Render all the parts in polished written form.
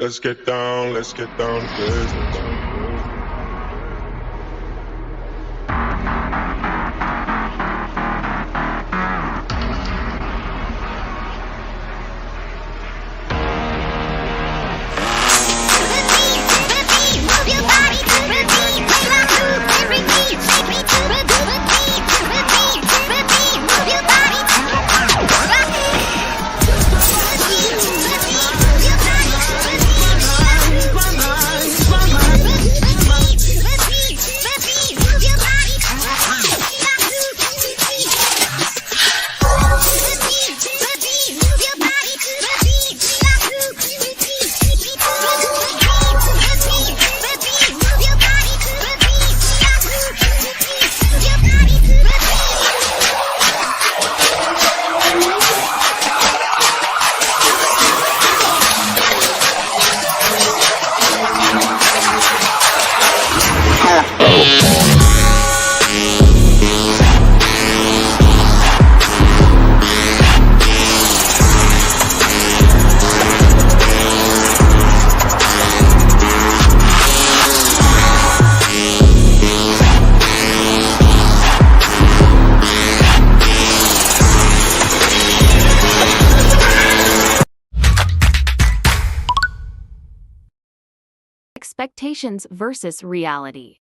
Let's get down to business. Expectations versus reality.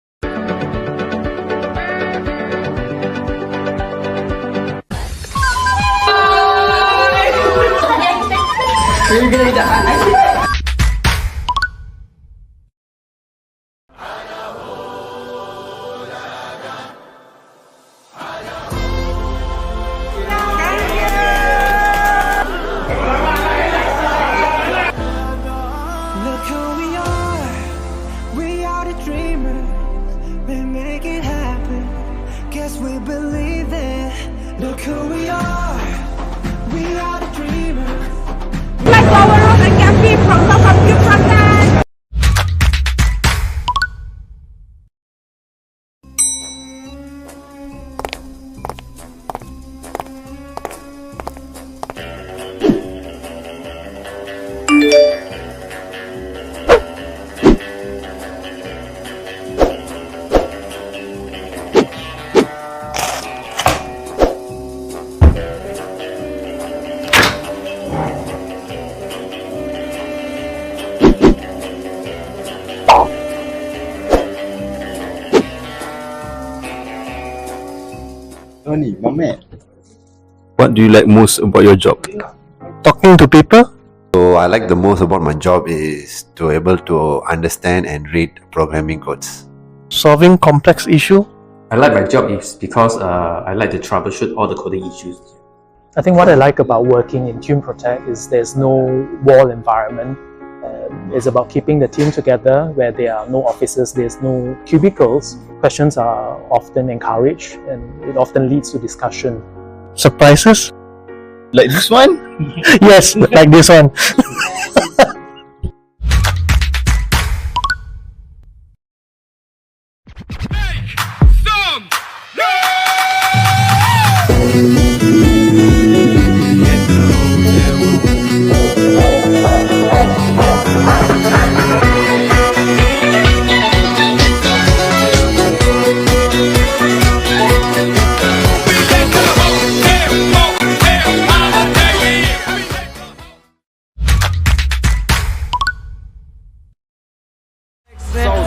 What do you like most about your job? Talking to people. So I like the most about my job is to able to understand and read programming codes. Solving complex issue. I like my job is because I like to troubleshoot all the coding issues. I think what I like about working in Team Protect is there's no wall environment. It's about keeping the team together where there are no offices, there's no cubicles. Questions are often encouraged and it often leads to discussion. Surprises? Like this one? Yes, like this one.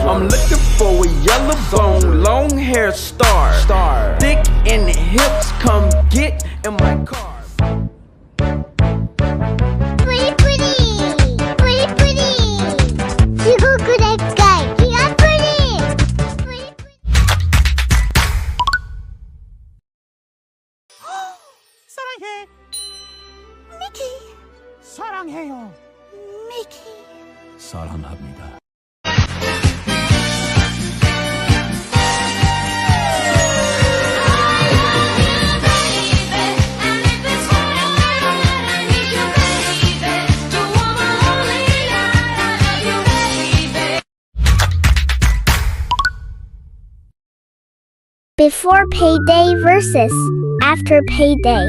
I'm looking for a yellow bone, long hair star. Thick in the hips, come get in my car. 사랑해, 미키. 사랑해요, 미키. 사랑합니다. Before payday versus after payday.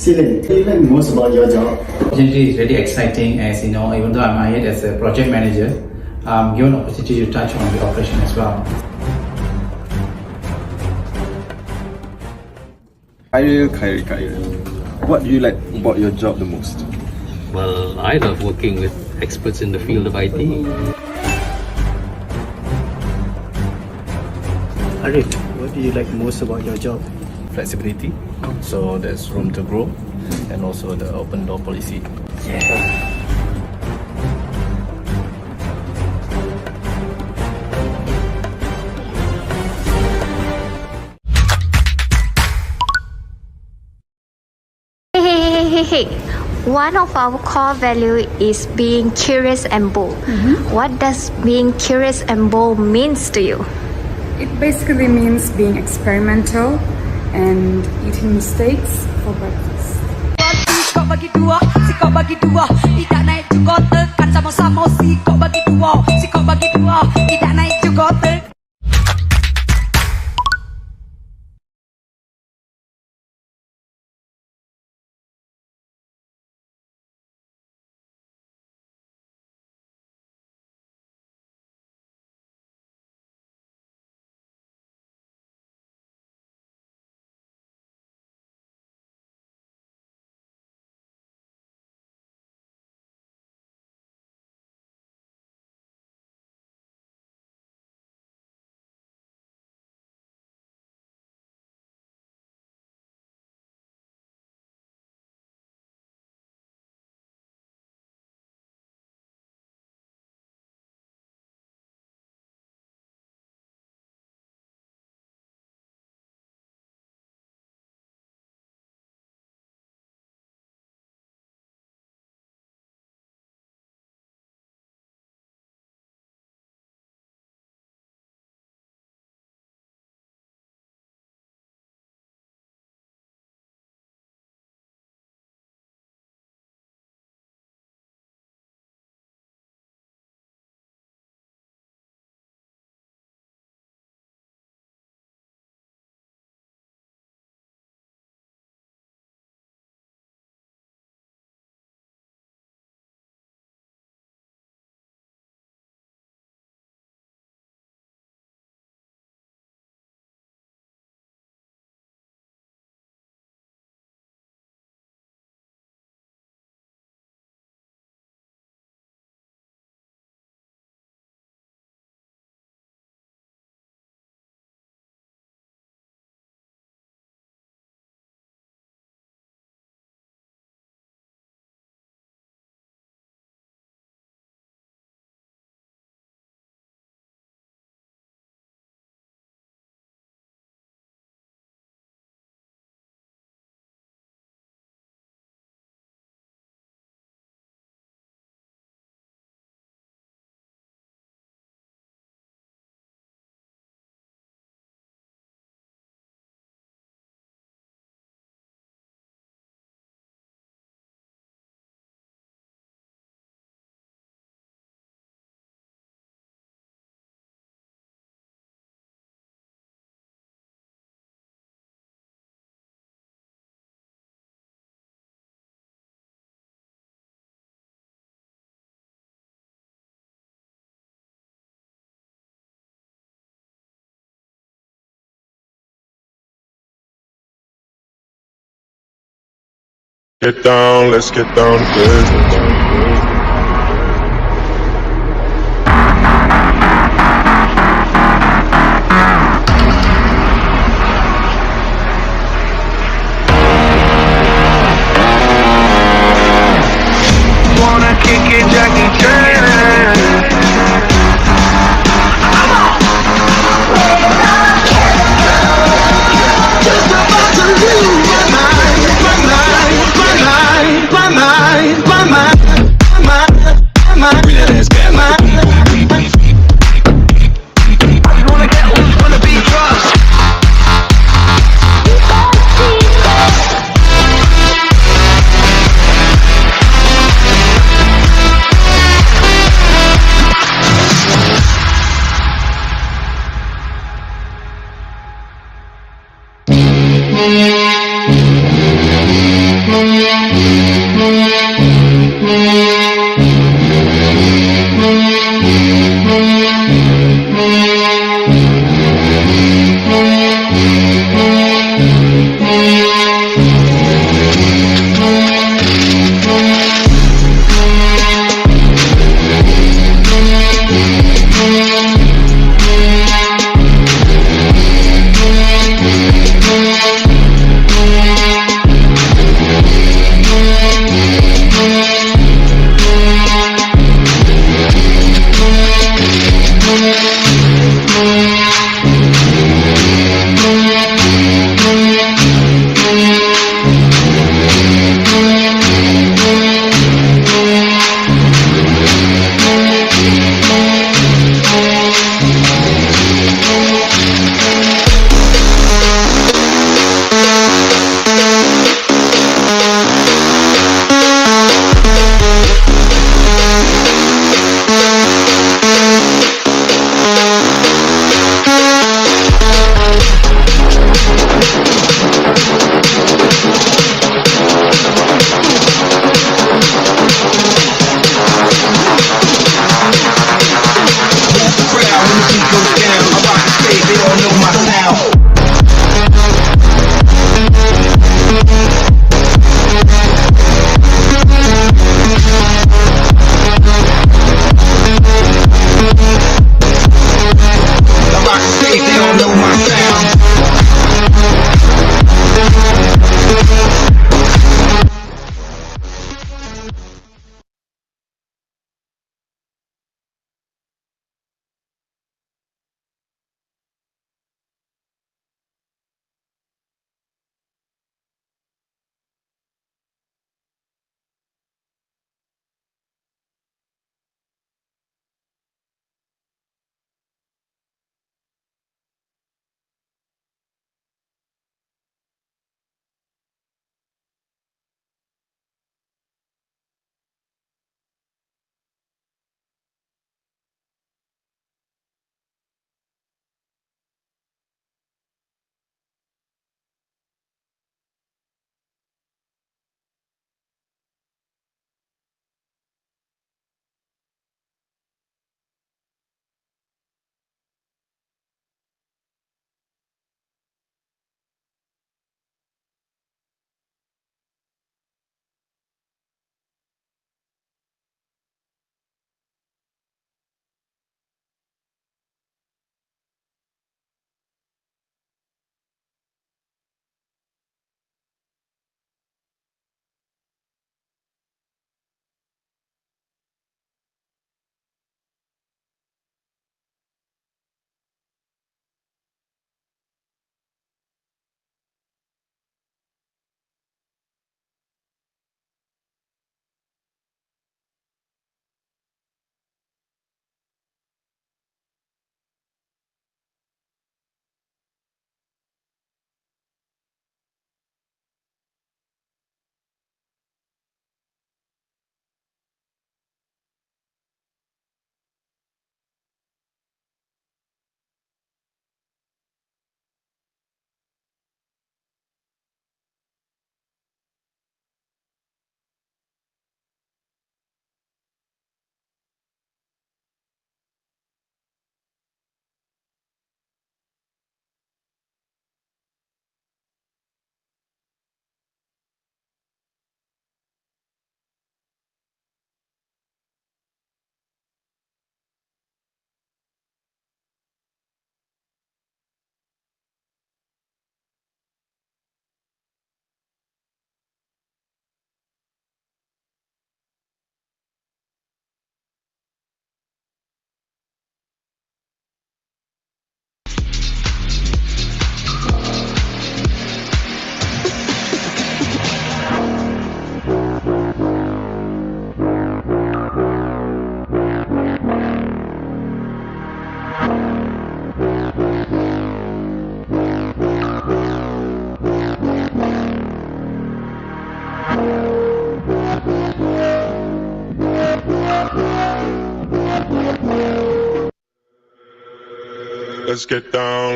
Excellent. What do you like most about your job? Opportunity is really exciting as you know, even though I'm hired as a project manager, I'm given opportunity to touch on the operation as well. Khairil, what do you like about your job the most? Well, I love working with experts in the field of IT. Arif, what do you like most about your job? Flexibility, so there's room to grow, and also the open door policy. Hey. One of our core value is being curious and bold. What does being curious and bold means to you? It basically means being experimental and eating mistakes for breakfast. Get down, let's get down to business. Wanna kick it, Jackie Chan. Just about to lose my mind.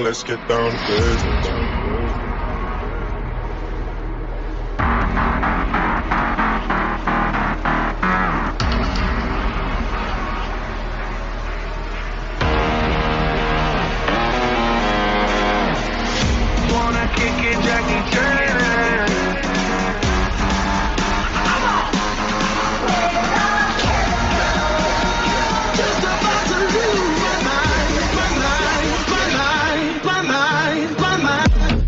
Let's get down to business. Wanna kick it, Jackie Chan. Just about to lose my mind.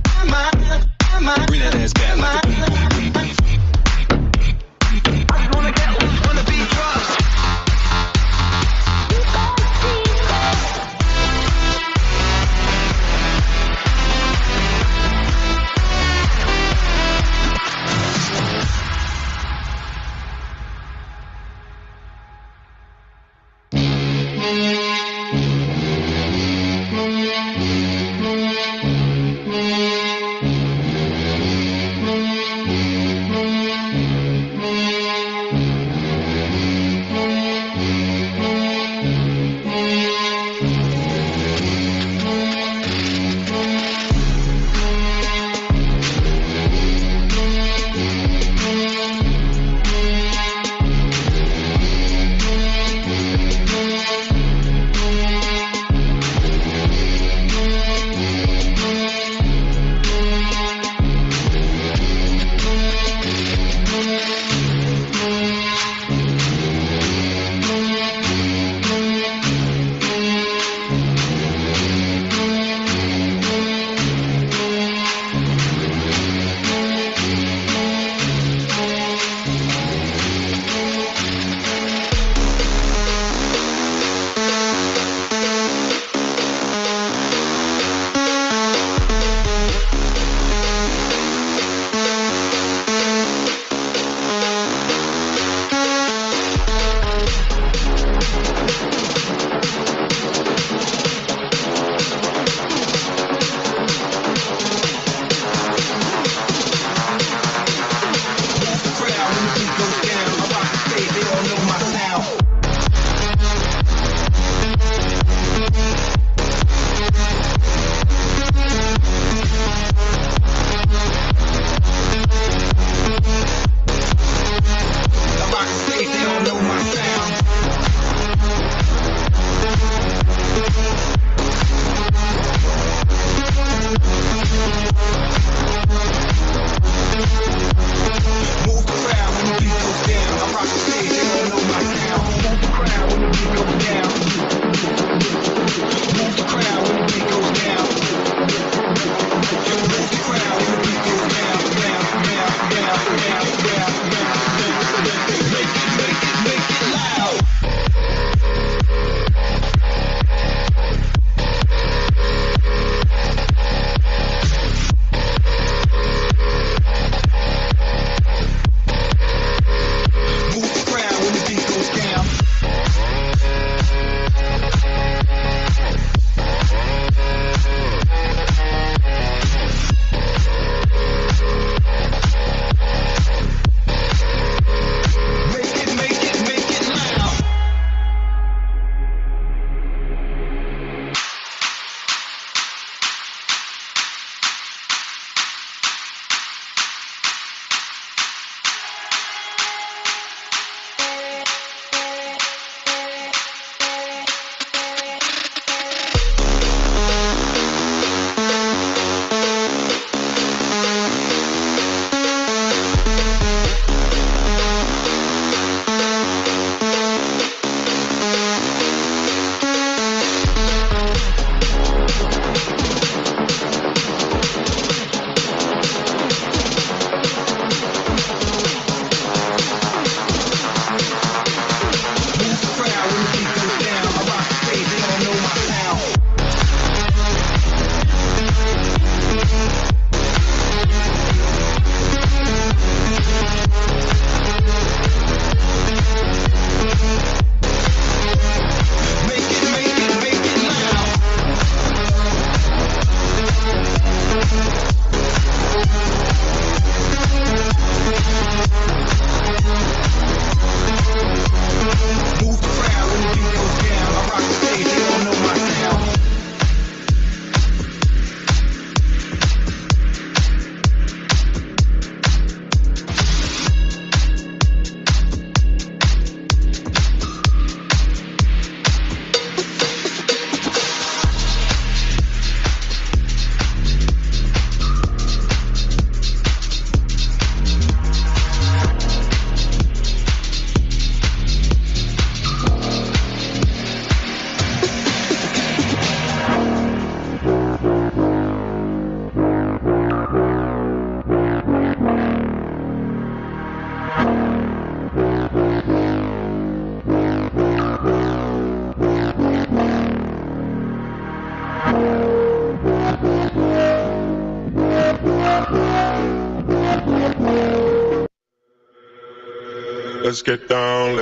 Let's get down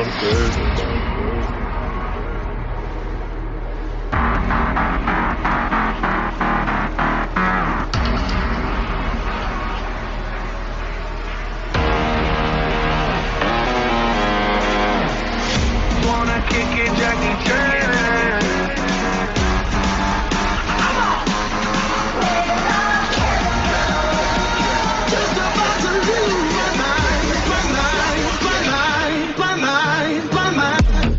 to business. Wanna kick it, Jackie Chan. Just about to lose my mind.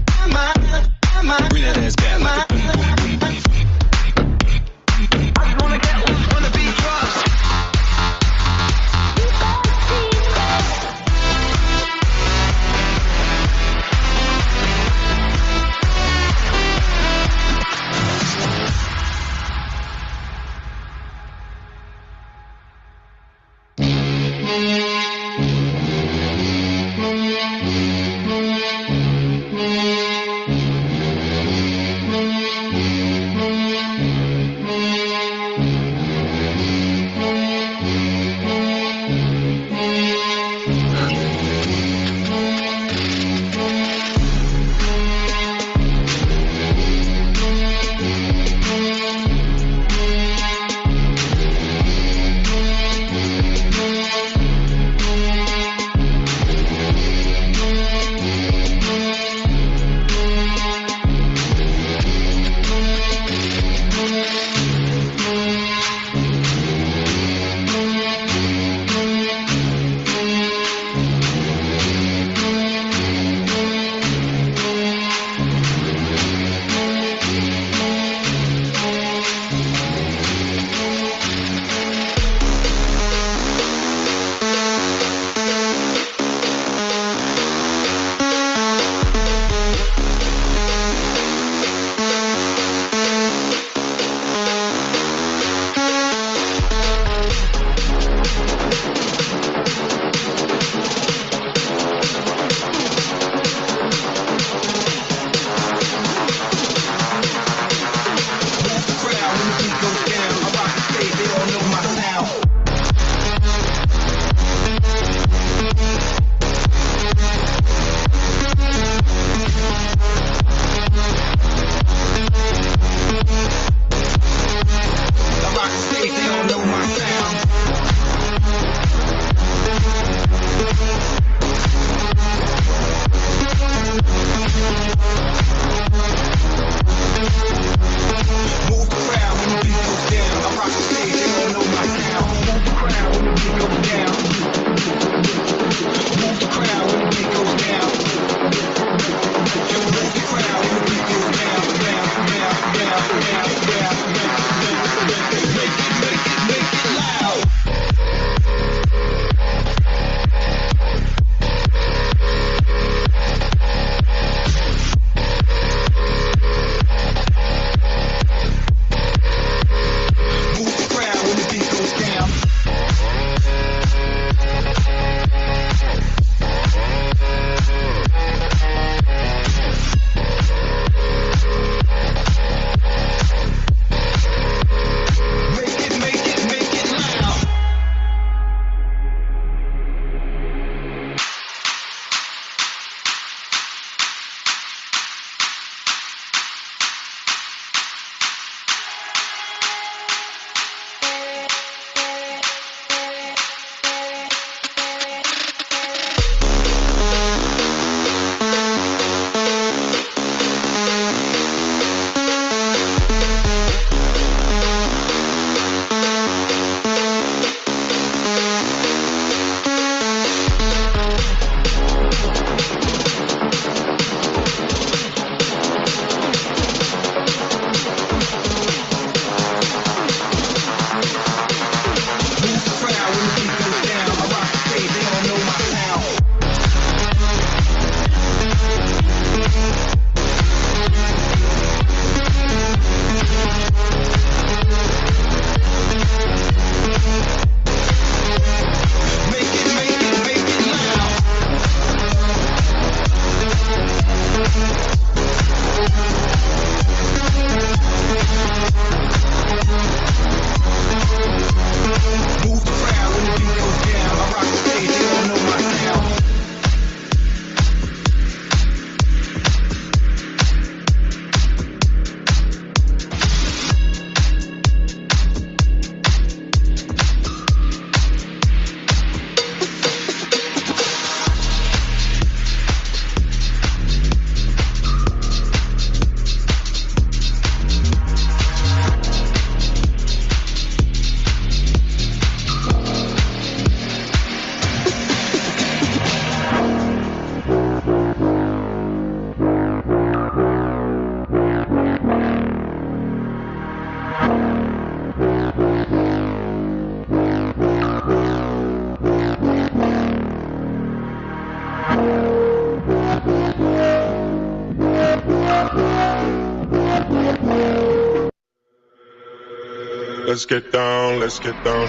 Let's get down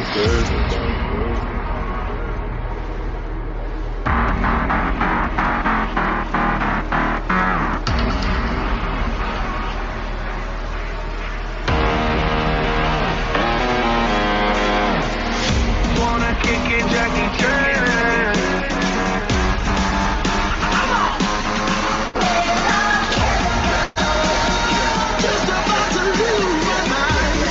to business. Wanna kick it, Jackie Chan. Just about to lose my mind.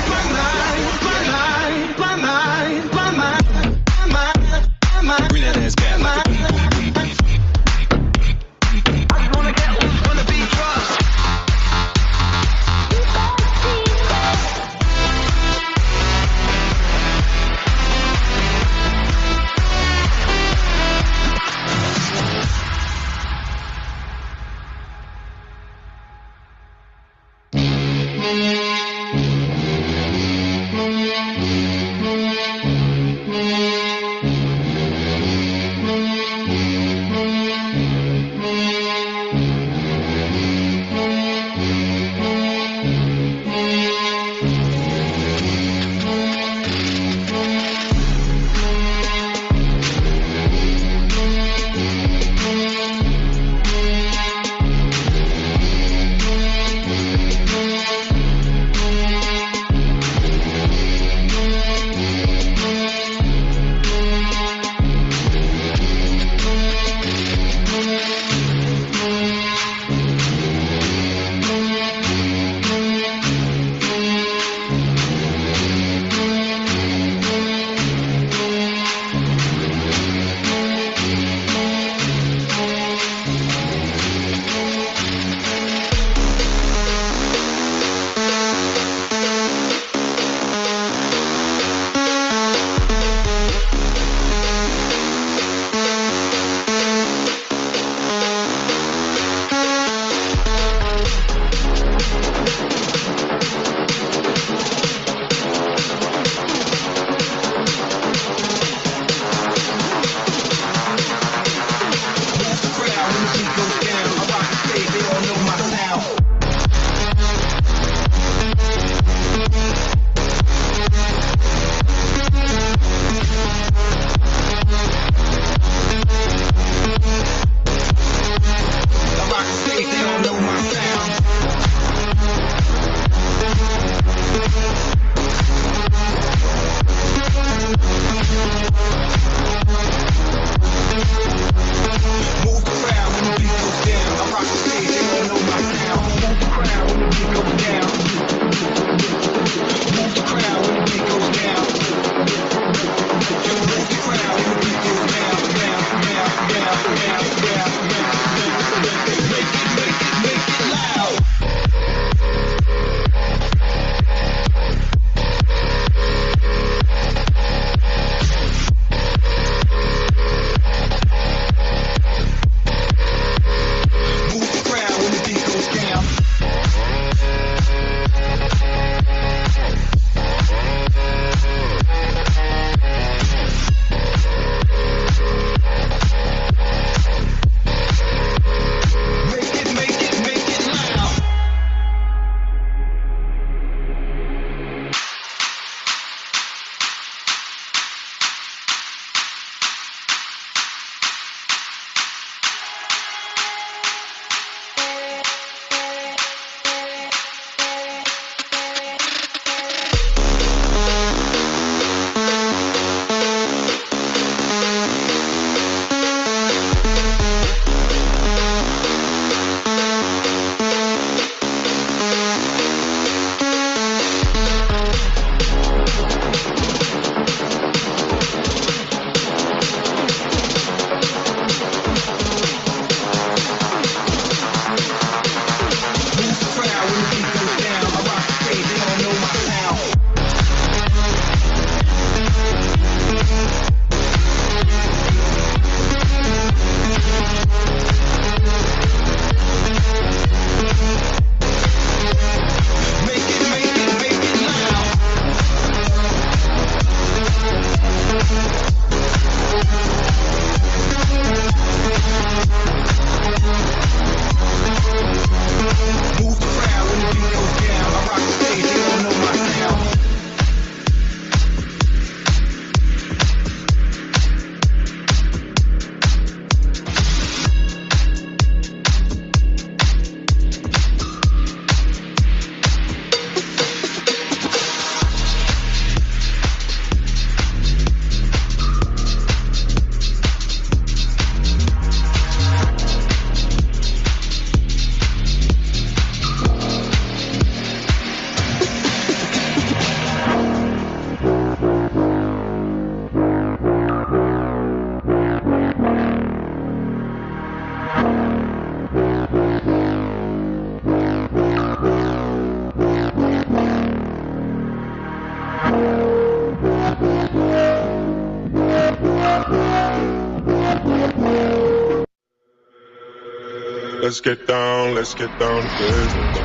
Let's get down to business.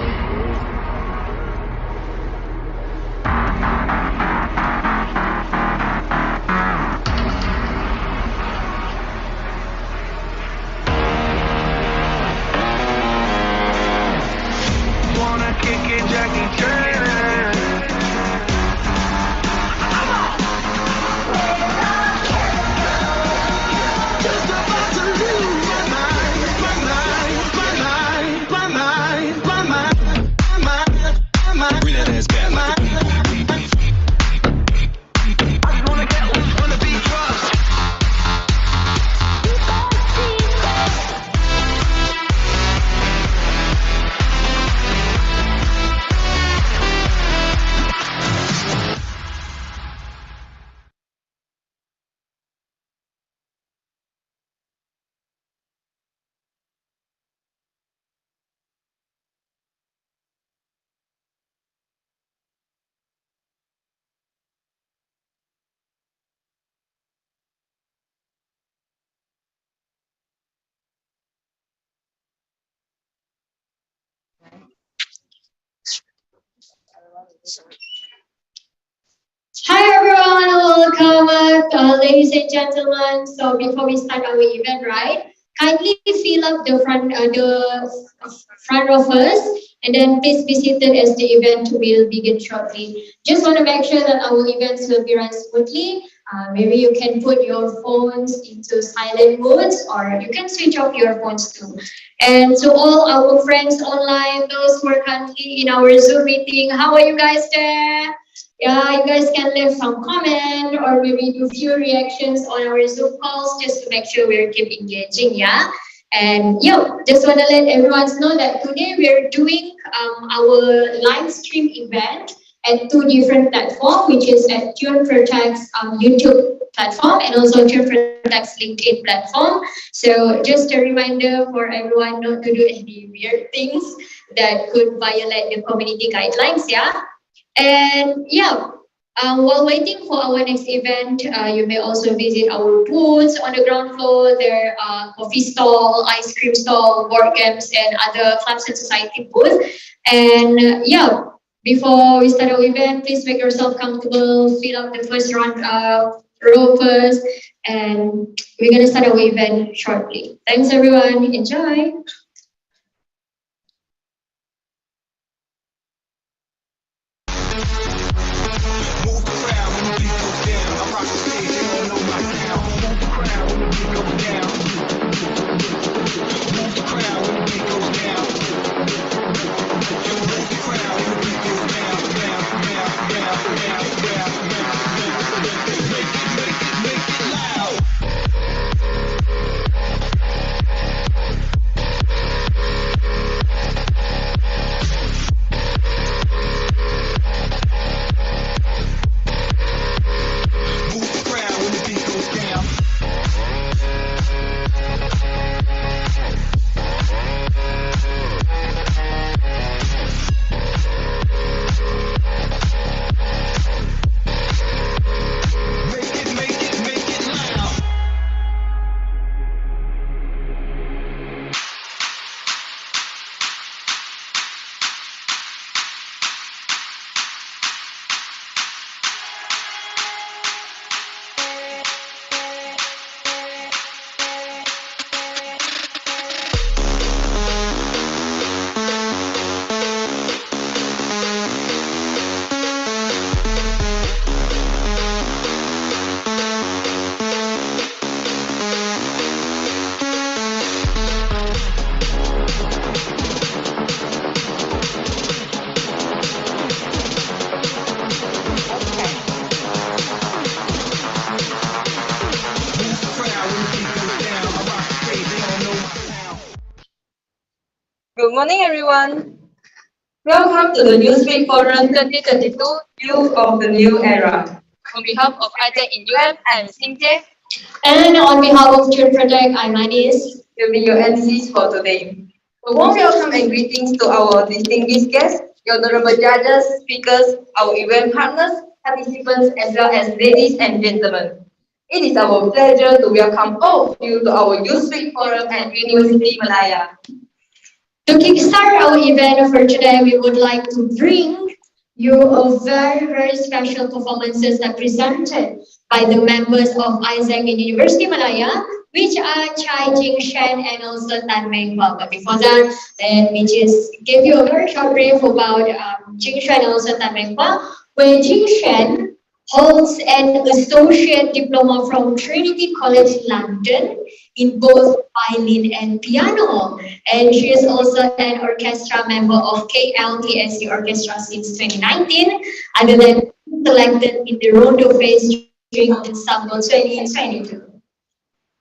Wanna kick it, Jackie Chan. Just about to lose my mind, my mind, my mind, my mind, my mind, my mind. Bring that ass back. I just wanna get on the beat drums. Hi everyone, welcome, ladies and gentlemen. So before we start our event, right? Kindly fill up the front of us, and then please be seated as the event will begin shortly. Just want to make sure that our events will be run smoothly. Maybe you can put your phones into silent modes, or you can switch off your phones too. And to all our friends online, those who are currently in our Zoom meeting, how are you guys there? Yeah, you guys can leave some comment or maybe do few reactions on our Zoom calls just to make sure we're keep engaging, yeah. And just want to let everyone know that today we're doing our live stream event at two different platforms, which is at Tune Protect's YouTube platform and also Tune Protect's LinkedIn platform. So just a reminder for everyone not to do any weird things that could violate the community guidelines, yeah. And while waiting for our next event, you may also visit our booths on the ground floor. There are coffee stall, ice cream stall, board games, and other clubs and society booths. And before we start our event, please make yourself comfortable, fill up the first row first, and we're gonna start our event shortly. Thanks everyone, enjoy. Good morning, everyone. Welcome to the Newsweek Forum 2022 Youth of the New Era. On behalf of AIESEC in UM, I'm Singte. And on behalf of Tune Protect, I'm Anis. Will be your MCs for today. A warm welcome and greetings to our distinguished guests, your honorable judges, speakers, our event partners, participants, as well as ladies and gentlemen. It is our pleasure to welcome all of you to our Newsweek Forum at University Malaya. To kickstart our event for today, we would like to bring you a very, very special performances that presented by the members of AIESEC in University Malaya, which are Chai Jing Shen and also Tan Meng Hua. But before that, let me just give you a very short brief about Jing Shen and also Tan Meng Hua, where Jing Shen holds an associate diploma from Trinity College London in both violin and piano. And she is also an orchestra member of KLTSC Orchestra since 2019, other than selected in the Rondo Phase String Ensemble 2022.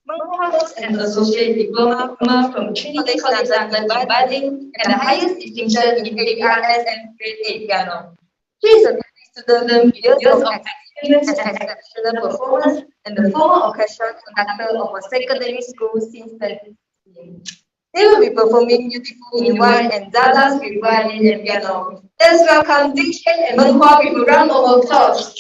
Meng holds an associate diploma from Trinity College London in violin and the highest distinction in ARS and grade 8 piano. She is a student with years of experience and exceptional performance and the former orchestral conductor of a secondary school since 2016. They will be performing Beautiful in White and Zaza's with violin and piano. Let's welcome Jing Shen and Meng Hua with a round of applause.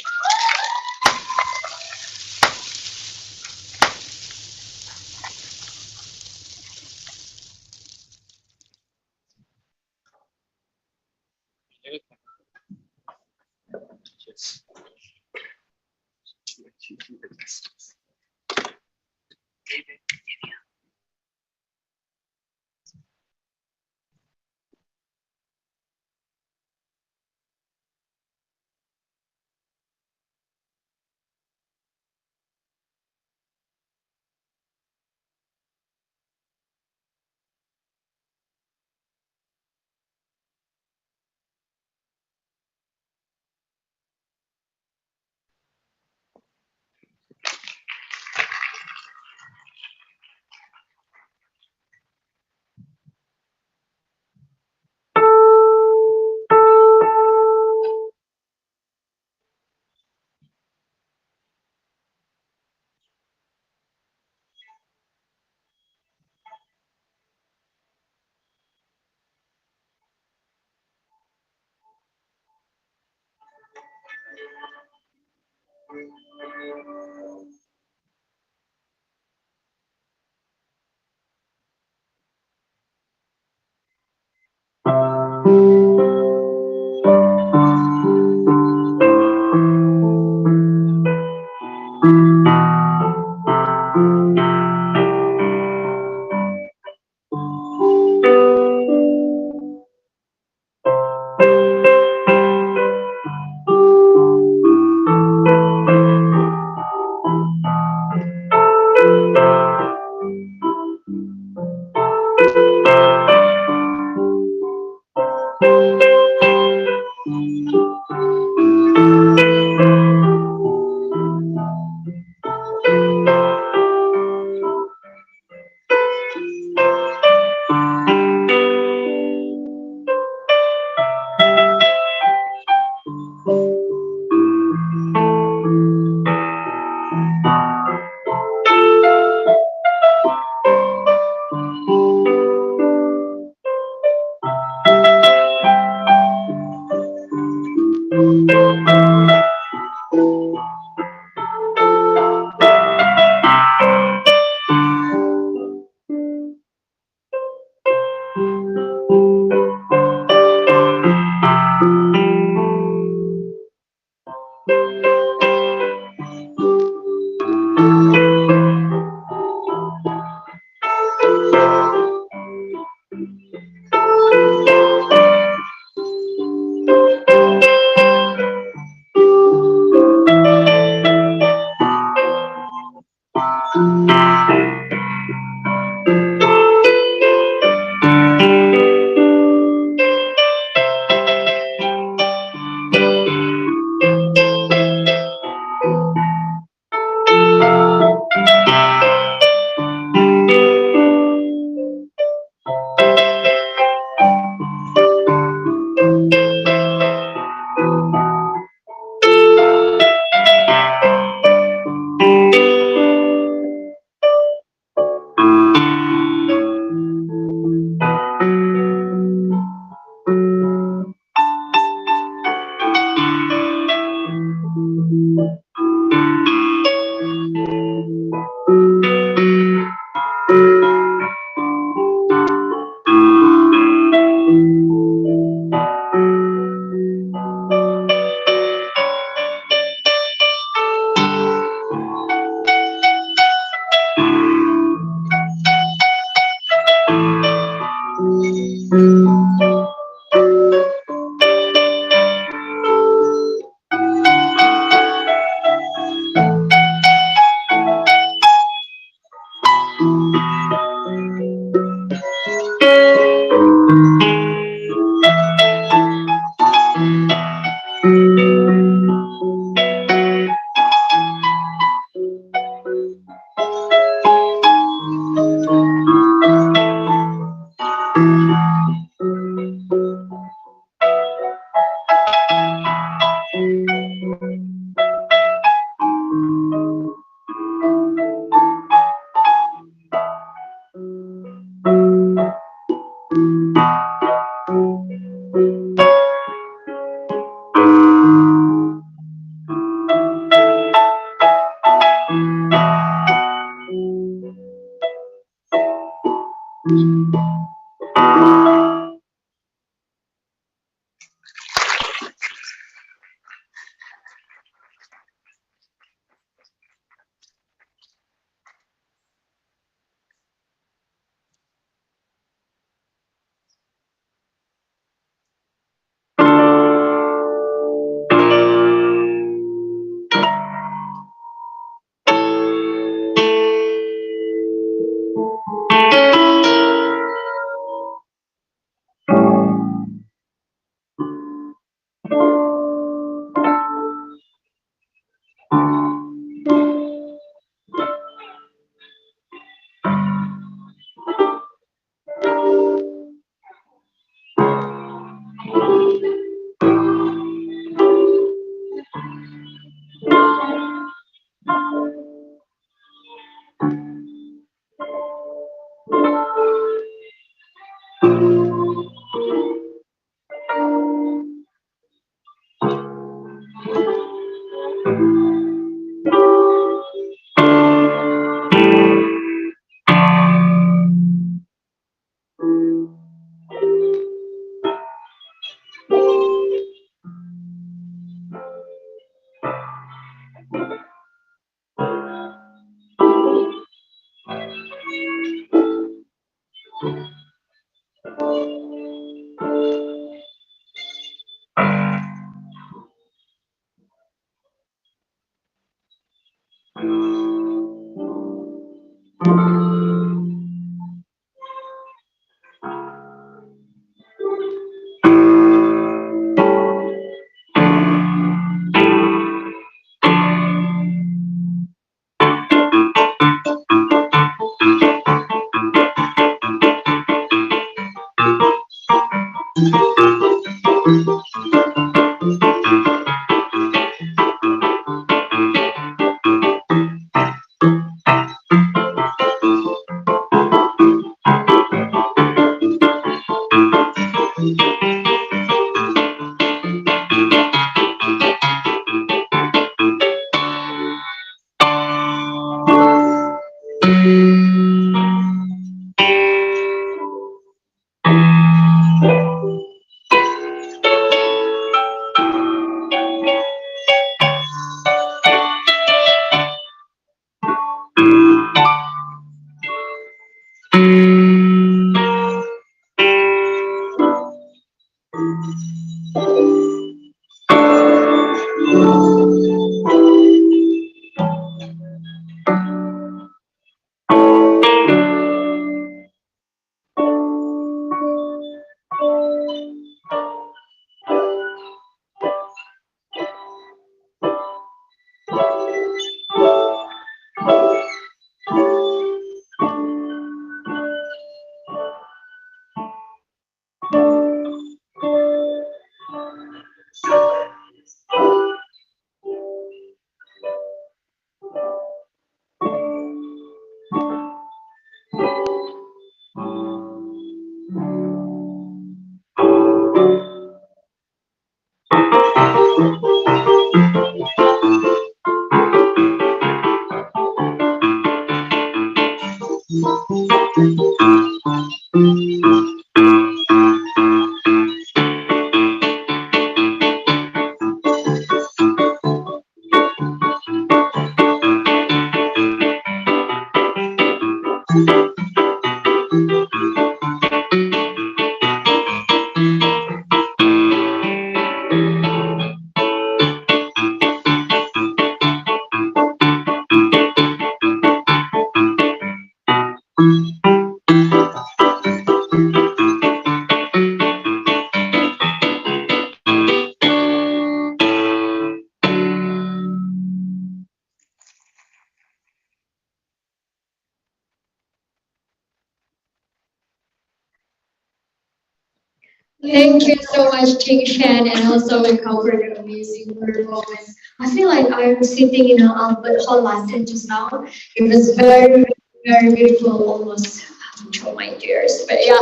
Thank you so much, Ching Shan, and also Michael for the amazing performance. I feel like I'm sitting in an Albert Hall lesson just now. It was very, very beautiful, almost control my tears. But yeah,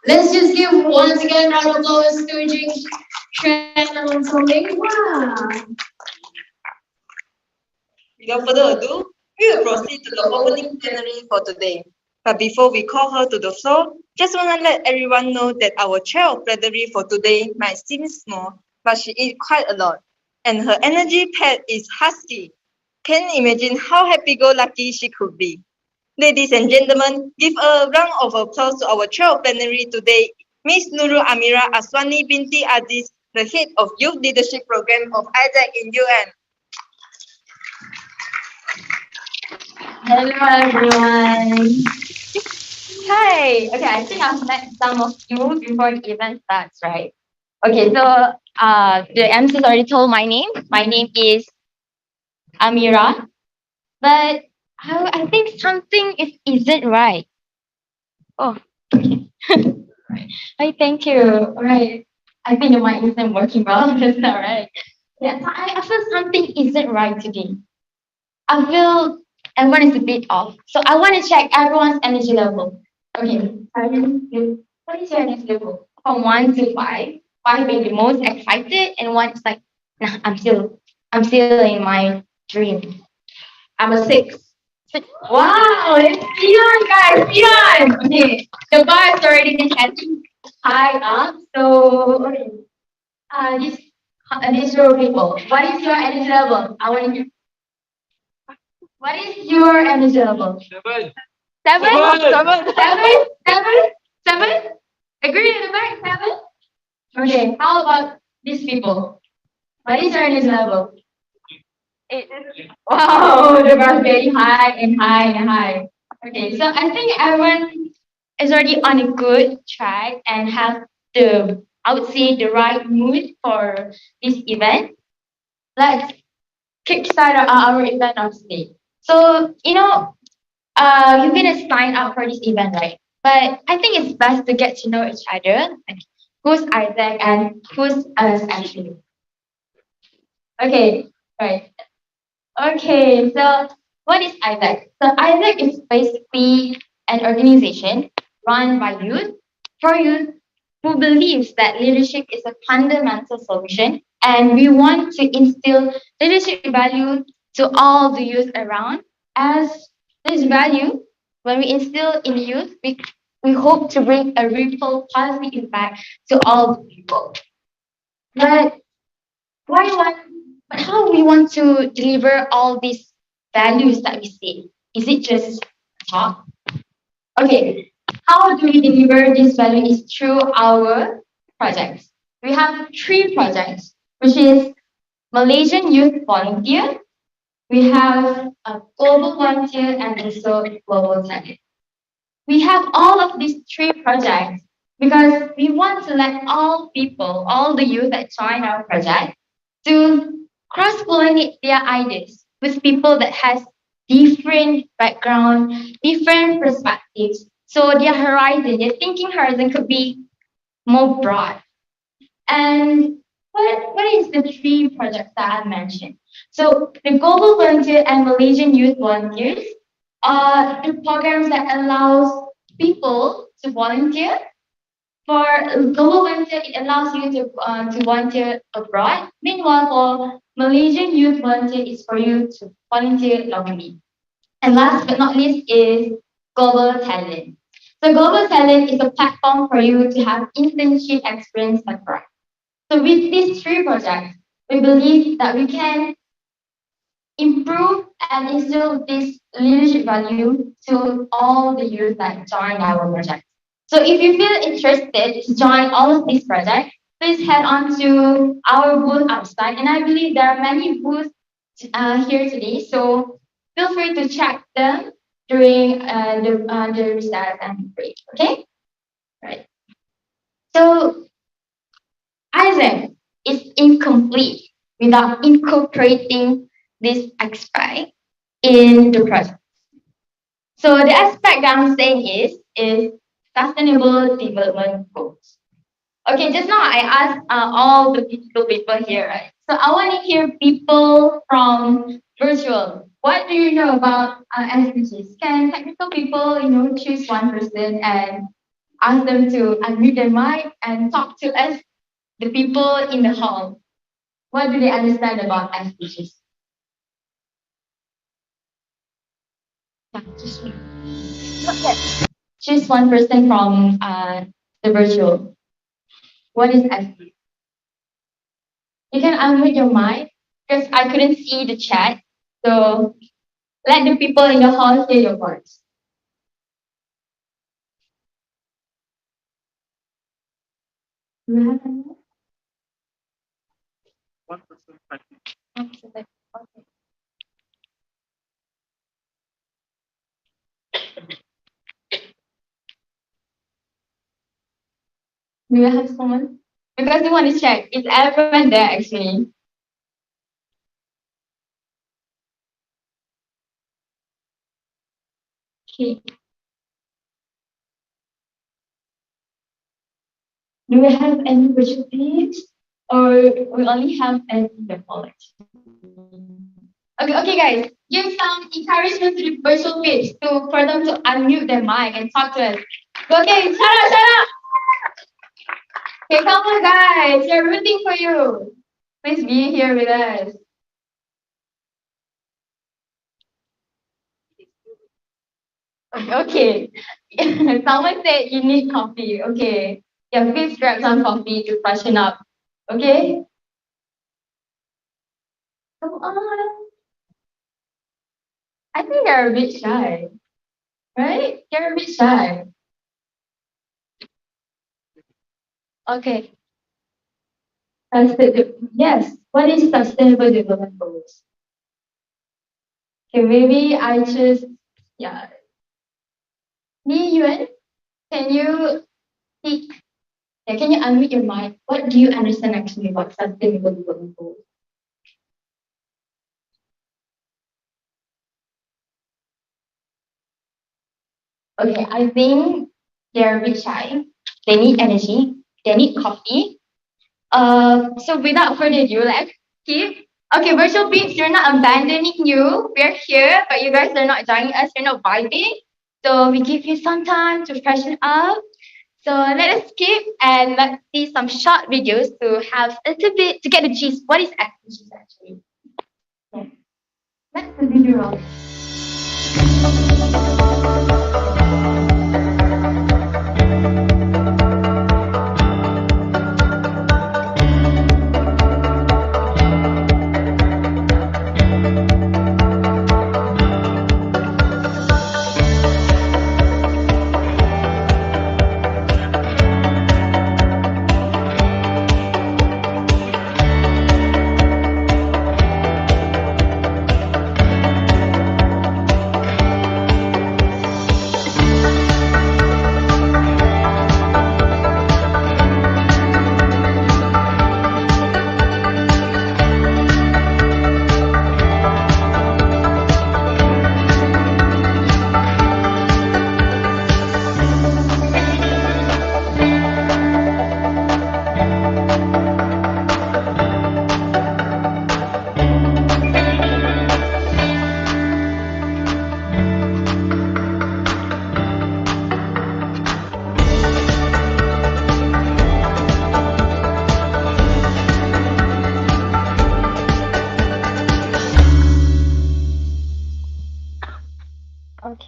let's just give once again round of applause to Ching Shan and Somling. Wow. Without further ado, we will proceed to the opening ceremony for today. But before we call her to the floor, just want to let everyone know that our chair of plenary for today might seem small, but she eats quite a lot. And her energy pet is husky. Can you imagine how happy-go-lucky she could be? Ladies and gentlemen, give a round of applause to our chair of plenary today, Miss Nurul Amira Aswani Binti Aziz, the head of Youth Leadership Program of AIESEC in UN. Hello everyone. Hi. Okay, I think I've met some of you before the event starts, right? Okay, so the MC's already told my name. My name is Amira, but I think something isn't right. Oh, okay. Right, thank you. All right. I think the mic isn't working well. That's all right. Yeah, so I feel something isn't right today. I feel everyone is a bit off. So I want to check everyone's energy level. Okay. What is your energy level? From 1 to 5. 5 being the most excited, and 1 is like, nah, I'm still in my dream. I'm a 6. Wow, it's beyond, guys, beyond. Okay, the bar is already getting high up. So, okay. These row people, what is your energy level? I want to. What is your energy level? 7. 7? 7? 7? 7? 7? Agree in the back? 7? Okay, how about these people? What is your energy level? 8. Wow, the bar is very high and high and high. Okay, so I think everyone is already on a good track and have I would say, the right mood for this event. Let's kickstart our event of today. So, you're gonna sign up for this event, right? But I think it's best to get to know each other, like who's Isaac and who's us actually. Okay, right. Okay, so what is Isaac? So Isaac is basically an organization run by youth for youth who believes that leadership is a fundamental solution, and we want to instill leadership value to all the youth around. As this value, when we instill in the youth, we hope to bring a ripple positive impact to all the people. But how we want to deliver all these values that we see? Is it just talk? Okay, how do we deliver this value is through our projects. We have 3 projects, which is Malaysian Youth Volunteer, we have a global volunteer, and also global talent. We have all of these 3 projects because we want to let all people, all the youth that join our project, to cross-pollinate their ideas with people that has different background, different perspectives. So their horizon, their thinking horizon could be more broad. And what is the 3 projects that I mentioned? So the Global Volunteer and Malaysian Youth Volunteers are the programs that allows people to volunteer. For Global Volunteer, it allows you to volunteer abroad. Meanwhile, for Malaysian Youth Volunteer, it's for you to volunteer locally. And last but not least is Global Talent. So Global Talent is a platform for you to have internship experience abroad. So with these 3 projects, we believe that we can improve and instill this leadership value to all the youth that join our project. So if you feel interested to join all of these projects, please head on to our booth outside. And I believe there are many booths here today, so feel free to check them during the recess and break. Okay, right. So Isaac is incomplete without incorporating this aspect in the project. So the aspect that I'm saying is sustainable development goals. Okay, just now I asked all the people here, right? So I want to hear people from virtual. What do you know about SDGs? Can technical people, choose one person and ask them to unmute their mic and talk to us, the people in the hall? What do they understand about SDGs? Yeah, just me. Okay. Choose one person from the virtual. What is SD? You can unmute your mic because I couldn't see the chat. So let the people in the hall hear your voice. Do you have any? Okay. Do you have someone? Because we want to check. Is everyone there actually? Okay. Do we have any virtual peeps? Or we only have any knowledge? Okay, guys. Give some encouragement to the virtual peeps for them to unmute their mic and talk to us. Okay, shut up. Okay, come on, guys. We're rooting for you. Please be here with us. Okay. Someone said you need coffee. Okay. Yeah, please grab some coffee to freshen up. Okay? Come on. I think they're a bit shy. Right? They're a bit shy. Okay. Yes. What is sustainable development goals? Okay, maybe I just, yeah. Ni Yuan, can you speak? Yeah, can you unmute your mic? What do you understand actually about sustainable development goals? Okay, I think they're a bit shy. They need energy. They need coffee. So without further ado, let's keep. Okay, virtual peeps, you're not abandoning you. We're here, but you guys are not joining us. You're not vibing. So we give you some time to freshen up. So let us skip and let's see some short videos to have a little bit to get the gist. What is SDGs actually? Okay. Let's the video roll.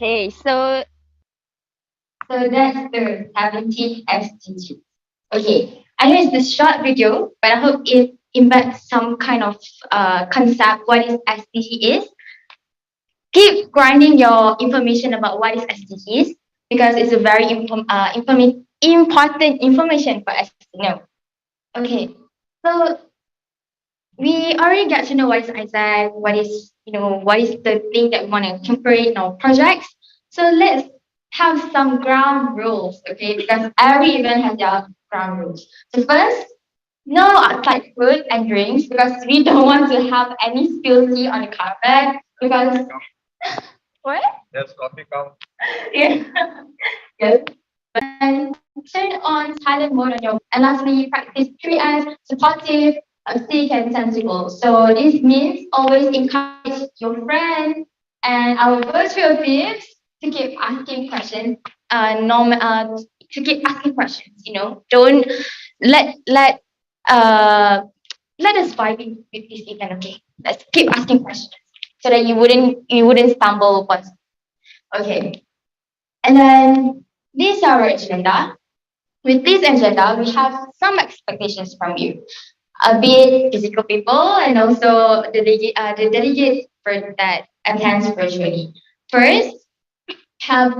Okay, so that's the 17 SDGs. Okay, I know it's a short video, but I hope it embeds some kind of concept what is SDG is. Keep grinding your information about what is SDGs because it's a very important information for us to know. Okay, so we already get to know what is AIESEC, what is the thing that we want to incorporate in our projects. So let's have some ground rules, okay? Because every event has their ground rules. So first, no outside food and drinks because we don't want to have any spilled tea on the carpet because what? Yes, coffee count. Yeah. Yes. And turn on silent mode on your and lastly practice 3S supportive, safe and sensible. So this means always encourage your friends and our virtual peers to keep asking questions. To keep asking questions, Don't let us vibe with this event, okay? Let's keep asking questions so that you wouldn't stumble upon. Okay. And then this is our agenda. With this agenda, we have some expectations from you, a bit physical people and also the delegate for that attends virtually. First,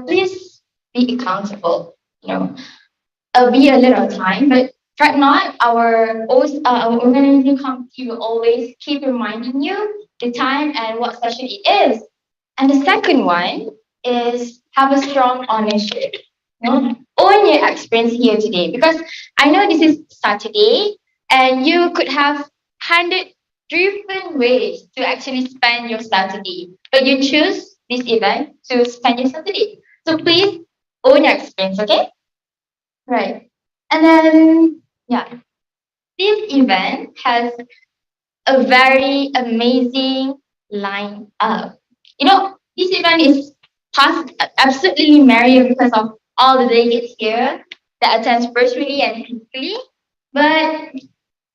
please be accountable. Be a little time, but fret not. Our organizing committee will always keep reminding you the time and what session it is. And the second one is have a strong ownership. Own your experience here today because I know this is Saturday and you could have 100 different ways to actually spend your Saturday, but you choose this event to spend your Saturday. So please own your experience, okay? Right. And then, yeah, this event has a very amazing lineup. This event is absolutely merry because of all the delegates here that attends virtually and physically. But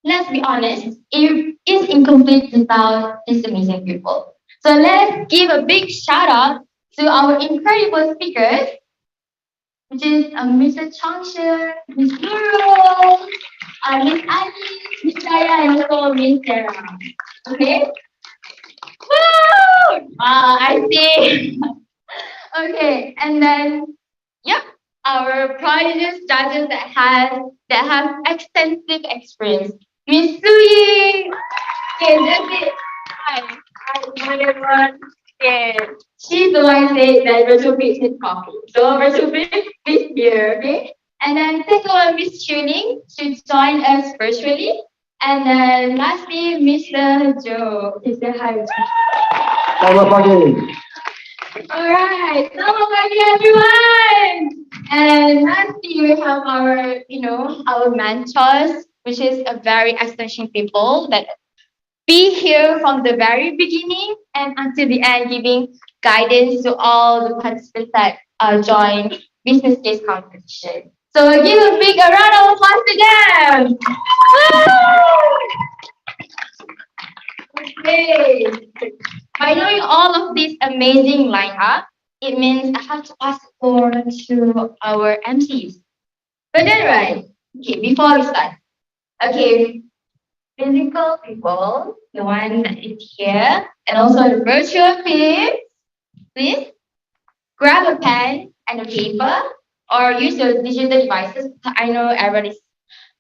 let's be honest, it is incomplete without these amazing people. So let's give a big shout out to our incredible speakers, which is Mr. Changshan, Miss Nurul, Miss Ali, Miss Daya, and also Miss Sarah. Okay? Woo! I see. Okay, and then yep, our prodigious judges that have extensive experience. Miss Suyi. Okay, that's it. Hi, everyone. Okay, she's the one said that virtual pitch is coffee. So virtual pitch is here, okay? And then second one, Miss Tuning should join us virtually. And then lastly, Mr. Joe. Please say hi. Selamat pagi. Alright, selamat pagi everyone! And lastly, we have our mentors, which is a very astonishing people that be here from the very beginning and until the end, giving guidance to all the participants that join business case competition. So give a big round of applause to them! Okay. By knowing all of this amazing lineup, it means I have to pass the floor to our MCs. But then, right? Okay, before we start, okay, physical people, the one that is here, and also the virtual peeps, please grab a pen and a paper, or use your digital devices. I know everyone is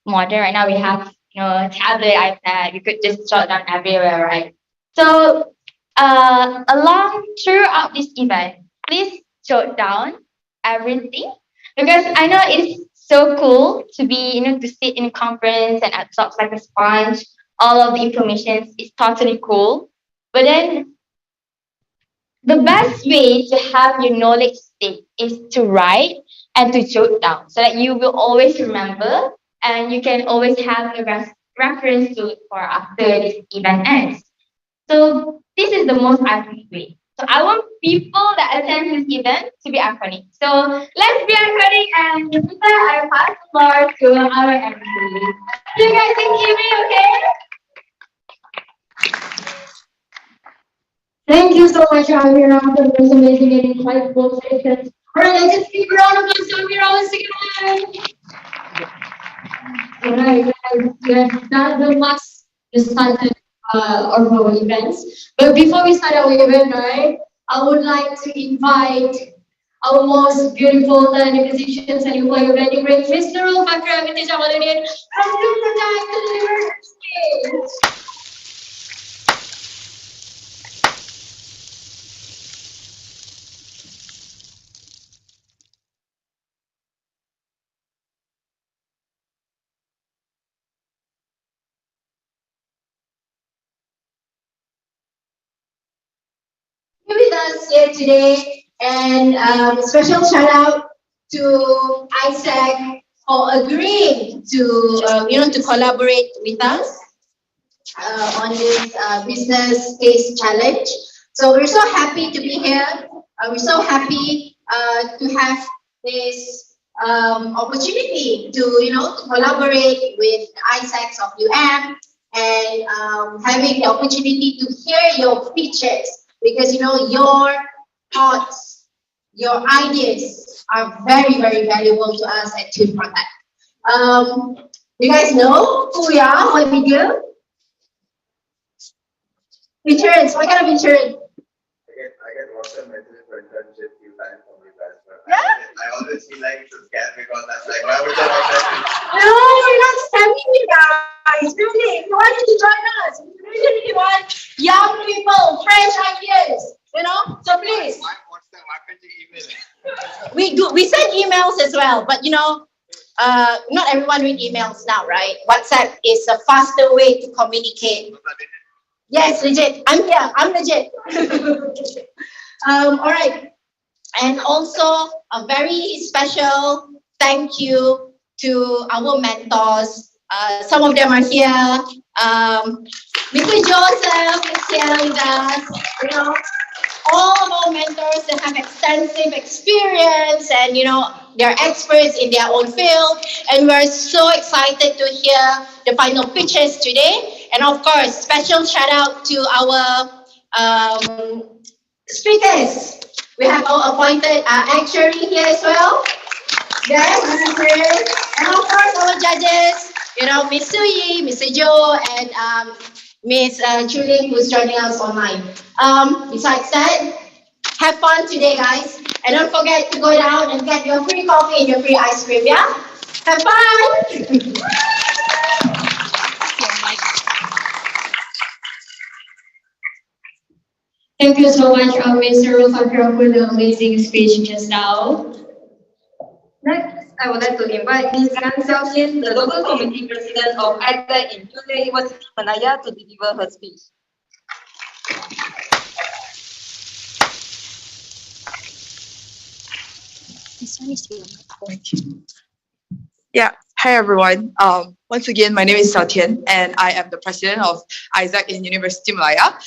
modern right now. We have tablet, iPad. You could just jot down everywhere, right? So along throughout this event, please jot down everything because I know it's so cool to be, to sit in a conference and absorb like a sponge. All of the information is totally cool. But then the best way to have your knowledge stick is to write and to jot down so that you will always remember and you can always have a reference to it for after this event ends. So this is the most iconic way. So I want people that attend this event to be iconic. So let's be iconic and with that I pass the floor to our MC. You guys can hear me, okay? Thank you so much, Amira, for those amazing and insightful sessions. Alright, let's just give a round of applause to Amira once again. Alright, guys, that's the max started our events. But before we start our event, right, I would like to invite our most beautiful talented musicians and employee wedding great Mr. Nurul Fakir Aminti Jamaluddin from Simplified to deliver the stage. With us here today, and special shout out to AIESEC for agreeing to collaborate with us on this business case challenge. So we're so happy to be here. We're so happy to have this opportunity to collaborate with AIESECs of and having the opportunity to hear your pitches. Because your thoughts, your ideas are very, very valuable to us at Tune Protect. You guys know who we are, what we do? Insurance, what kind of insurance? I get WhatsApp messages for internship few times from you guys, but Yeah? I always feel like it's a scam because I'm like, why would they like that? No, we're not scamming you guys. Really, if you want to join us, if you really want young people, fresh ideas, you know, so please. We send emails as well, but you know, not everyone read emails now, right? WhatsApp is a faster way to communicate. Yes, legit. I'm here. I'm legit. All right. And also a very special thank you to our mentors. Some of them are here. Mr. Joseph is here with us. You know, all of our mentors that have extensive experience and, you know, they're experts in their own field. And we're so excited to hear the final pitches today. And of course, special shout out to our speakers. We have our appointed actuary here as well. Yes, and of course our judges, you know, Miss Suyi, Mr. Joe, and Miss Chuling, who's joining us online. Besides that, have fun today, guys. And don't forget to go down and get your free coffee and your free ice cream, yeah? Have fun! Thank you so much, Mr. Rufakira, for the amazing speech just now. Next, I would like to invite Ms. Gan Xiaoxian, the local committee president of AIESEC in Chile University, Malaya, to deliver her speech. Yeah, hi everyone. Once again, my name is Xiaotian and I am the president of AIESEC in University Malaya.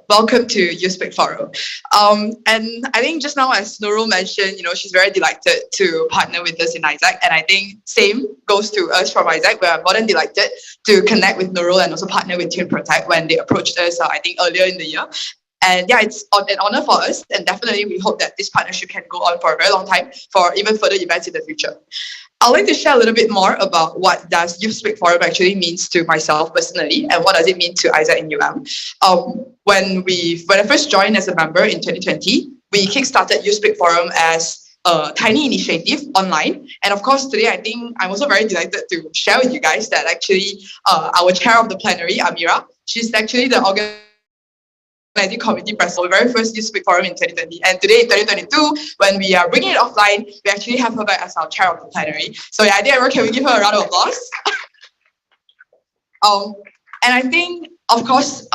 Welcome to YouSpeak Forum. And I think just now, as Nurul mentioned, you know, she's very delighted to partner with us in AIESEC, and I think same goes to us from AIESEC. We are more than delighted to connect with Nurul and also partner with Tune Protect when they approached us, I think earlier in the year. And yeah, it's an honor for us, and definitely we hope that this partnership can go on for a very long time for even further events in the future. I'd like to share a little bit more about what does YouSpeak Forum actually means to myself personally, and what does it mean to AIESEC in UM. When I first joined as a member in 2020, we kickstarted YouSpeak Forum as a tiny initiative online. And of course, today I think I'm also very delighted to share with you guys that actually our chair of the plenary, Amira, she's actually the organizing committee president, the very first YouSpeak Forum in 2020. And today, in 2022, when we are bringing it offline, we actually have her back as our chair of the plenary. So yeah, I think everyone, can we give her a round of applause? And I think, of course,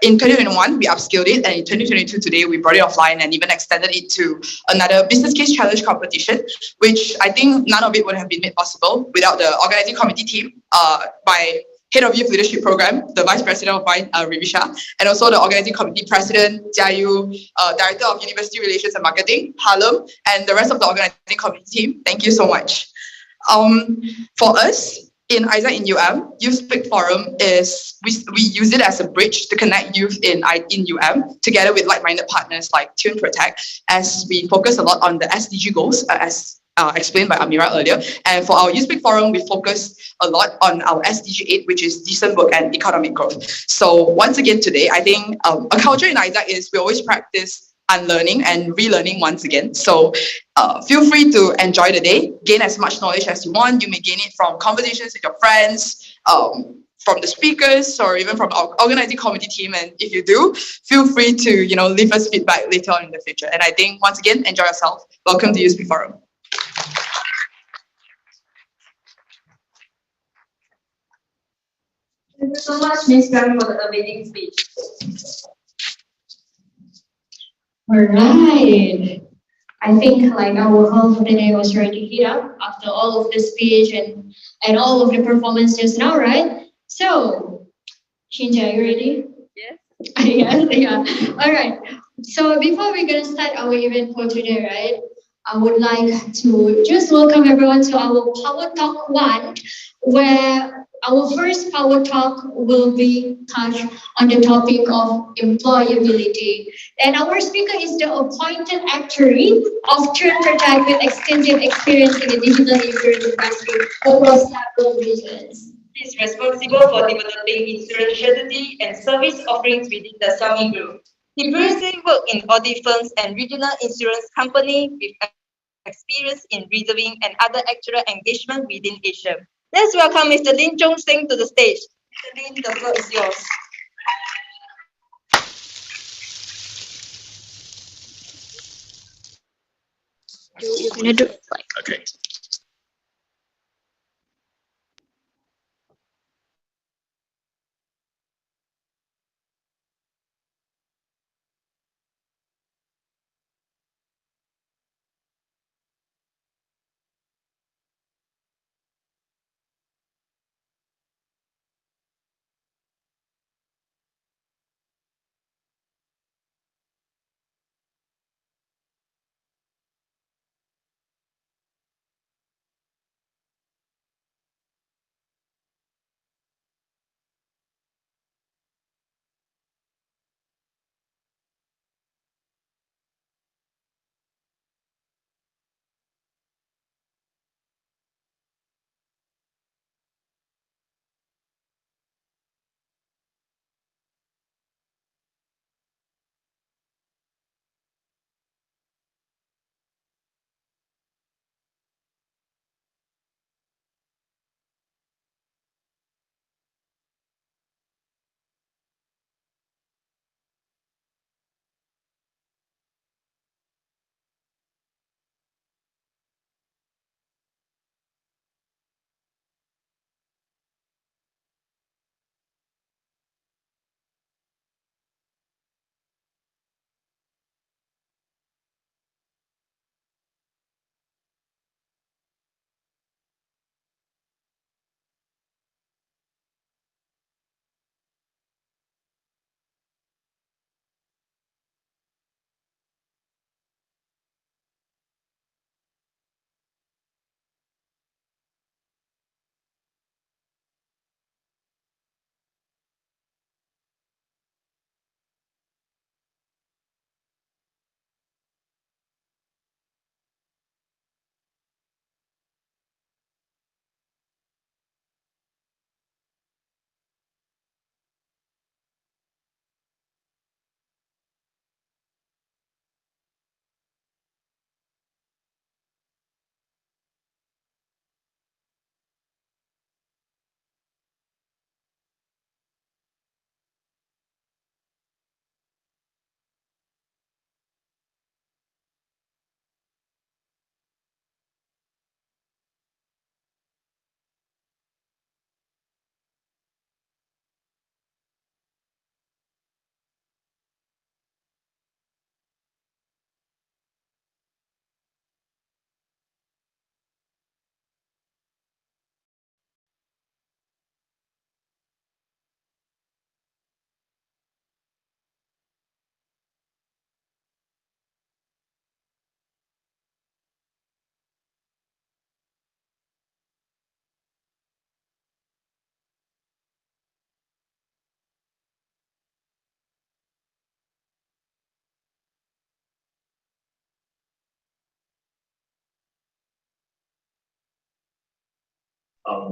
in 2021, we upskilled it. And in 2022, today, we brought it offline and even extended it to another business case challenge competition, which I think none of it would have been made possible without the organizing committee team by Head of Youth Leadership Program, the Vice President of mine, Rivisha, and also the Organizing Committee President, Jiayu, Director of University Relations and Marketing, Harlem, and the rest of the Organizing Committee team. Thank you so much. For us, in AIESEC in UM, YouSpeak Forum is, we use it as a bridge to connect youth in UM, together with like-minded partners like Tune Protect, as we focus a lot on the SDG goals, as explained by Amira earlier. And for our YouSpeak Forum, we focus a lot on our SDG 8, which is decent work and economic growth. So once again today, I think a culture in AIESEC is we always practice unlearning and relearning once again. So feel free to enjoy the day, gain as much knowledge as you want. You may gain it from conversations with your friends, from the speakers, or even from our organizing committee team. And if you do, feel free to, you know, leave us feedback later on in the future. And I think once again, enjoy yourself. Welcome to YouSpeak Forum. Thank you so much, Ms. Gang, for the amazing speech. All right. I think like our whole of the day was ready to heat up after all of the speech and all of the performance just now, right? So, Shinja, are you ready? Yes. Yes, yeah. All right. So before we're gonna start our event for today, right? I would like to just welcome everyone to our Power Talk 1, where Our first power talk will be touched on the topic of employability. And our speaker is the appointed actuary of Tune Protect with extensive experience in the digital insurance industry across several regions. He is responsible for developing insurance strategy and service offerings within the Xiaomi Group. He previously worked in audit firms and regional insurance company with experience in reserving and other actuarial engagement within Asia. Let's welcome Mr. Lin Chong Sing to the stage. Mr. Lin, the floor is yours. You're gonna do it like okay.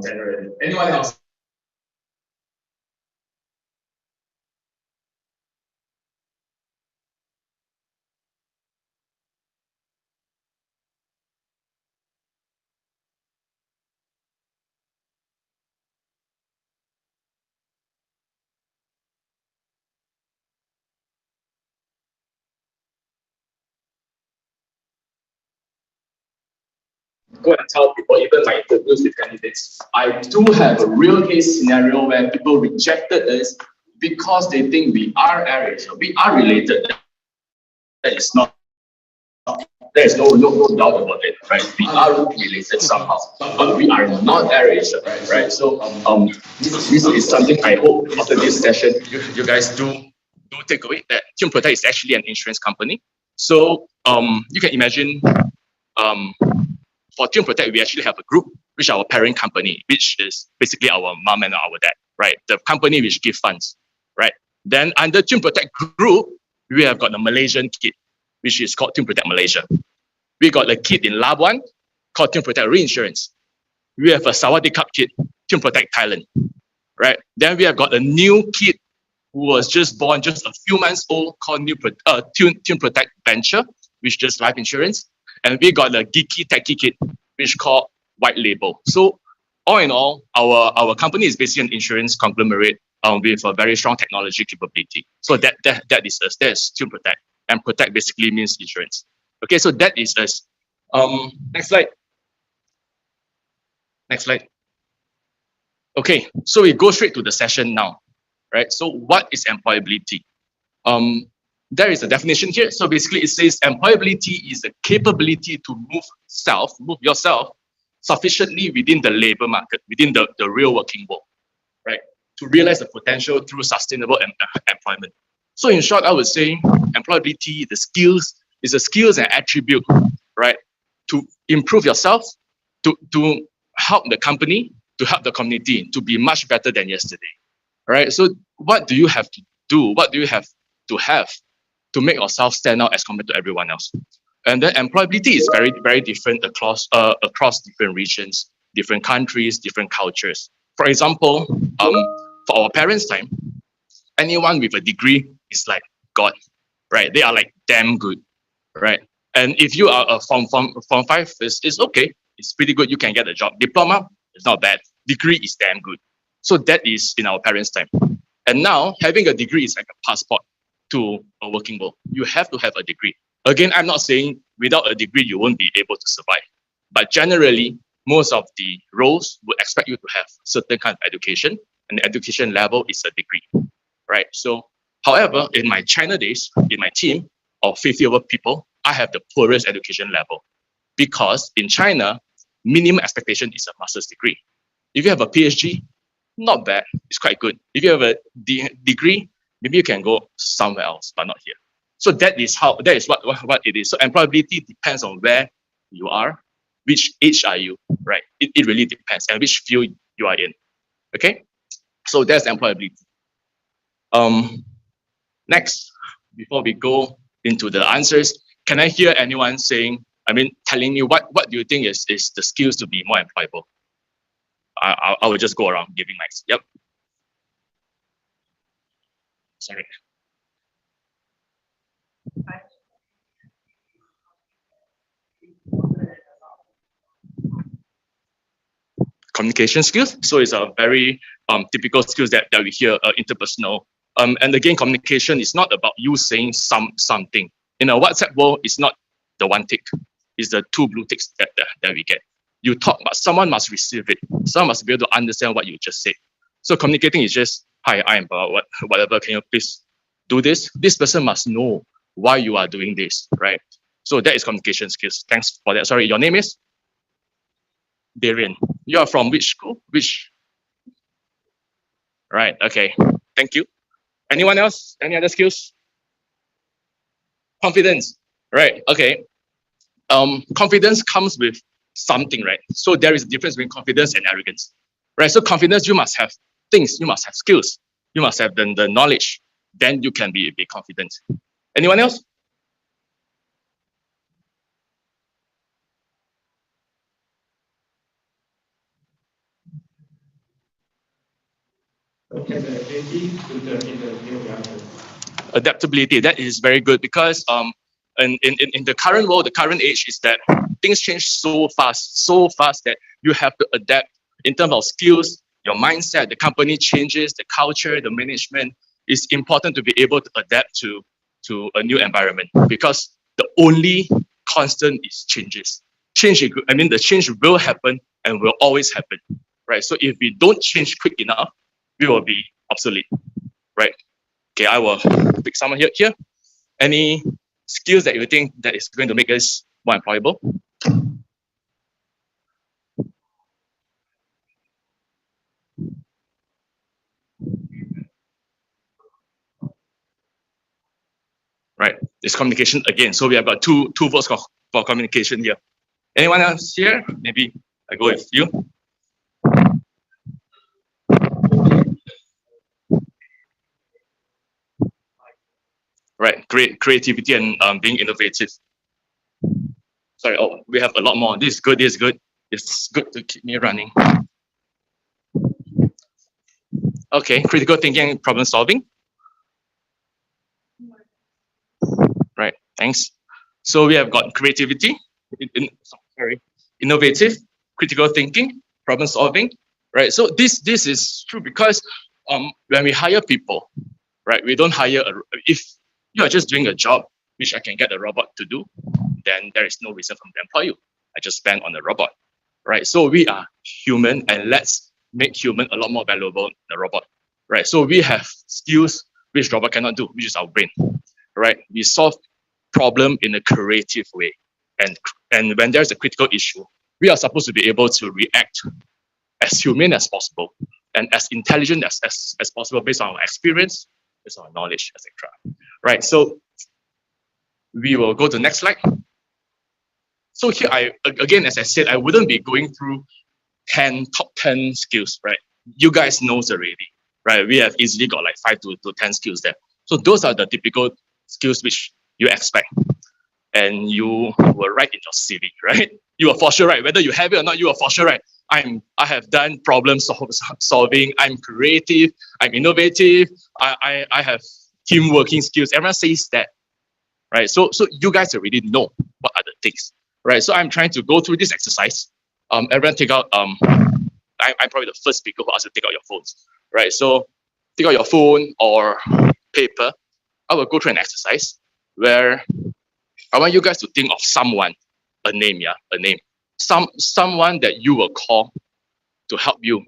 Generally. Anyone else? Go and tell people, even my interviews with candidates, I do have a real case scenario where people rejected us because they think we are Irish, we are related. That is not. There is no doubt about it, right? We are related somehow, but we are not Irish, right? So this is something I hope after this session you guys do take away, that Tune Protect is actually an insurance company. So you can imagine for Tune Protect we actually have a group which is our parent company, which is basically our mom and our dad, right? The company which give funds, right? Then under Tune Protect Group, we have got the Malaysian kit, which is called Tune Protect Malaysia. We got the kit in Labuan called Tune Protect Reinsurance. We have a Sawadee Cup kit, Tune Protect Thailand, right? Then we have got a new kit who was just born just a few months old called Tune Protect Venture, which is just life insurance. And we got the geeky techie kit, which called White Label. So all in all, our company is basically an insurance conglomerate with a very strong technology capability. So that is us. That's Tune Protect. And protect basically means insurance. Okay, so that is us. Next slide. Next slide. Okay, so we go straight to the session now, right? So what is employability? There is a definition here. So basically it says employability is the capability to move yourself sufficiently within the labor market, within the real working world, right? To realize the potential through sustainable employment. So in short, I would say employability, the skills, is a skills and attribute, right? To improve yourself, to help the company, to help the community to be much better than yesterday, right? So what do you have to do? What do you have to make yourself stand out as compared to everyone else? And then employability is very, very different across different regions, different countries, different cultures. For example, for our parents' time, anyone with a degree is like God, right? They are like damn good, right? And if you are a Form 5, it's okay. It's pretty good. You can get a job. Diploma is not bad. Degree is damn good. So that is in our parents' time. And now having a degree is like a passport to a working world. You have to have a degree. Again, I'm not saying without a degree, you won't be able to survive. But generally, most of the roles would expect you to have certain kind of education, and the education level is a degree, right? So, however, in my China days, in my team of 50 over people, I have the poorest education level because in China, minimum expectation is a master's degree. If you have a PhD, not bad, it's quite good. If you have a degree, maybe you can go somewhere else, but not here. So that is what it is. So employability depends on where you are, which age are you, right? It really depends, and which field you are in. Okay, so that's employability. Next, before we go into the answers, can I hear anyone telling me what do you think is the skills to be more employable? I will just go around giving my yep. Sorry. Communication skills. So it's a very typical skills that we hear, interpersonal. And again, communication is not about you saying something. In a WhatsApp world, it's not the one tick. It's the 2 blue ticks that we get. You talk, but someone must receive it. Someone must be able to understand what you just said. So communicating is just, hi, I am whatever, can you please do this? This person must know why you are doing this, right? So that is communication skills. Thanks for that. Sorry, your name is? Darian. You are from which school? Which? Right, okay. Thank you. Anyone else? Any other skills? Confidence. Right, okay. Confidence comes with something, right? So there is a difference between confidence and arrogance, right? So confidence, you must have things, you must have skills, you must have the knowledge, then you can be confident. Anyone else? Adaptability, that is very good because in the current world, the current age is that things change so fast that you have to adapt in terms of skills, your mindset, the company changes, the culture, the management. It's important to be able to adapt to a new environment because the only constant is changes. The change will happen and will always happen, right? So if we don't change quick enough, we will be obsolete, right? Okay, I will pick someone here. Any skills that you think that is going to make us more employable? Right, it's communication again. So we have got two votes for communication here. Anyone else here? Maybe I go with you. Right, creativity and being innovative. Sorry, oh, we have a lot more. This is good, this is good. It's good to keep me running. Okay, critical thinking and problem solving. Right, thanks. So we have got creativity, innovative, critical thinking, problem solving. Right, so this is true because when we hire people, right, we don't hire if you are just doing a job which I can get a robot to do, then there is no reason for me to employ you. I just spend on the robot, right? So we are human, and let's make human a lot more valuable than a robot, right? So we have skills which robot cannot do, which is our brain, right? We solve problem in a creative way, and when there's a critical issue, we are supposed to be able to react as human as possible and as intelligent as possible based on our experience, based on our knowledge, etc. Right? So we will go to the next slide. So here, again, as I said, I wouldn't be going through top 10 skills, right? You guys knows already, right? We have easily got like 5 to 10 skills there. So those are the typical skills which you expect. And you were right in your CV, right? You are for sure right. Whether you have it or not, you are for sure right. I have done problem solving. I'm creative. I'm innovative. I have team working skills. Everyone says that, right? So you guys already know what are the things, right? So I'm trying to go through this exercise. Everyone take out. I'm probably the first speaker who asks you to take out your phones, right? So take out your phone or paper. I will go through an exercise where I want you guys to think of someone, a name, someone that you will call to help you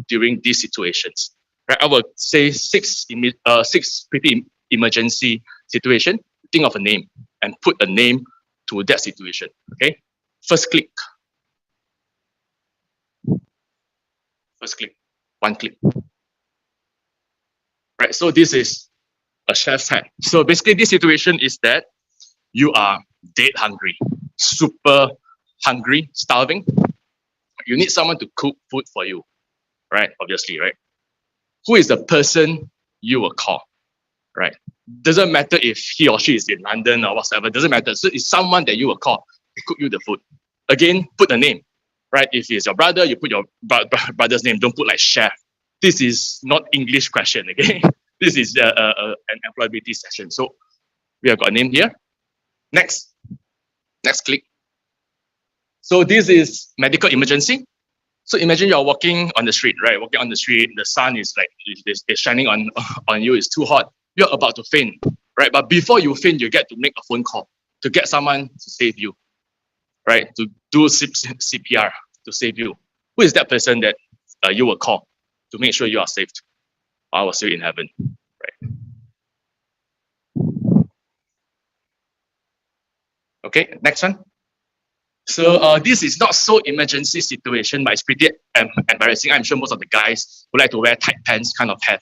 during these situations. Right? I will say six pretty emergency situation. Think of a name and put a name to that situation. Okay. First click. One click. Right. So this is a chef's hat. So basically, this situation is that you are dead hungry, super hungry, starving. You need someone to cook food for you, right? Obviously, right? Who is the person you will call, right? Doesn't matter if he or she is in London or whatever, doesn't matter. So it's someone that you will call to cook you the food. Again, put a name, right? If it's your brother, you put your brother's name. Don't put like chef. This is not English question, okay? This is an employability session. So we have got a name here. Next click. So this is medical emergency. So imagine you're walking on the street, right? Walking on the street, the sun is like is shining on you. It's too hot. You're about to faint, right? But before you faint, you get to make a phone call to get someone to save you, right? To do CPR to save you. Who is that person that you will call to make sure you are saved? I will see you in heaven, right? Okay, next one. So this is not so emergency situation, but it's pretty embarrassing. I'm sure most of the guys who like to wear tight pants kind of have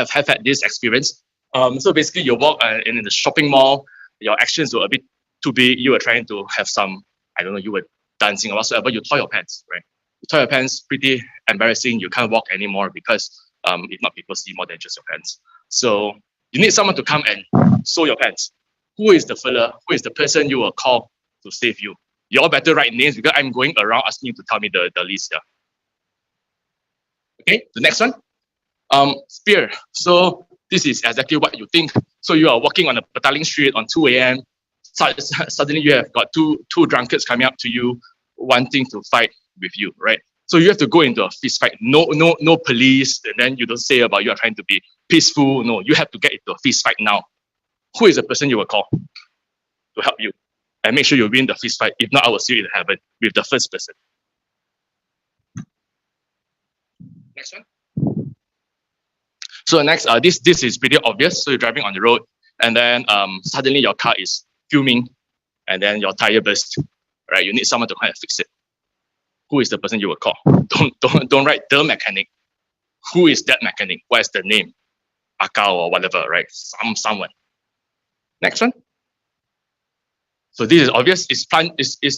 had this experience. So basically, you walk in the shopping mall. Your actions were a bit too big. You were trying to have some, I don't know, you were dancing or whatsoever. You tore your pants, right? You tore your pants, pretty embarrassing. You can't walk anymore because if not, people see more than just your pants. So you need someone to come and sew your pants. Who is the fella? Who is the person you will call to save you? You all better write names because I'm going around asking you to tell me the list here. Okay, the next one. Spear. So this is exactly what you think. So you are walking on a Petaling street on 2 a.m. Suddenly you have got two drunkards coming up to you wanting to fight with you, right? So you have to go into a fist fight. No police, and then you don't say about you are trying to be peaceful. No, you have to get into a fist fight now. Who is the person you will call to help you? And make sure you win the fist fight. If not, I will see you in heaven with the first person. Next one. So next, this is pretty obvious. So you're driving on the road, and then suddenly your car is fuming, and then your tire burst. Right? You need someone to kind of fix it. Who is the person you will call? Don't write the mechanic. Who is that mechanic? What is the name? Akao or whatever, right? Someone. Next one. So this is obvious. It's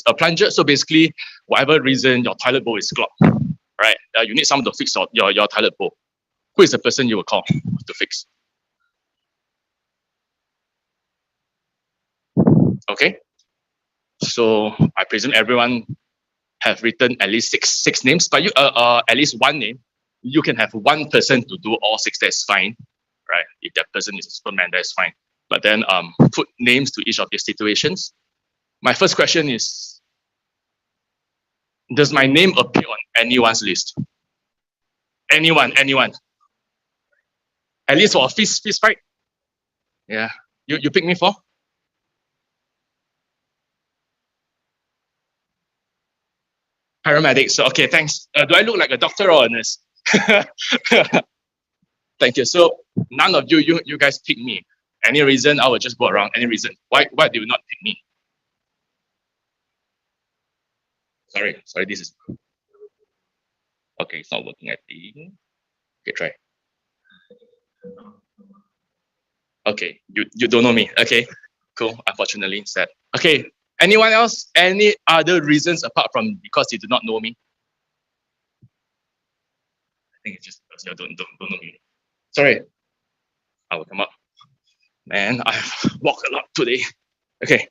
a plunger. So basically, whatever reason your toilet bowl is clogged, right? You need someone to fix your toilet bowl. Who is the person you will call to fix? Okay. So I presume everyone have written at least six names, but you at least one name. You can have one person to do all six. That's fine, right? If that person is a Superman, that's fine. But then put names to each of these situations. My first question is, does my name appear on anyone's list? Anyone? At least for a fist fight? Yeah. You pick me for? Paramedics. So, okay, thanks. Do I look like a doctor or a nurse? Thank you. So none of you guys pick me. Any reason? I will just go around. Any reason? Why do you not pick me? Sorry, this is okay, it's not working, I think. Okay, try. Okay, you don't know me. Okay, cool. Unfortunately, sad. Okay, anyone else? Any other reasons apart from because you do not know me? I think it's just because you don't know me. Sorry. I will come up. Man, I've walked a lot today. Okay.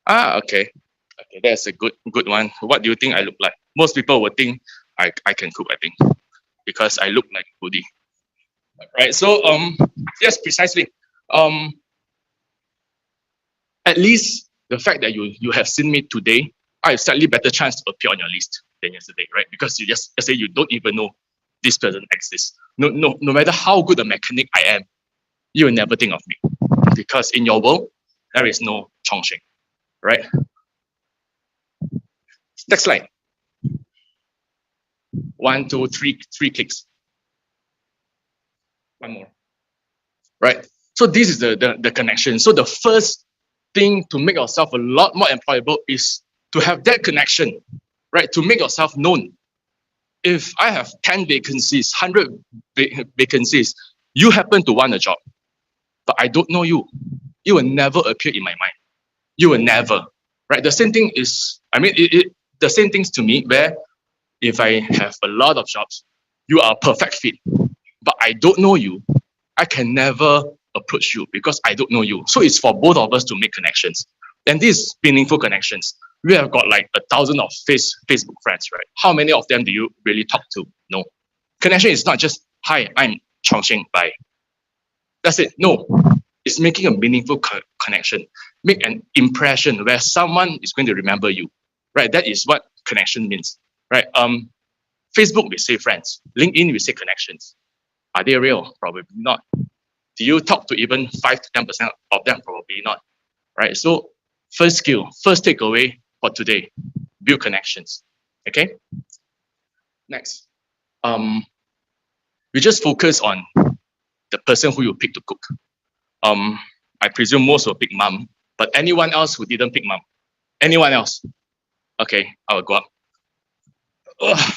Okay. Okay, that's a good one. What do you think I look like? Most people would think I can cook, I think, because I look like a foodie. Right. So yes, precisely. At least the fact that you have seen me today, I have slightly better chance to appear on your list than yesterday, right? Because you just say you don't even know this person exists. No matter how good a mechanic I am, you will never think of me. Because in your world, there is no Chongqing. Right? Next slide. 1, 2, 3 clicks. One more. Right? So this is the connection. So the first thing to make yourself a lot more employable is to have that connection, right? To make yourself known. If I have 10 vacancies, 100 vacancies, you happen to want a job, but I don't know you, you will never appear in my mind. You will never, right? The same thing is, the same things to me where if I have a lot of jobs, you are a perfect fit, but I don't know you, I can never approach you because I don't know you. So it's for both of us to make connections. And these meaningful connections, we have got like 1,000 of Facebook friends, right? How many of them do you really talk to? No. Connection is not just, hi, I'm Chongqing, bye. That's it. No. It's making a meaningful connection. Make an impression where someone is going to remember you, right? That is what connection means, right? Facebook, we say friends. LinkedIn, we say connections. Are they real? Probably not. Do you talk to even 5 to 10% of them? Probably not, right? So first skill, first takeaway for today, build connections, okay? Next, we just focus on the person who you pick to cook. I presume most will pick mom, but anyone else who didn't pick mom? Anyone else? Okay, I will go up. Ugh.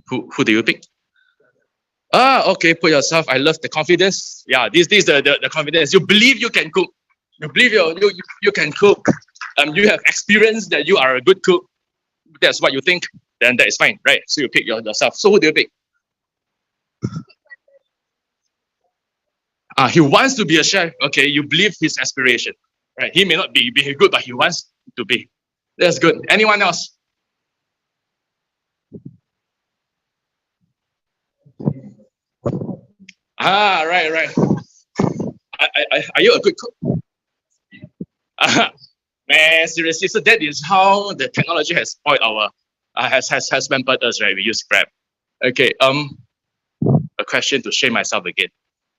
Who do you pick? Okay, put yourself. I love the confidence. Yeah, this is the confidence. You believe you can cook. You believe you can cook. You have experience that you are a good cook. That's what you think. Then that is fine, right? So you pick yourself. So who do you pick? He wants to be a chef. Okay, you believe his aspiration, right? He may not be good, but he wants to be. That's good. Anyone else? Right. Are you a good cook? Man, seriously. So that is how the technology has spoiled our has pampered us, right? We use Scrap. Okay. A question to shame myself again.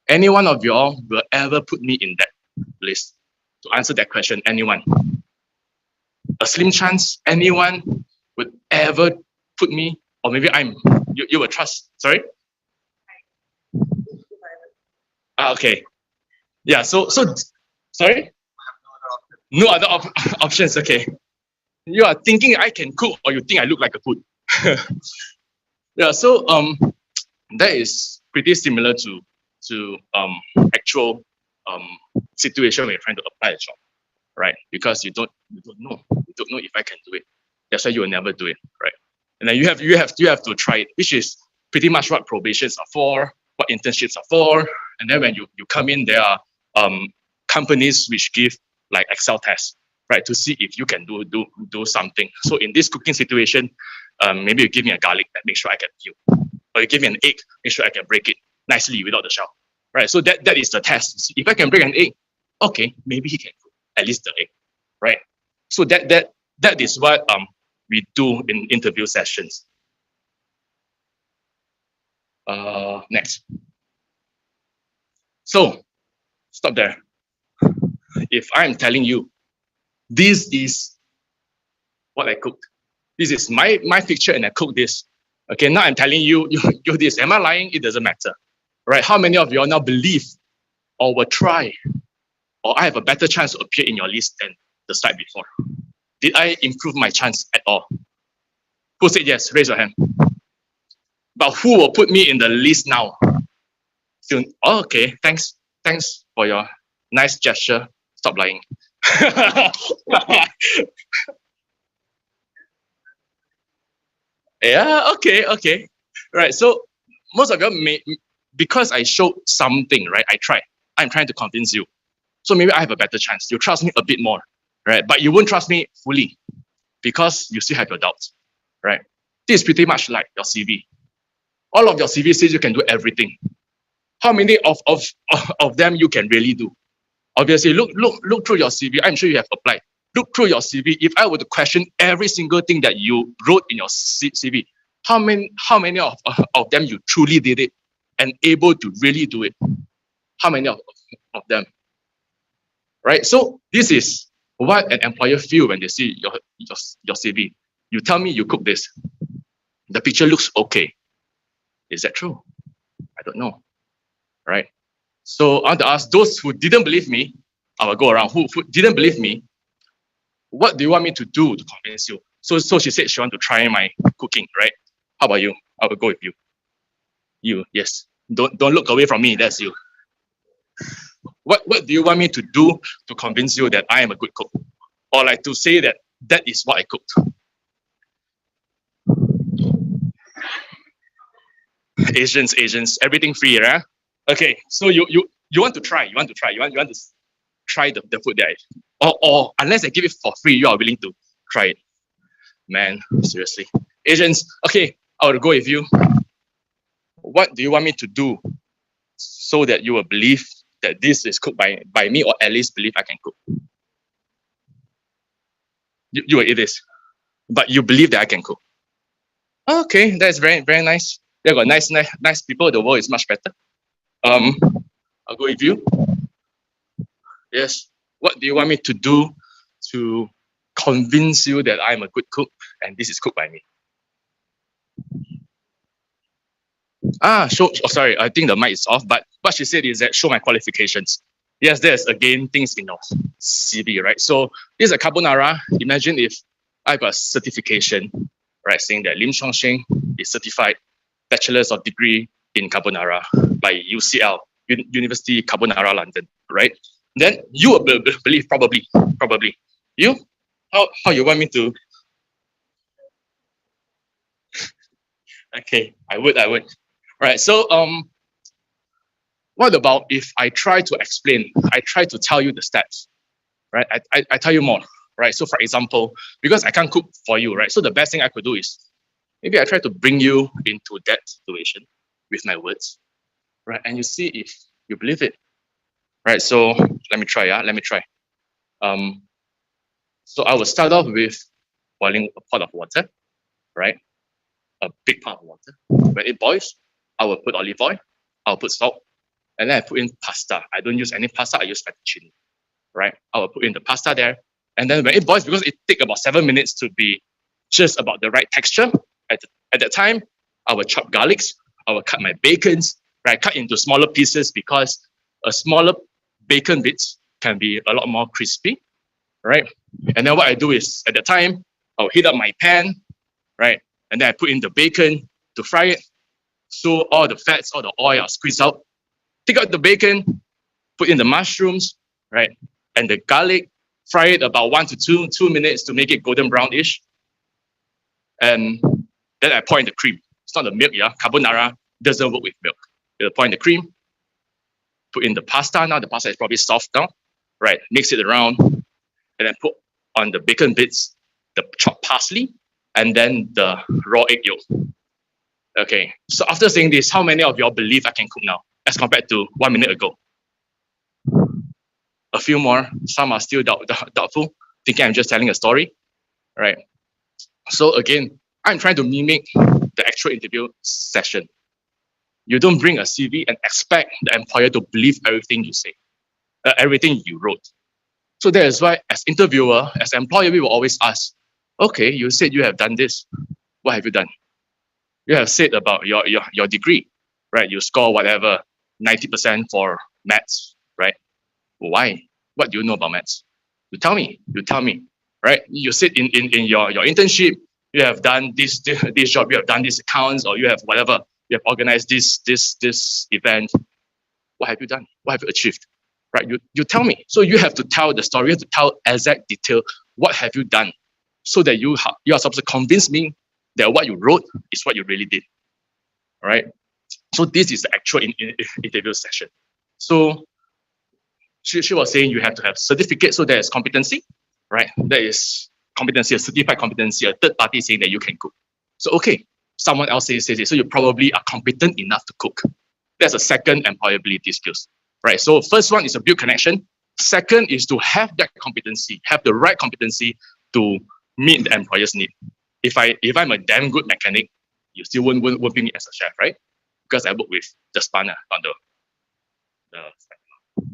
Any one of y'all will ever put me in that list? To answer that question, anyone? A slim chance anyone would ever put me, or maybe you will trust. Sorry. Okay. Yeah. So sorry. No other options. Okay. You are thinking I can cook, or you think I look like a food. Yeah. So That is pretty similar to actual situation when you're trying to apply a job, right? Because you don't know if I can do it. That's why you will never do it, right? And then you have to try it, which is pretty much what probations are for, what internships are for. And then when you come in, there are companies which give like Excel tests, right, to see if you can do something. So in this cooking situation, maybe you give me a garlic and make sure I can peel, or you give me an egg, make sure I can break it nicely without the shell, right? So that is the test. If I can break an egg, okay, maybe he can cook at least the egg, right? So that is what we do in interview sessions. Next. So stop there. If I'm telling you this is what I cooked, this is my picture and I cooked this. Okay, now I'm telling you this. Am I lying? It doesn't matter, right? How many of you all now believe or will try, or I have a better chance to appear in your list than the slide before? Did I improve my chance at all? Who said yes? Raise your hand. But who will put me in the list now? Still, oh, okay, thanks for your nice gesture. Stop lying. Yeah, okay. Right, so most of you may, because I showed something, right? I'm trying to convince you. So maybe I have a better chance. You trust me a bit more, right? But you won't trust me fully because you still have your doubts, right? This is pretty much like your CV. All of your CV says you can do everything. How many of them you can really do? Obviously, look through your CV. I'm sure you have applied. Look through your CV. If I were to question every single thing that you wrote in your CV, how many of them you truly did it and able to really do it? How many of them? Right? So this is what an employer feel when they see your CV. You tell me you cook this. The picture looks okay. Is that true? I don't know. Right? So I want to ask those who didn't believe me, I will go around. Who didn't believe me, what do you want me to do to convince you? So she said she want to try my cooking, right? How about you? I will go with you. You, yes. Don't look away from me, that's you. What do you want me to do to convince you that I am a good cook? Or like to say that is what I cooked? Asians, everything free, right? Okay, so you want to try, you want to try the food there, or unless I give it for free, you are willing to try it. Man, seriously, Asians. Okay, I will go with you. What do you want me to do so that you will believe that this is cooked by me, or at least believe I can cook? You will eat this, but you believe that I can cook. Okay, that's very nice. They got nice people. The world is much better. I'll go with you. Yes. What do you want me to do to convince you that I'm a good cook and this is cooked by me? Sorry, I think the mic is off, but what she said is that show my qualifications. Yes, there's again things in your CV, right? So this is a carbonara. Imagine if I got a certification, right, saying that Lim Chong Sheng is certified bachelor's of degree in carbonara by UCL, University Carbonara London, right? Then you will believe, probably. You? How you want me to? Okay, I would. Right, so what about if I try to explain, I try to tell you the steps, right? I tell you more, right? So for example, because I can't cook for you, right? So the best thing I could do is, maybe I try to bring you into that situation with my words, right? And you see if you believe it, right? So let me try, So I will start off with boiling a pot of water, right? A big pot of water. When it boils, I will put olive oil, I'll put salt, and then I put in pasta. I don't use any pasta, I use fettuccine, right? I will put in the pasta there. And then when it boils, because it takes about 7 minutes to be just about the right texture, at that time, I will chop garlics, I will cut my bacons, right? Cut into smaller pieces because a smaller bacon bits can be a lot more crispy, right? And then what I do is, at the time, I'll heat up my pan, right? And then I put in the bacon to fry it. So all the fats, all the oil are squeezed out. Take out the bacon, put in the mushrooms, right? And the garlic, fry it about 1 to 2 minutes to make it golden brownish. And then I pour in the cream. It's not the milk, yeah. Carbonara doesn't work with milk. You pour in the cream, put in the pasta. Now the pasta is probably soft now, right? Mix it around, and then put on the bacon bits, the chopped parsley, and then the raw egg yolk. Okay, so after saying this, how many of y'all believe I can cook now as compared to 1 minute ago? A few more. Some are still doubtful, thinking I'm just telling a story, right? So again, I'm trying to mimic the actual interview session. You don't bring a CV and expect the employer to believe everything you say, everything you wrote. So that is why, as interviewer, as employer, we will always ask, okay, you said you have done this. What have you done? You have said about your degree, right? You score whatever, 90% for maths, right? Why? What do you know about maths? You tell me, right? You said in your internship, you have done this job, you have done these accounts, or you have whatever, you have organized this event. What have you done? What have you achieved? Right? You tell me. So you have to tell the story, you have to tell exact detail, what have you done? So that you are supposed to convince me that what you wrote is what you really did. All right? So this is the actual interview session. So she was saying you have to have certificate, so there is competency, right? There is competency, a certified competency, a third party saying that you can cook. So okay, someone else says it, so you probably are competent enough to cook. That's a second employability skills, right? So first one is a build connection. Second is to have that competency, have the right competency to meet the employer's need. If I'm a damn good mechanic, you still won't be me as a chef, right? Because I work with the spanner, not the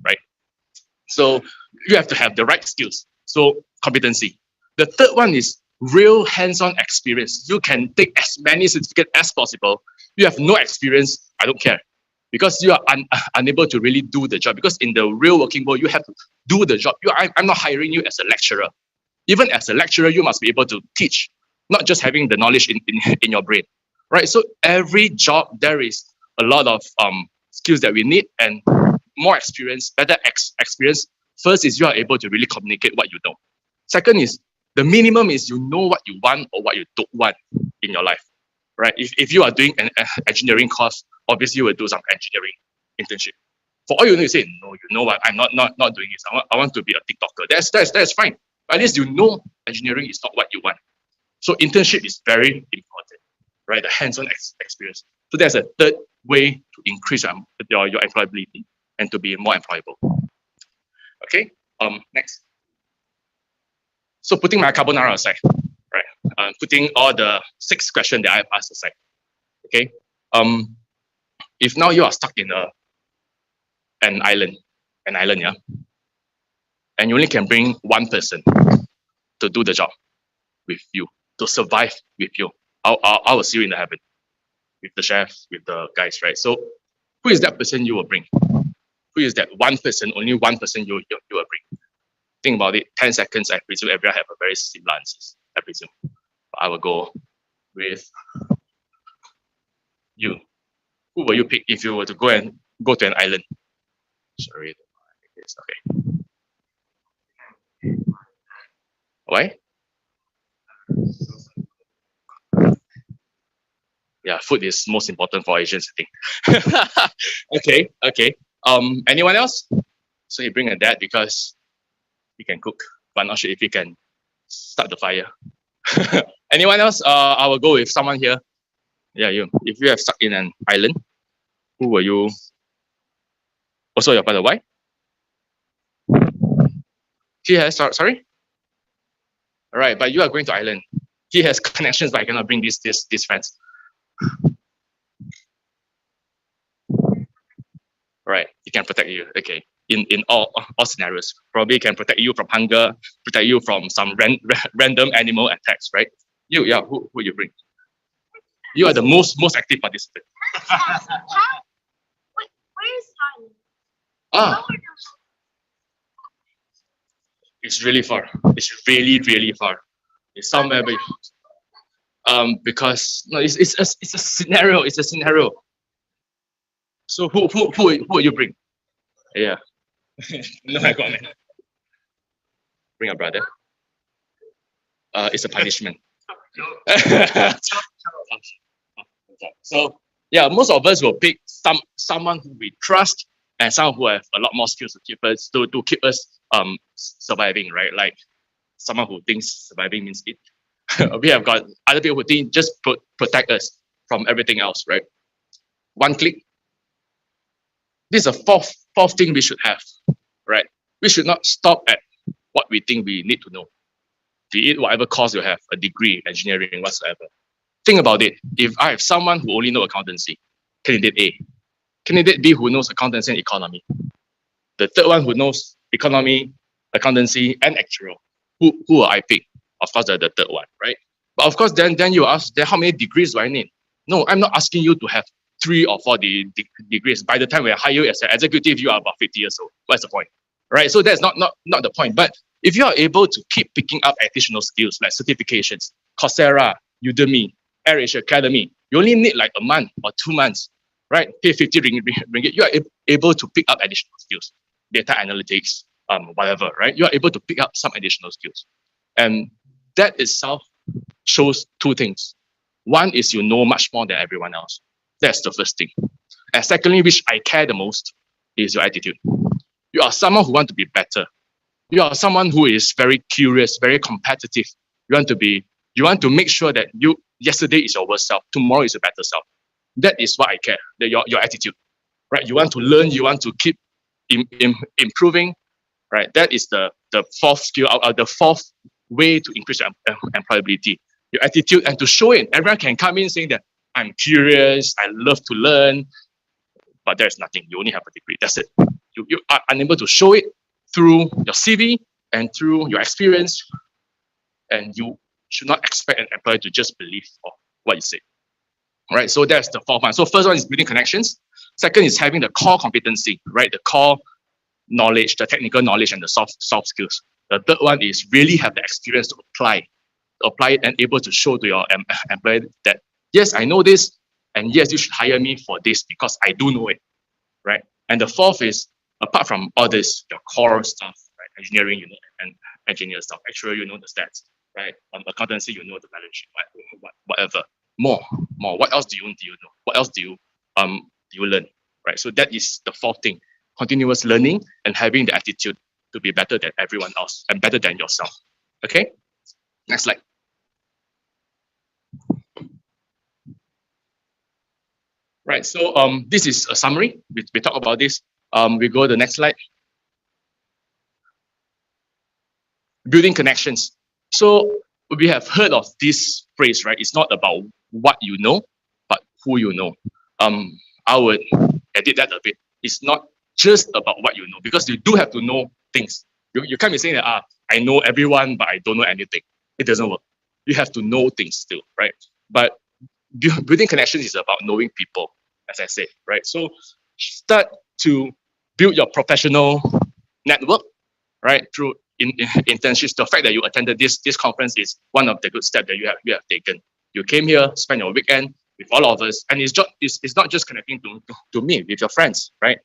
right? So you have to have the right skills. So competency. The third one is real hands-on experience. You can take as many certificates as possible. You have no experience, I don't care. Because you are unable to really do the job. Because in the real working world, you have to do the job. I'm not hiring you as a lecturer. Even as a lecturer, you must be able to teach, not just having the knowledge in your brain, right? So every job, there is a lot of skills that we need, and more experience, better experience. First is you are able to really communicate what you know. Second is the minimum is you know what you want or what you don't want in your life, right? If you are doing an engineering course, obviously you will do some engineering internship. For all you know, you say, no, you know what, I'm not doing this. I want to be a TikToker. That's fine. But at least you know engineering is not what you want. So internship is very important, right? The hands-on experience. So there's a third way to increase your employability and to be more employable. Okay, next. So putting my carbonara aside, right? Putting all the 6 questions that I've asked aside. Okay. If now you are stuck in an island, yeah, and you only can bring one person to do the job with you, to survive with you. I will see you in the heaven with the chef, with the guys, right? So who is that person you will bring? Who is that one person, only one person you will bring? Think about it, 10 seconds, I presume everyone have a very similar answers, I presume. But I will go with you. Who will you pick if you were to go to an island? Sorry, it's okay. Why? Yeah, food is most important for Asians, I think. Okay. Anyone else? So you bring a dad because he can cook, but not sure if he can start the fire. Anyone else? I will go with someone here. Yeah, you. If you have stuck in an island, who will you? Also, your brother. Why? He has. Sorry. All right, but you are going to island. He has connections, but I cannot bring these friends. Right, he can protect you. Okay, in all scenarios, probably can protect you from hunger, protect you from some random animal attacks. Right? You, yeah. Who you bring? You are the most active participant. Where's Ah, it's really far. It's really far. It's somewhere, because no, it's a scenario. It's a scenario. So who would you bring? Yeah. No, I got it. Bring a brother. It's a punishment. So yeah, most of us will pick someone who we trust and someone who have a lot more skills to keep us surviving, right? Like someone who thinks surviving means it. We have got other people who think just protect us from everything else, right? One click. This is a fourth thing we should have, right? We should not stop at what we think we need to know. Be it whatever course you have, a degree, engineering, whatsoever. Think about it. If I have someone who only knows accountancy, candidate A, candidate B who knows accountancy and economy, the third one who knows economy, accountancy, and actuarial, who will I pick? Of course, the third one, right? But of course, then you ask, then how many degrees do I need? No, I'm not asking you to have 3 or 4 degrees. By the time we hire you as an executive, you are about 50 years old. What's the point, right? So that's not the point. But if you are able to keep picking up additional skills like certifications, Coursera, Udemy, AIESEC Academy, you only need like a month or 2 months, right? Pay 50 ringgit. You are able to pick up additional skills, data analytics, whatever, right? You are able to pick up some additional skills, and that itself shows 2 things. One is you know much more than everyone else. That's the first thing. And secondly, which I care the most, is your attitude. You are someone who wants to be better. You are someone who is very curious, very competitive. You want to make sure that yesterday is your worst self, tomorrow is a better self. That is what I care, your attitude, right? You want to learn, you want to keep improving, right? That is the fourth skill, the fourth way to increase your employability. Your attitude, and to show it. Everyone can come in saying that I'm curious, I love to learn, but there's nothing. You only have a degree. That's it. You are unable to show it through your CV and through your experience, and you should not expect an employer to just believe what you say. All right, so that's the fourth one. So first one is building connections. Second is having the core competency, right? The core knowledge, the technical knowledge, and the soft skills. The third one is really have the experience to apply it and able to show to your employer that, yes, I know this, and yes, you should hire me for this because I do know it, right? And the fourth is, apart from all this, your core stuff, right? Engineering, you know, and engineer stuff. Actually, you know the stats, right? Accountancy, you know the balance sheet, whatever. More. What else do you know? What else do you learn, right? So that is the fourth thing: continuous learning and having the attitude to be better than everyone else and better than yourself. Okay, next slide. Right. So this is a summary. We talk about this. We go to the next slide. Building connections. So we have heard of this phrase, right? It's not about what you know, but who you know. I would edit that a bit. It's not just about what you know, because you do have to know things. You can't be saying that I know everyone, but I don't know anything. It doesn't work. You have to know things still, right? But building connections is about knowing people, as I said, right? So start to build your professional network, right? Through internships. The fact that you attended this conference is one of the good steps that you have taken. You came here, spent your weekend with all of us, and it's not just connecting to me, with your friends, right?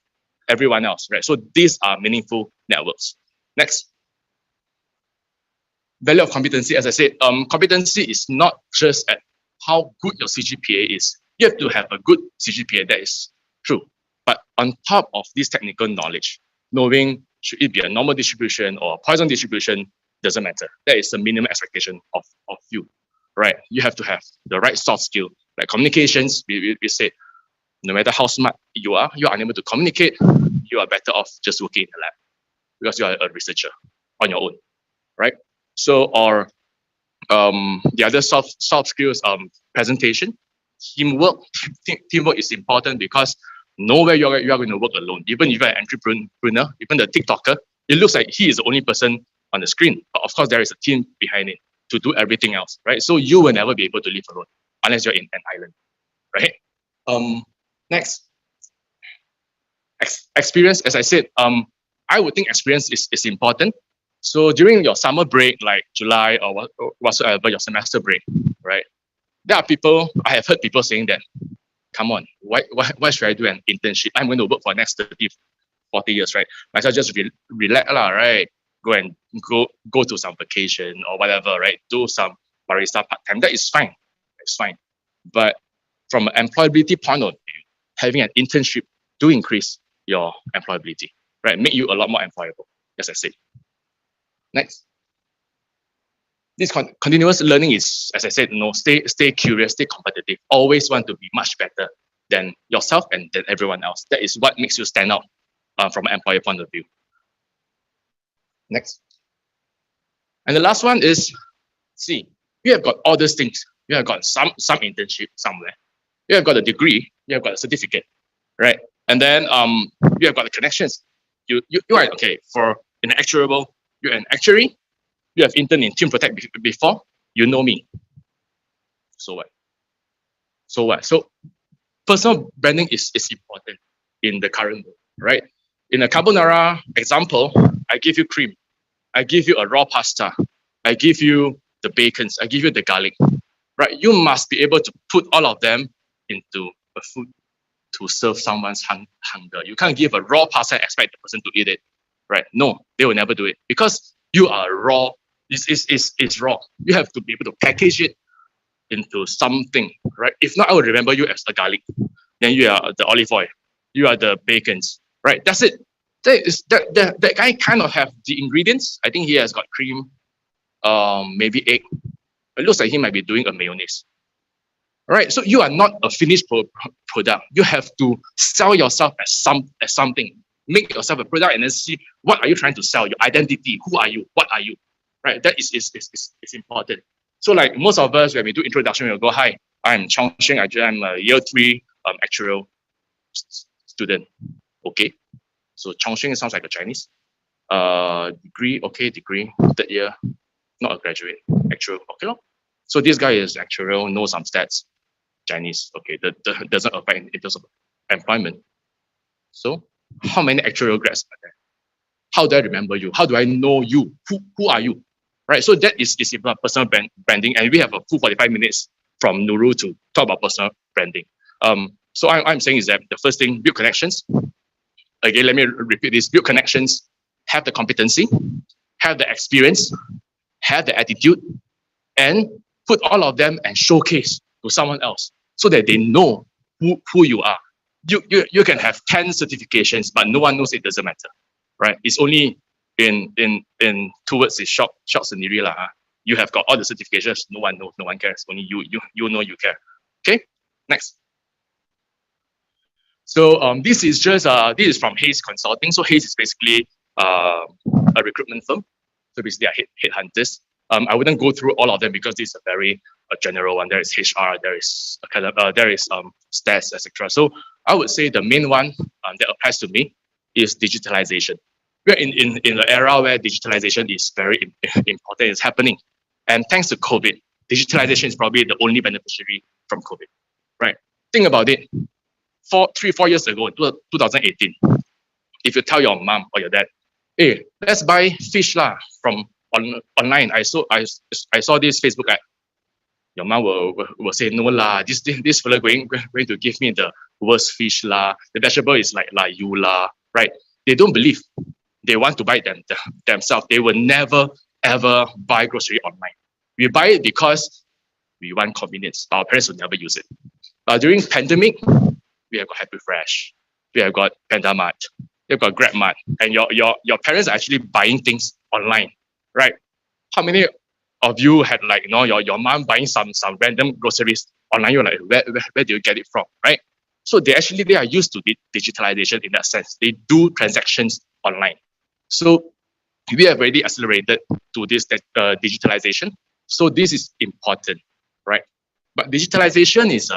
Everyone else, right? So these are meaningful networks. Next. Value of competency, as I said, competency is not just at how good your CGPA is. You have to have a good CGPA, that is true. But on top of this technical knowledge, knowing should it be a normal distribution or a Poisson distribution, doesn't matter. That is the minimum expectation of you, right? You have to have the right soft skill, like communications. We say, no matter how smart you are unable to communicate, you are better off just working in the lab because you are a researcher on your own, right? So, or the other soft skills, presentation, teamwork. Teamwork is important because nowhere you are going to work alone. Even if you're an entrepreneur, even the TikToker, it looks like he is the only person on the screen. But of course, there is a team behind it to do everything else, right? So you will never be able to live alone unless you're in an island, right? Next, experience. As I said, I would think experience is important. So during your summer break, like July or whatsoever, your semester break, right? There are people, I have heard people saying that Come on, why should I do an internship? I'm going to work for the next 30, 40 years, right? Might as well just relax, right? Go to some vacation or whatever, right? Do some barista part-time. That is fine. It's fine. But from an employability point of view, having an internship do increase your employability, right? Make you a lot more employable, as I said. Next. This continuous learning is, as I said, stay curious, stay competitive. Always want to be much better than yourself and than everyone else. That is what makes you stand out from an employer point of view. Next. And the last one is, see, you have got all these things. You have got some internship somewhere. You have got a degree. You have got a certificate, right? And then you have got the connections. You are okay for an actuarial. You're an actuary. You have interned in Team Protect before. You know me. So what? So what? So personal branding is important in the current world, right? In a carbonara example, I give you cream. I give you a raw pasta. I give you the bacons. I give you the garlic, right? You must be able to put all of them into a food to serve someone's hunger. You can't give a raw pasta and expect the person to eat it, right? No, they will never do it because you are raw. It's raw. You have to be able to package it into something, right? If not, I will remember you as the garlic. Then you are the olive oil. You are the bacons, right? That's it. That guy kind of have the ingredients. I think he has got cream, maybe egg. It looks like he might be doing a mayonnaise. All right, so you are not a finished product. You have to sell yourself as something. Make yourself a product and then see what are you trying to sell. Your identity. Who are you? What are you? Right, that is important. So like most of us, when we do introduction, we'll go, hi, I'm Chongsheng. I'm a year 3 actuarial student. Okay, so Chongsheng sounds like a Chinese. Degree, okay, degree, 3rd year, not a graduate, actuarial, okay. So this guy is actuarial, knows some stats, Chinese, okay, that doesn't affect in terms of employment. So how many actuarial grads are there? How do I remember you? How do I know you? Who are you? Right, so that is personal branding, and we have a full 45 minutes from Nurul to talk about personal branding. So I'm saying is that the first thing, build connections. Again, let me repeat this: build connections, have the competency, have the experience, have the attitude, and put all of them and showcase to someone else so that they know who you are. You can have 10 certifications, but no one knows, it doesn't matter, right? It's only in towards the short scenario lah. You have got all the certifications, no one knows, no one cares. Only you know you care. Okay, next. So this is from Hayes Consulting. So Hayes is basically a recruitment firm. So basically, headhunters. I wouldn't go through all of them because this is a very general one. There is HR, there is stats, etc. So I would say the main one that applies to me is digitalization. We're in an era where digitalization is very important. It's happening, and thanks to COVID, digitalization is probably the only beneficiary from COVID. Right? Think about it. 3-4 years ago, 2018, if you tell your mom or your dad, hey, let's buy fish lah from online. I saw this Facebook ad. Your mom will say, no lah, this fella going to give me the worst fish lah. The vegetable is like you lah, right? They don't believe. They want to buy them themselves. They will never ever buy grocery online. We buy it because we want convenience. Our parents will never use it. During pandemic, we have got Happy Fresh, we have got PandaMart, we have got GrabMart, and your parents are actually buying things online, right? How many of you had your mom buying some random groceries online? You're like, where do you get it from, right? So they are used to digitalization in that sense. They do transactions online. So we have already accelerated to this digitalization. So this is important, right? But digitalization is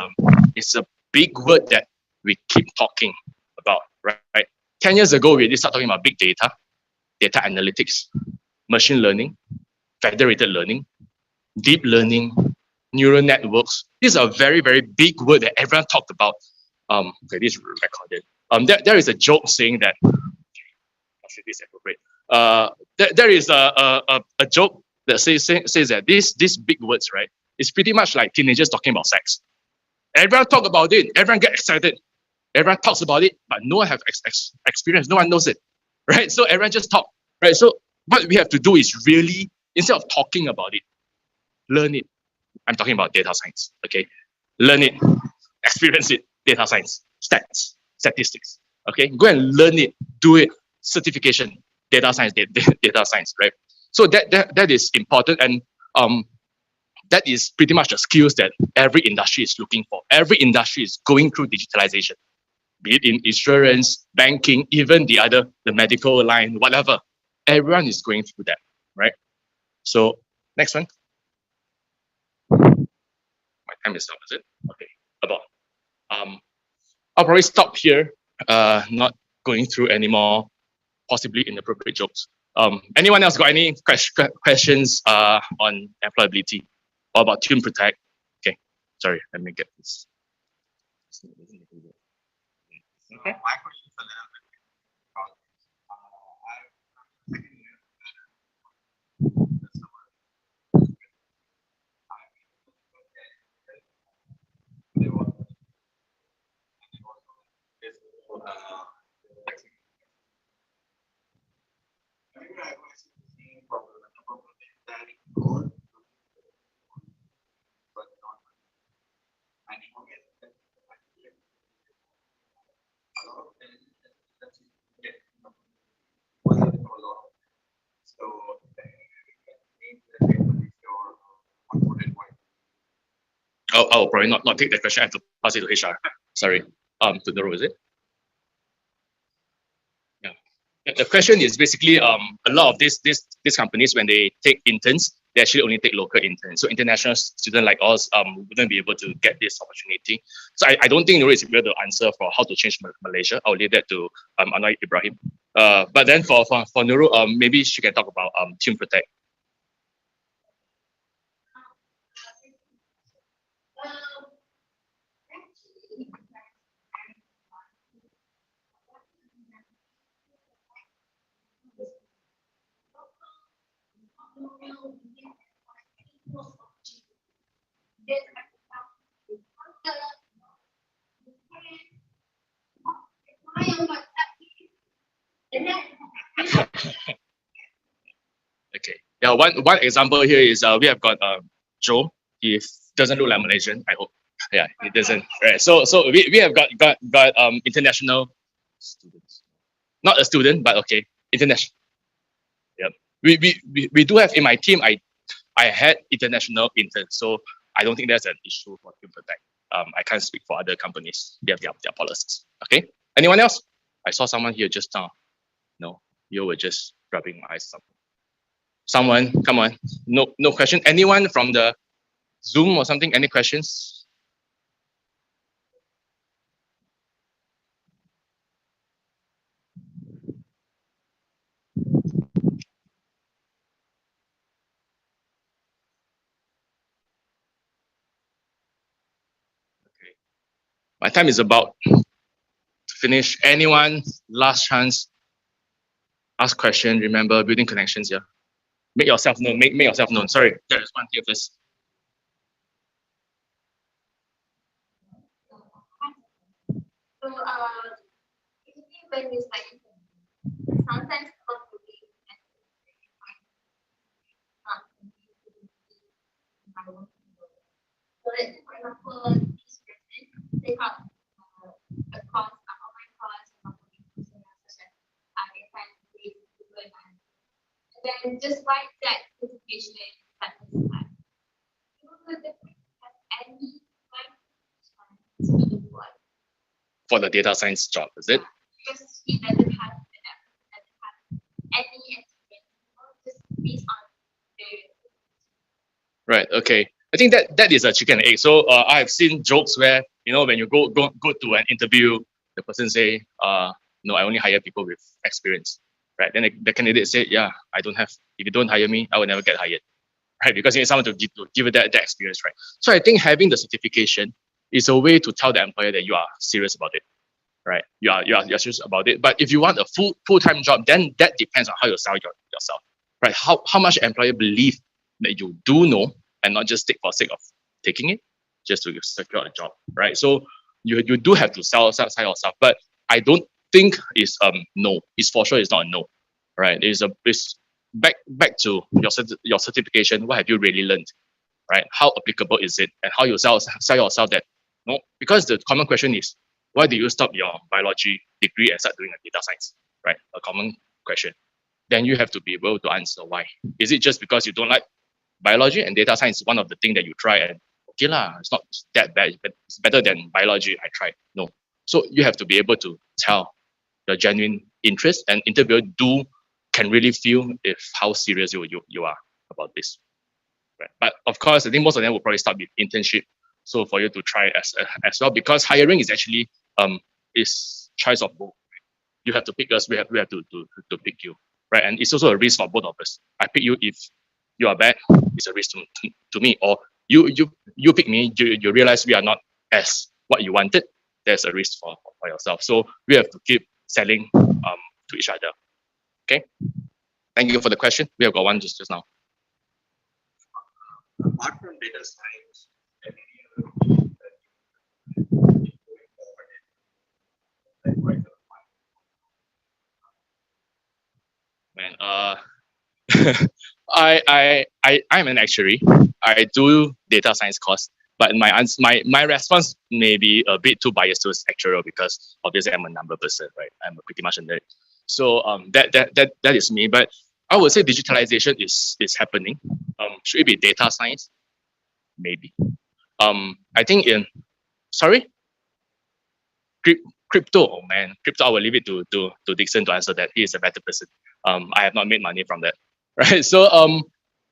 a big word that we keep talking about, right? 10 years ago, we already started talking about big data, data analytics, machine learning, federated learning, deep learning, neural networks. These are very, very big words that everyone talked about. Okay, this is recorded. There is a joke saying that, this is appropriate. There is a joke that says that these big words, right, is pretty much like teenagers talking about sex. Everyone talk about it. Everyone get excited. Everyone talks about it, but no one have experience. No one knows it, right? So everyone just talk, right? So what we have to do is really, instead of talking about it, learn it. I'm talking about data science, okay? Learn it, experience it, data science, statistics, okay? Go and learn it, do it, certification, data science, data science, right? So that is important, and that is pretty much the skills that every industry is looking for. Every industry is going through digitalization, be it in insurance, banking, even the medical line, whatever. Everyone is going through that, right? So next one. My time is up, is it? Okay, about. I'll probably stop here, not going through any more possibly inappropriate jokes. Anyone else got any questions on employability or about Tune Protect? Okay, sorry, let me get this. Okay. My question is a little bit I'll probably not take that question. I have to pass it to HR. Sorry. To the row, is it? Yeah. The question is basically a lot of these companies, when they take interns, they actually only take local interns. So international students like us wouldn't be able to get this opportunity. So I don't think Nurul is able to answer for how to change Malaysia. I'll leave that to Anwar Ibrahim. But then for Nurul, maybe she can talk about Tune Protect. Okay. Yeah. One example here is we have got Joe. He doesn't look like Malaysian. I hope. Yeah, he doesn't. Right. So we have got international students. Not a student, but okay, international. Yep. We do have in my team. I had international interns, so I don't think that's an issue for Tune Protect. I can't speak for other companies. They have their policies. Okay. Anyone else? I saw someone here just now. No, you were just rubbing my eyes. Someone, come on. No question. Anyone from the Zoom or something? Any questions? Okay. My time is about to finish. Anyone? Last chance. Ask question. Remember, building connections here. Make yourself known. Make yourself known. Sorry, there is one here first. So, when it's like sometimes so let's say, for example, this person take out a course, an online course, such as and then just write that certification that is like, any For the data science job, is it? because he doesn't have any experience, just based on the Right. Okay. I think that is a chicken and egg. So I have seen jokes where when you go to an interview, the person say, no, I only hire people with experience. Right. Then the candidate said, yeah, I don't have. If you don't hire me, I will never get hired. Right. Because you need someone to give you that experience. Right. So I think having the certification is a way to tell the employer that you are serious about it. Right. You're serious about it. But if you want a full-time job, then that depends on how you sell yourself. Right. How much employer believe that you do know and not just take for sake of taking it. just to secure a job, right? So you do have to sell yourself, but I don't think it's no. It's for sure it's not a no, right? It's back to your certification. What have you really learned, right? How applicable is it, and how you sell yourself that no? Because the common question is, why do you stop your biology degree and start doing a data science, right? A common question. Then you have to be able to answer why. Is it just because you don't like biology and data science is one of the things that you try and okay lah, it's not that bad, but it's better than biology I tried? No. So you have to be able to tell the genuine interest, and interviewer can really feel how serious you are about this. Right. But of course, I think most of them will probably start with internship. So for you to try as well, because hiring is actually is choice of both. You have to pick us. We have to pick you, right? And it's also a risk for both of us. I pick you if you are bad. It's a risk to me. Or you pick me. You realize we are not as what you wanted. There's a risk for yourself. So we have to keep selling to each other. Okay. Thank you for the question. We have got one just now. Apart from data science, Man, I'm an actuary. I do data science course, but my response may be a bit too biased towards actuarial because obviously I'm a number person, right? I'm pretty much a nerd. So that is me. But I would say digitalization is happening. Should it be data science? Maybe. I think crypto. Oh man, crypto. I will leave it to Dixon to answer that. He is a better person. I have not made money from that, right? So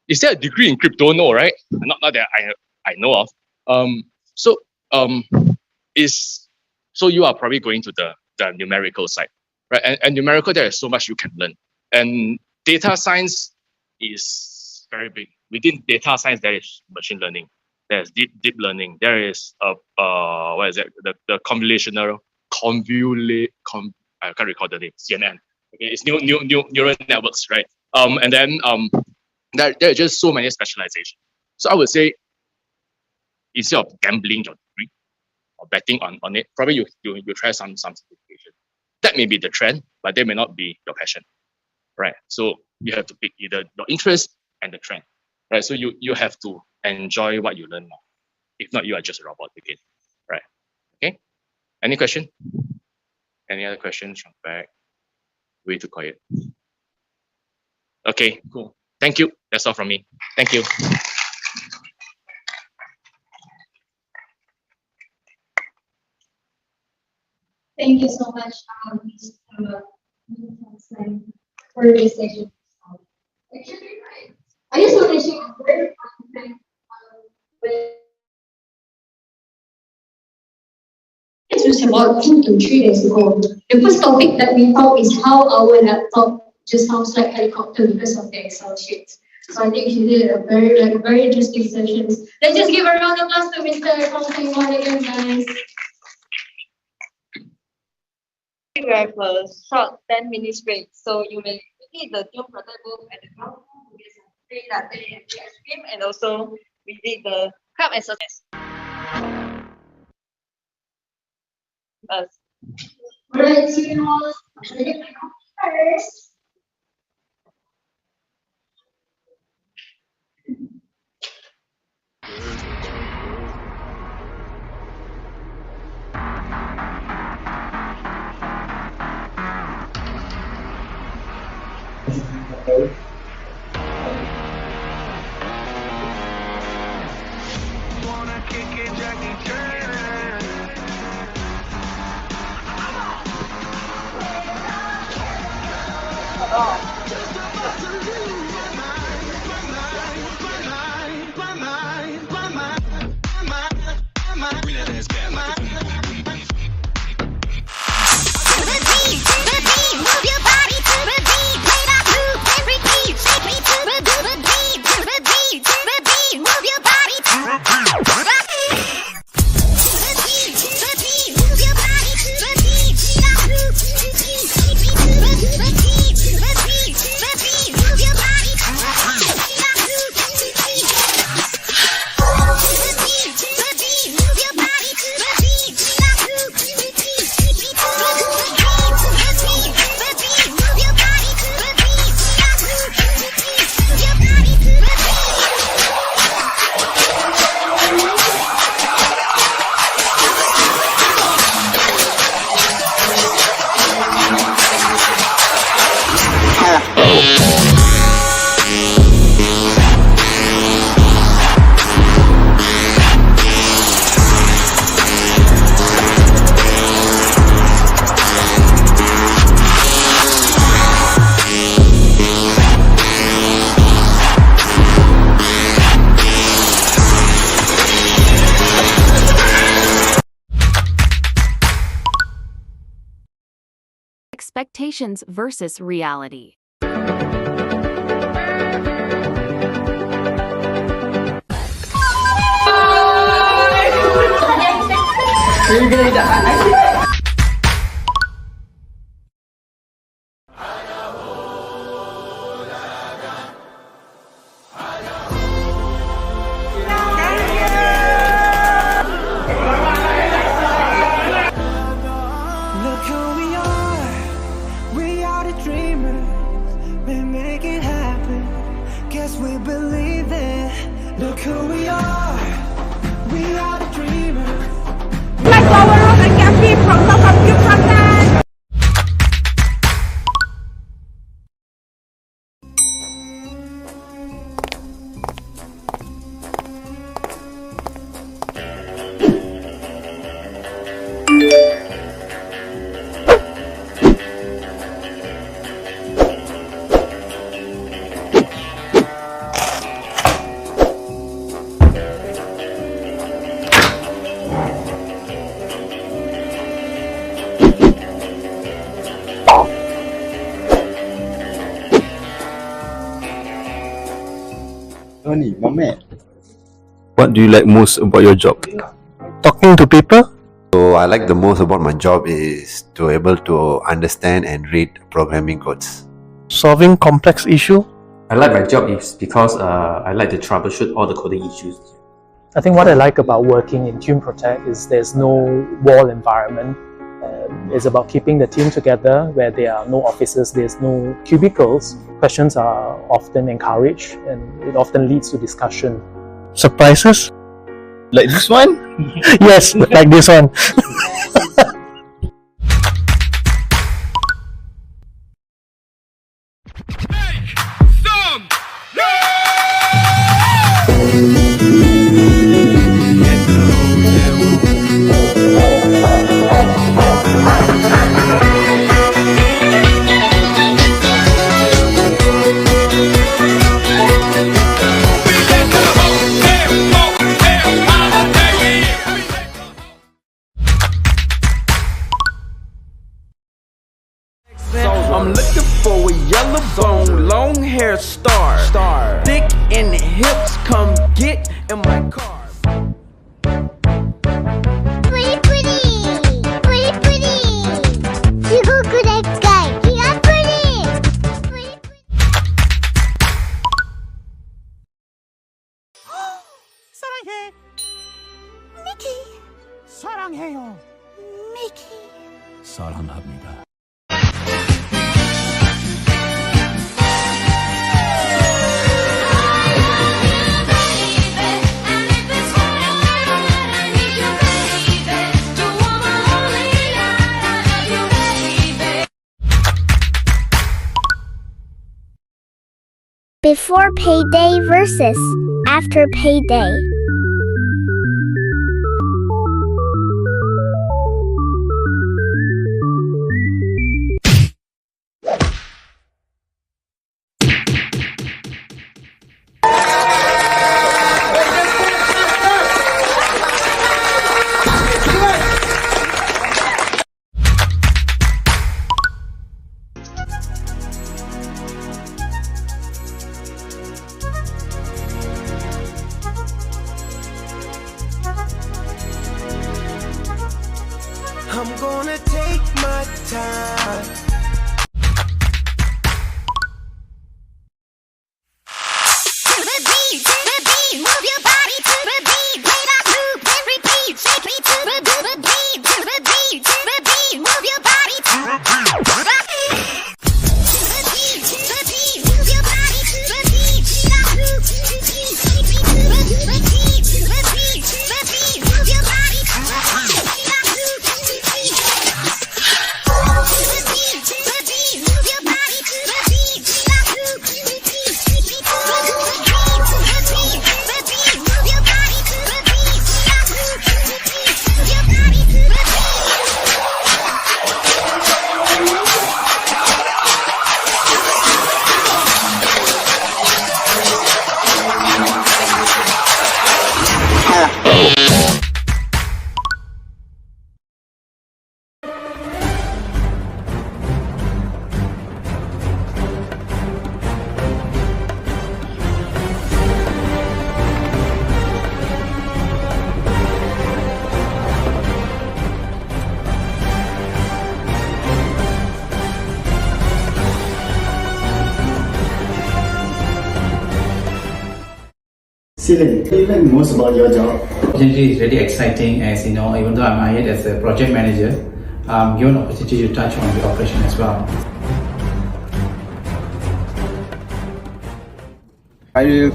is there a degree in crypto? No, right? Not that I know of. So you are probably going to the numerical side, right? And numerical, there is so much you can learn. And data science is very big. Within data science, there is machine learning. There's deep learning. There is what is it? The convolutional I can't recall the name. CNN. Okay, it's neural networks, right? And then there are just so many specializations. So I would say instead of gambling your degree or betting on it, probably you try some certification. That may be the trend, but that may not be your passion, right? So you have to pick either your interest and the trend, right? So you have to enjoy what you learn more. If not, you are just a robot again, right? Okay. Any question? Any other questions from back? Way too quiet. Okay, cool. Thank you. That's all from me. Thank you. Thank you so much for this session. Actually, I just want to share a very fun thing. It was about 2 to 3 days ago. The first topic that we talked is how our laptop just sounds like helicopter because of the Excel sheets. So I think he did a very interesting session. Let's just give a round of applause to Mr. Kong again, guys. We have a short 10 minutes break, so you may visit the June Protect booth at the ground floor to get some free latte and free ice cream, and also visit the club and service. Alright, so you all first. expectations versus reality. Look who we are the dreamers, we make it happen, guess we believe it. Look who we are the dreamers. Let's go around and get people from you content. Tony, my man. What do you like most about your job? Talking to people? So I like the most about my job is to able to understand and read programming codes. Solving complex issue? I like my job is because I like to troubleshoot all the coding issues. I think what I like about working in Tune Protect is there's no wall environment. It's about keeping the team together where there are no offices, there's no cubicles. Questions are often encouraged and it often leads to discussion. Surprises? Like this one? Yes, like this one. I'm looking for a yellow bone, long hair star. Thick in the hips, come get in my car. 사랑해, 미키. 사랑해요, 미키. 사랑합니다. Before payday versus after payday. Celine, what do you like most about your job? Opportunity is really exciting as you know, even though I'm hired as a project manager, I'm given opportunity to touch on the operation as well. Khairil,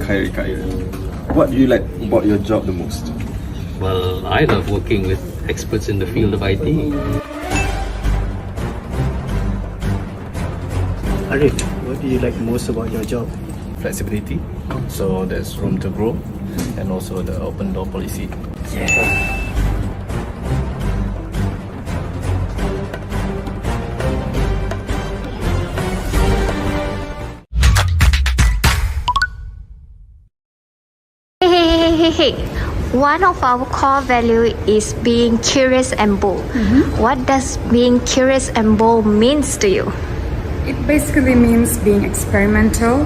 what do you like about your job the most? Well, I love working with experts in the field of IT. Arif, what do you like most about your job? Flexibility, so there's room to grow, and also the open door policy. Yeah. Hey. One of our core value is being curious and bold. What does being curious and bold means to you? It basically means being experimental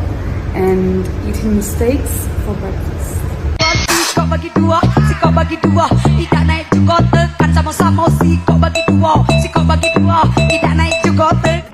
and eating mistakes for breakfast. Tidak naik juga tekan sama-sama si kok bagi dua tidak naik juga tekan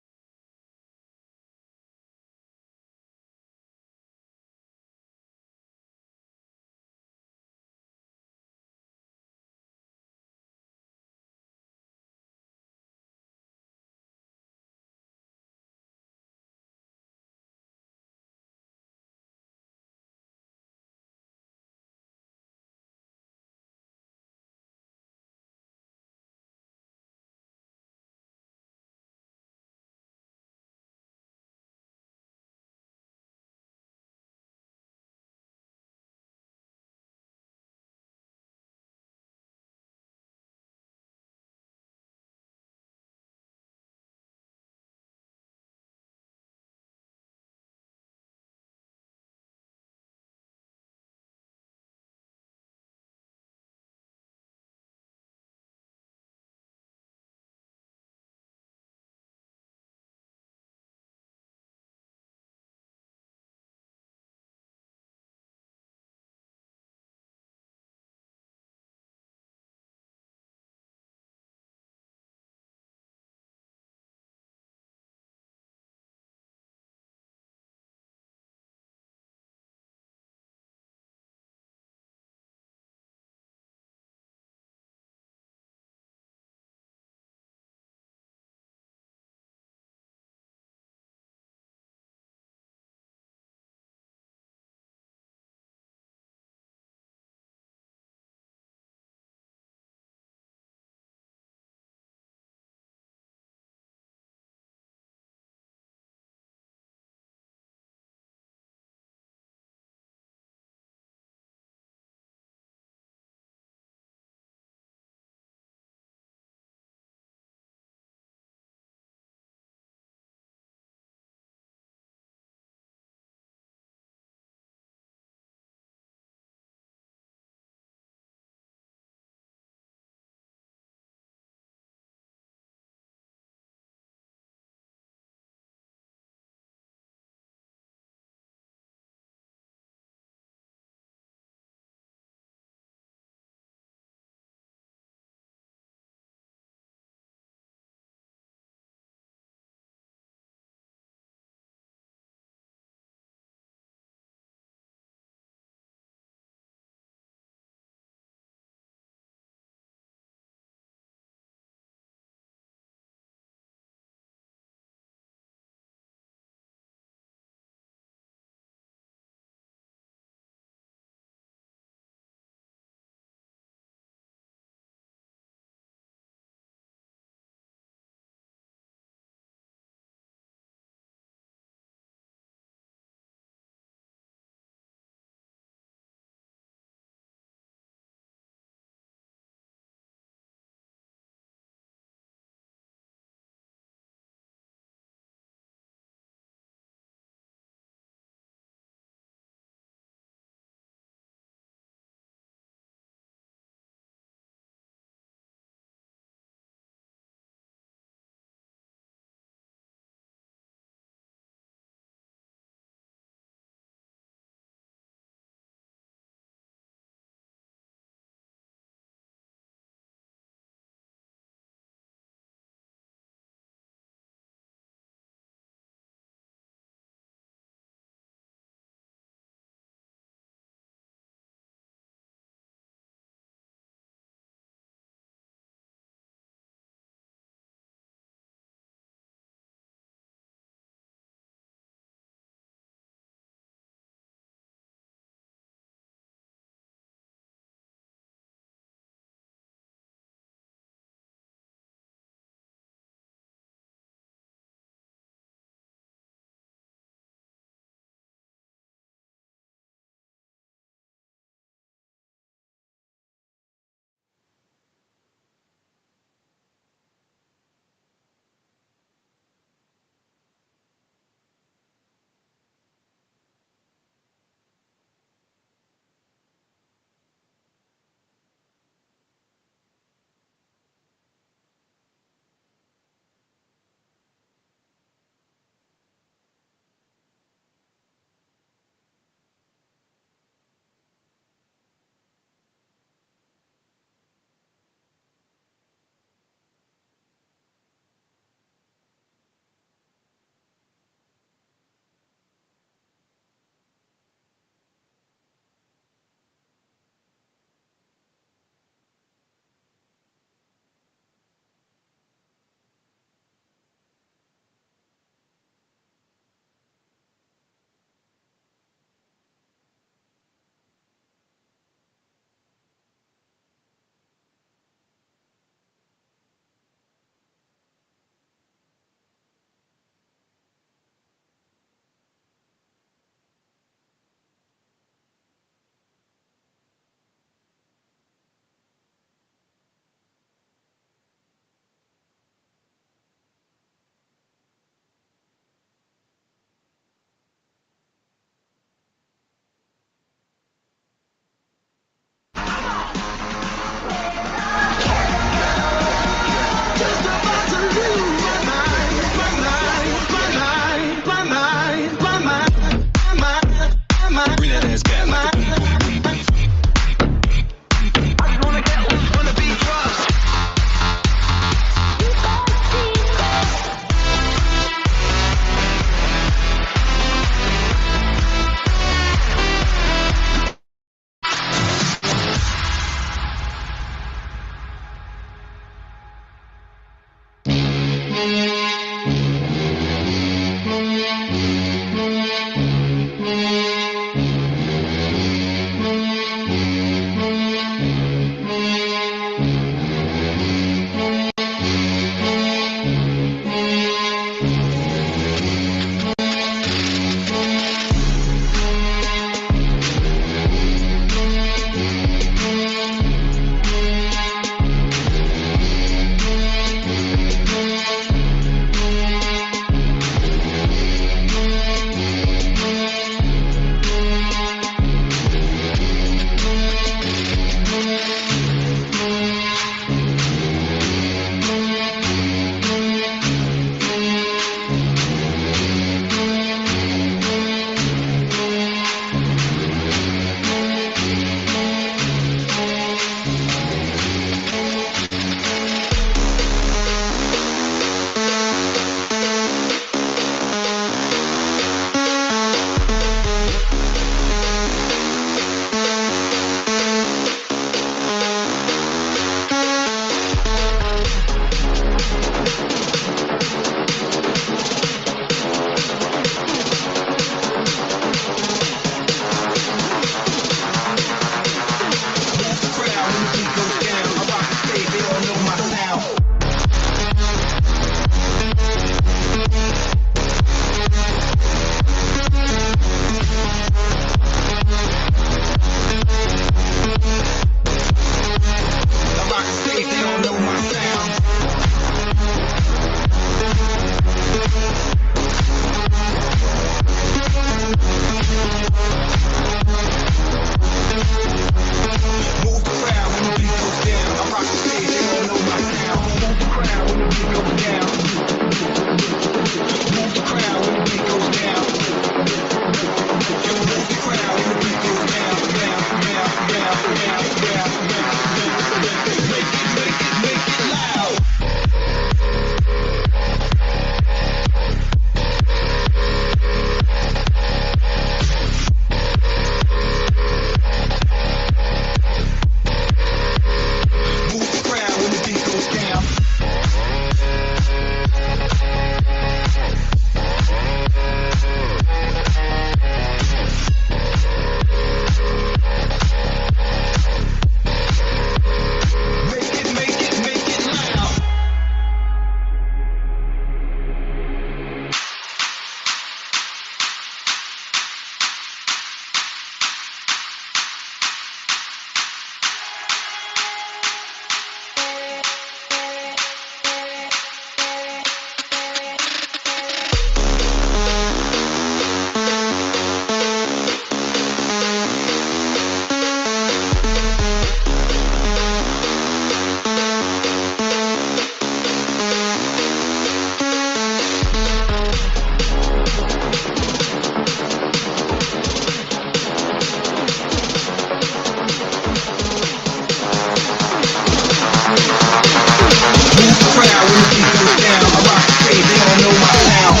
crowd when the beat goes down. I rock the stage, they all know my sound.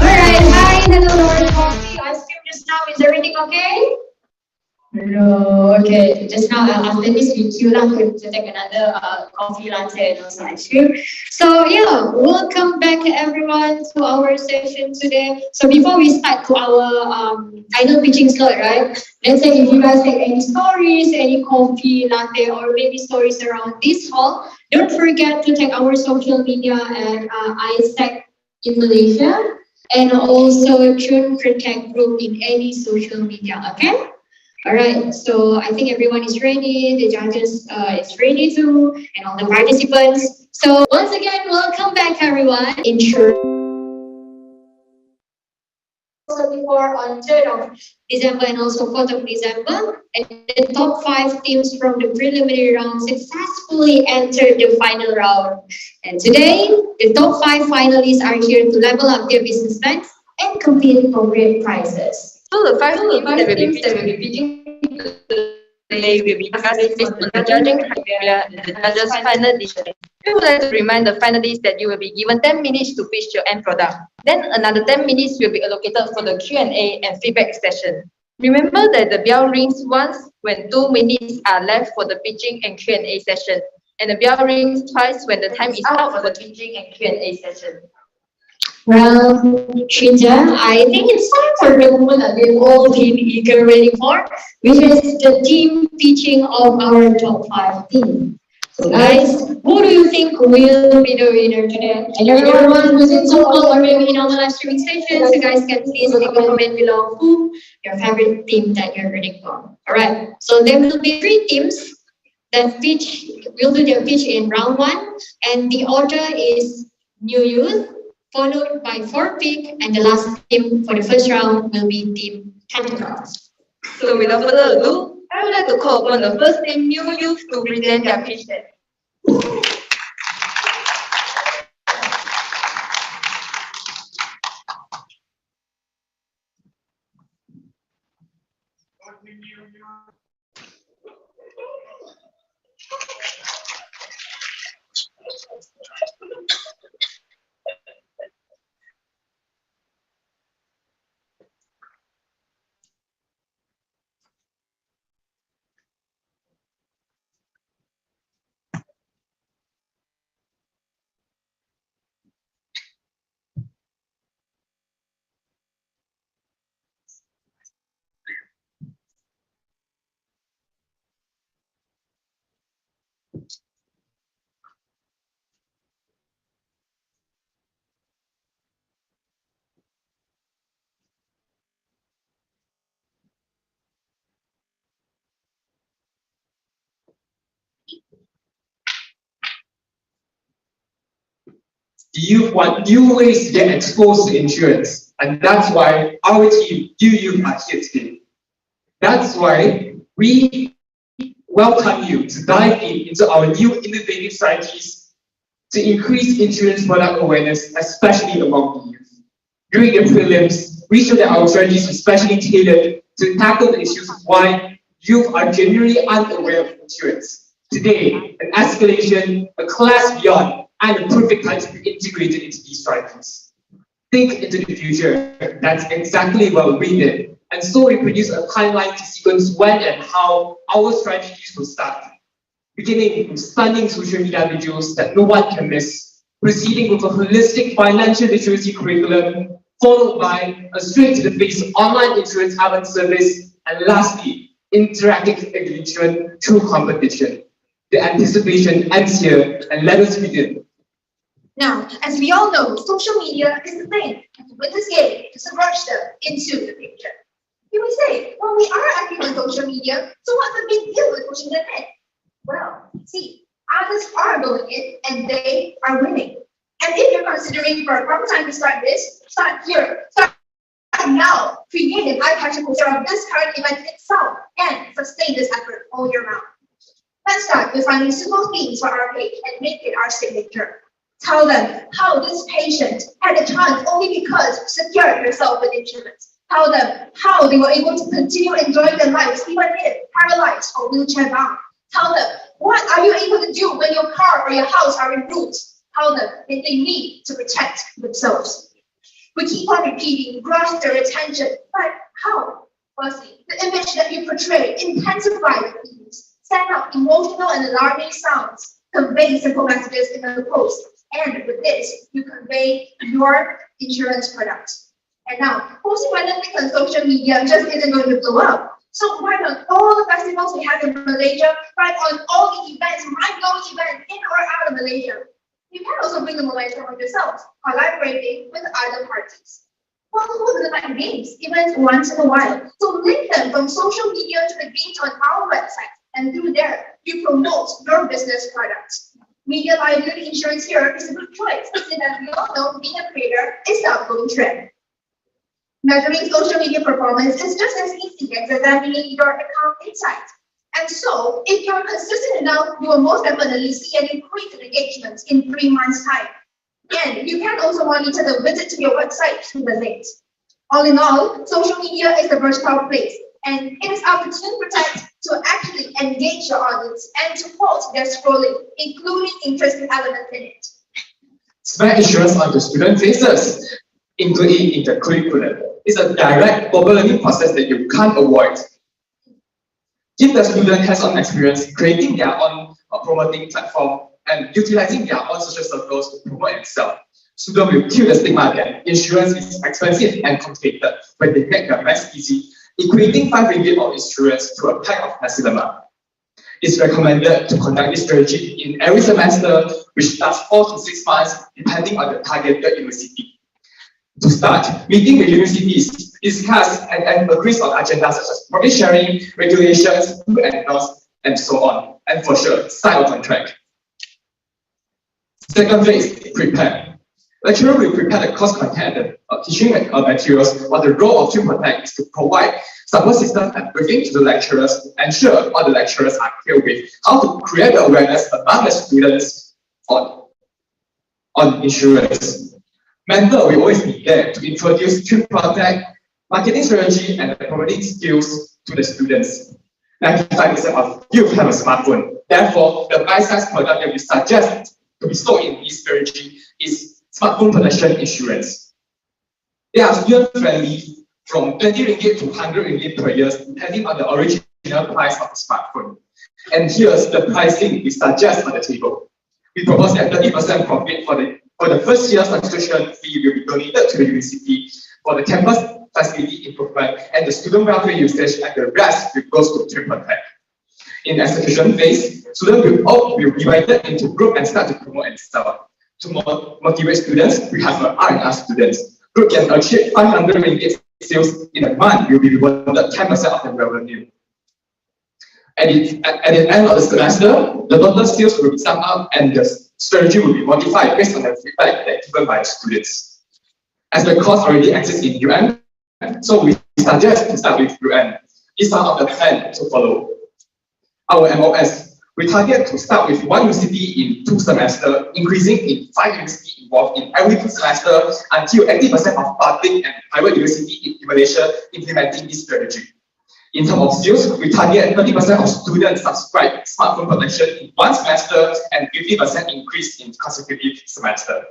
Alright, hi, hello, Lord Coffee. I stream just now. Is everything okay? No, okay. Just now, after this, we queue up to take another coffee, latte, and also ice cream. So yeah, welcome back everyone to our session today. So before we start to our final pitching slot, right? Let's say if you guys have any stories, any coffee, latte, or maybe stories around this hall, don't forget to tag our social media at AIESEC in Malaysia, and also Tune Protect group in any social media, okay? Alright, so I think everyone is ready, the judges is ready too, and all the participants. So once again, welcome back everyone. Also before on 3rd of December and also 4th of December, and the top 5 teams from the preliminary round successfully entered the final round. And today, the top 5 finalists are here to level up their business plans and compete for great prizes. So the 5 teams that will be pitching today will be discussed based on the judging criteria and the judges' final decision. We would like to remind the finalists that you will be given 10 minutes to pitch your end product. Then another 10 minutes will be allocated for the Q&A and feedback session. Remember that the bell rings once when 2 minutes are left for the pitching and Q&A session, and the bell rings twice when the time is out for the pitching and Q&A session. Well, Shinja, I think it's time for the moment that we've all been eager waiting for, which is the team pitching of our top 5 team. So guys, who do you think will be the winner today? And everyone who's in Zoom call or maybe in our live streaming sessions, you guys can please leave a comment below who your favorite team that you're rooting for. Alright, so there will be 3 teams that will do their pitch in round 1, and the order is New Youth, followed by 4 Pick, and the last team for the first round will be Team Tentacles. So without further ado, I would like to call upon the first team, New Youth, to present their pitch deck. The youth want new ways to get exposed to insurance, and that's why our team, you are here today. That's why we welcome you to dive into our new innovative strategies to increase insurance product awareness, especially among the youth. During the prelims, we showed that our strategies are specially tailored to tackle the issues of why youth are genuinely unaware of insurance. Today, an escalation, a class beyond, and a perfect time to be integrated into these strategies. Think into the future. That's exactly what we did. And so we produced a timeline to sequence when and how our strategies will start. Beginning with stunning social media videos that no one can miss, proceeding with a holistic financial literacy curriculum, followed by a straight-to-the-face online insurance app and service, and lastly, interactive engagement through competition. The anticipation ends here, and let us begin. Now, as we all know, social media is the thing to put this game to submerge them into the picture. You may say, well, we are active on social media, so what's the big deal with pushing them in? Well, see, others are going in and they are winning. And if you're considering for a proper time to start this, start here. Start now. Create an eye-catching poster of this current event itself and sustain this effort all year round. Let's start with finding suitable themes for our page and make it our signature. Tell them how this patient had a chance only because secured herself with insurance. Tell them how they were able to continue enjoying their lives even if paralyzed or wheelchair bound. Tell them What are you able to do when your car or your house are in route? How they need to protect themselves. We keep on repeating, grasp their attention, but how? Firstly, the image that you portray intensifies the themes, send out emotional and alarming sounds, convey simple messages in a post, and with this, you convey your insurance product. And now, posting random things on social media just isn't going to blow up. So write on all the festivals we have in Malaysia, write on all the events, mind-blowing events in or out of Malaysia. You can also bring the momentum on yourself, collaborating with other parties. Well, who doesn't like games, events once in a while? So link them from social media to the games on our website, and through there, you promote your business products. Media liability insurance here is a good choice, since as we all know, being a creator is the outgoing trend. Measuring social media performance is just as easy as examining your account insights. And so, if you're consistent enough, you will most definitely see an increase in engagement in 3 months' time. And you can also monitor the visit to your website through the links. All in all, social media is a versatile place, and it is up to Tune Protect to actually engage your audience and to halt their scrolling, including interesting elements in it. Spread insurance onto student faces, including in the curriculum. It's a direct global learning process that you can't avoid. Give the student hands-on experience creating their own promoting platform and utilizing their own social circles to promote themselves. Students will kill the stigma that insurance is expensive and complicated when they make their lives easy, equating 5 ringgit of insurance to a pack of nasi lemak. It's recommended to conduct this strategy in every semester, which lasts 4 to 6 months, depending on the targeted university. To start, meeting with universities, discuss and agree on agendas such as profit sharing, regulations, who endorse, and so on. And for sure, sign a contract. Second phase, prepare. Lecturer will prepare the course content and teaching materials, while the role of Tune Protect is to provide support system and briefing to the lecturers, ensure all the lecturers are clear with how to create the awareness among the students on insurance. Mentor will always be there to introduce Tune Protect, marketing strategy, and promoting skills to the students. 95% of you have a smartphone. Therefore, the bite-sized product that we suggest to be sold in this strategy is smartphone protection insurance. They are student-friendly, from 20 ringgit to 100 ringgit per year, depending on the original price of the smartphone. And here's the pricing we suggest on the table. We propose that 30% profit for the first year subscription fee will be donated to the university for the campus facility improvement and the student welfare usage, and the rest will go to Tune Protect. In execution phase, students will be divided into group and start to promote and sell. To motivate students, we have R&R students. Group can achieve 500 ringgit sales in a month will be rewarded 10% of the revenue. At the end of the semester, the total sales will be summed up and the strategy will be modified based on the feedback that given by the students. As the course already exists in UN, so we suggest to start with UN. These are of the plan to follow. Our MOS, we target to start with 1 university in 2 semesters, increasing in 5 universities involved in every 2 semesters until 80% of public and private universities in Malaysia implementing this strategy. In terms of sales, we target 30% of students subscribe smartphone protection in 1 semester and 50% increase in consecutive semester.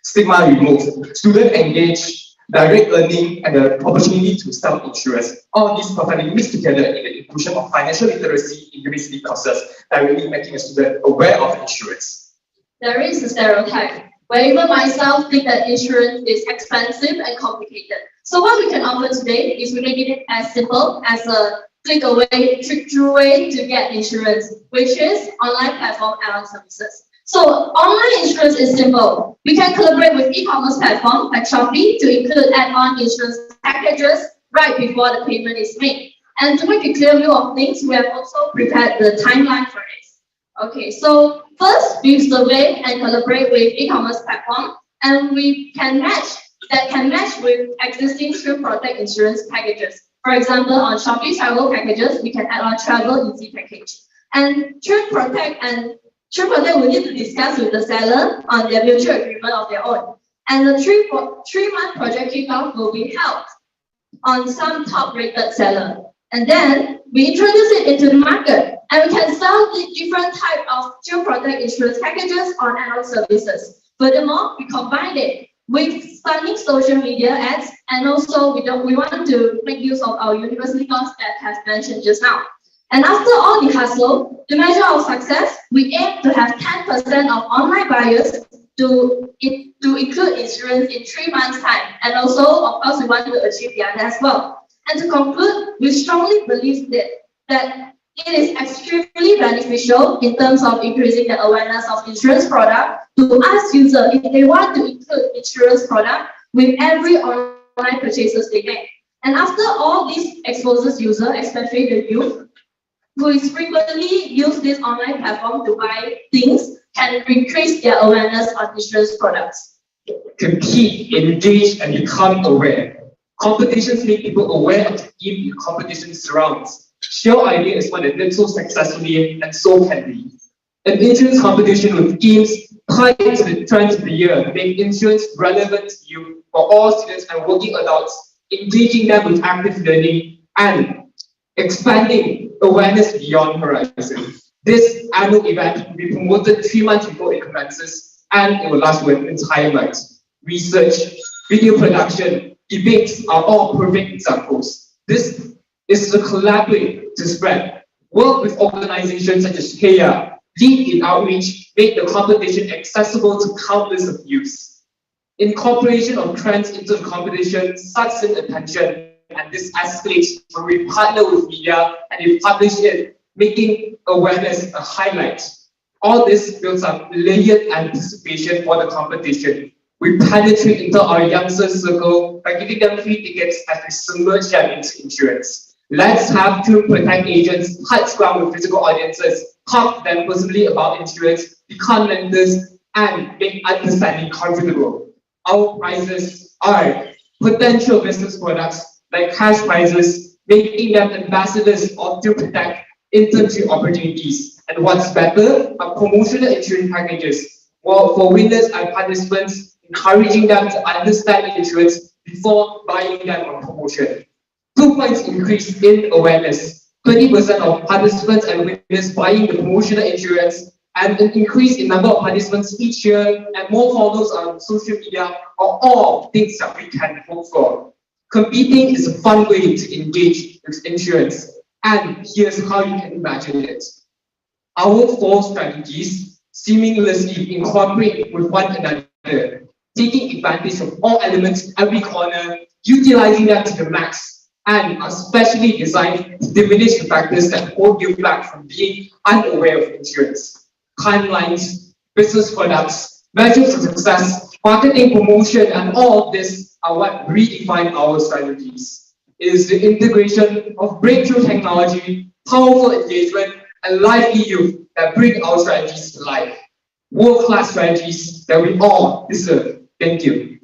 Stigma removed, student engage, direct learning, and the opportunity to sell insurance. All these perfectly mixed together in the inclusion of financial literacy in university courses, directly making a student aware of insurance. There is a stereotype where even myself think that insurance is expensive and complicated. So what we can offer today is we make it as simple as a click-through way to get insurance, which is online platform add-on services. So online insurance is simple. We can collaborate with e-commerce platforms like Shopee to include add-on insurance packages right before the payment is made. And to make a clear view of things, we have also prepared the timeline for it. Okay, so first we survey and collaborate with e-commerce platform, and we can match with existing Tune Protect insurance packages. For example, on Shopee travel packages, we can add on travel easy package. And Tune Protect will need to discuss with the seller on their mutual agreement of their own. And the 3-month project kickoff will be held on some top rated seller. And then we introduce it into the market. And we can sell the different type of Chill Protect insurance packages on annual services. Furthermore, we combine it with stunning social media ads, and also we want to make use of our university course that has mentioned just now. And after all the hustle, the measure of success, we aim to have 10% of online buyers to include insurance in 3 months' time. And also, of course, we want to achieve the other as well. And to conclude, we strongly believe that it is extremely beneficial in terms of increasing the awareness of insurance product to ask users if they want to include insurance product with every online purchases they make. And after all this exposes user, especially the youth, who is frequently use this online platform to buy things, can increase their awareness on insurance products. Compete, engage, and become aware. Competitions make people aware of the theme the competition surrounds. Share idea is one that did so successfully, and so can we. An insurance competition with themes tied to the trends of the year make insurance relevant to you for all students and working adults, engaging them with active learning and expanding awareness beyond horizon. This annual event will be promoted 3 months before it commences, and it will last for an entire month. Research, video production, debates are all perfect examples. This is to collaborate to spread. Work with organizations such as HEA, lead in outreach, make the competition accessible to countless of youths. Incorporation of trends into the competition sucks in attention, and this escalates when we partner with media and we publish it, making awareness a highlight. All this builds up layered anticipation for the competition. We penetrate into our youngsters circle by giving them free tickets as we submerge them into insurance. Let's have Chill Protect agents touch ground with physical audiences, talk to them personally about insurance, become mentors, and make understanding comfortable. Our prizes are potential business products like cash prizes, making them ambassadors of Chill Protect internship opportunities. And what's better are promotional insurance packages for winners and participants, encouraging them to understand insurance before buying them on promotion. 2 points increase in awareness, 20% of participants and winners buying the promotional insurance, and an increase in number of participants each year, and more followers on social media are all things that we can hope for. Competing is a fun way to engage with insurance, and here's how you can imagine it. Our 4 strategies seamlessly incorporate with one another, taking advantage of all elements in every corner, utilizing them to the max, and are specially designed to diminish the factors that hold you back from being unaware of insurance. Timelines, business products, measures of success, marketing promotion, and all of this are what redefine our strategies. It is the integration of breakthrough technology, powerful engagement, and lively youth that bring our strategies to life. World-class strategies that we all deserve. Thank you.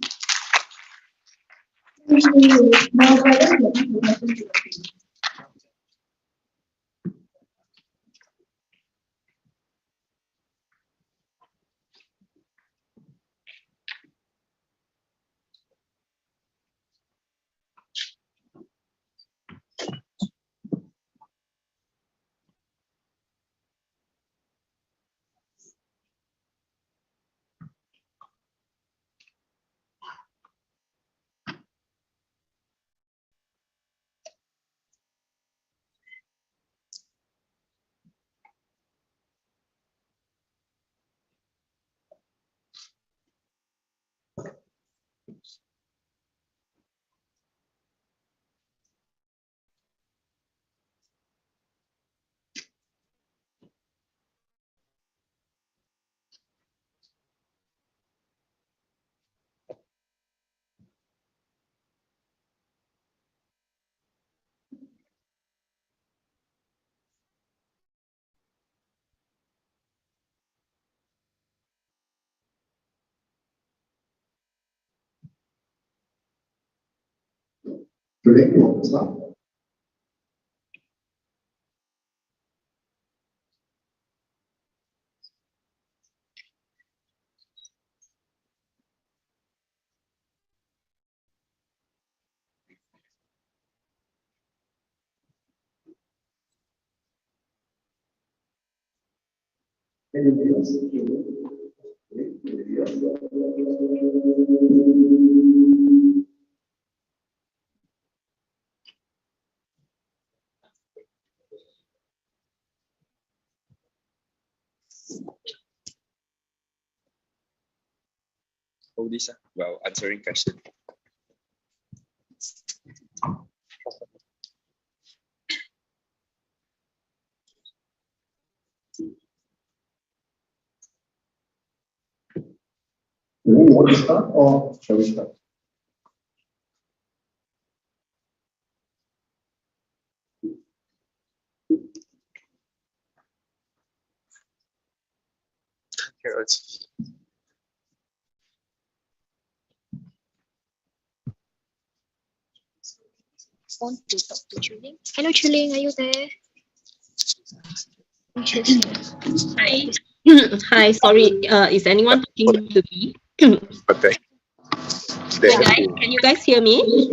Hold this while answering question. Do you want to start or shall we start? Carrots. Want to talk to Chuling? Hello, Chuling, are you there? Hi. Hi, sorry. Is anyone talking to me? Okay. Hi guys, can you guys hear me?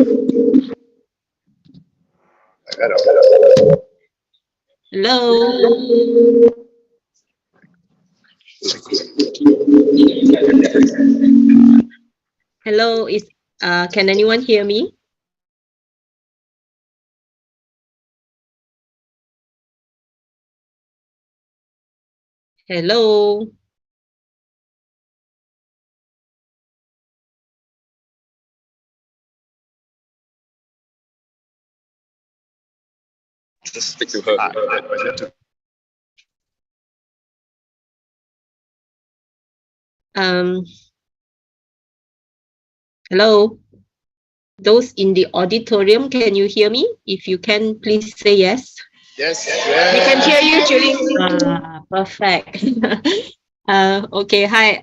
Hello. Hello. Can anyone hear me? Hello. Just stick to her. Hello. Those in the auditorium, can you hear me? If you can, please say yes. Yes. We can hear you, Julie. Perfect. Okay. Hi.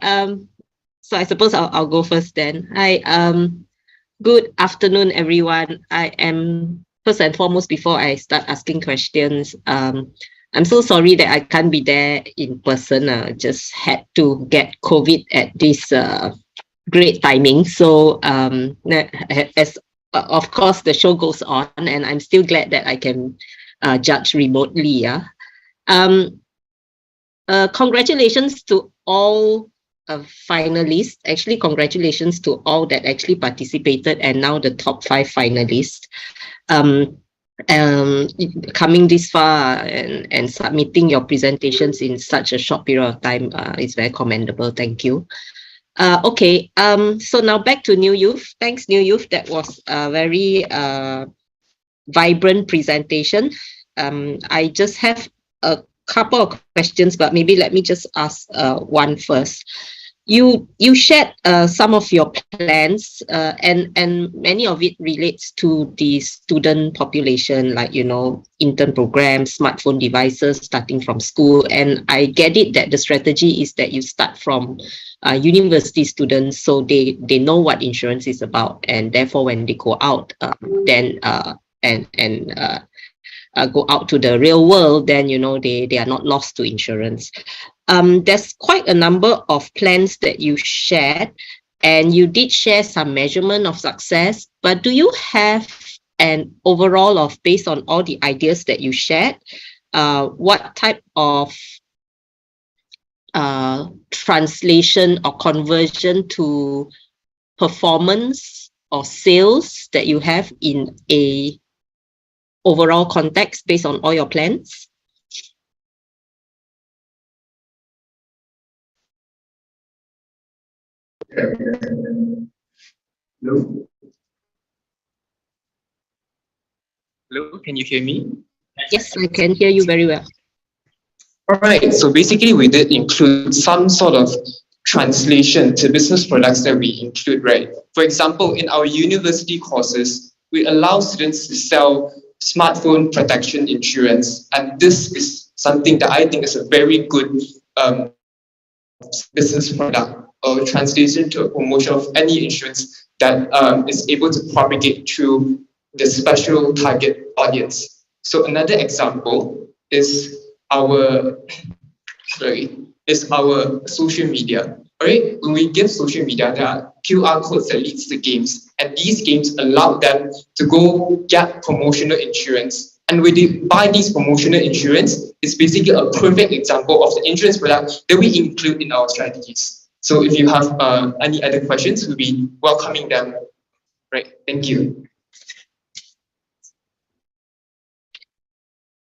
So I suppose I'll go first then. Hi. Good afternoon, everyone. I am first and foremost, before I start asking questions, I'm so sorry that I can't be there in person. Just had to get COVID at this great timing. So as of course the show goes on, and I'm still glad that I can judge remotely. Congratulations to all finalists. Actually, congratulations to all that actually participated, and now the top 5 finalists. Coming this far and submitting your presentations in such a short period of time is very commendable. Thank you. Okay, so now back to New Youth. Thanks, New Youth. That was a very vibrant presentation. I just have a couple of questions, but maybe let me just ask one first. You shared some of your plans, and many of it relates to the student population, like, you know, intern programs, smartphone devices starting from school. And I get it that the strategy is that you start from university students, so they know what insurance is about, and therefore when they go out, go out to the real world, then, you know, they are not lost to insurance. There's quite a number of plans that you shared, and you did share some measurement of success, but do you have an overall of, based on all the ideas that you shared, what type of translation or conversion to performance or sales that you have in a overall context based on all your plans? Hello? Hello, can you hear me? Yes, I can hear you very well. All right, so basically we did include some sort of translation to business products that we include, right? For example, in our university courses, we allow students to sell smartphone protection insurance, and this is something that I think is a very good business product or translation to a promotion of any insurance that is able to propagate through the special target audience. So another example is our social media. All right, when we give social media, there are QR codes that leads to games, and these games allow them to go get promotional insurance. And when they buy these promotional insurance, is basically a perfect example of the insurance product that we include in our strategies. So if you have any other questions, we'll be welcoming them. Right, thank you.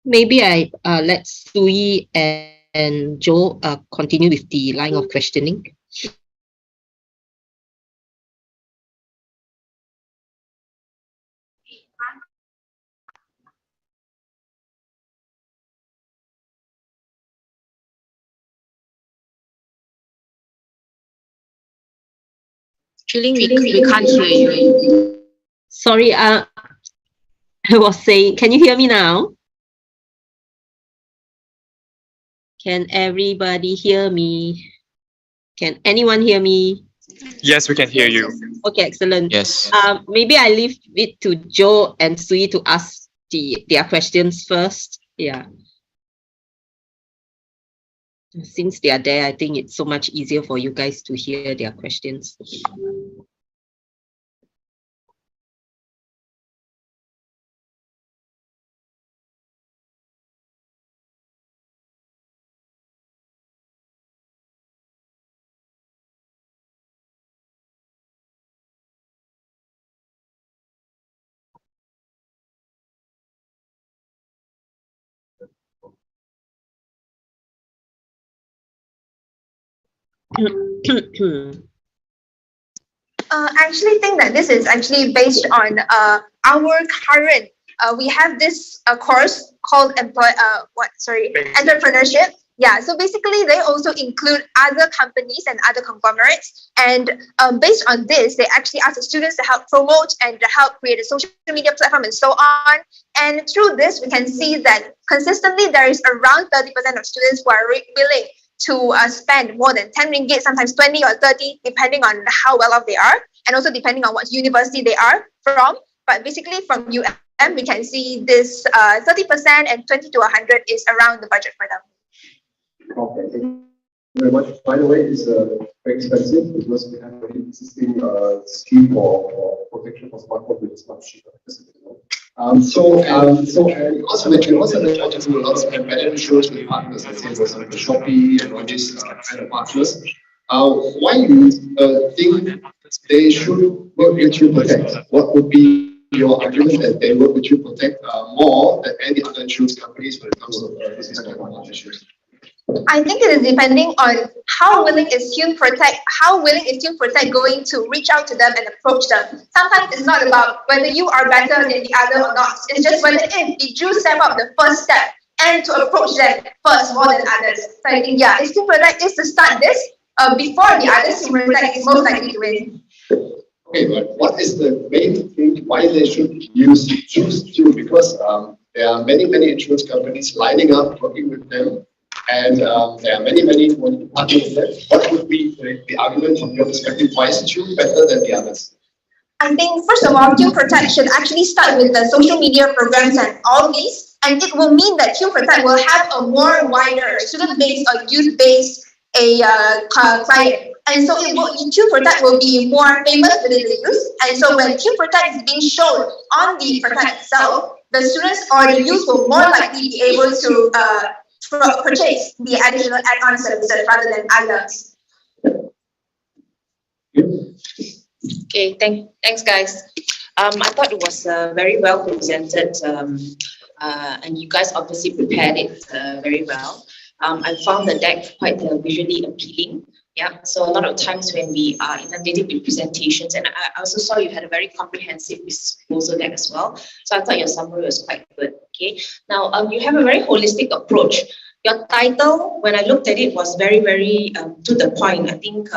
Maybe I let Sui and Joe continue with the line of questioning. Feeling we can't hear you. Sorry, I was saying, can you hear me now? Can everybody hear me? Can anyone hear me? Yes, we can hear you. Okay, excellent. Yes. Maybe I leave it to Joe and Sui to ask their questions first. Yeah. Since they are there, I think it's so much easier for you guys to hear their questions. I actually think that this is actually based on our current. We have this course called entrepreneurship. Yeah, so basically they also include other companies and other conglomerates, and based on this, they actually ask the students to help promote and to help create a social media platform and so on. And through this, we can see that consistently there is around 30% of students who are willing to spend more than 10 ringgit, sometimes 20 or 30, depending on how well off they are, and also depending on what university they are from. But basically from UM, we can see this 30% and 20 to 100 is around the budget for them. Okay, thank you very much. By the way, it's very expensive because we have an existing scheme for protection for smartphone, which is much cheaper. And also mentioned to lots of embedded insurance with partners, let's say like the Shopee and all these embedded partners. Why do you think they should work with you Protect? What would be your argument that they work with you Protect more than any other insurance companies when it comes to this kind of issues? I think it is depending on how willing is Tune Protect going to reach out to them and approach them. Sometimes it's not about whether you are better than the other or not. It's just whether did you step up the first step and to approach them first more than others. So I think Tune Protect is to start this before the others. Tune Protect is most likely to win. Okay, but what is the main thing why they should choose Tune? Because there are many insurance companies lining up working with them. And there are many partners there. What would be the argument from your perspective? Why is Tune better than the others? I think first of all, Tune Protect should actually start with the social media programs and all these, and it will mean that Tune Protect will have a more wider student-based or youth-based client. And so Tune Protect will be more famous within the youth. And so when Tune Protect is being shown on the Protect itself, the students or the youth will more likely be able to purchase the additional add-on services rather than others. Okay, thanks guys. I thought it was very well presented, and you guys obviously prepared it very well. I found the deck quite visually appealing. Yeah, so a lot of times when we are inundated with presentations, and I also saw you had a very comprehensive proposal deck as well. So I thought your summary was quite good. Okay, now you have a very holistic approach. Your title, when I looked at it, was very to the point. I think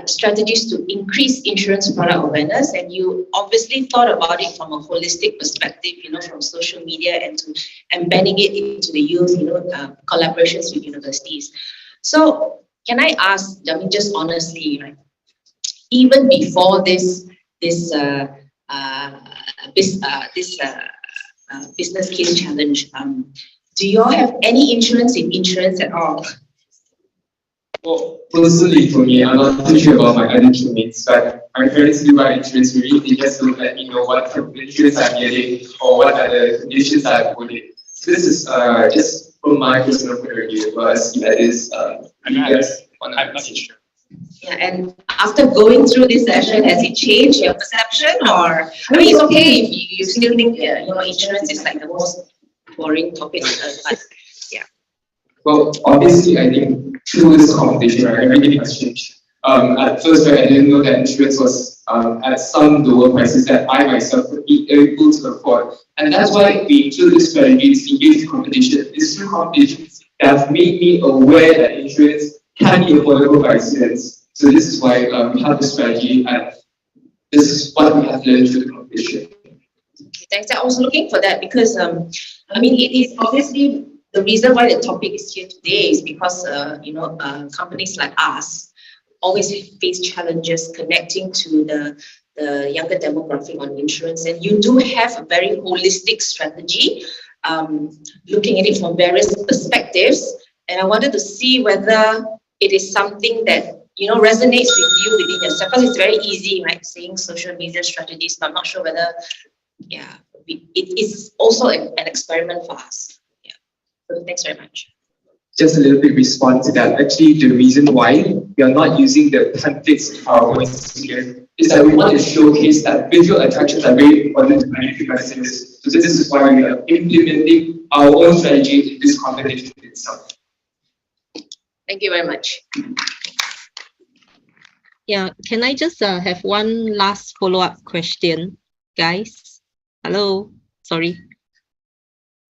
strategies to increase insurance product awareness, and you obviously thought about it from a holistic perspective, from social media and to embedding it into the youth, collaborations with universities. So can I ask, just honestly, right, even before this business case challenge, do you all have any insurance at all? Well, personally for me, I'm not too sure about my other teammates, but my parents do buy insurance for me. They just don't let me know what type of insurance I'm getting or what are the conditions I'm putting. So this is just from my personal point of view, but I see that is yes, I'm not sure. Yeah, and after going through this session, has it changed your perception, or I mean, it's okay if you still think insurance is like the most boring topic on earth, but yeah. Well, obviously, I think through this competition, right, everything has changed. At first, right, I didn't know that insurance was at some lower prices that I myself would be able to afford. And that's why we took this strategy to engage in competition. It's through competitions that have made me aware that insurance can be affordable by students. So this is why we have this strategy, and this is what we have learned through the competition. Thanks. I was looking for that because I mean, it is obviously the reason why the topic is here today is because companies like us always face challenges connecting to the younger demographic on insurance, and you do have a very holistic strategy, looking at it from various perspectives. And I wanted to see whether it is something that resonates with you within yourself. Because it's very easy, right, saying social media strategies, but I'm not sure whether, it is also an experiment for us. Yeah. So thanks very much. Just a little bit response to that. Actually, the reason why we are not using the templates PowerPoints here is that we want to showcase that visual attractions are very important to managing messages. So this is why we are implementing our own strategy in this competition itself. Thank you very much. Yeah, can I just have one last follow-up question, guys? Hello, sorry.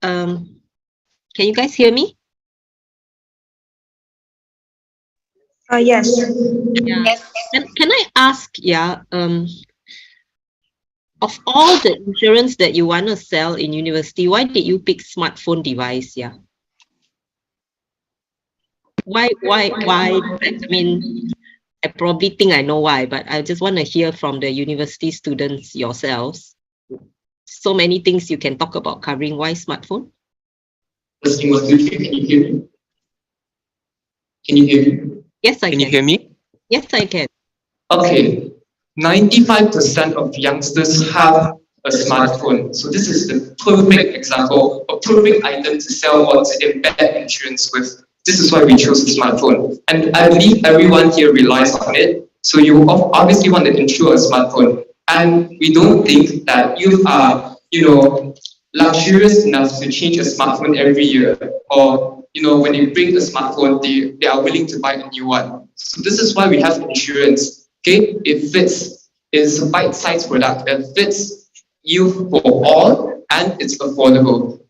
Can you guys hear me? Yes. Yeah. Can I ask, of all the insurance that you want to sell in university, why did you pick smartphone device? Yeah. Why? I mean, I probably think I know why, but I just want to hear from the university students yourselves. So many things you can talk about covering. Why smartphone? Can you hear me? Can you hear me? Yes, I can. Can you hear me? Yes, I can. Okay. 95% of youngsters have a smartphone. So this is the perfect example, a perfect item to sell or to embed insurance with. This is why we chose a smartphone. And I believe everyone here relies on it. So you obviously want to insure a smartphone. And we don't think that you are, luxurious enough to change a smartphone every year. Or, when you bring a smartphone, they are willing to buy a new one. So this is why we have insurance. Okay, it fits. It's a bite-sized product that fits you for all, and it's affordable.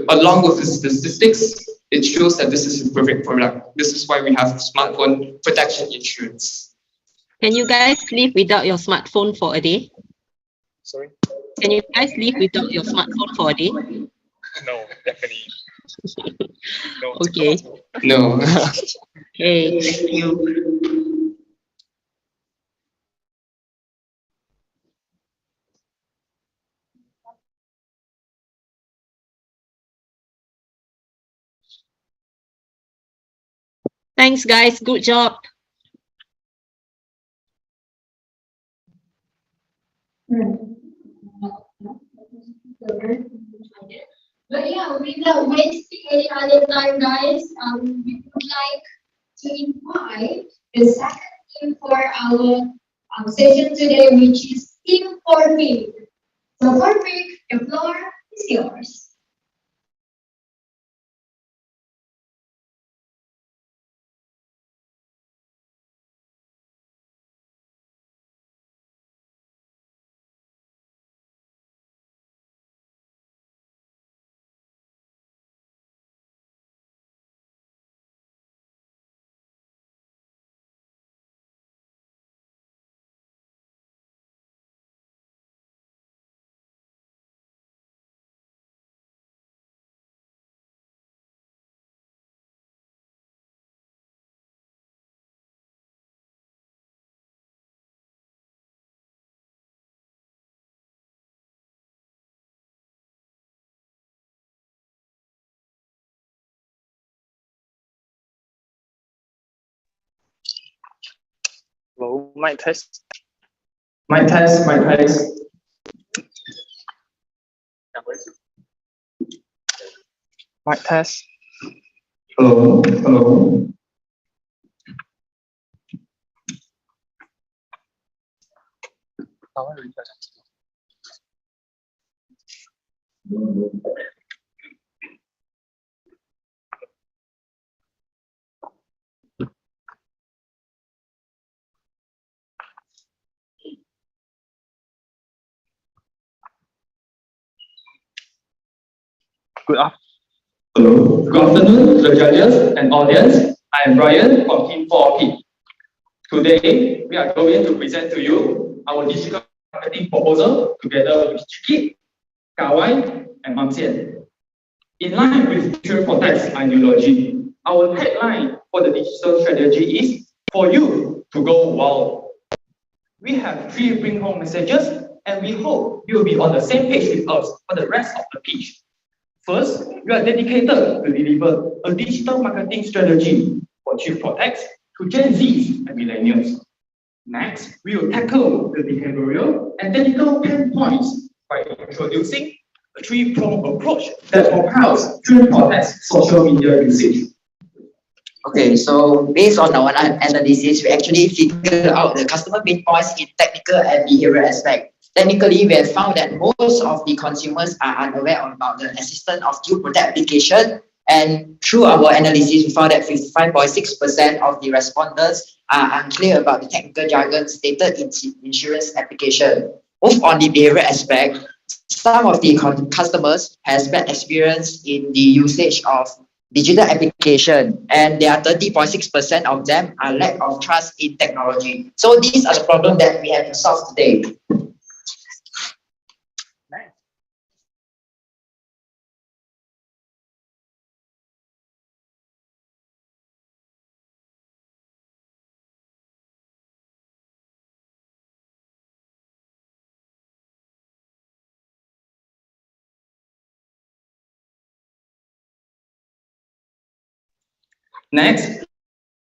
Along with the statistics, it shows that this is a perfect product. This is why we have smartphone protection insurance. Can you guys live without your smartphone for a day? Sorry? Can you guys live without your smartphone for a day? No, definitely. No. Okay. No. Okay, thank you. Thanks, guys. Good job. But yeah, without wasting any other time, guys, we would like to invite the second team for our session today, which is Team Forpic. So Forpic, the floor is yours. Hello, mic test. Mic test, mic test. Mic test. Hello, hello. Hello. Good afternoon to the judges and audience. I am Ryan from Team 4P. Today, we are going to present to you our digital marketing proposal together with Chiki, Kawai, and Mam Xian. In line with Future Protect's ideology, our headline for the digital strategy is for you to go wow. We have 3 bring home messages, and we hope you will be on the same page with us for the rest of the pitch. First, we are dedicated to deliver a digital marketing strategy for Chief Protects to Gen Zs and millennials. Next, we will tackle the behavioral and technical pain points by introducing a 3-pronged approach that propels Chief Protects social media usage. Okay, so based on our analysis, we actually figured out the customer pain points in technical and behavioral aspect. Technically, we have found that most of the consumers are unaware about the existence of Q Protect application, and through our analysis, we found that 55.6% of the respondents are unclear about the technical jargon stated in insurance application. Move on the behavioral aspect, some of the customers has bad experience in the usage of digital application, and there are 30.6% of them are lack of trust in technology. So these are the problems that we have to solve today. Next,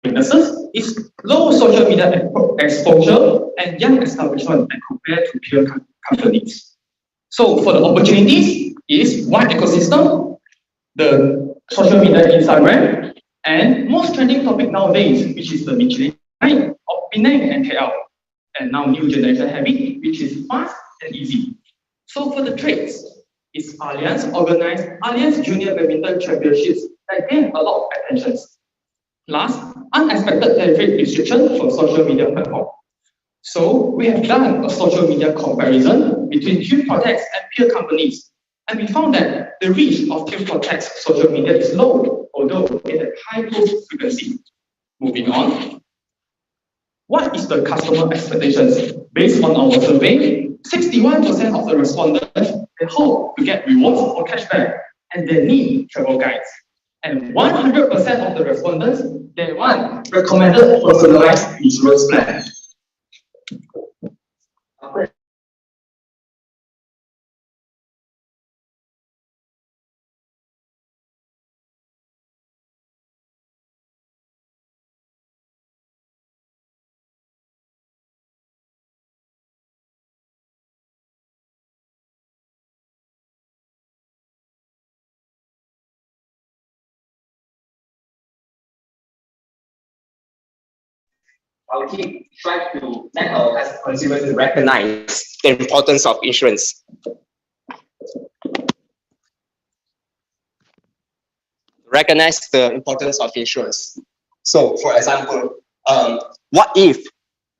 weaknesses is low social media exposure and young establishment and compared to peer companies. So for the opportunities is one ecosystem, the social media Instagram, and most trending topic nowadays, which is the Michelin line of Penang and KL, and now new generation habit, which is fast and easy. So for the trades, is Allianz organized Allianz Junior Badminton Championships that gain a lot of attention. Last, unexpected tariff restriction from social media platform. So we have done a social media comparison between Q Protects and peer companies, and we found that the reach of Q Protects social media is low, although it has high growth frequency. Moving on. What is the customer expectations? Based on our survey, 61% of the respondents they hope to get rewards or cashback, and they need travel guides. And 100% of the respondents, they want recommended personalized insurance plan. Our team try to let our consumers to recognize the importance of insurance. Recognize the importance of insurance. So, for example, what if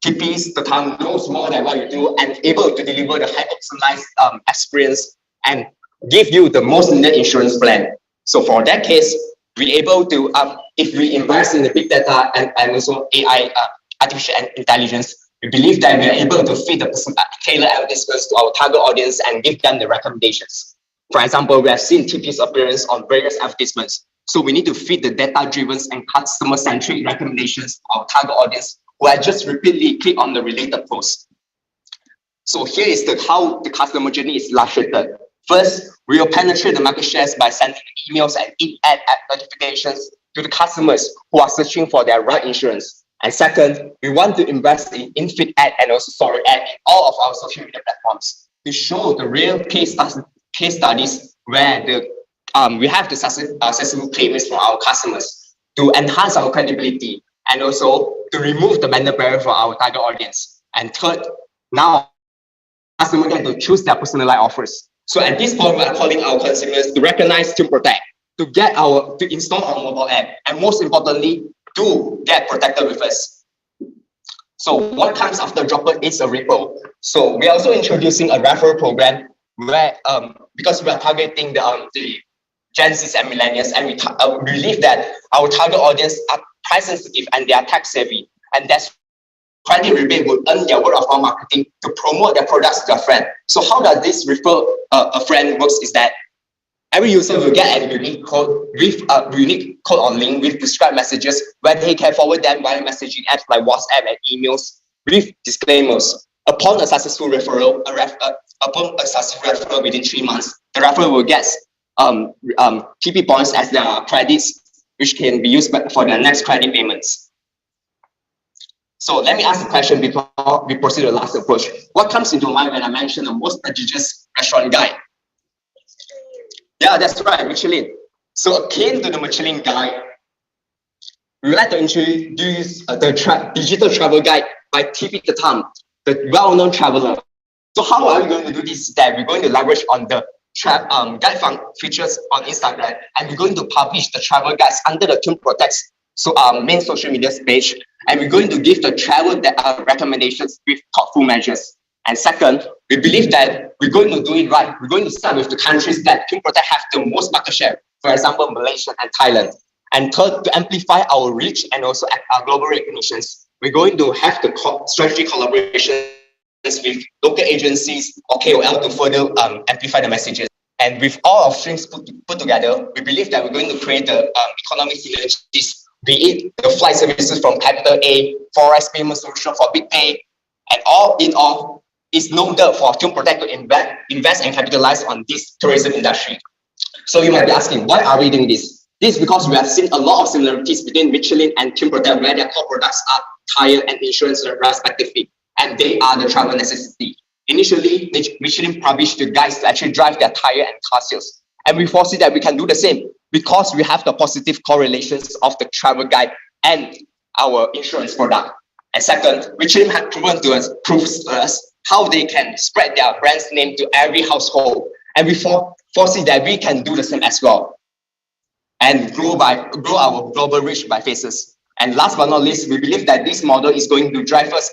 TPs, the town knows more than what you do and able to deliver the high optimized experience and give you the most needed insurance plan? So, for that case, we're able to, if we invest in the big data and also AI, artificial intelligence, we believe that we are able to feed the tailored advertisements to our target audience and give them the recommendations. For example, we have seen TP's appearance on various advertisements. So we need to feed the data-driven and customer-centric recommendations to our target audience who have just repeatedly clicked on the related post. So here is how the customer journey is illustrated. First, we will penetrate the market shares by sending emails and in-ad notifications to the customers who are searching for their right insurance. And second, we want to invest in in-feed ad and also story ad in all of our social media platforms to show the real case studies where the we have the successful payments from our customers to enhance our credibility and also to remove the vendor barrier for our target audience. And third, now customers get to choose their personalized offers. So at this point, we are calling our consumers to recognize Team Protect, to install our mobile app, and most importantly, to get protected with us. So what comes after Dropper is a referral. So we are also introducing a referral program where, because we are targeting the Gen Zs and millennials, and we believe that our target audience are price sensitive and they are tech savvy, and that's credit rebate will earn their word of mouth marketing to promote their products to their friend. So how does this refer a friend works is that every user will get a unique code with a unique code or link with prescribed messages where they can forward them via messaging apps like WhatsApp and emails with disclaimers. Upon a successful referral, within 3 months, the referral will get TP points as their credits, which can be used for their next credit payments. So let me ask a question before we proceed to the last approach. What comes into mind when I mention the most prestigious restaurant guide? Yeah, that's right, Michelin. So akin to the Michelin guide, we would like to introduce the digital travel guide by TP Tatam, the well-known traveler. So how are we going to do this? That we're going to leverage on the guide features on Instagram, and we're going to publish the travel guides under the Team Protect's main social media page, and we're going to give the travel recommendations with thoughtful measures. And second, we believe that we're going to do it right. We're going to start with the countries that Team Protect have the most market share, for example, Malaysia and Thailand. And third, to amplify our reach and also our global recognitions, we're going to have the strategic collaborations with local agencies or KOL to further amplify the messages. And with all of strings put together, we believe that we're going to create the economic synergies, be it the flight services from Capital A, Forex payment solution for Big Pay, and all in all, it's no doubt for Team Protect to invest and capitalize on this tourism industry. So you might be asking, why are we doing this? This is because we have seen a lot of similarities between Michelin and Team Protect, where their core products are tire and insurance respectively, and they are the travel necessity. Initially, Michelin published the guides to actually drive their tire and car sales. And we foresee that we can do the same because we have the positive correlations of the travel guide and our insurance product. And second, Michelin has proves to us how they can spread their brand's name to every household. And we foresee that we can do the same as well and grow our global reach by phases. And last but not least, we believe that this model is going to drive us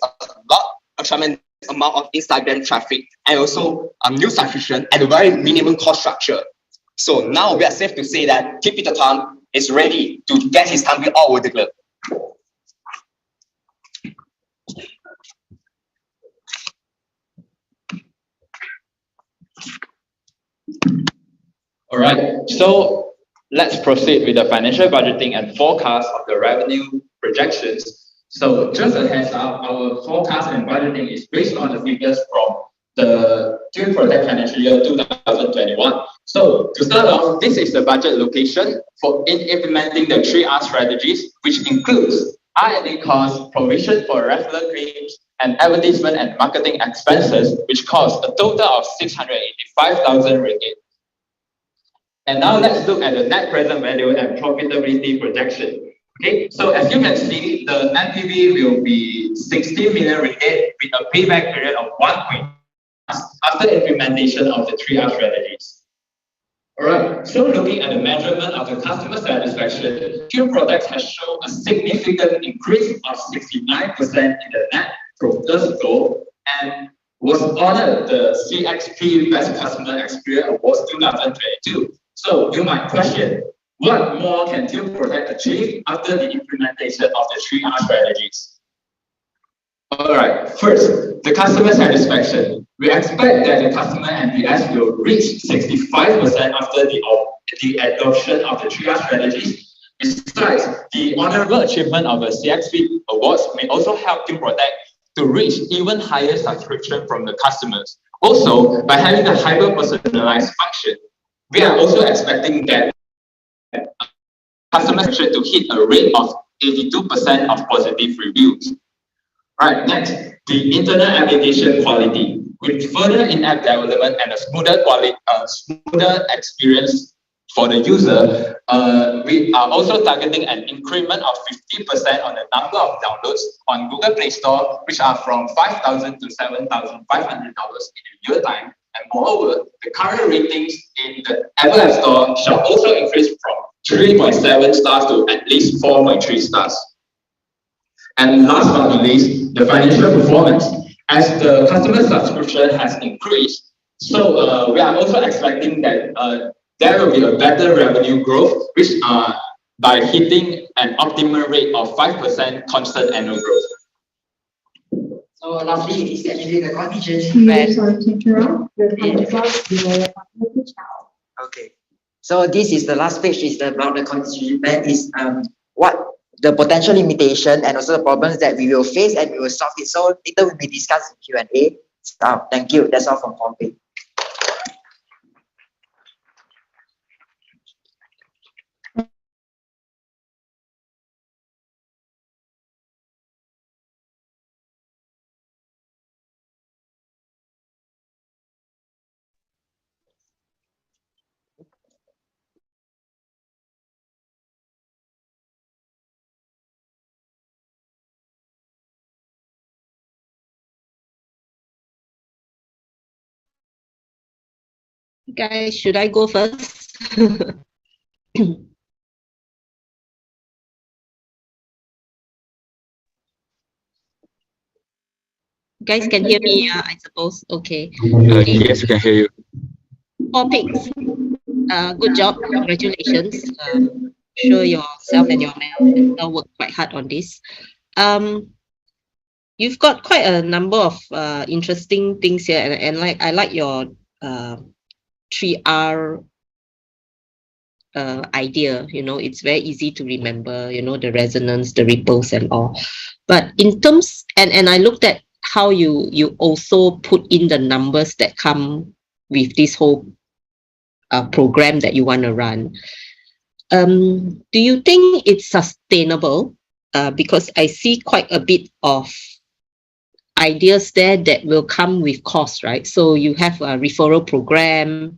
a tremendous amount of Instagram traffic and also new subscription at a very minimum cost structure. So now we are safe to say that TP Tatam is ready to get his thumbnail all over the globe. All right, so let's proceed with the financial budgeting and forecast of the revenue projections. So just a heads up, our forecast and budgeting is based on the figures from the Team Protect financial year 2021. So to start off, this is the budget location for implementing the 3R strategies, which includes R&D costs, provision for referral claims, and advertisement and marketing expenses, which cost a total of 685,000 ringgit. And now let's look at the net present value and profitability projection. Okay, so as you can see, the net PV will be 16 million ringgit with a payback period of 1.5 after implementation of the 3R strategies. Alright, so looking at the measurement of the customer satisfaction, Team Protect has shown a significant increase of 69% in the net promoter score and was honored the CXP Best Customer Experience Awards 2022. So you might question, what more can Team Protect achieve after the implementation of the 3R strategies? Alright, first, the customer satisfaction. We expect that the customer NPS will reach 65% after the adoption of the 3R strategies. Besides, the honorable achievement of the CXP Awards may also help Team Protect to reach even higher subscription from the customers. Also, by having a hyper-personalized function, we are also expecting that customers to hit a rate of 82% of positive reviews. Alright, next, the internal application quality. With further in-app development and a smoother experience for the user, we are also targeting an increment of 50% on the number of downloads on Google Play Store, which are from $5,000 to $7,500 in a year time. And moreover, the current ratings in the Apple App Store shall also increase from 3.7 stars to at least 4.3 stars. And last but not least, the financial performance. As the customer subscription has increased, so we are also expecting that there will be a better revenue growth, which by hitting an optimal rate of 5% constant annual growth. So lastly, it is actually the conditions Sorry to interrupt. The time is up. You may now. Okay. So this is the last page, is about the contingency plan, is what the potential limitation and also the problems that we will face, and we will solve it. So later will be discussed in Q&A. Thank you. That's all from Pompey. Guys, should I go first? Guys can hear me, I suppose. Okay. Yes, we can hear you. Topics. Good job. Congratulations. Sure yourself and your mentor worked quite hard on this. You've got quite a number of interesting things here, and I like your 3R idea. It's very easy to remember, the resonance, the ripples and all. But in terms, and I looked at how you also put in the numbers that come with this whole program that you want to run. Do you think it's sustainable? Because I see quite a bit of ideas there that will come with cost, right? So you have a referral program,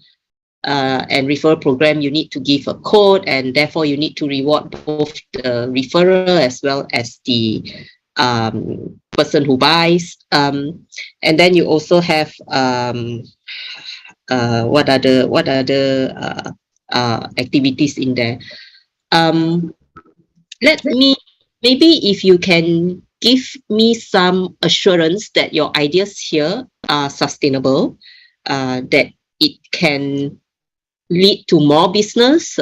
and referral program, you need to give a code, and therefore you need to reward both the referrer as well as the person who buys. And then you also have what other activities in there. Maybe if you can give me some assurance that your ideas here are sustainable, that it can lead to more business.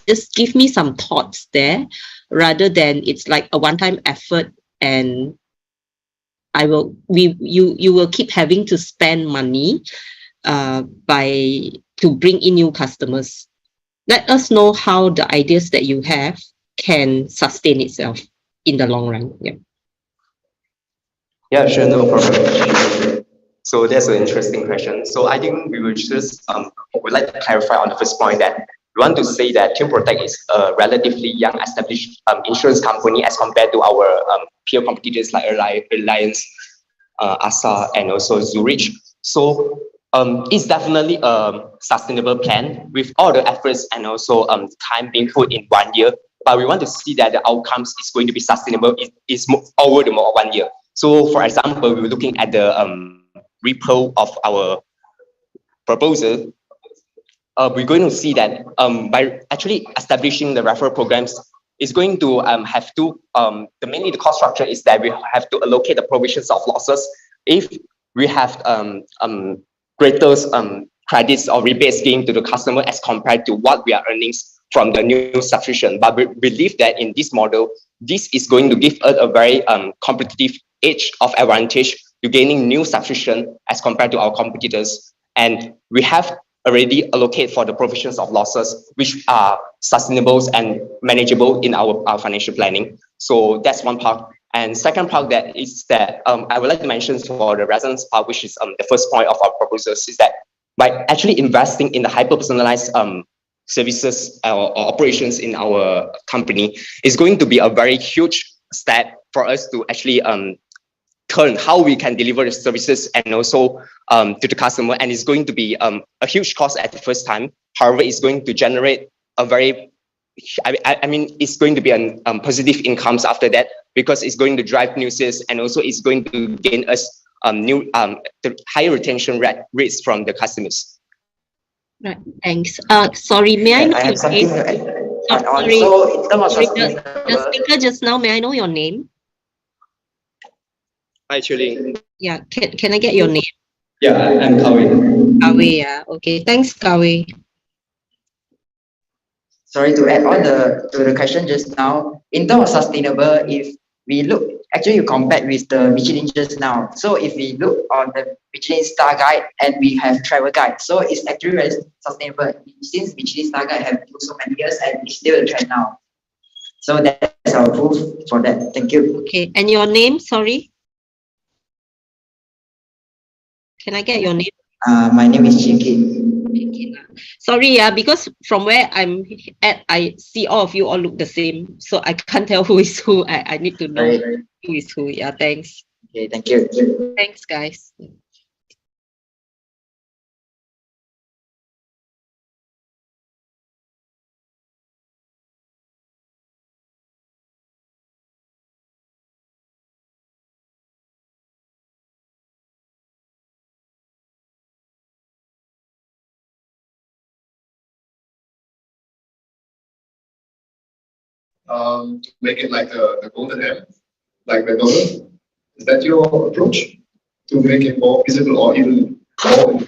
Just give me some thoughts there, rather than it's like a one-time effort and you will keep having to spend money to bring in new customers. Let us know how the ideas that you have can sustain itself in the long run. Yeah, sure, no problem. So that's an interesting question. So I think we will just would like to clarify on the first point that we want to say that Team Protect is a relatively young established insurance company as compared to our peer competitors like Alliance, ASA, and also Zurich. So it's definitely a sustainable plan with all the efforts and also time being put in 1 year. But we want to see that the outcomes is going to be sustainable over the 1 year. So for example, we were looking at the repo of our proposal. We're going to see that by actually establishing the referral programs, is going to have to, mainly the cost structure is that we have to allocate the provisions of losses if we have greater credits or rebate scheme to the customer as compared to what we are earning from the new subscription. But we believe that in this model, this is going to give us a very competitive edge of advantage to gaining new subscription as compared to our competitors. And we have already allocated for the provisions of losses, which are sustainable and manageable in our financial planning. So that's one part. And second part that is that I would like to mention for the resonance part, which is the first point of our proposals, is that by actually investing in the hyper-personalized services or operations in our company is going to be a very huge step for us to actually turn how we can deliver the services and also to the customer, and it's going to be a huge cost at the first time. However, it's going to generate a very, I mean, it's going to be an positive incomes after that, because it's going to drive new sales, and also it's going to gain us the higher retention rates from the customers. Right, thanks. Sorry, may I know have your something name? to add on. Sorry, So in terms of sorry, sustainable, the speaker just now, may I know your name? Actually, Yeah, can I get your name? Yeah, I'm Kawi. Kawi, yeah. Okay, thanks, Kawi. sorry, to add on to the question just now, in terms of sustainable, if we look, actually you compared with the Michelin just now. So if we look on the Michelin Star Guide and we have travel guide, so it's actually very sustainable. Since Michelin Star Guide have so many years and it's still a trend now. So that's our proof for that. Thank you. Okay, and your name, sorry? Can I get your name? My name is Chiki. Sorry, yeah, because from where I'm at, I see all of you all look the same. So I can't tell who is who. I need to know who is who. Yeah, thanks. Okay, thank you. Thanks, guys. To make it like the golden M, like the dollar? Is that your approach to make it more visible or even more?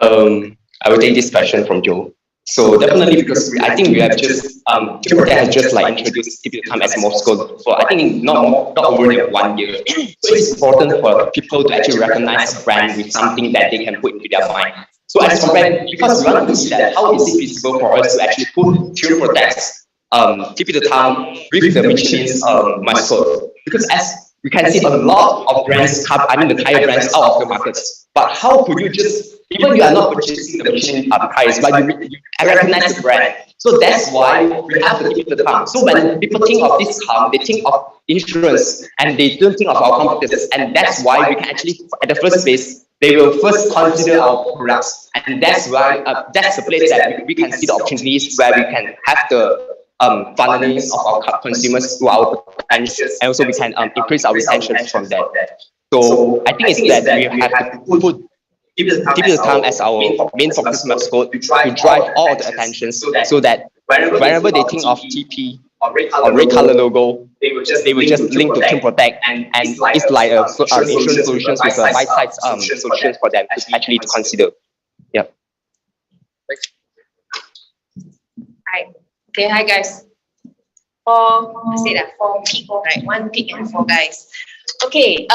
I will take this question from Joe. So definitely, because I think we have just Timbertech has just like introduced TP Time as Moscow for I think not over than 1 year. So it's important for people to actually recognize a brand with something that they can put into their mind. So as compared, because we want to see that how is it feasible for us to actually put Timbertech's TP Time with the Michelin's mascot, because as we can see a lot of brands come, I mean the tire brands out of the markets. But how could you just, even you are not purchasing the Michelin tires, but you recognize the brand. So that's why we have to keep the tongue. So when people think of this tongue, they think of insurance and they don't think of our competitors. And that's why we can actually, at the first place, they will first consider our products. And that's why, that's the place that we can see the opportunities where we can have the funneling of our consumers to our potentials, and also we can increase our retention from that. So I think it's that we have to put TP Time as our main focus mascot to drive all the attention, so that whenever they think of TP or red color logo, they will just link to Timbertech, and it's like a insurance solutions with a bite-sized solutions for them to actually consider. Yeah. Hi. Okay, hi guys. I say that 4 people, right? 1 pig and 4 guys. Okay.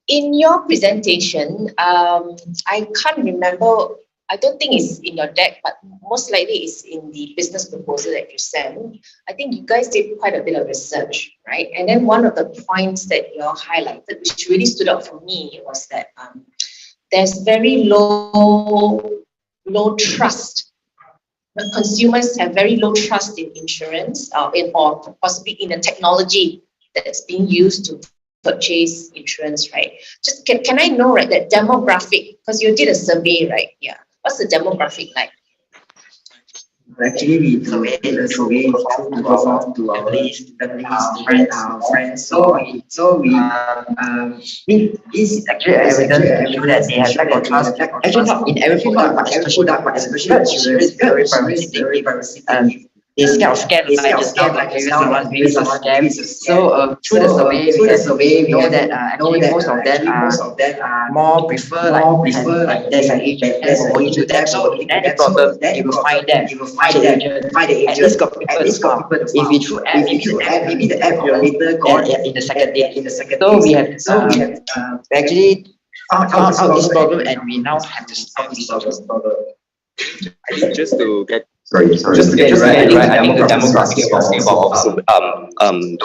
In your presentation, I can't remember. I don't think it's in your deck, but most likely it's in the business proposal that you sent. I think you guys did quite a bit of research, right? And then one of the points that you highlighted, which really stood out for me, was that there's very low trust. The consumers have very low trust in insurance, or possibly in the technology that's being used to purchase insurance, right? Just can I know, right, that demographic, because you did a survey, right? Yeah. What's the demographic like? Actually, we surveyed through perform to our friends. So we this is actually evidence to that they have lack of trust. Actually, not in every product, but especially very privacy. They scared of scams, like previous one, previous scams. So through the survey, we know that actually most of them are more prefer like there's an agent going to them. So if any problem, you will find them. Find the agent. At least got people. If we through app, maybe the app will later go in the second day. So we have actually found out this problem, and we now have to solve this problem. I think just to get Just to get it right, I think the demographics of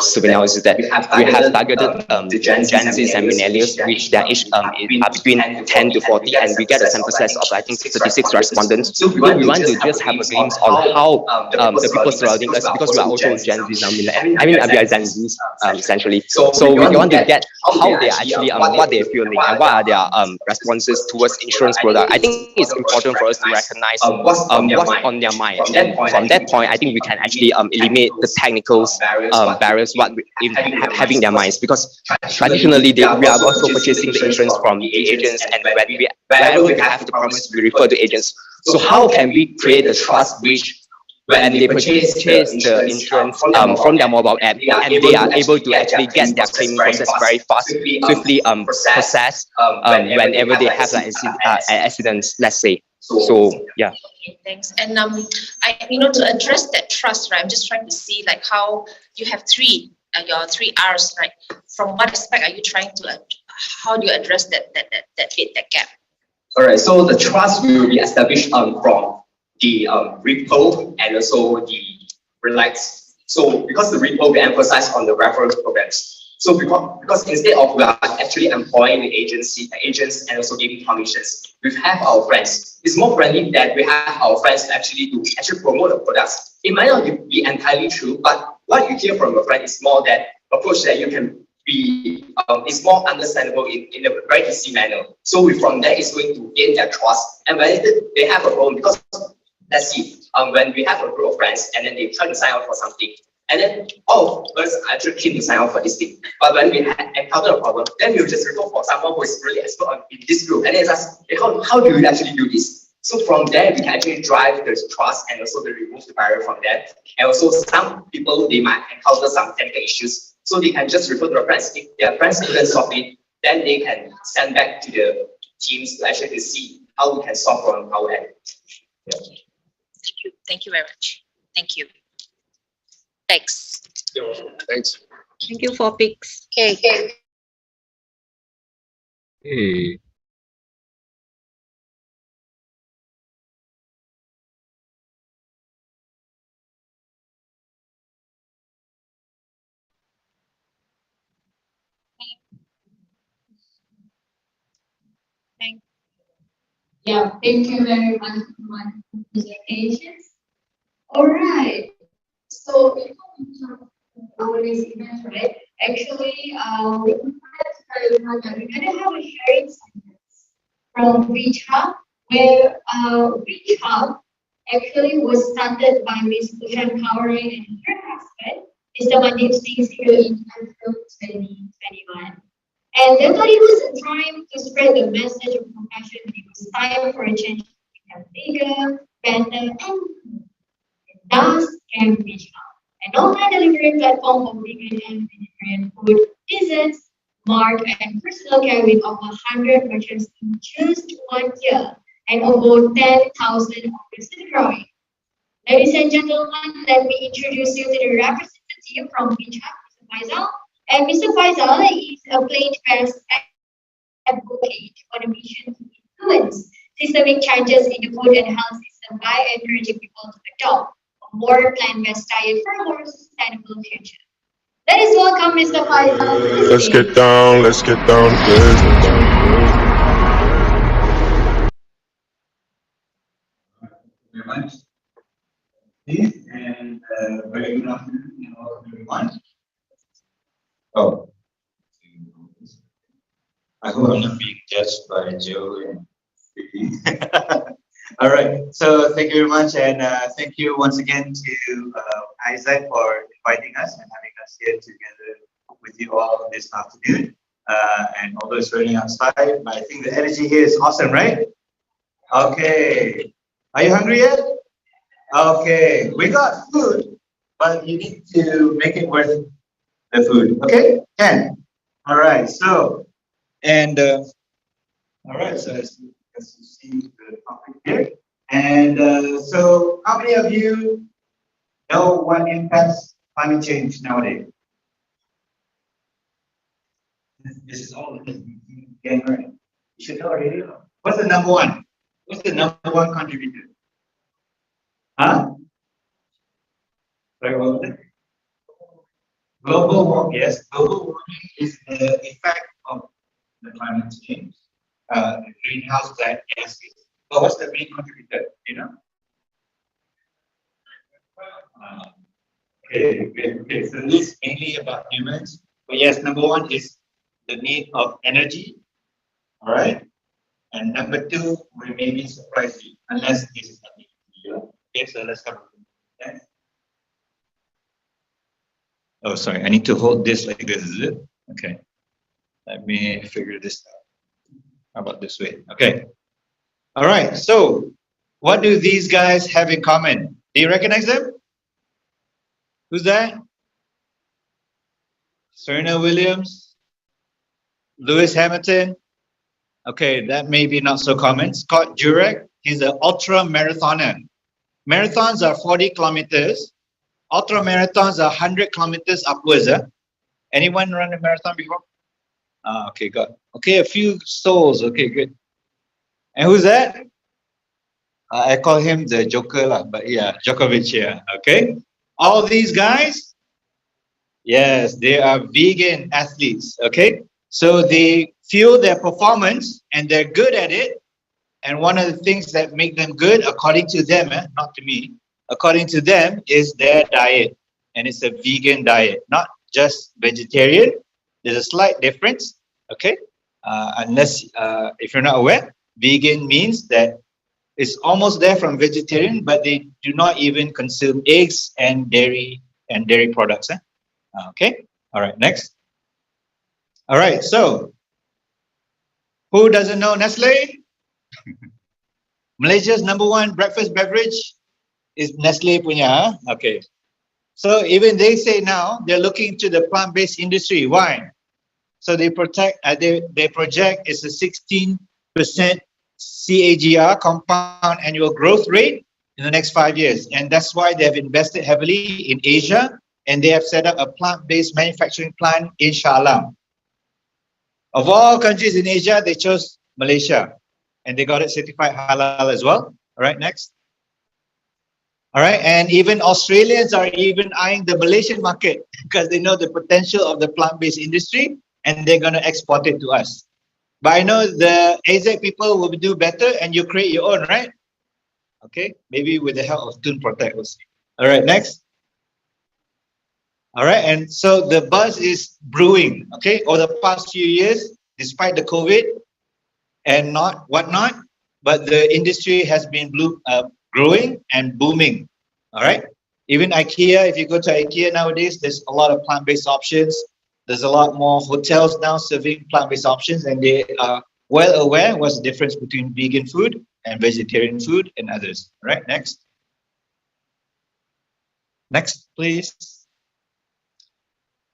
Suvinals is that we have targeted the Gen Zs and millennials, which their age are between 10 to 40, and we get a sample size of, I think, 36 respondents. So we want to just have a glimpse on how the people surrounding us, because we are also Gen Zs now, I mean, we are Gen Zs, essentially. So we want to get how they are actually, what they're feeling, and what are their responses towards insurance product. I think it's important for us to recognize what's on their mind. And then from that point, I think we can actually eliminate the technical barriers having their minds, because traditionally we are also purchasing the insurance from the agents, and whenever we have the promise, we refer to agents. So how can we create a trust which, when they purchase the insurance from their mobile app, and they are able to actually get their claiming process very fast, swiftly processed whenever they have an accidents, let's say. So yeah. Okay, thanks. And to address that trust, right? I'm just trying to see like how you have your three R's, right? From what aspect are you trying to? How do you address that gap? All right. So the trust will be established from the repo and also the relax. So because the repo we emphasize on the referral programs. So because instead of we are actually employing the agents and also giving commissions, we have our friends. It's more friendly that we have our friends actually promote the products. It might not be entirely true, but what you hear from a friend is more that approach that you can be is more understandable in a very easy manner. So from there is going to gain their trust. And when they have a problem, because let's see, when we have a group of friends and then they try to sign up for something, and then all of us are actually keen to sign up for this thing. But when we encounter a problem, then we'll just refer for someone who is really expert in this group. And then it's ask, hey, how do you actually do this? So from there, we can actually drive the trust and also remove the barrier from that. And also some people, they might encounter some technical issues. So they can just refer to their friends. If their friends couldn't solve it, then they can send back to the teams to actually see how we can solve from our end. Yeah. Thank you. Thank you very much. Thank you. Thanks. Thanks. Thank you for picks. Okay. Hey. Yeah, thank you very much for my presentations. All right. So our next event, right? Actually, we're gonna have a sharing sentence from Reach Hub, where Reach Hub actually was started by Ms. Ushan Kawarai and her husband, Mr. Mandeep Singh here in April 2021. And they thought it was time to spread the message of compassion. It was time for a change to become bigger, better, and thus can Reach Hub, an online delivery platform of vegan and vegetarian food, desserts, mart, and personal care with over 100 merchants in just 1 year and over 10,000 orders growing. Ladies and gentlemen, let me introduce you to the representative from Reach Hub, Mr. Faisal. And Mr. Faisal is a plant-based advocate on a mission to influence systemic changes in the food and health system by encouraging people to adopt a more plant-based diet for a more sustainable future. Let us welcome Mr. Faisal. Let's get down to business. Very much. And very good afternoon, everyone. Oh, I hope I'm not being judged by Joe and Vicky. All right, so thank you very much, and thank you once again to AIESEC for inviting us and having us here together with you all this afternoon. And although it's raining outside, but I think the energy here is awesome, right? Okay, are you hungry yet? Okay, we got food, but you need to make it worth the food. Okay, Ken. All right. So, and all right. So let's see the topic here. And so, how many of you know what impacts climate change nowadays? This is all getting right. You should know already. What's the number one? What's the number one contributor? Huh? Sorry, what was it? Global warming, yes. Global warming is the effect of the climate change, the greenhouse gases. But what's the main contributor? You know? Okay, so this is mainly about humans. But yes, number one is the need of energy. All right. And number two will maybe surprise you, unless this is not you. Okay, so let's come. Okay. Oh, sorry, I need to hold this like this, is it? Okay. Let me figure this out. How about this way? Okay. All right, so what do these guys have in common? Do you recognize them? Who's that? Serena Williams, Lewis Hamilton. Okay, that may be not so common. Scott Jurek, he's an ultra marathoner. Marathons are 40 kilometers. Ultra marathons are 100 kilometers upwards. Anyone run a marathon before? Okay, good. Okay, a few souls. Okay, good. And who's that? I call him the Joker, but yeah, Djokovic, yeah. Okay. All these guys, yes, they are vegan athletes. Okay. So they fuel their performance and they're good at it. And one of the things that make them good, according to them, not to me, according to them, is their diet. And it's a vegan diet, not just vegetarian. There's a slight difference. Okay. Unless, if you're not aware, vegan means that it's almost there from vegetarian, but they do not even consume eggs and dairy products. Okay. All right. Next. All right. So, who doesn't know Nestle? Malaysia's #1 breakfast beverage is Nestle punya. Okay. So even they say now they're looking to the plant-based industry. Why? So they project it's a 16% CAGR, compound annual growth rate, in the next 5 years. And that's why they have invested heavily in Asia, and they have set up a plant-based manufacturing plant in Shah Alam. Of all countries in Asia, they chose Malaysia, and they got it certified halal as well. All right, next. All right, and even Australians are even eyeing the Malaysian market because they know the potential of the plant-based industry, and they're going to export it to us. But I know the AIESEC people will do better, and you create your own, right? Okay, maybe with the help of Tune Protect, we'll see. All right, next. All right, and so the buzz is brewing, okay, over the past few years, despite the COVID and whatnot, but the industry has been growing and booming. All right, even IKEA, if you go to IKEA nowadays, there's a lot of plant-based options. There's a lot more hotels now serving plant-based options, and they are well aware what's the difference between vegan food and vegetarian food and others. All right, next. Next, please.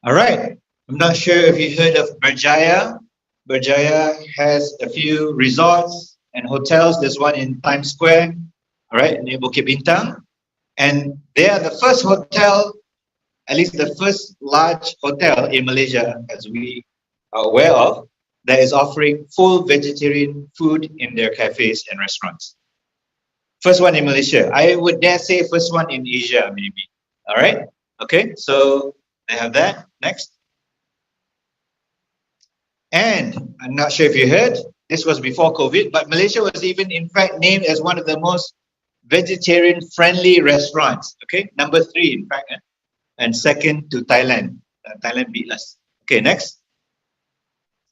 All right, I'm not sure if you heard of Berjaya. Berjaya has a few resorts and hotels. There's one in Times Square, all right, near Bukit Bintang. And they are the first hotel, at least the first large hotel in Malaysia, as we are aware of, that is offering full vegetarian food in their cafes and restaurants. First one in Malaysia. I would dare say first one in Asia, maybe. All right, okay, so they have that. Next. And I'm not sure if you heard, this was before COVID, but Malaysia was even in fact named as one of the most vegetarian friendly restaurants. Okay, number 3 in fact, and second to Thailand. Thailand beat us. Okay, next.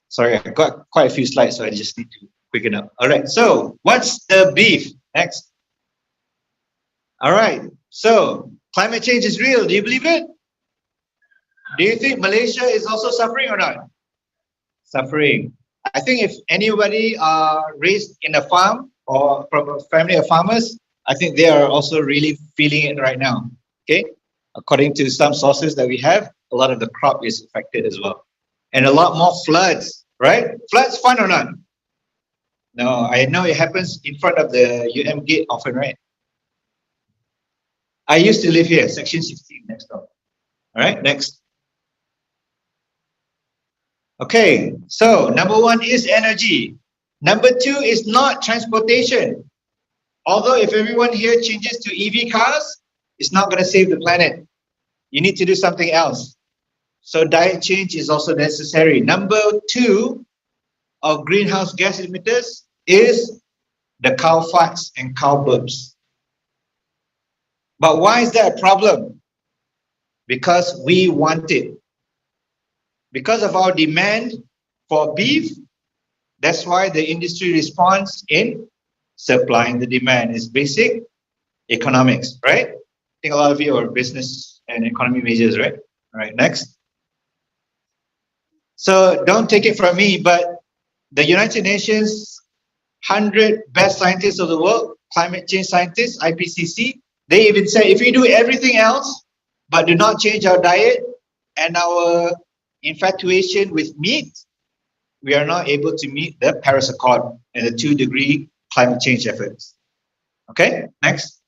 Sorry, I got quite a few slides, so I just need to quicken up. All right, so what's the beef? Next. All right, so climate change is real. Do you believe it? Do you think Malaysia is also suffering or not? Suffering. I think if anybody are raised in a farm or from a family of farmers, I think they are also really feeling it right now. Okay, according to some sources that we have, a lot of the crop is affected as well, and a lot more floods. Right? Floods fun or not? No, I know it happens in front of the gate often, right? I used to live here, section 16 next door. All right, next. Okay, so number 1 is energy. Number 2 is not transportation. Although if everyone here changes to EV cars, it's not going to save the planet. You need to do something else. So diet change is also necessary. Number 2 of greenhouse gas emitters is the cow farts and cow burps. But why is that a problem? Because we want it. Because of our demand for beef, that's why the industry responds in supplying the demand. It's basic economics, right? I think a lot of you are business and economy majors, right? All right, next. So don't take it from me, but the United Nations 100 best scientists of the world, climate change scientists, IPCC, they even say if we do everything else, but do not change our diet and our infatuation with meat, we are not able to meet the Paris Accord and the 2-degree climate change efforts. Okay, next.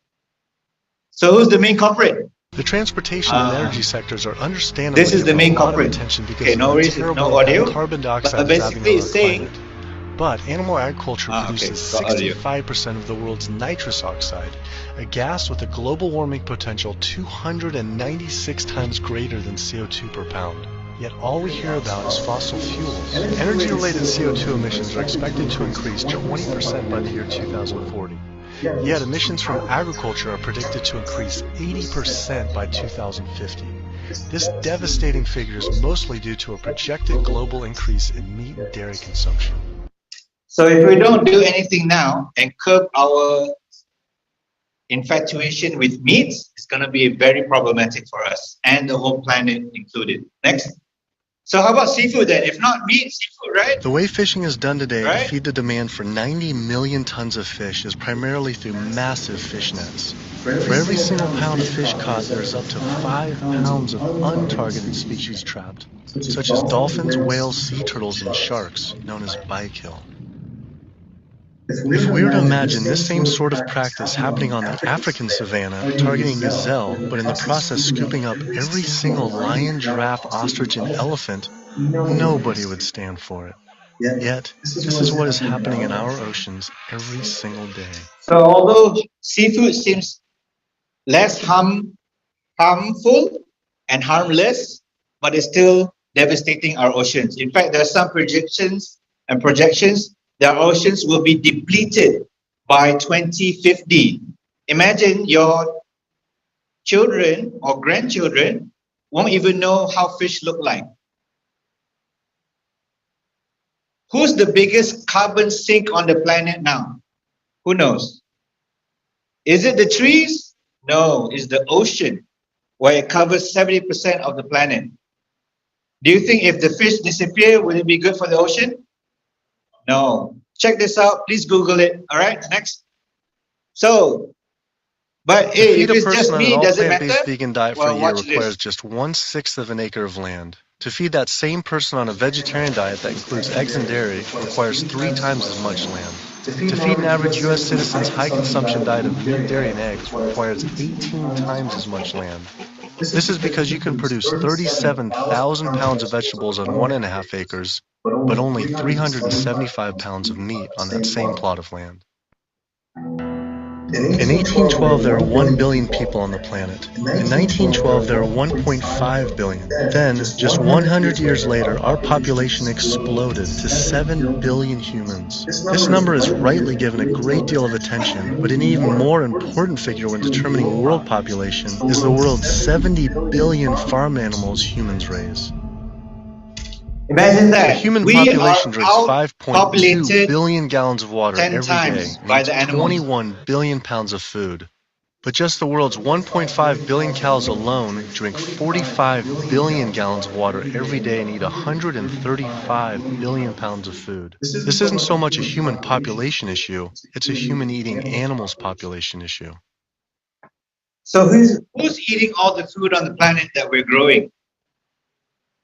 So who's the main culprit? The transportation and energy sectors are understandably This is the main given a lot of culprit. attention because Okay, of no the reason, terrible no audio. impact carbon dioxide But is having basically on it's our saying, planet. But animal agriculture produces got audio. 65% of the world's nitrous oxide, a gas with a global warming potential 296 times greater than CO2 per pound. Yet all we hear about is fossil fuels. Energy-related CO2 emissions are expected to increase 20% by the year 2040. Yet emissions from agriculture are predicted to increase 80% by 2050. This devastating figure is mostly due to a projected global increase in meat and dairy consumption. So if we don't do anything now and curb our infatuation with meats, it's going to be very problematic for us and the whole planet included. Next. So how about seafood then? If not meat, seafood, right? The way fishing is done today to feed the demand for 90 million tons of fish is primarily through massive fish nets. For every single pound of fish caught, there's up to 5 pounds of untargeted species trapped, such as dolphins, whales, sea turtles, and sharks, known as bykill. If we were to imagine this same sort of practice happening on the African savanna, targeting gazelle, but in the process scooping up every single lion, giraffe, ostrich, and elephant, nobody would stand for it. Yet, this is what is happening in our oceans every single day. So although seafood seems less harmful and harmless, but it's still devastating our oceans. In fact, there are some projections that our oceans will be depleted by 2050. Imagine your children or grandchildren won't even know how fish look like. Who's the biggest carbon sink on the planet now? Who knows? Is it the trees? No, it's the ocean, where it covers 70% of the planet. Do you think if the fish disappear, will it be good for the ocean? No. Check this out. Please Google it. All right, next. So, but hey, if it's just me, does it matter? To feed a person an all-plant-based vegan diet for a year watch requires this. just 1/6 of an acre of land. To feed that same person on a vegetarian diet that includes eggs and dairy requires 3 times as much land. To feed an average U.S. citizen's high consumption diet of meat, dairy, and eggs requires 18 times as much land. This is because you can produce 37,000 pounds of vegetables on 1.5 acres, but only 375 pounds of meat on that same plot of land. In 1812, there were 1 billion people on the planet. In 1912, there were 1.5 billion. Then, just 100 years later, our population exploded to 7 billion humans. This number is rightly given a great deal of attention, but an even more important figure when determining world population is the world's 70 billion farm animals humans raise. Imagine that. The human We population are drinks 5.2 outpopulated billion gallons of water 10 every times day, by and the eats animals. 21 billion pounds of food. But just the world's 1.5 billion cows alone drink 45 billion gallons of water every day and eat 135 billion pounds of food. This isn't so much a human population issue, it's a human eating animals population issue. So who's eating all the food on the planet that we're growing?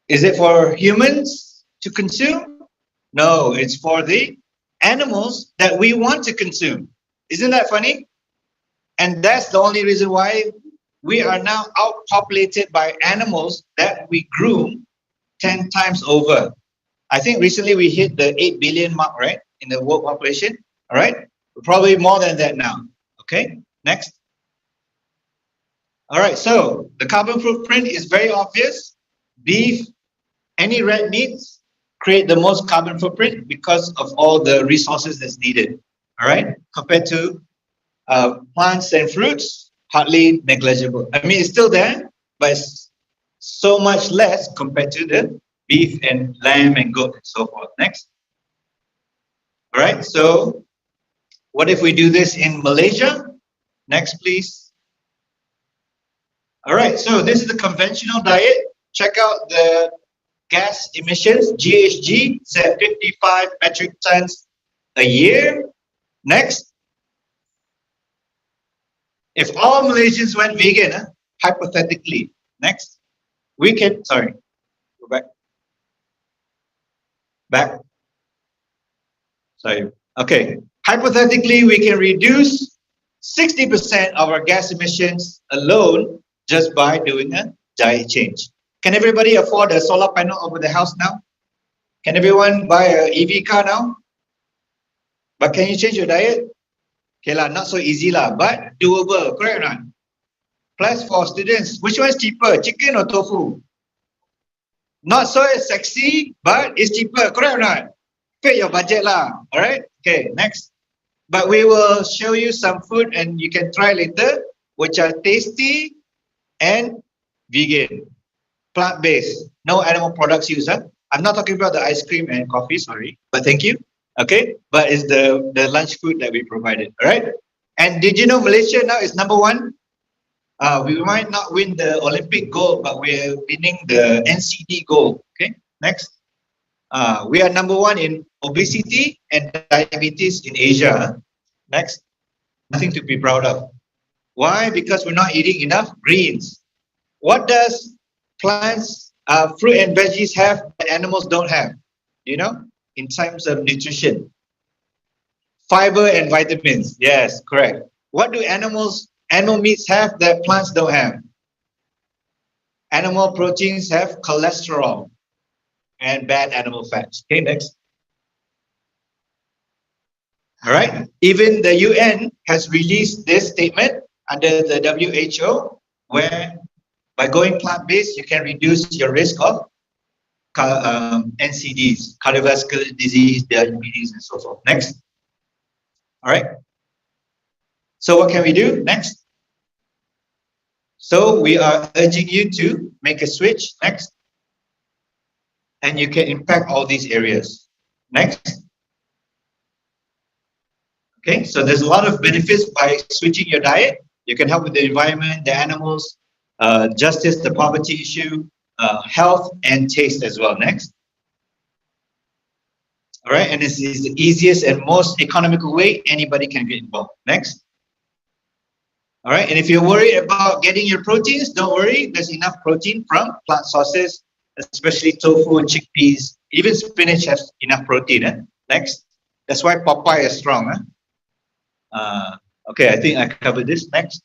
Is it for humans to consume? No, it's for the animals that we want to consume. Isn't that funny? And that's the only reason why we are now outpopulated by animals that we groom 10 times over. I think recently we hit the 8 billion mark, right? In the world population, all right? Probably more than that now. Okay, next. All right, so the carbon footprint is very obvious. Beef, any red meats create the most carbon footprint because of all the resources that's needed. All right, compared to plants and fruits, hardly negligible. I mean, it's still there, but it's so much less compared to the beef and lamb and goat and so forth. Next. All right, so what if we do this in Malaysia? Next, please. All right, so this is the conventional diet. Check out the gas emissions. GHG said 55 metric tons a year. Next. If all Malaysians went vegan, hypothetically, next, we can, sorry, go back. Back. Sorry. Okay. Hypothetically, we can reduce 60% of our gas emissions alone just by doing a diet change. Can everybody afford a solar panel over the house now? Can everyone buy an EV car now? But can you change your diet? Okay lah, not so easy lah, but doable, correct or not? Plus for students, which one is cheaper, chicken or tofu? Not so sexy, but it's cheaper, correct or not? Fit your budget lah, alright? Okay, next. But we will show you some food and you can try later, which are tasty and vegan, plant-based, no animal products used. I'm not talking about the ice cream and coffee, sorry, but thank you. Okay, but it's the lunch food that we provided, all right? And did you know Malaysia now is #1? We might not win the Olympic gold, but we're winning the NCD gold. Okay, next. We are #1 in obesity and diabetes in Asia. Next. Nothing to be proud of. Why? Because we're not eating enough greens. What does plants, fruit and veggies have that animals don't have? You know, in terms of nutrition. Fiber and vitamins. Yes, correct. What do animal meats have that plants don't have? Animal proteins have cholesterol and bad animal fats. Okay, next. All right. Even the UN has released this statement under the WHO, where by going plant-based, you can reduce your risk of NCDs, cardiovascular disease, diabetes, and so forth. Next. All right. So what can we do next? So we are urging you to make a switch. Next. And you can impact all these areas. Next. Okay, so there's a lot of benefits by switching your diet. You can help with the environment, the animals, justice, the poverty issue, health, and taste as well. Next. All right, and this is the easiest and most economical way anybody can get involved. Next. All right, and if you're worried about getting your proteins, don't worry. There's enough protein from plant sources, especially tofu and chickpeas. Even spinach has enough protein. Next. That's why Popeye is strong. Okay, I think I covered this. Next.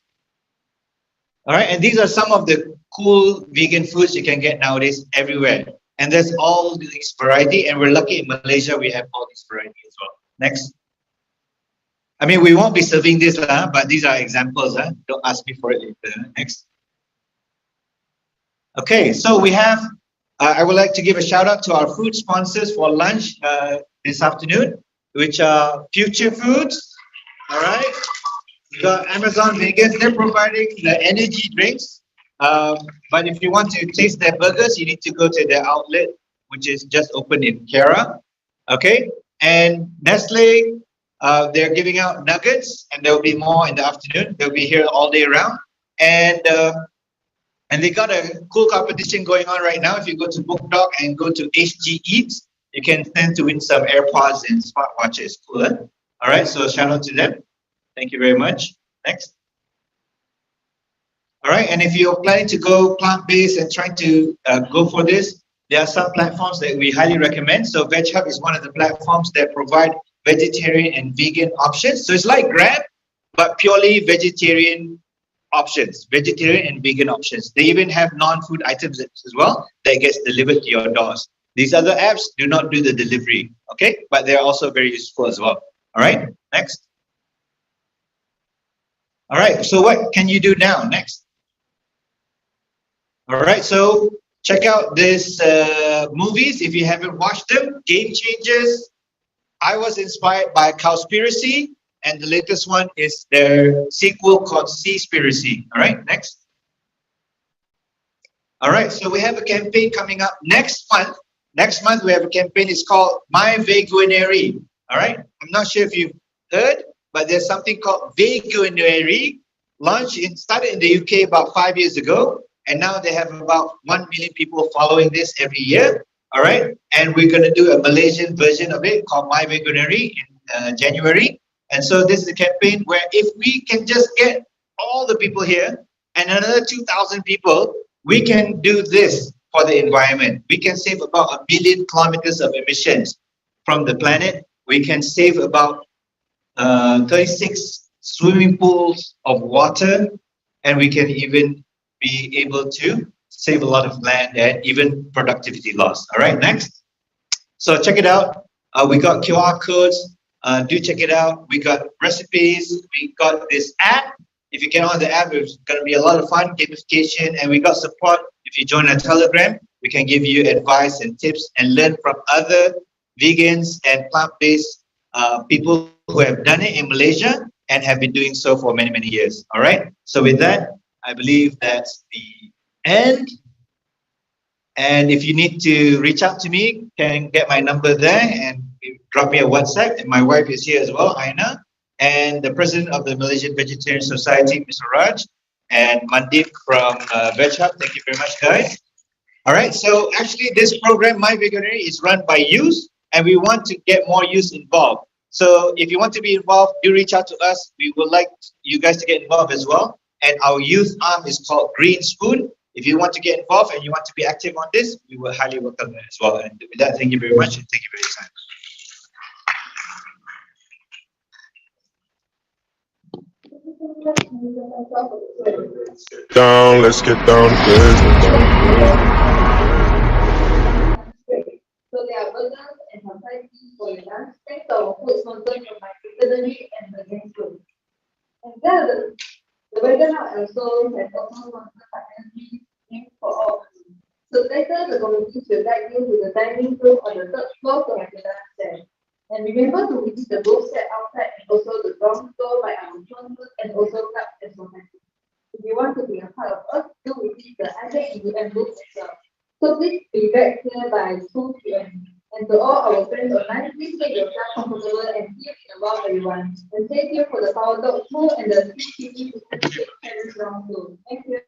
All right, and these are some of the cool vegan foods you can get nowadays everywhere. And there's all this variety, and we're lucky in Malaysia we have all this variety as well. Next. I mean, we won't be serving this, but these are examples. Don't ask me for it later. Next. Okay, so we have, I would like to give a shout out to our food sponsors for lunch this afternoon, which are Future Foods. All right. We got Amazon Vegans, they're providing the energy drinks. But if you want to taste their burgers, you need to go to their outlet, which is just opened in Kara. Okay. And Nestle, they're giving out nuggets, and there will be more in the afternoon. They'll be here all day around. And they got a cool competition going on right now. If you go to BookDoc and go to HG Eats, you can stand to win some AirPods and smartwatches. Cool, huh? All right, so shout out to them. Thank you very much. Next. All right, and if you're planning to go plant-based and trying to go for this, there are some platforms that we highly recommend. So VegHub is one of the platforms that provide vegetarian and vegan options. So it's like Grab, but purely vegetarian options, vegetarian and vegan options. They even have non-food items as well that gets delivered to your doors. These other apps do not do the delivery, okay? But they're also very useful as well. All right, next. All right, so what can you do now? Next. All right, so check out this movies if you haven't watched them. Game Changers. I was inspired by Cowspiracy, and the latest one is their sequel called Seaspiracy. All right, next. All right, so we have a campaign coming up next month. Next month we have a campaign. It's called My Veguinary. All right, I'm not sure if you've heard, but there's something called Veguinary. Started in the UK about 5 years ago, and now they have about 1 million people following this every year. All right, and we're going to do a Malaysian version of it called My Veguinary in January. And so this is a campaign where if we can just get all the people here and another 2,000 people, we can do this for the environment. We can save about 1 billion kilometers of emissions from the planet. We can save about 36 swimming pools of water, and we can even be able to save a lot of land and even productivity loss. All right, next. So check it out. We got QR codes. Do check it out. We got recipes. We got this app. If you get on the app, it's going to be a lot of fun, gamification, and we got support. If you join our Telegram, we can give you advice and tips and learn from other vegans and plant-based people who have done it in Malaysia and have been doing so for many, many years. All right. So with that, I believe that's the end. And if you need to reach out to me, you can get my number there and drop me a WhatsApp. And my wife is here as well, Aina, and the president of the Malaysian Vegetarian Society, Mr. Raj, and Mandip from Veg Hub. Thank you very much, guys. All right. So actually, this program, My Veguinary, is run by youth, and we want to get more youth involved. So if you want to be involved, do reach out to us. We would like you guys to get involved as well. And our youth arm is called Green Spoon. If you want to get involved and you want to be active on this, we will highly welcome it as well. And with that, thank you very much, and thank you for your time. Down, let's get down to business. So there are burgers and sometimes tea for your lunch. Thanks to our food sponsor from my culinary and the game school. And then the burger now also has also sponsor financially for all. So later the committee will guide you to the dining room on the third floor to have the lunch there. And remember to visit the booth set outside and also the ground floor by our sponsors and also club and society. If you want to be a part of us, do visit the AIESEC and booth as well. So please be back here by 2 p.m. And to all our friends online, please make yourself comfortable and keep it around everyone. And stay tuned for the Power Dog Show and the CCTV parents round too. Thank you.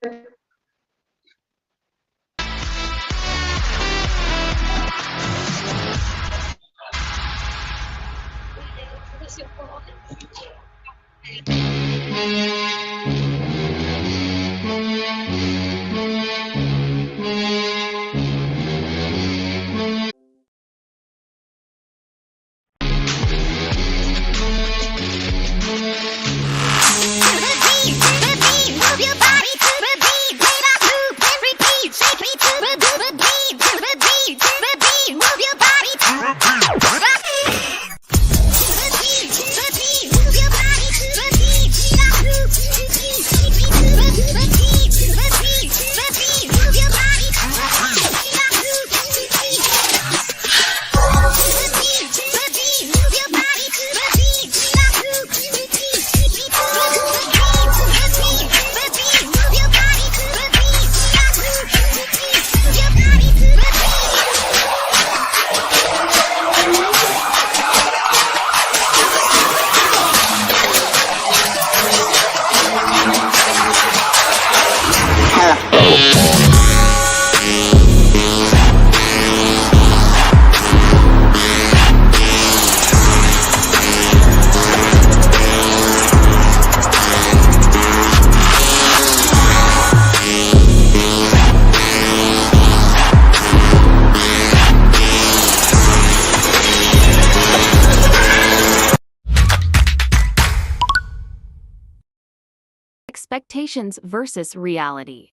Expectations versus reality.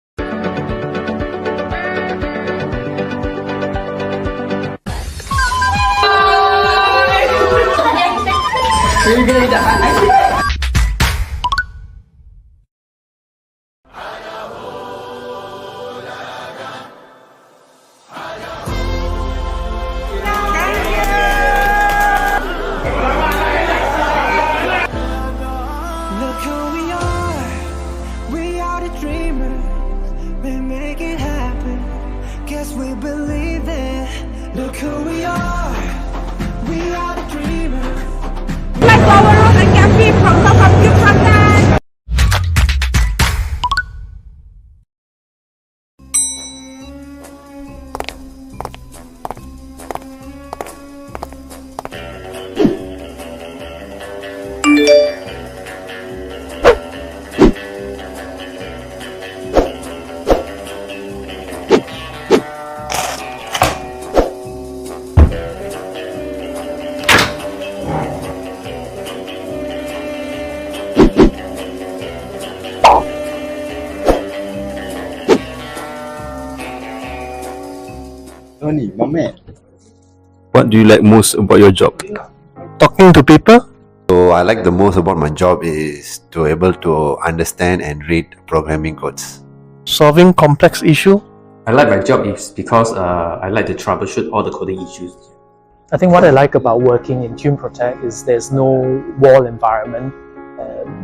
are the dreamers, we make it happen. Guess we believe it. Look who we are the dreamers. Let's go around and get people from the computer. Tony, my man. What do you like most about your job? Talking to people? So I like the most about my job is to able to understand and read programming codes. Solving complex issue? I like my job is because I like to troubleshoot all the coding issues. I think what I like about working in Tune Protect is there's no wall environment.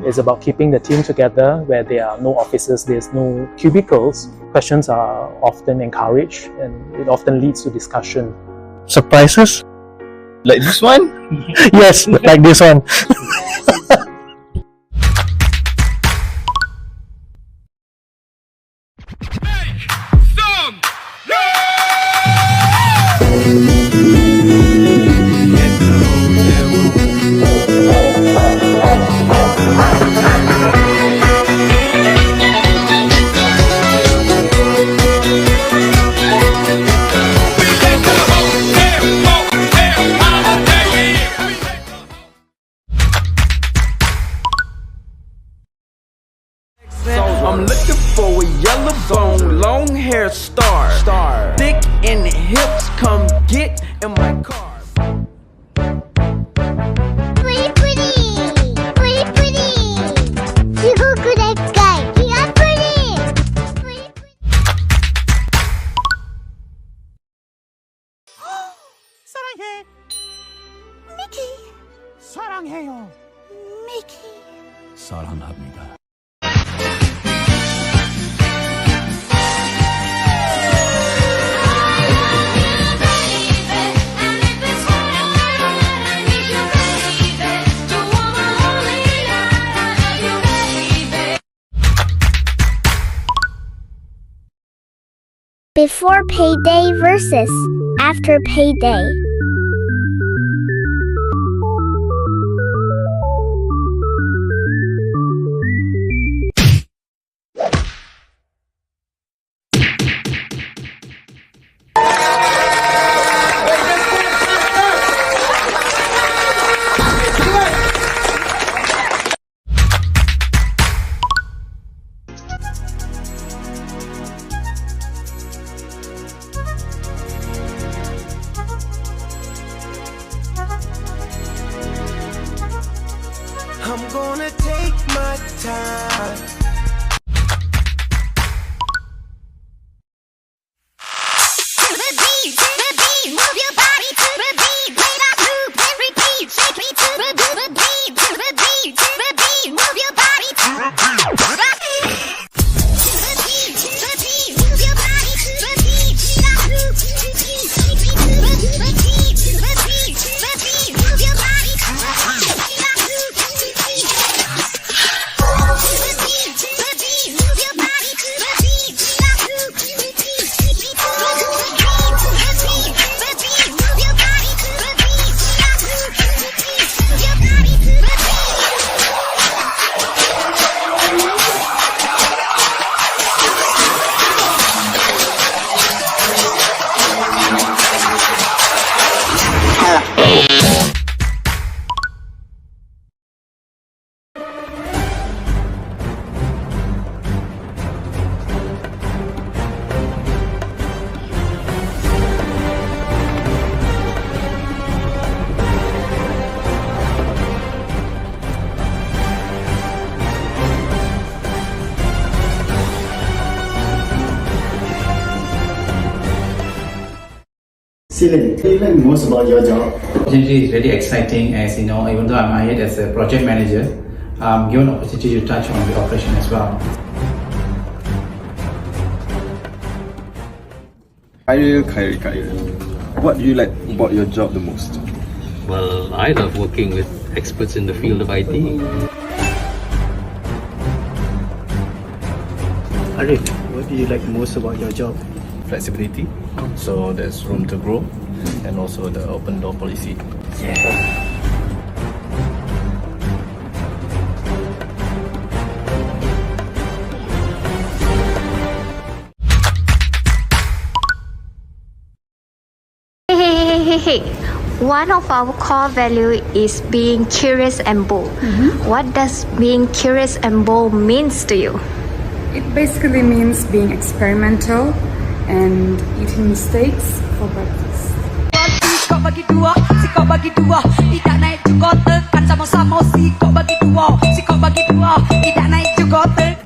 It's about keeping the team together where there are no offices, there's no cubicles. Questions are often encouraged and it often leads to discussion. Surprises? Like this one? Yes, like this one. I'm looking for a yellow bone, long hair star. Thick in the hips, come get in my car. Pretty, pretty, pretty, pretty. You look good at guy. You are pretty. Pretty, pretty. 사랑해, 미키. 사랑해요, 미키. 사랑합니다. Before payday versus after payday. I'm gonna take my time. Move your body to the beat, play that loop and repeat. Shake me to the beat, to the beat, to the beat. Move your body to the beat, move your body to the beat. Play that loop and repeat. Shake me to the beat, to the beat, to the beat. Move your body to the beat. Play that loop and repeat. To the beat, move your body to the beat. Play that loop and repeat. Shake me to the beat, to the beat. Move your body to the beat, play that loop and repeat. Move your body to the beat. Celine, what do you like most about your job? Opportunity is very exciting, as you know, even though I'm hired as a project manager, I'm given opportunity to touch on the operation as well. Khairil. What do you like about your job the most? Well, I love working with experts in the field of IT. Arif, what do you like most about your job? Flexibility, so there's room to grow, and also the open door policy. Yeah. Hey. One of our core value is being curious and bold. What does being curious and bold means to you? It basically means being experimental and eating mistakes for breakfast. Si kau bagi dua, si kau bagi dua, tidak naik juga tekan sama-sama. Si kau bagi dua, si kau bagi dua, tidak naik juga tekan.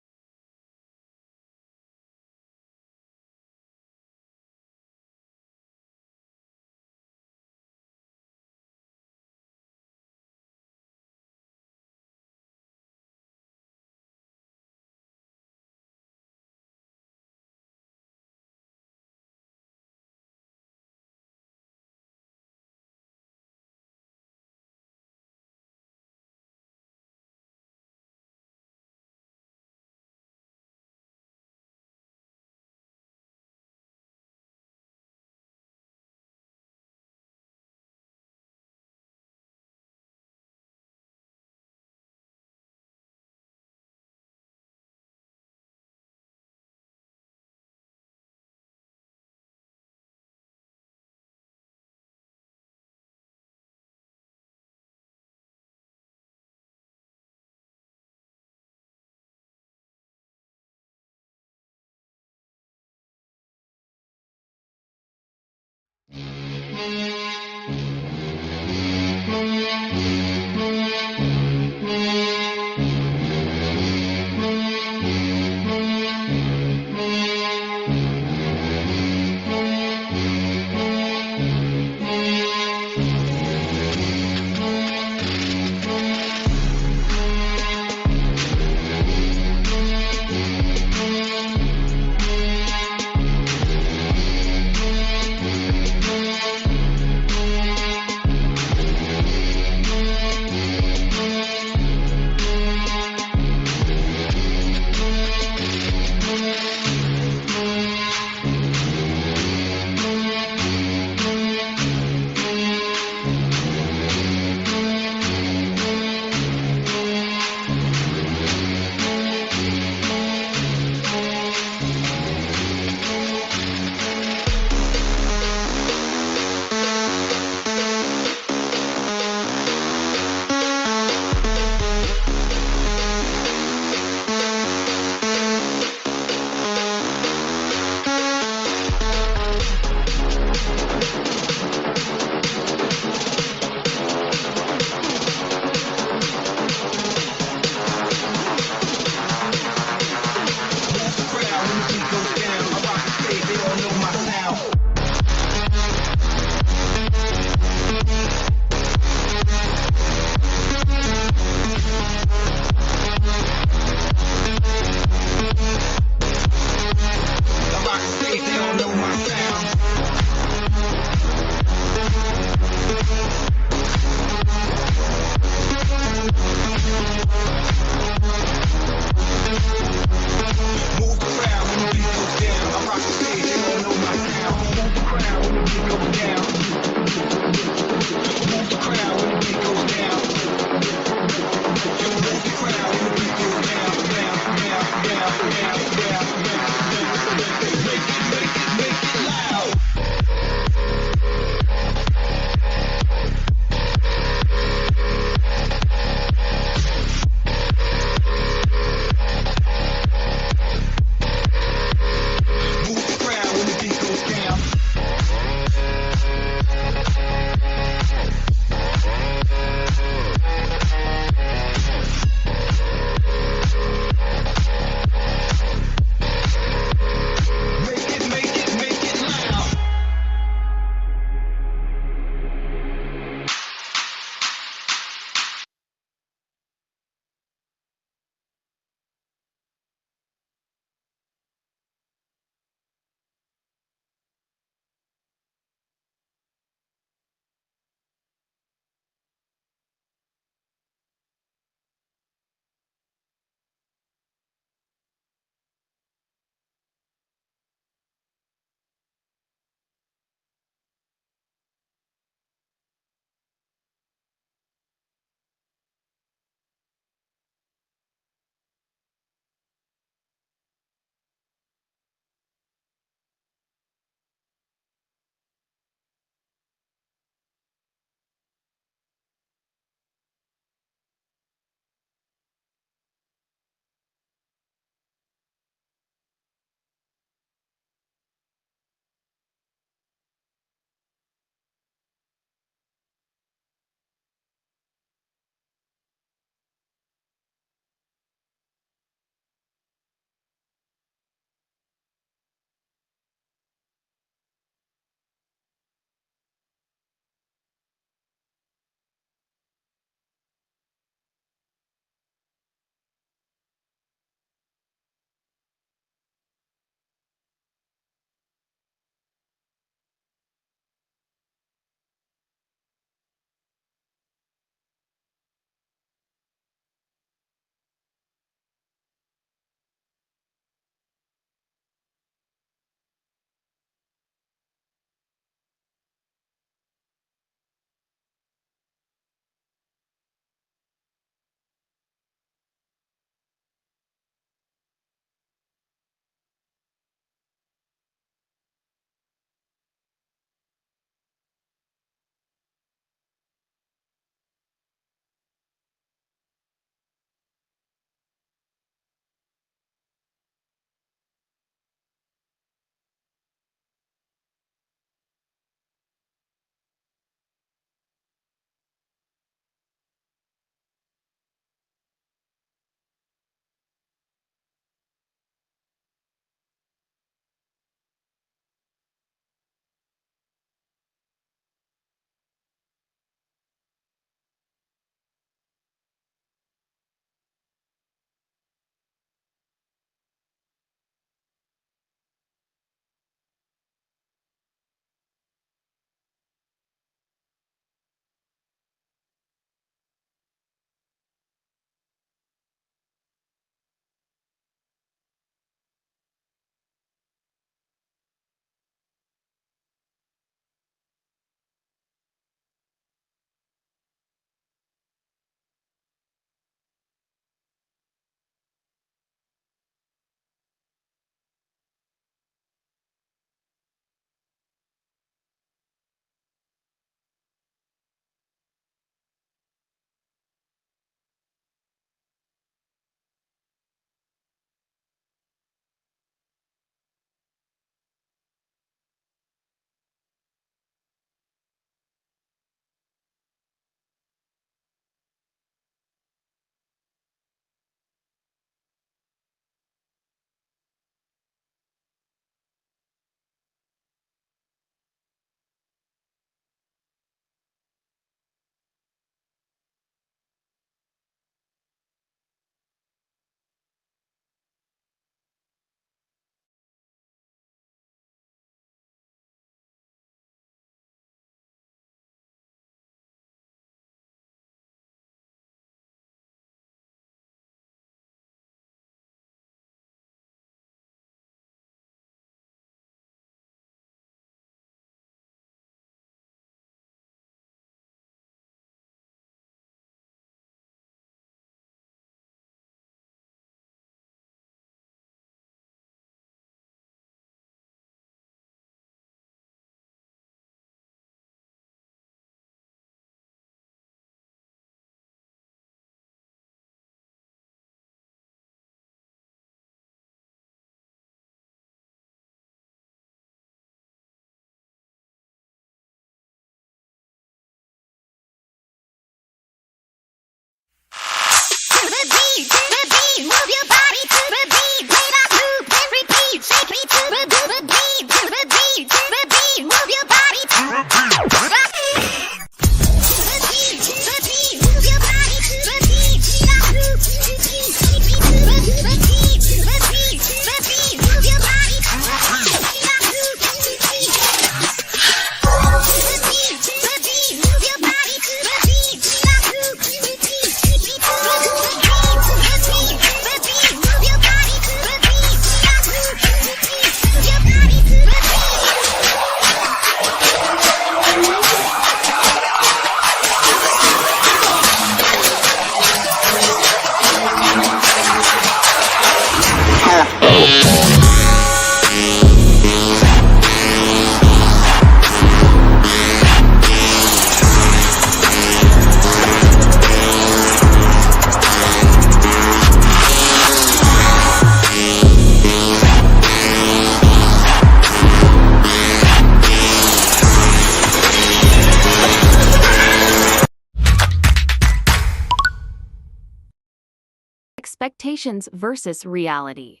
Expectations versus reality.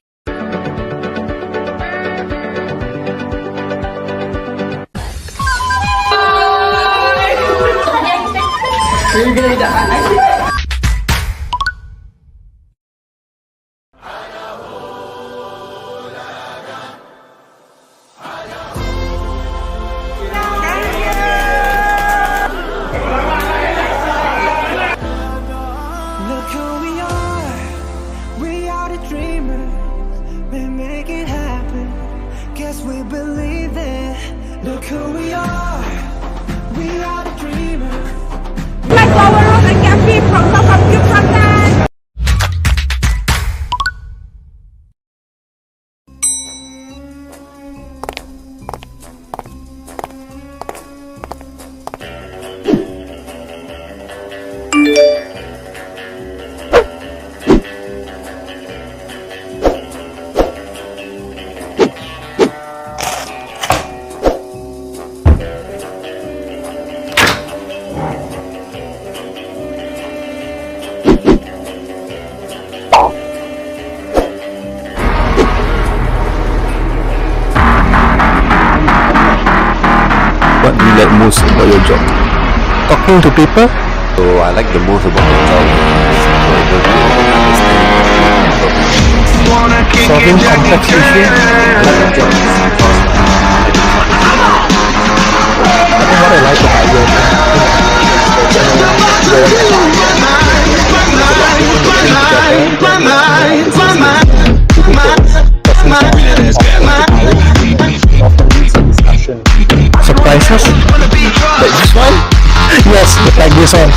Look who we are the dreamers, we make it happen, guess we believe it. Look who we are the dreamers. Let's go around and get people from computer land. What do you like most about your job? Talking to people. So I like the most about my job is to be able to understand Solving complex issues. I like my job is because I think what I like about your surprises. Like this one? Yes, like this one.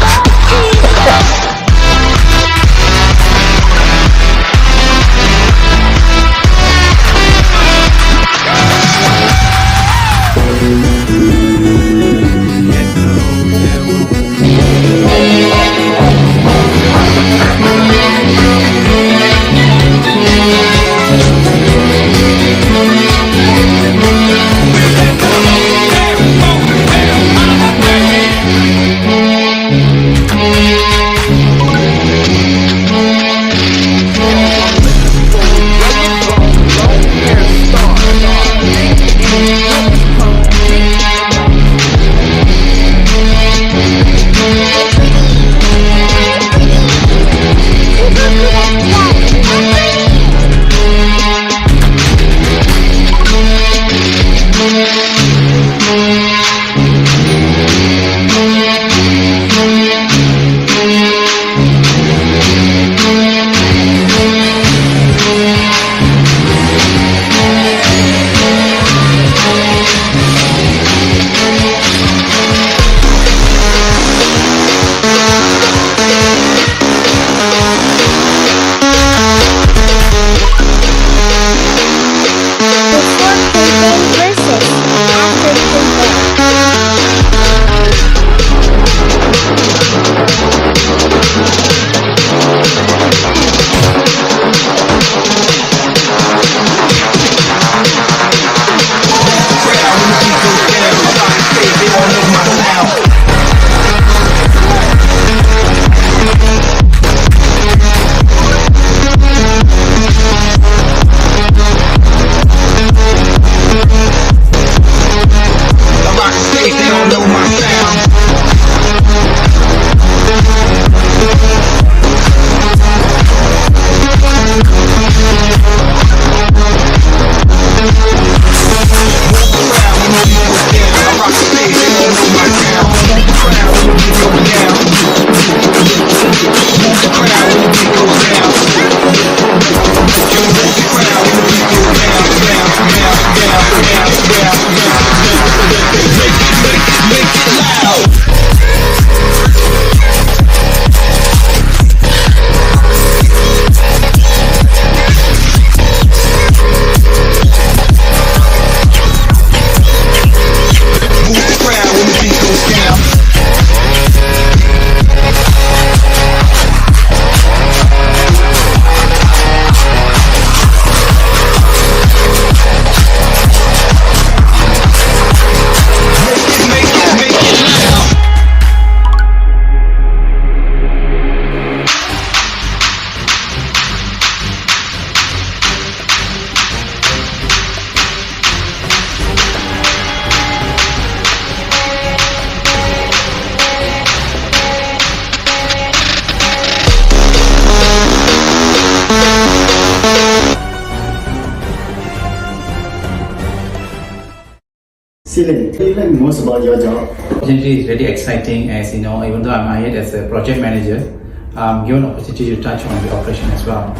Celine, what do you like most about your job? Opportunity is very exciting as even though I'm hired as a project manager, I'm given opportunity to touch on the operation as well.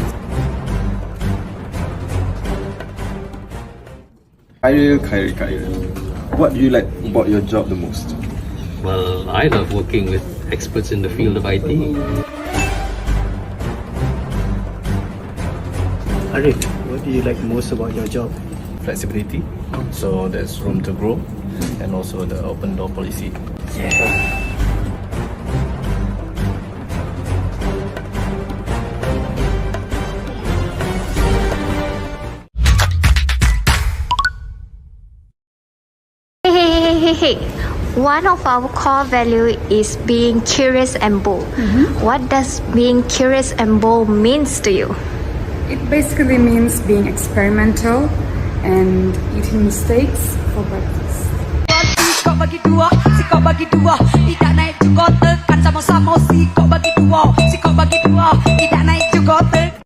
Khairil, what do you like about your job the most? Well, I love working with experts in the field of IT. Arif, what do you like most about your job? Flexibility, so there's room to grow, and also the open door policy. Hey. One of our core value is being curious and bold. What does being curious and bold means to you? It basically means being experimental and eating mistakes for breakfast. Si kau bagi dua, si kau bagi dua, tidak naik juga tekan sama-sama. Si kau bagi dua, si kau bagi dua, tidak naik juga tekan.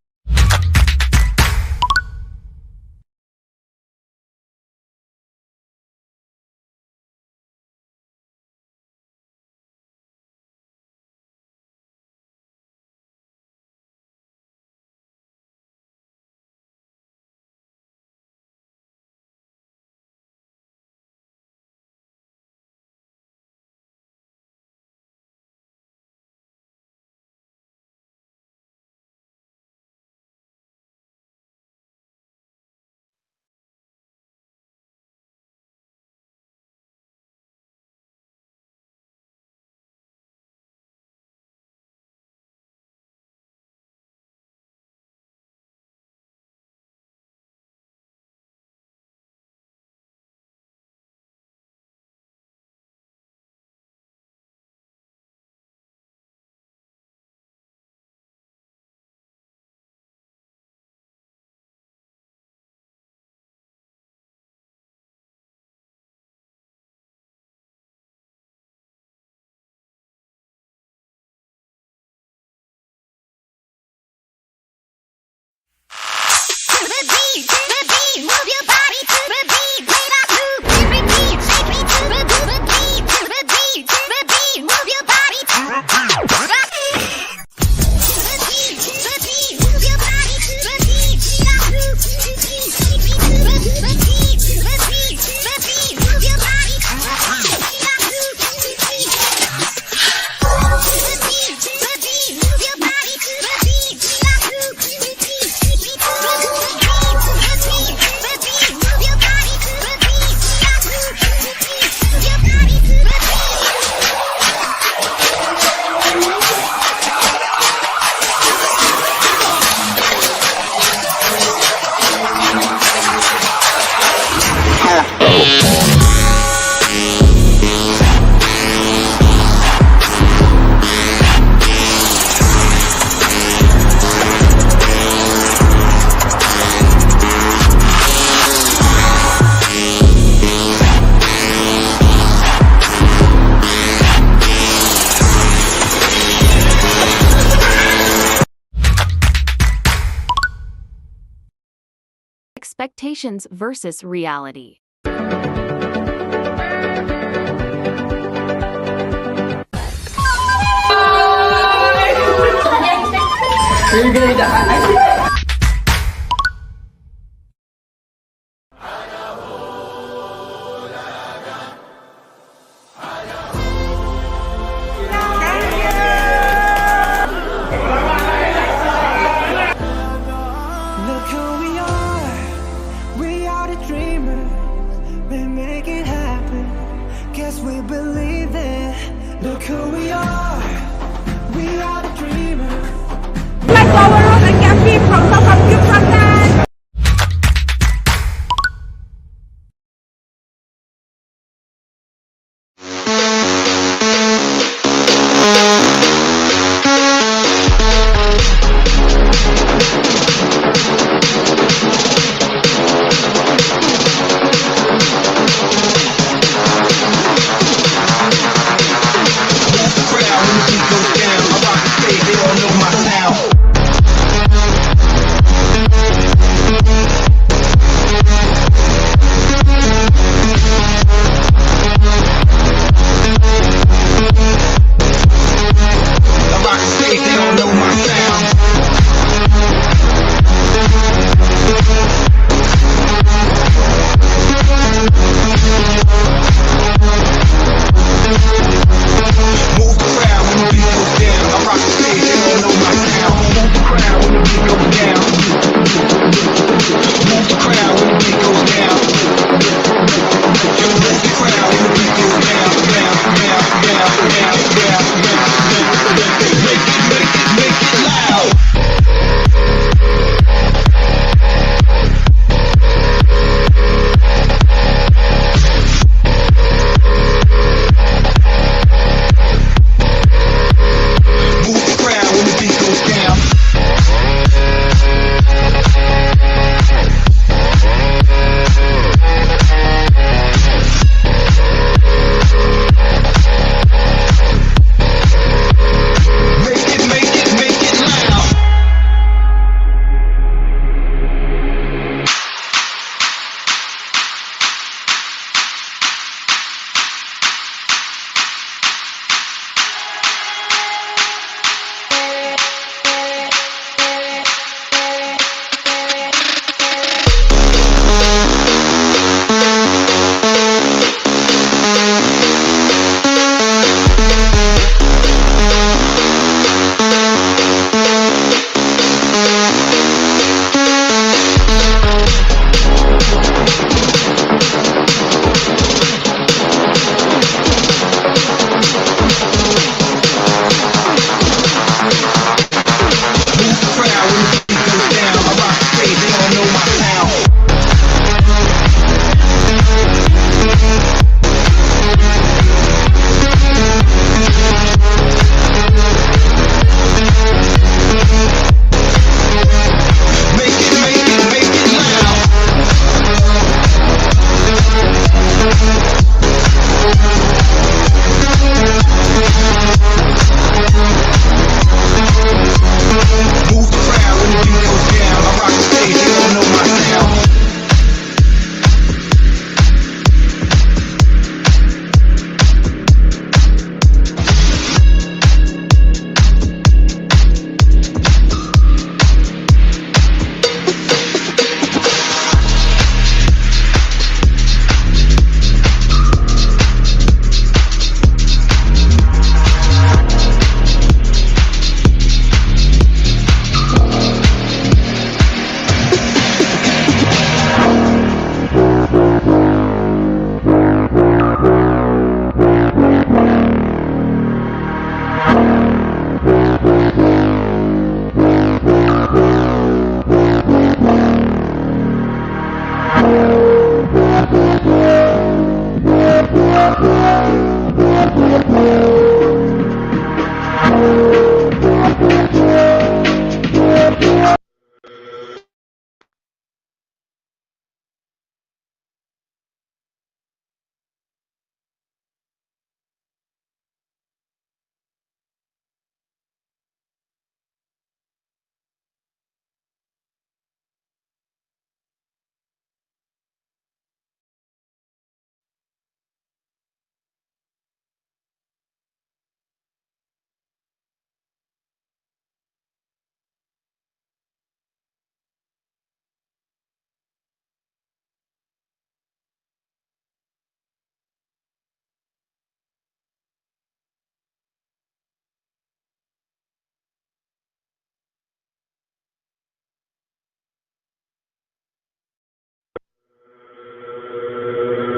Move your body to the beat, play that loop and repeat. Shake me to the beat, to the beat, to the beat. Move your body to the beat, to the beat. Move your body to the beat, play that loop and repeat. Shake me to the beat, to the beat, to the beat. Move your body to the beat, play that loop and repeat. To the beat, to the beat. Move your body to the beat, play that loop and repeat. Shake me to the beat. Expectations versus reality. Look who we are the dreamers, we make it happen, guess we believe it. Look who we are the dreamers. Like our road and can be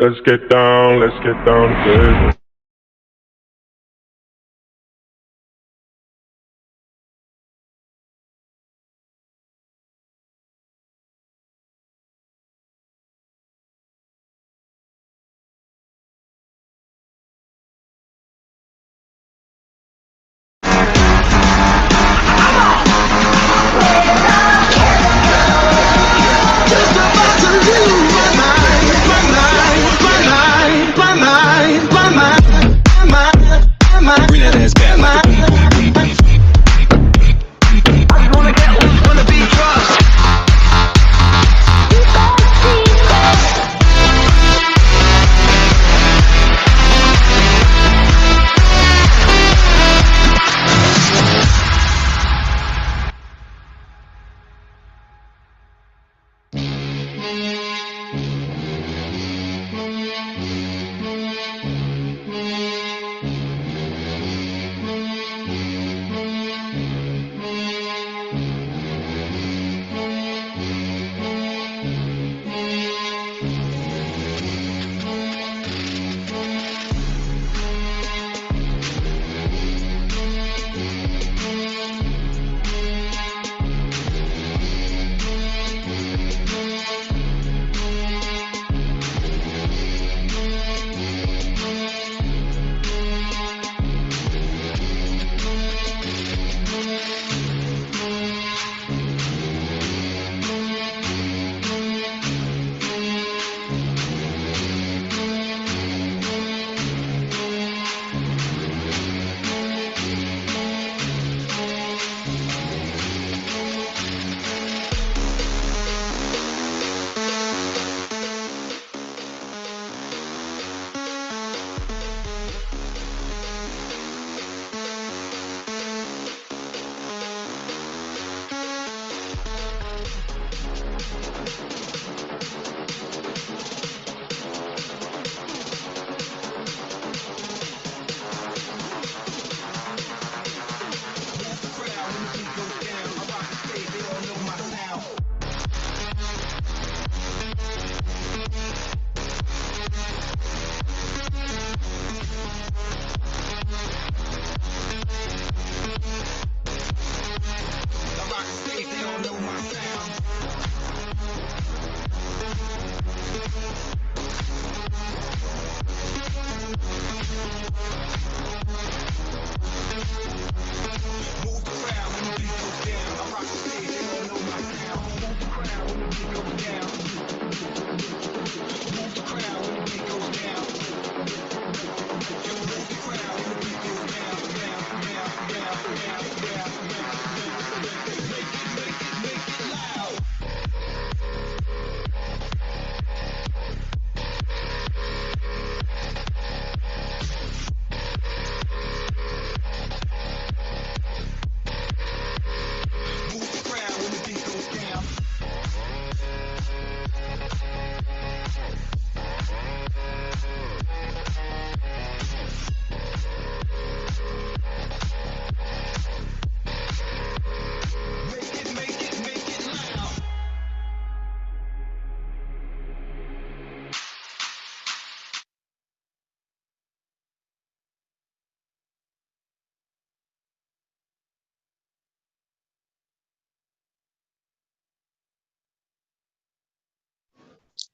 Let's get down to business. Bring that ass back like a boom, boom, boom, boom. I just wanna get on the beat drops.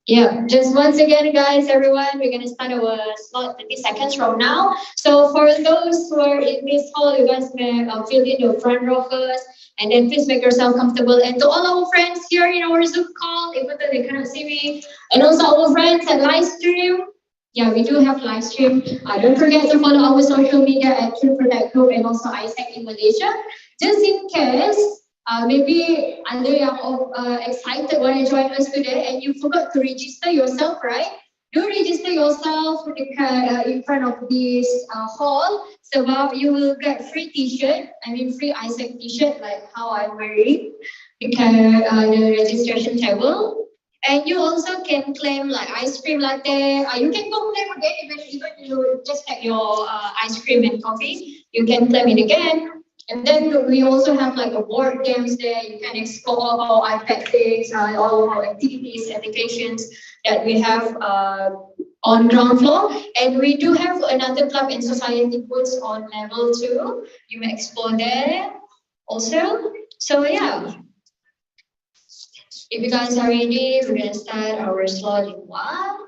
Yeah, just once again, guys, everyone, we're gonna start our slot 30 seconds from now. So for those who are in this hall, you guys may fill in your front row first, and then please make yourself comfortable. And to all our friends here in our Zoom call, even though they cannot see me, and also our friends at live stream. Yeah, we do have live stream. Don't forget to follow our social media at True Protect Group and also AIESEC in Malaysia. Just in case. Maybe ada yang excited want to join us today and you forgot to register yourself, right? Do register yourself dekat in front of this hall sebab you will get free t-shirt, free AIESEC t-shirt like how I'm wearing dekat the registration table. And you also can claim like ice cream latte. You can go claim again even you just take your ice cream and coffee. You can claim it again. And then we also have like a board games there. You can explore all our iPad things, all our activities, applications that we have on ground floor. And we do have another club and society booths on level 2. You may explore there also. So yeah. If you guys are ready, we're gonna start our slot in 1.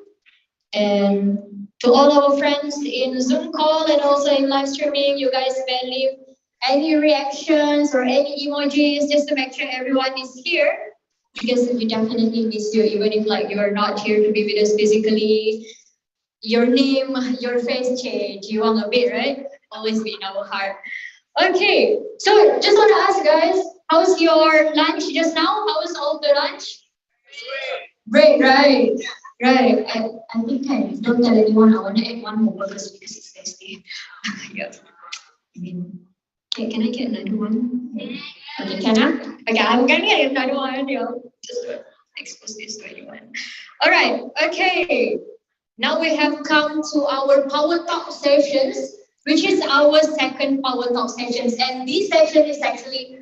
And to all our friends in Zoom call and also in live streaming, you guys may leave any reactions or any emojis just to make sure everyone is here, because we definitely miss you, even if like you're not here to be with us physically. Your name, your face change, you want a bit, right? Always be in our heart. Okay, so just want to ask guys, how's your lunch just now? How was all the lunch? Great, right? Right. I think I don't tell anyone I want to add one more burgers because it's tasty. Yeah. Okay, can I get another one? Okay, can I? Okay, I'm gonna get another one. Just to expose this to anyone. All right. Okay. Now we have come to our Power Talk sessions, which is our second Power Talk sessions, and this session is actually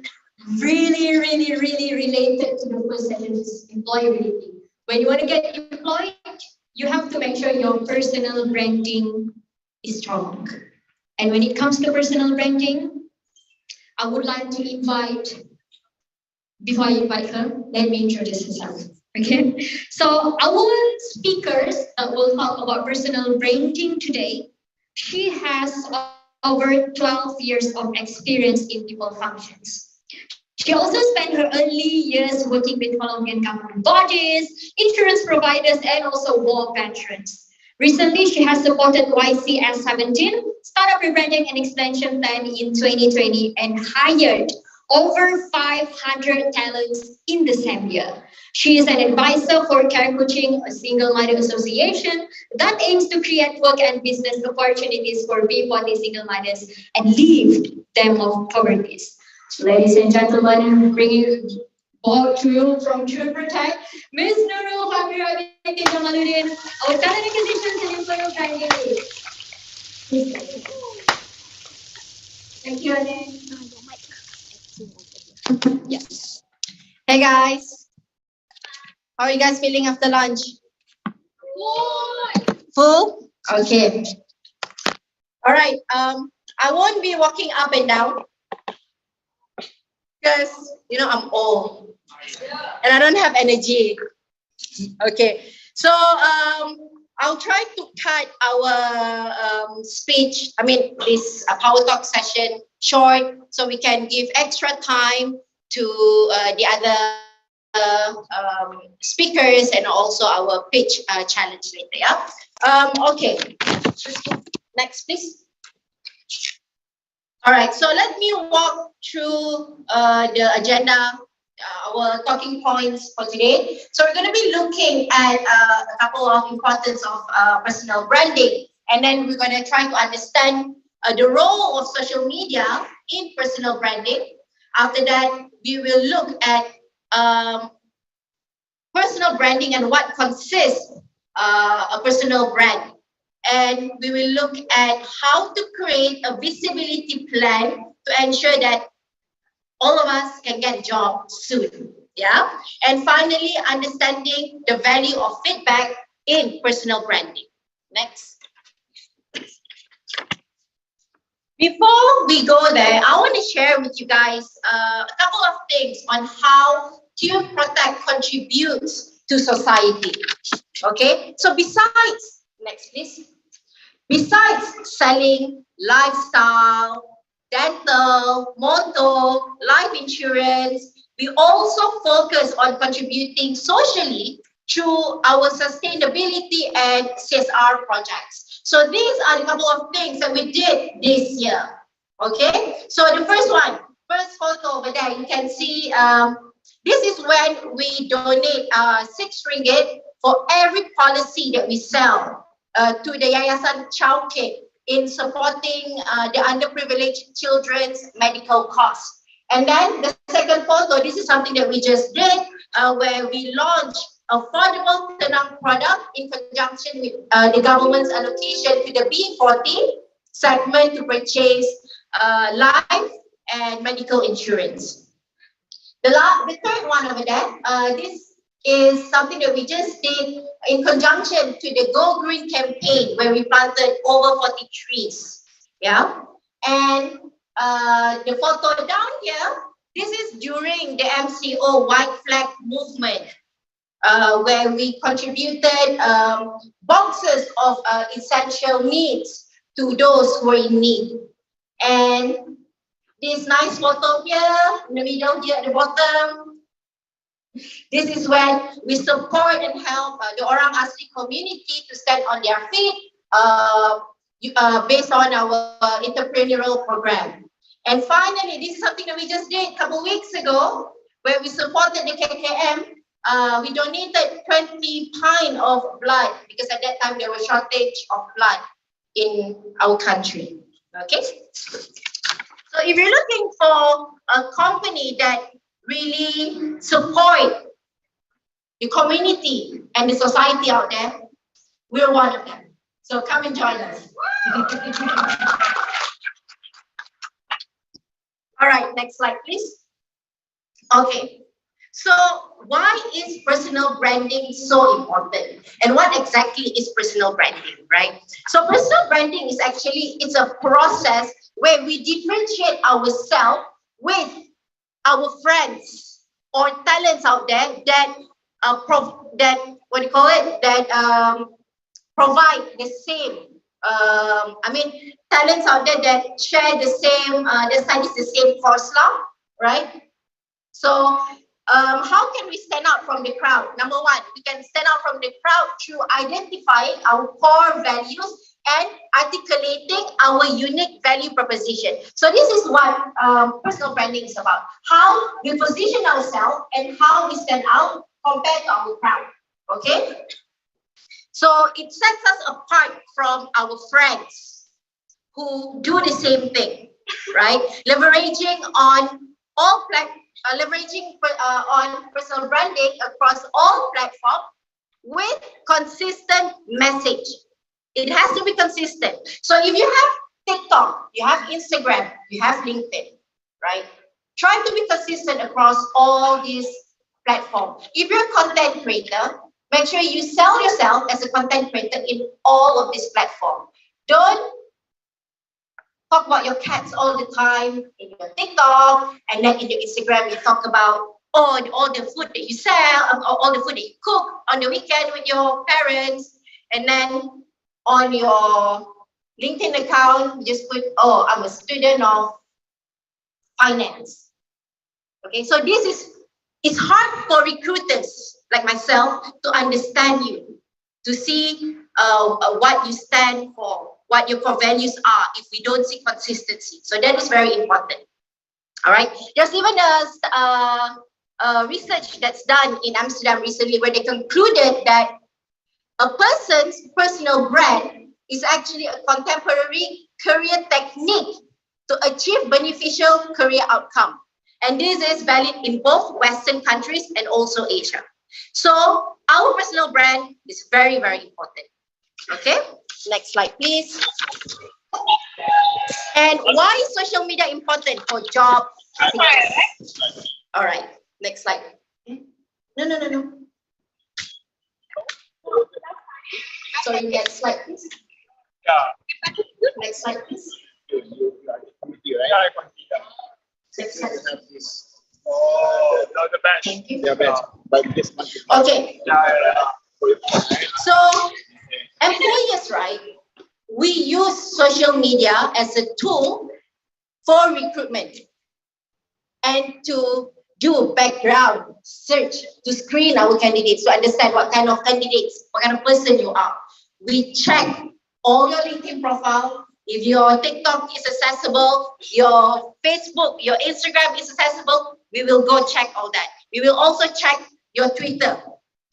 really related to the first session, is employability. When you want to get employed, you have to make sure your personal branding is strong. And when it comes to personal branding, I would like to invite, before I invite her, let me introduce herself. Okay, so our speakers that will talk about personal branding today, she has over 12 years of experience in people functions. She also spent her early years working with Colombian government bodies, insurance providers, and also war veterans. Recently, she has supported YCS17, Startup Rebranding and Expansion Plan in 2020, and hired over 500 talents in the same year. She is an advisor for Care Coaching, a single mother association that aims to create work and business opportunities for B40 single mothers and lift them of poverty. Ladies and gentlemen, bringing ball to you from True Protect, Ms. Nurul Fakira binti Jamaluddin, our talent acquisitions and employer branding. Thank you, Ane. Yes. Hey guys, how are you guys feeling after lunch? Full? Okay. All right. I won't be walking up and down because I'm old and I don't have energy. Okay. So I'll try to cut our speech. This Power Talk session short so we can give extra time to the other speakers and also our pitch challenge later. Yeah. Okay. Next, please. All right. So let me walk through the agenda, our talking points for today. So we're going to be looking at a couple of importance of personal branding, and then we're going to try to understand the role of social media in personal branding. After that, we will look at personal branding and what consists a personal brand. And we will look at how to create a visibility plan to ensure that all of us can get a job soon. Yeah. And finally, understanding the value of feedback in personal branding. Next. Before we go there, I want to share with you guys a couple of things on how Tune Protect contributes to society. Okay, so besides, next please. Besides selling lifestyle, dental, motor, life insurance, we also focus on contributing socially through our sustainability and CSR projects. So these are a couple of things that we did this year. Okay, so the first photo over there, you can see this is when we donate 6 ringgit for every policy that we sell to the Yayasan Childcare in supporting the underprivileged children's medical costs. And then the second photo, this is something that we just did where we launched affordable Tenang product in conjunction with the government's allocation to the B14 segment to purchase life and medical insurance. The third one over there, this is something that we just did in conjunction to the Go Green campaign where we planted over 40 trees. Yeah, and the photo down here, this is during the MCO White Flag movement where we contributed boxes of essential needs to those who are in need. And this nice photo here in the middle here at the bottom, this is when we support and help the Orang Asli community to stand on their feet based on our entrepreneurial program. And finally, this is something that we just did a couple weeks ago where we supported the KKM. We donated 20 pints of blood because at that time there was shortage of blood in our country. Okay. So if you're looking for a company that really support the community and the society out there, we're one of them. So come and join us. All right, next slide, please. Okay, so why is personal branding so important? And what exactly is personal branding, right? So personal branding is actually, it's a process where we differentiate ourselves with our friends or talents out there that provide the same talents out there that share the same that studies the same course law, right? So how can we stand out from the crowd? Number one, we can stand out from the crowd through identifying our core values and articulating our unique value proposition. So this is what personal branding is about. How we position ourselves and how we stand out compared to our crowd. Okay? So it sets us apart from our friends who do the same thing, right? Leveraging on personal branding across all platforms with consistent message. It has to be consistent. So if you have TikTok, you have Instagram, you have LinkedIn, right? Try to be consistent across all these platforms. If you're a content creator, make sure you sell yourself as a content creator in all of these platforms. Don't talk about your cats all the time in your TikTok, and then in your Instagram you talk about all the food that you sell, all the food that you cook on the weekend with your parents, and then on your LinkedIn account, you just put, oh, I'm a student of finance. Okay, so it's hard for recruiters like myself to understand you, to see what you stand for, what your core values are if we don't see consistency. So that is very important. All right, there's even a research that's done in Amsterdam recently where they concluded that a person's personal brand is actually a contemporary career technique to achieve beneficial career outcome. And this is valid in both Western countries and also Asia. So our personal brand is very, very important. Okay, next slide, please. And why is social media important for job seekers? All right, next slide. No. Sorry, next slide, please. Next slide, please. Next slide, please. Oh, no, the badge. Thank you. Yeah, badge. But this much. Okay. So employers, right? We use social media as a tool for recruitment and to do background search to screen our candidates, to understand what kind of candidates, what kind of person you are. We check all your LinkedIn profile. If your TikTok is accessible, your Facebook, your Instagram is accessible, we will go check all that. We will also check your Twitter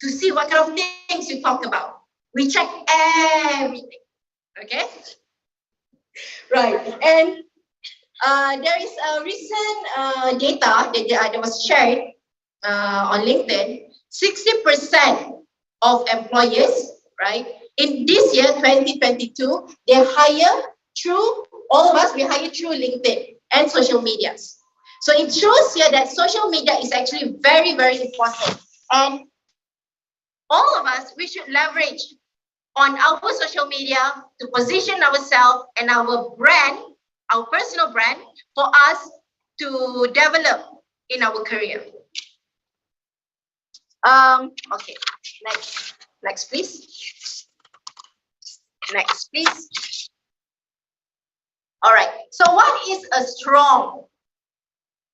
to see what kind of things you talk about. We check everything. Okay? Right. And there is a recent data that was shared on LinkedIn. 60% of employers, right, in this year, 2022, they hire through, all of us, we hire through LinkedIn and social medias. So it shows here that social media is actually very, very important. And all of us, we should leverage on our social media to position ourselves and our brand, our personal brand, for us to develop in our career. Okay, next please. Next please. All right, so what is a strong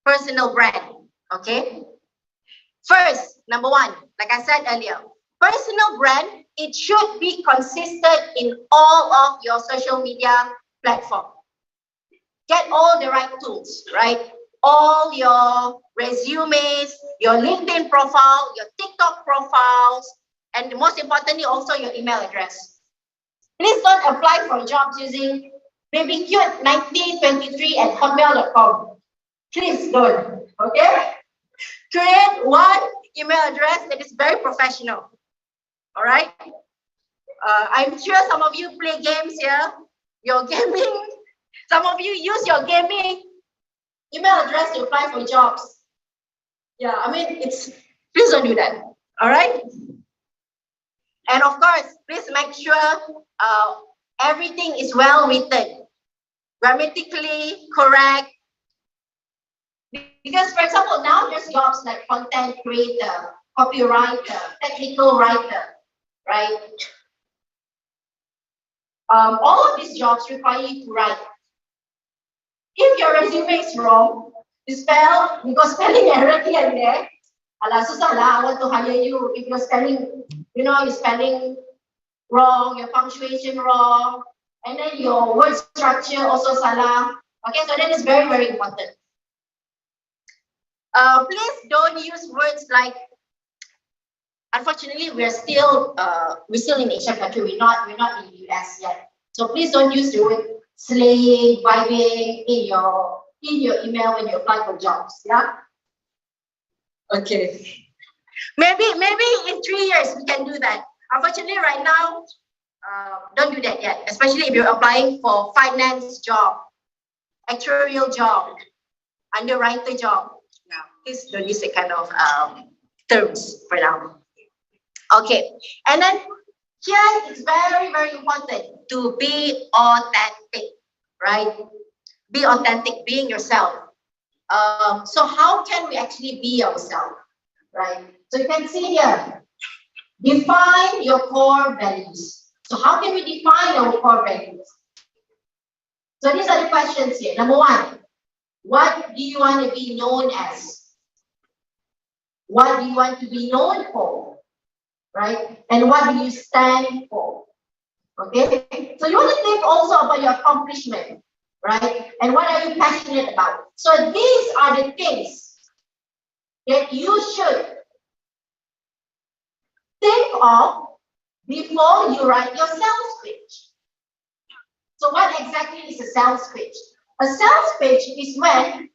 personal brand? Okay, first, number one, like I said earlier, personal brand, it should be consistent in all of your social media platforms. Get all the right tools, right? All your resumes, your LinkedIn profile, your TikTok profiles, and most importantly, also your email address. Please don't apply for jobs using babycute1923@hotmail.com. Please don't, okay? Create one email address that is very professional, all right? I'm sure some of you play games here, your gaming. Some of you use your gaming email address to apply for jobs. Yeah, I mean, please don't do that, all right? And of course, please make sure everything is well written, grammatically correct. Because, for example, now there's jobs like content creator, copywriter, technical writer, right? All of these jobs require you to write. If your resume is wrong, you got spelling error here and there. Alah, susah lah, I want to hire you. If you're spelling, you're spelling wrong, your punctuation wrong, and then your word structure also salah. Okay, so that is very, very important. Please don't use words like, unfortunately, we're still in Asian country. We're not in the US yet. So please don't use the word slaying, vibing in your email when you apply for jobs. Yeah. Okay. Maybe in 3 years we can do that. Unfortunately, right now, don't do that yet. Especially if you're applying for finance job, actuarial job, underwriter job. Now, please don't use that kind of terms for now. Okay, and then here it's very, very important to be authentic, right? Be authentic, being yourself. So how can we actually be ourselves, right? So you can see here, define your core values. So how can we define our core values? So these are the questions here. Number one, what do you want to be known as? What do you want to be known for? Right? And what do you stand for? Okay? So you want to think also about your accomplishment, right? And what are you passionate about? So these are the things that you should think of before you write your sales pitch. So what exactly is a sales pitch? A sales pitch is what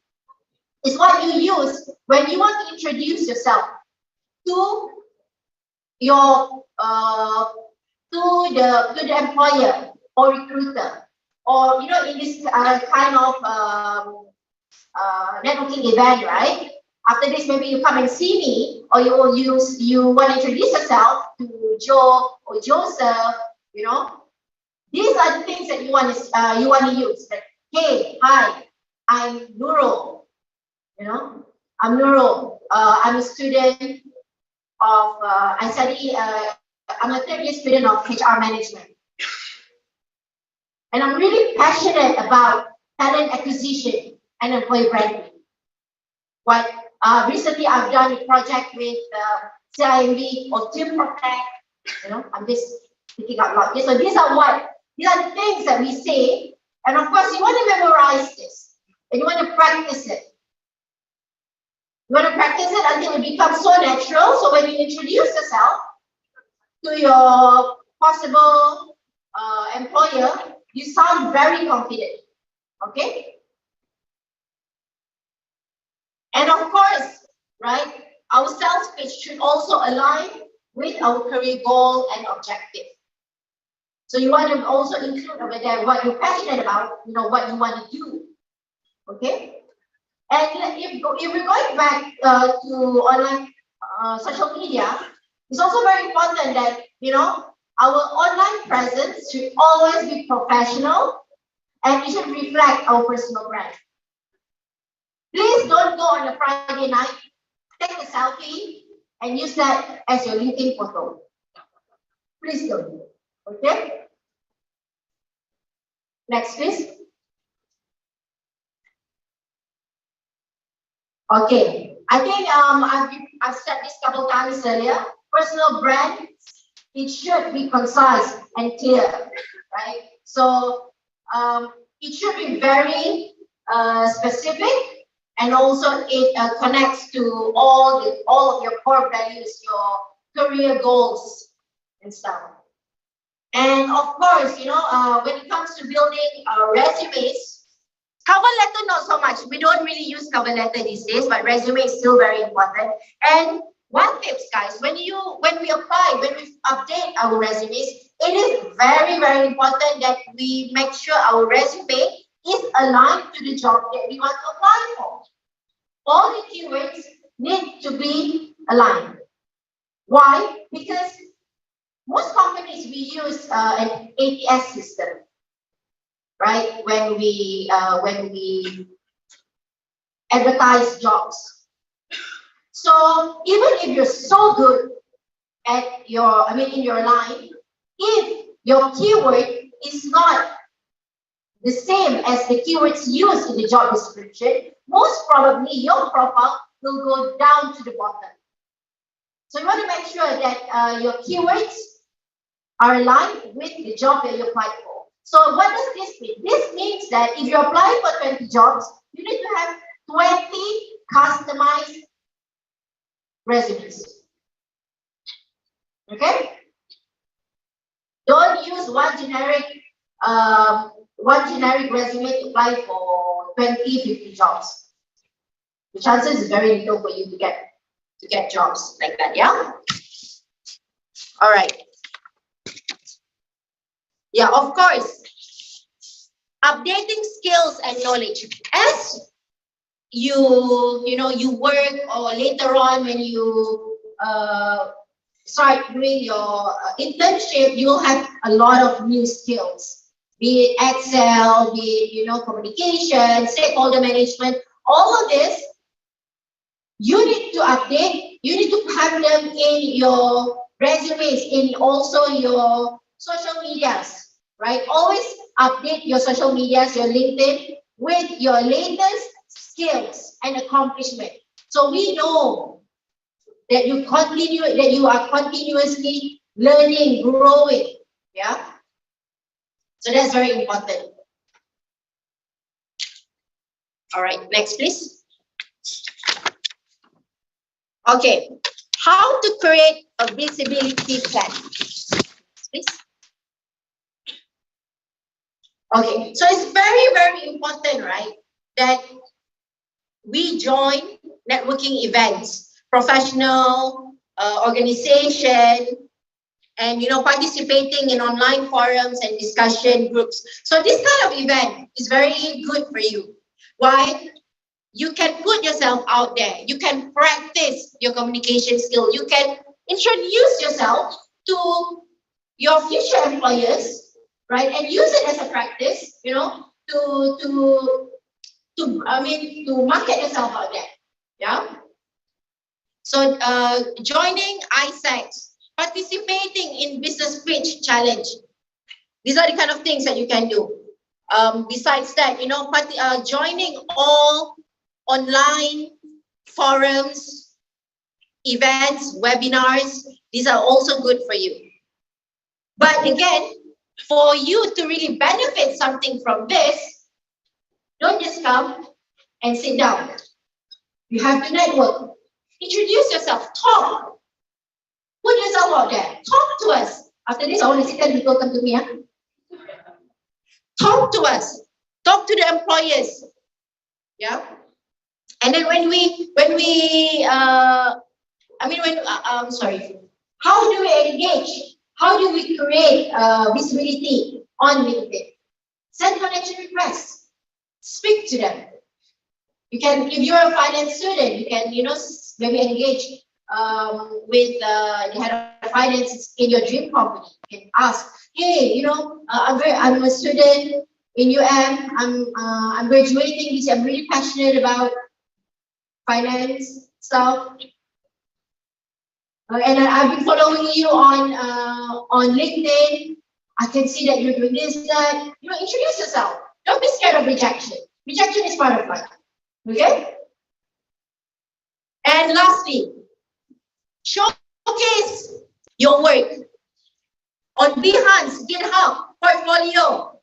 you use when you want to introduce yourself to your to the employer or recruiter, or in this kind of networking event, right? After this, maybe you come and see me, or you want to introduce yourself to Joe or Joseph. These are the things that you want to use. Like, hey, hi, I'm Nurul. I'm Nurul. I'm a student of, I study I'm a third-year student of HR management. And I'm really passionate about talent acquisition and employee branding. What recently I've done a project with CIMB or Team Protect. I'm just thinking out loud. So these are the things that we say. And of course, you want to memorize this and you want to practice it. You want to practice it until it becomes so natural. So when you introduce yourself to your possible employer, you sound very confident. Okay? And of course, right, our sales pitch should also align with our career goal and objective. So you want to also include over there what you're passionate about, what you want to do. Okay? And if we're going back to online social media, it's also very important that, our online presence should always be professional and it should reflect our personal brand. Please don't go on a Friday night, take a selfie, and use that as your LinkedIn photo. Please don't. Okay? Next, please. Okay. I think I've said this a couple times earlier. Personal brand, it should be concise and clear, right? So it should be very specific. And also it connects to all of your core values, your career goals and stuff. And of course, when it comes to building resumes, cover letter not so much. We don't really use cover letter these days, but resume is still very important. And one tips, guys, when we apply, when we update our resumes, it is very, very important that we make sure our resume is aligned to the job that we want to apply for. All the keywords need to be aligned. Why? Because most companies, we use an ATS system, right? When we advertise jobs. So even if you're so good at in your line, if your keyword is not the same as the keywords used in the job description, most probably your profile will go down to the bottom. So you want to make sure that your keywords are aligned with the job that you applied for. So what does this mean? This means that if you're applying for 20 jobs, you need to have 20 customized resumes. Okay? Don't use one generic resume to apply for 20, 50 jobs. The chances is very little for you to get jobs like that, yeah? All right. Yeah, of course. Updating skills and knowledge. As you work, or later on when you start doing your internship, you will have a lot of new skills. Be it Excel, be it, communication, stakeholder management, all of this, you need to update, you need to have them in your resumes, in also your social medias, right? Always update your social medias, your LinkedIn, with your latest skills and accomplishment. So we know that you are continuously learning, growing, yeah? So that's very important. All right, next please. Okay, how to create a visibility plan, please. Okay, so it's very, very important, right, that we join networking events, professional organization, and participating in online forums and discussion groups. So this kind of event is very good for you. Why? You can put yourself out there. You can practice your communication skill. You can introduce yourself to your future employers, right? And use it as a practice, to market yourself out there. Yeah. So joining AIESEC, participating in business pitch challenge. These are the kind of things that you can do. Besides that, joining all online forums, events, webinars, these are also good for you. But again, for you to really benefit something from this, don't just come and sit down. You have to network. Introduce yourself, talk. Put yourself out there. Talk to us. After this, I want to see 10 people come to me. Talk to us. Talk to the employers. Yeah. And then how do we engage? How do we create visibility on LinkedIn? Send connection requests. Speak to them. You can, if you're a finance student, you can, maybe engage with the head of finance in your dream company. You can ask, hey, I'm a student in I'm graduating this. I'm really passionate about finance stuff. And I've been following you on LinkedIn. I can see that you're doing this, that. Introduce yourself. Don't be scared of rejection. Rejection is part of life. Okay? And lastly, showcase your work on Behance, GitHub, portfolio.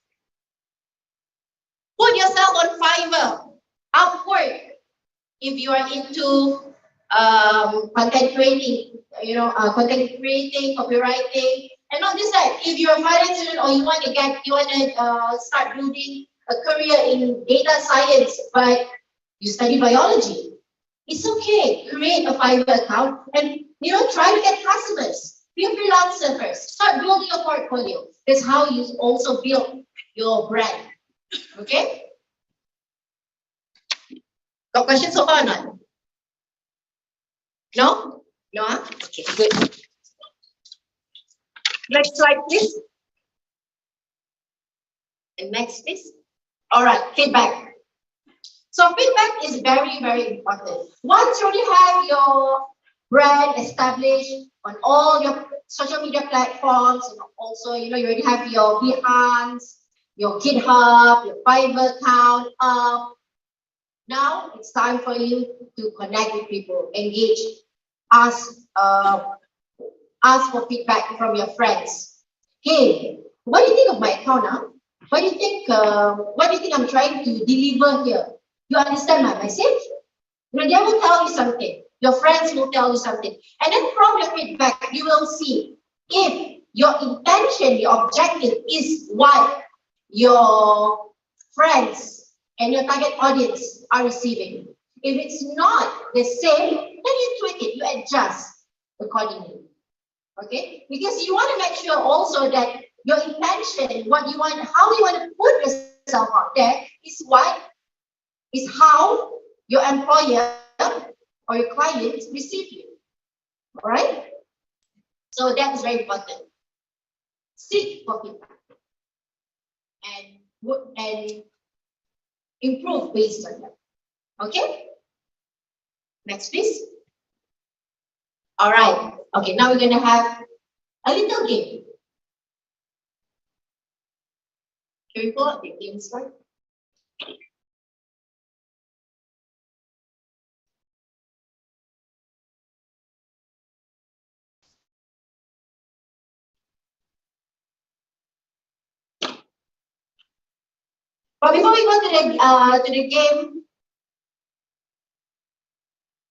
Put yourself on Fiverr, Upwork. If you are into content creating, copywriting, and not just that. If you're a finance student or you want to start building a career in data science, but you study biology, it's okay. Create a Fiverr account and try to get customers. Be a freelancer first. Start building your portfolio. That's how you also build your brand. Okay? Got questions so far or not? No? No? Okay, good. Next slide, please. And next, please. All right, feedback. So feedback is very, very important. Once you already have your brand established on all your social media platforms, and also, you already have your Behance, your GitHub, your Fiverr account up. Now it's time for you to connect with people, engage, ask for feedback from your friends. Hey, what do you think of my account now? What do you think I'm trying to deliver here? You understand my message? They will tell you something. Your friends will tell you something. And then from your feedback, you will see if your intention, your objective is what your friends and your target audience are receiving. If it's not the same, then you tweak it, you adjust accordingly. Okay? Because you want to make sure also that your intention, what you want, how you want to put yourself out there is how your employer or your clients receive you. All right? So that is very important. Seek for feedback and improve based on that. Okay? Next, please. All right. Okay, now we're going to have a little game. Can we pull up the game slide? But before we go to the game,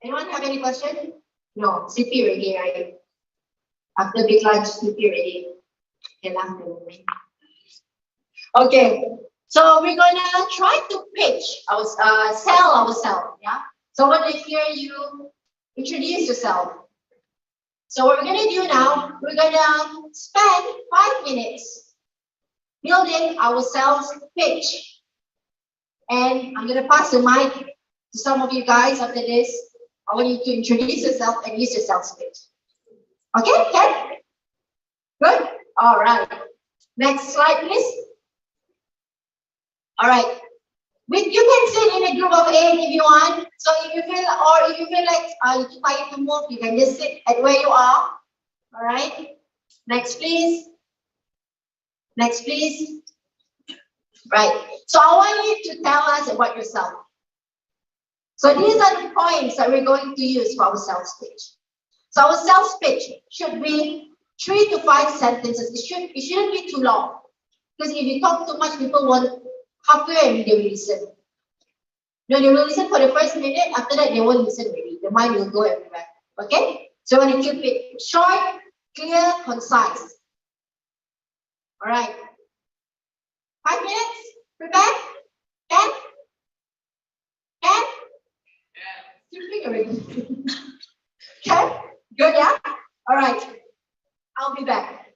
anyone have any question? No, CP ready, right? After big lunch, CP ready. Okay, so we're gonna try to pitch sell ourselves. Yeah. So I want to hear you introduce yourself. So what we're gonna do now, we're gonna spend 5 minutes building our sales pitch. And I'm going to pass the mic to some of you guys after this. I want you to introduce yourself and use your sales pitch. Okay, Ken? Good? All right. Next slide, please. All right. You can sit in a group of 8 if you want. So if you feel like you're too tired to move, you can just sit at where you are. All right. Next, please. Next, please. Right. So I want you to tell us about yourself. So these are the points that we're going to use for our sales pitch. So our sales pitch should be 3 to 5 sentences. It shouldn't be too long. Because if you talk too much, people won't halfway and they will listen. No, they will listen for the first minute. After that, they won't listen really. The mind will go everywhere. Okay? So when you keep it short, clear, concise. All right. 5 minutes. Prepare. 10. 10. Sleeping already. Okay. Good, yeah? All right. I'll be back.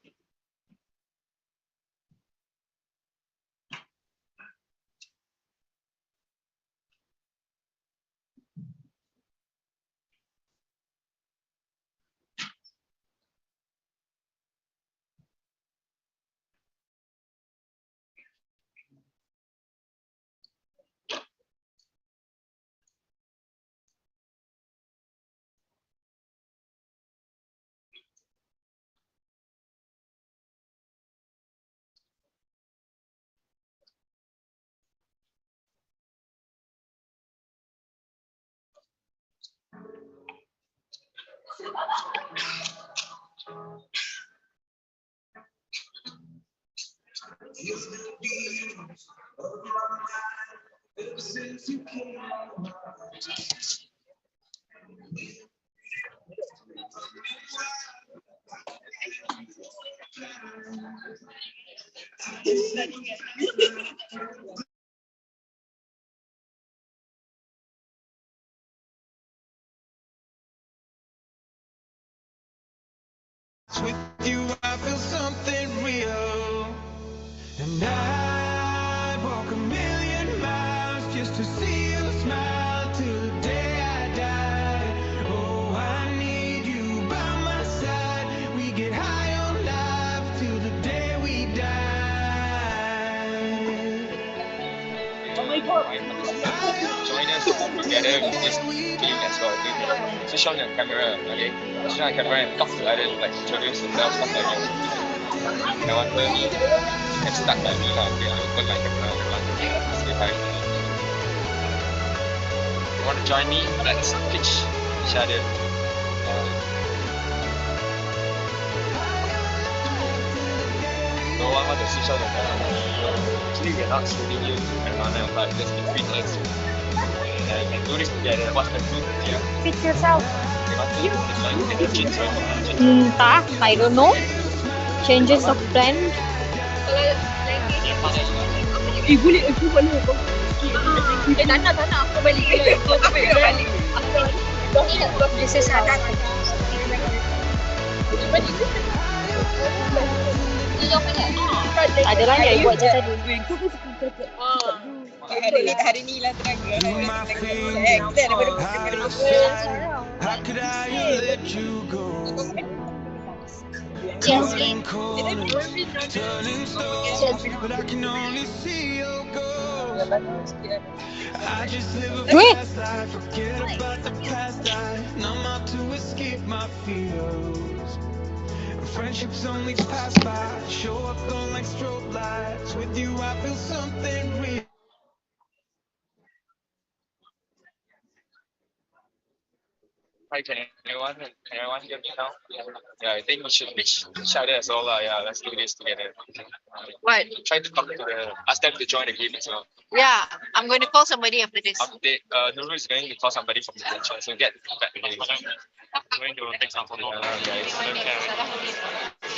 With you, I feel something real, and I'd walk 1,000,000 miles just to see you smile till the day I die. Oh, I need you by my side. We get high on life till the day we die. Oh my God! Join us together with this film as well. Switch on your camera, okay? Switch on your camera and talk to others, like introduce yourself, stuff like that. I want to can start by me now. Okay, I'll open my camera. Say hi. You want to join me? Let's pitch each other. No one wants to switch on the camera. Actually, we're not shooting you and but just between us. And we can do this together. What's the truth? Yeah. Pitch yourself. Entah, I don't know. Changes of plan. Boleh, aku boleh. Tak nak, aku balik. This is how. Ada lah yang buat je tadi. Hari ni lah tenaga. Kita ada pada How could I let you go? Turning stones, but I can only see your ghost. I just live a fast life, forget about the past life. Numb out to escape my fears. Friendships only pass by, show up on like strobe lights. With you, I feel something real. Hi, can anyone hear me now? Yeah, I think we should pitch each other as well. Yeah, let's do this together. What? Try to talk to ask them to join the game as well. Yeah, I'm going to call somebody after this. Update. Nuru is going to call somebody from the venture, so get feedback. I'm going to take some from guys.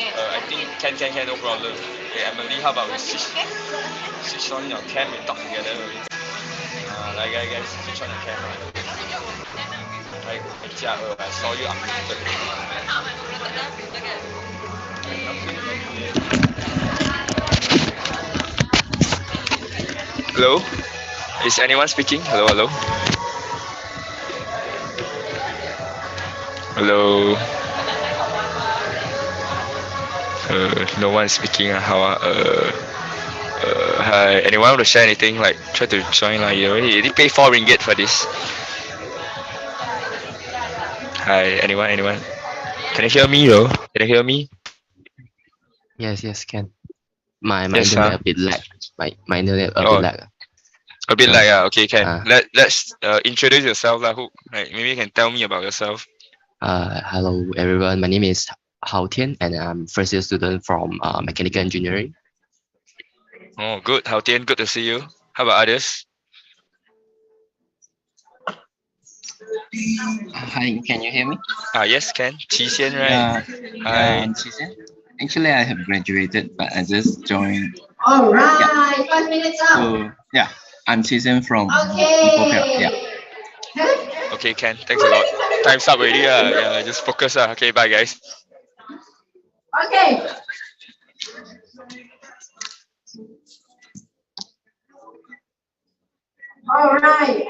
I think can, no problem. Okay, Emily, how about we switch on your cam and talk together? Like guys, switch on your camera. Right, I saw you unmuted. Hello? Is anyone speaking? Hello? Hello? No one speaking. Hi, anyone want to share anything? Like, try to join. Like, you already pay 4 ringgit for this. Hi, anyone? Can you hear me though? Can you hear me? Yes, can. My Yes, internet huh? a bit lag. My internet a Oh, bit lag. a bit So, like okay, can. uh, Let's introduce yourself lah. Who like maybe you can tell me about yourself. hello everyone. My name is Hao Tian, and I'm first year student from mechanical engineering. Oh, good. Hao Tian, good to see you. How about others? Hi, can you hear me? Yes, can. Qi Xian, right? Hi. I'm Chichen. Actually, I have graduated, but I just joined. All right, 5 minutes up. So, yeah, I'm Chichen from Okay. Yeah. Okay, Ken. Thanks a lot. Time's up already. Yeah, just focus. Okay, bye, guys. Okay. All right.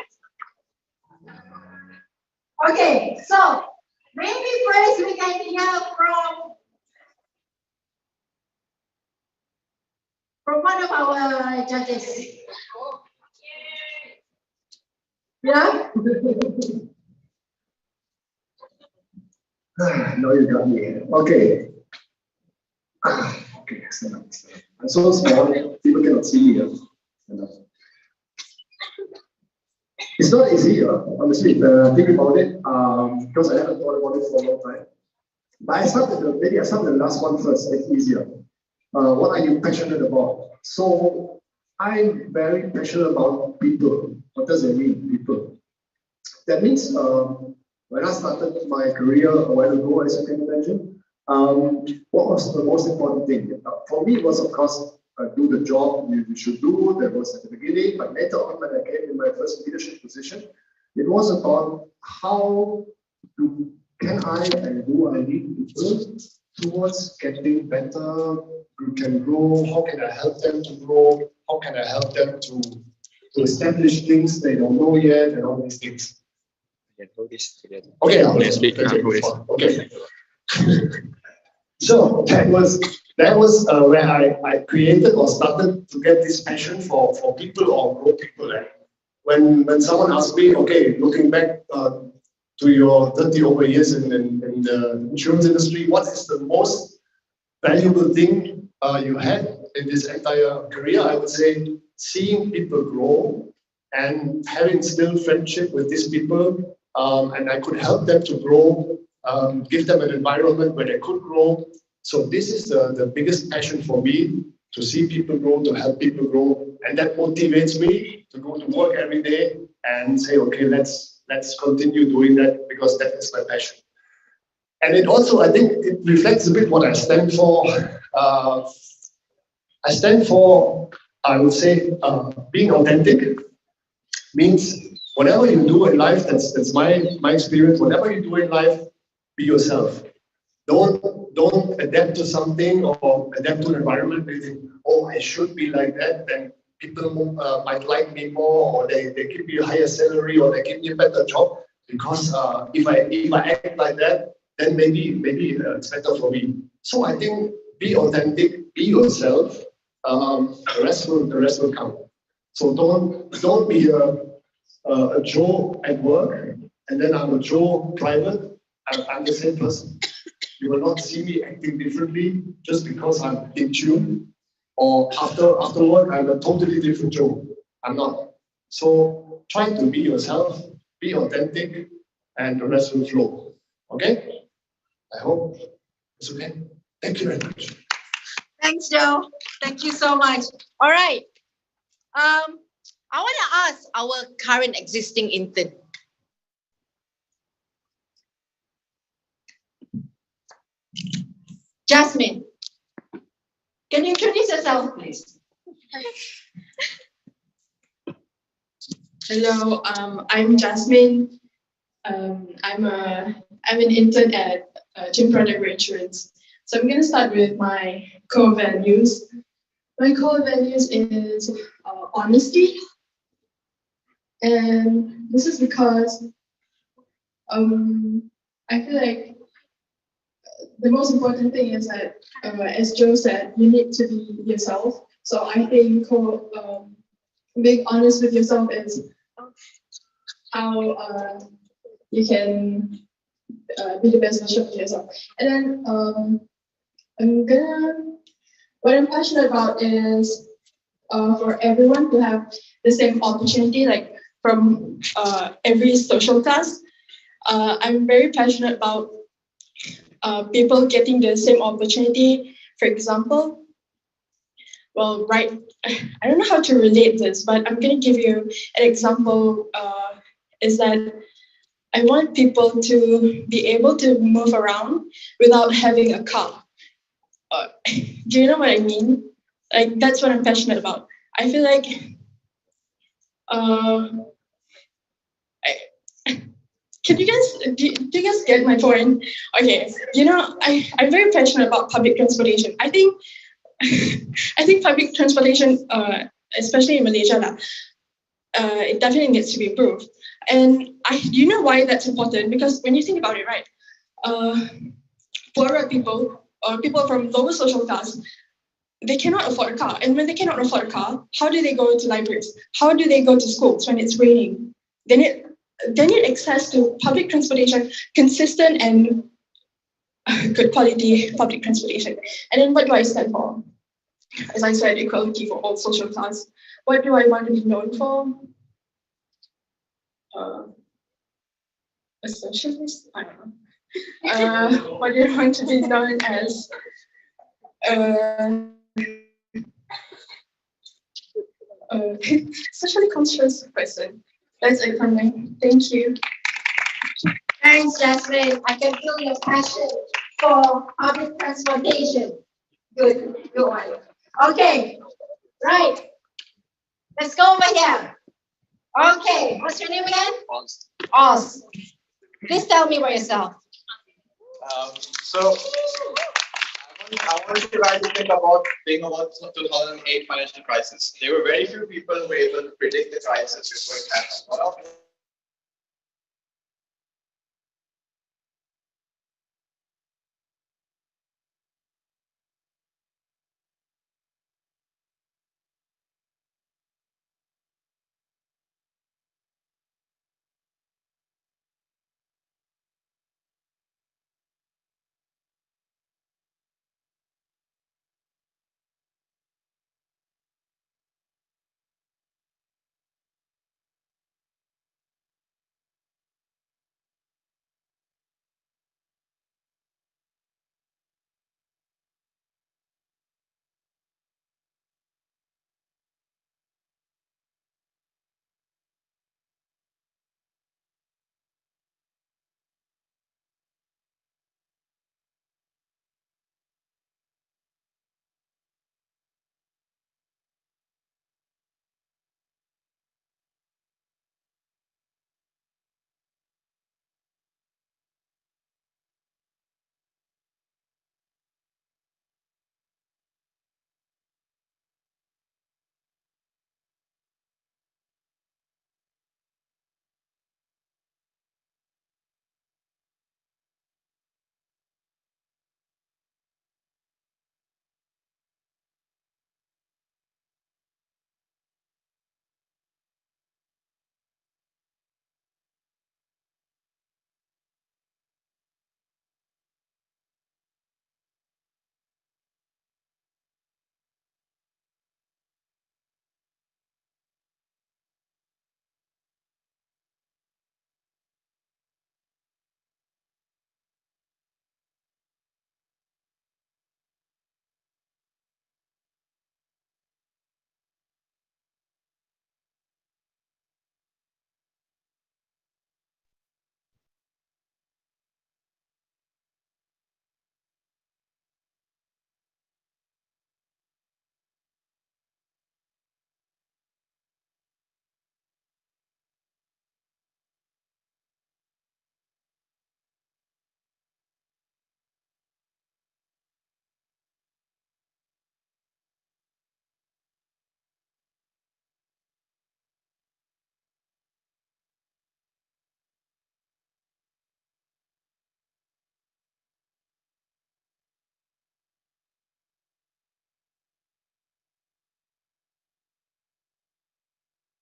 Okay, so maybe first we can hear from one of our judges. Yeah? Now you got me. Okay. Okay, excellent. I'm so small, people cannot see me. It's not easy, honestly, if think about it, because I haven't thought about it for a long time. But I start the last one first, it's easier. What are you passionate about? So I'm very passionate about people. What does it mean, people? That means when I started my career a while ago, as you can imagine, what was the most important thing? For me, it was, of course, do the job you should do. That was at the beginning, but later on, when I came in my first leadership position, it was about how can I and do I lead people towards getting better, who can grow, how can I help them to grow, how can I help them to establish things they don't know yet, and all these things. Okay, okay. So that was where I created or started to get this passion for people or grow people. And when someone asked me, okay, looking back to your 30 over years in the insurance industry, what is the most valuable thing you had in this entire career? I would say seeing people grow and having still friendship with these people, and I could help them to grow, give them an environment where they could grow. So this is the biggest passion for me, to see people grow, to help people grow, and that motivates me to go to work every day and say, okay, let's continue doing that, because that is my passion. And it also, I think, it reflects a bit what I stand for. I stand for, I would say, being authentic means whatever you do in life, that's my experience. Whatever you do in life, be yourself. Don't adapt to something or adapt to an environment where you think, oh, I should be like that, then people might like me more, or they give me a higher salary, or they give me a better job. Because if I act like that, then maybe it's better for me. So I think be authentic, be yourself. The rest will come. So don't be a Joe at work, and then I'm a Joe private. I'm the same person. You will not see me acting differently just because I'm in tune, or after work I'm a totally different Joe. I'm not. So try to be yourself, be authentic, and the rest will flow. Okay? I hope it's okay. Thank you very much. Thanks, Joe. Thank you so much. All right. I want to ask our current existing intern. Jasmine, can you introduce yourself, please? Hello, I'm Jasmine. I'm an intern at Gym Product Reinsurance. So I'm going to start with my core values. My core values is honesty, and this is because I feel like the most important thing is that, as Joe said, you need to be yourself. So I think being honest with yourself is how you can be the best version of yourself. And then what I'm passionate about is for everyone to have the same opportunity, like from every social class. I'm very passionate about people getting the same opportunity. For example, well, right, I don't know how to relate this, but I'm going to give you an example. Is that I want people to be able to move around without having a car. Do you know what I mean? Like, that's what I'm passionate about. I feel like can you guys do you guys get my point? Okay, I'm very passionate about public transportation. I think public transportation, especially in Malaysia, it definitely needs to be improved. And you know why that's important? Because when you think about it, right, poorer people or people from lower social class, they cannot afford a car. And when they cannot afford a car, how do they go to libraries? How do they go to schools when it's raining? They need access to public transportation, consistent and good quality public transportation. And then what do I stand for? As I said, equality for all social class. What do I want to be known for? A socialist? I don't know. What do I want to be known as? Socially conscious person. That's it from me. Thank you. Thanks, Jasmine. I can feel your passion for public transportation. Good one. Okay, right. Let's go over here. Okay, what's your name again? Oz. Please tell me about yourself. So I want you guys to think about 2008 financial crisis. There were very few people who were able to predict the crisis before it happened. One of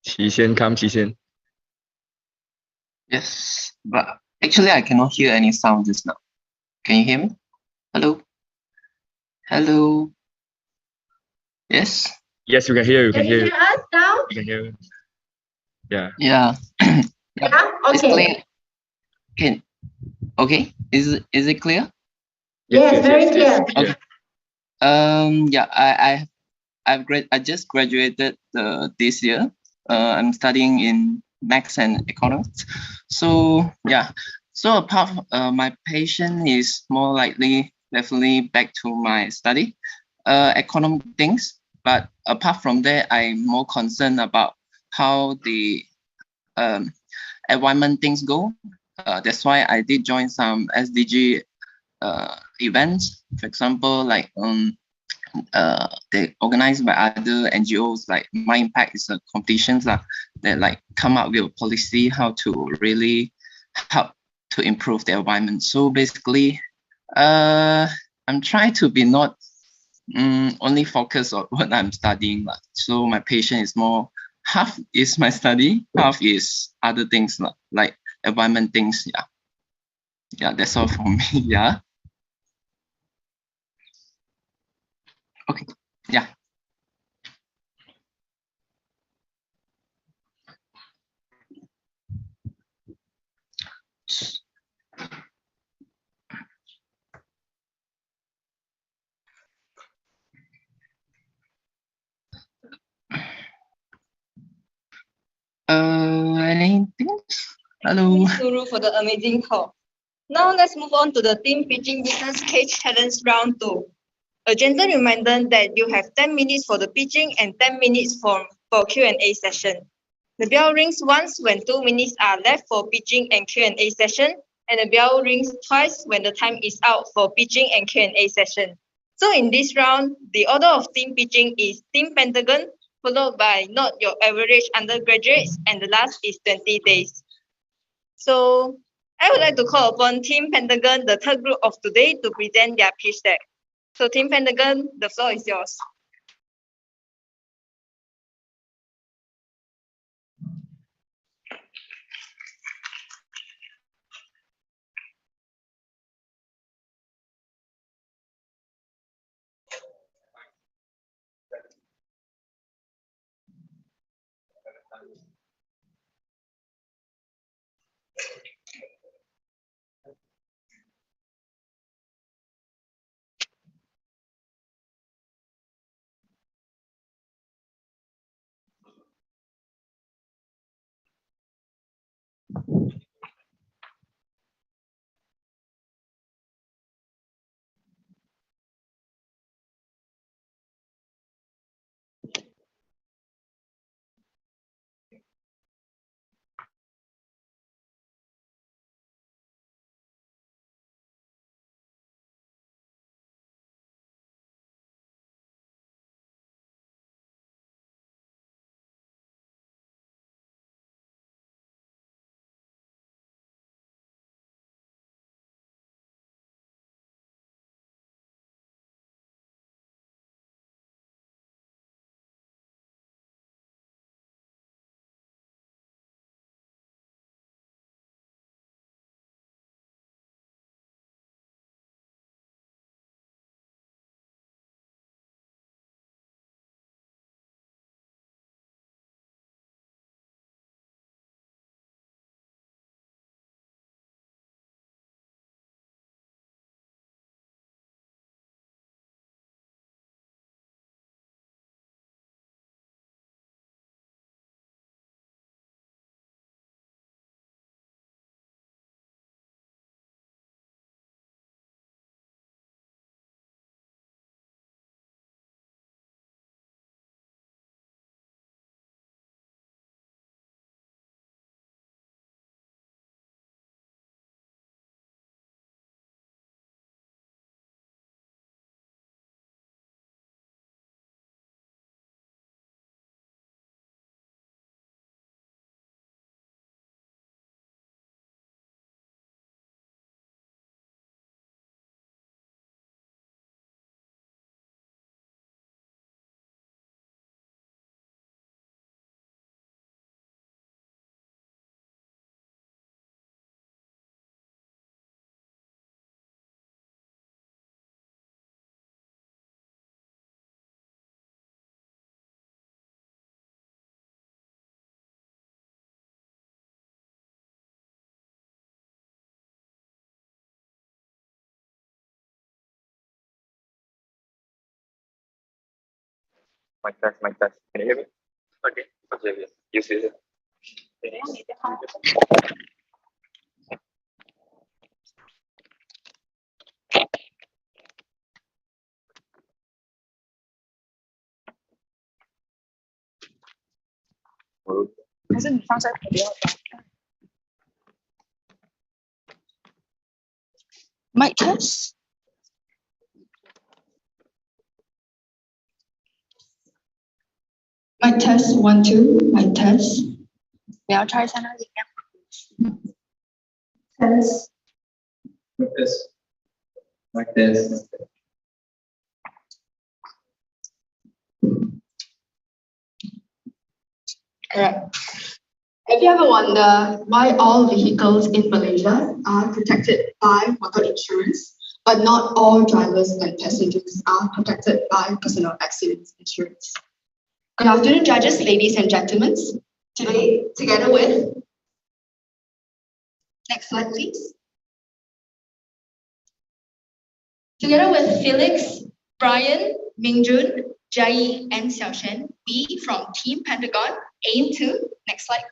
Qi Xian, come Qi Xian. Yes, but Actually, I cannot hear any sound just now. Can you hear me? Hello? Hello? Yes? Yes, we can hear you. Can you hear us now? You can hear. Yeah. Yeah. Yeah, It's okay. clear. Okay. Is it clear? Yes, very clear. Okay. Yeah, I just graduated this year. I'm studying in maths and economics. So yeah. So apart from, my passion is more likely definitely back to my study, economic things. But apart from that, I'm more concerned about how the environment things go. That's why I did join some SDG events. For example, like they organized by other NGOs, like My Impact is a competitions that like come up with a policy how to really help to improve the environment. So basically, I'm trying to be not only focus on what I'm studying. So my passion is more half is my study, half is other things like environment things. Yeah. Yeah, that's all for me. Yeah. Okay. Yeah. Anything? Hello. Thanks, Guru, for the amazing talk. Now let's move on to the team pitching business case challenge round 2. A gentle reminder that you have 10 minutes for the pitching and 10 minutes for Q&A session. The bell rings once when 2 minutes are left for pitching and Q&A session, and the bell rings twice when the time is out for pitching and Q&A session. So in this round, the order of team pitching is Team Pentagon, followed by Not Your Average Undergraduates, and the last is 20 days. So I would like to call upon Team Pentagon, the third group of today, to present their pitch deck. So Team Pentagon, the floor is yours. Mic test, mic test. Can you hear me? Okay. Okay, yes. You see it? Mic test. Mic test 1 2. Mic test. 你要拆一下那个音量。Test. Mic test. Mic test. Alright. Have you ever wondered why all vehicles in Malaysia are protected by motor insurance, but not all drivers and passengers are protected by personal accident insurance? Good afternoon, judges, ladies and gentlemen. Today, together with, next slide please. Together with Felix, Brian, Mingjun, Jai, and Xiaoshen, we from Team Pentagon aim to, next slide,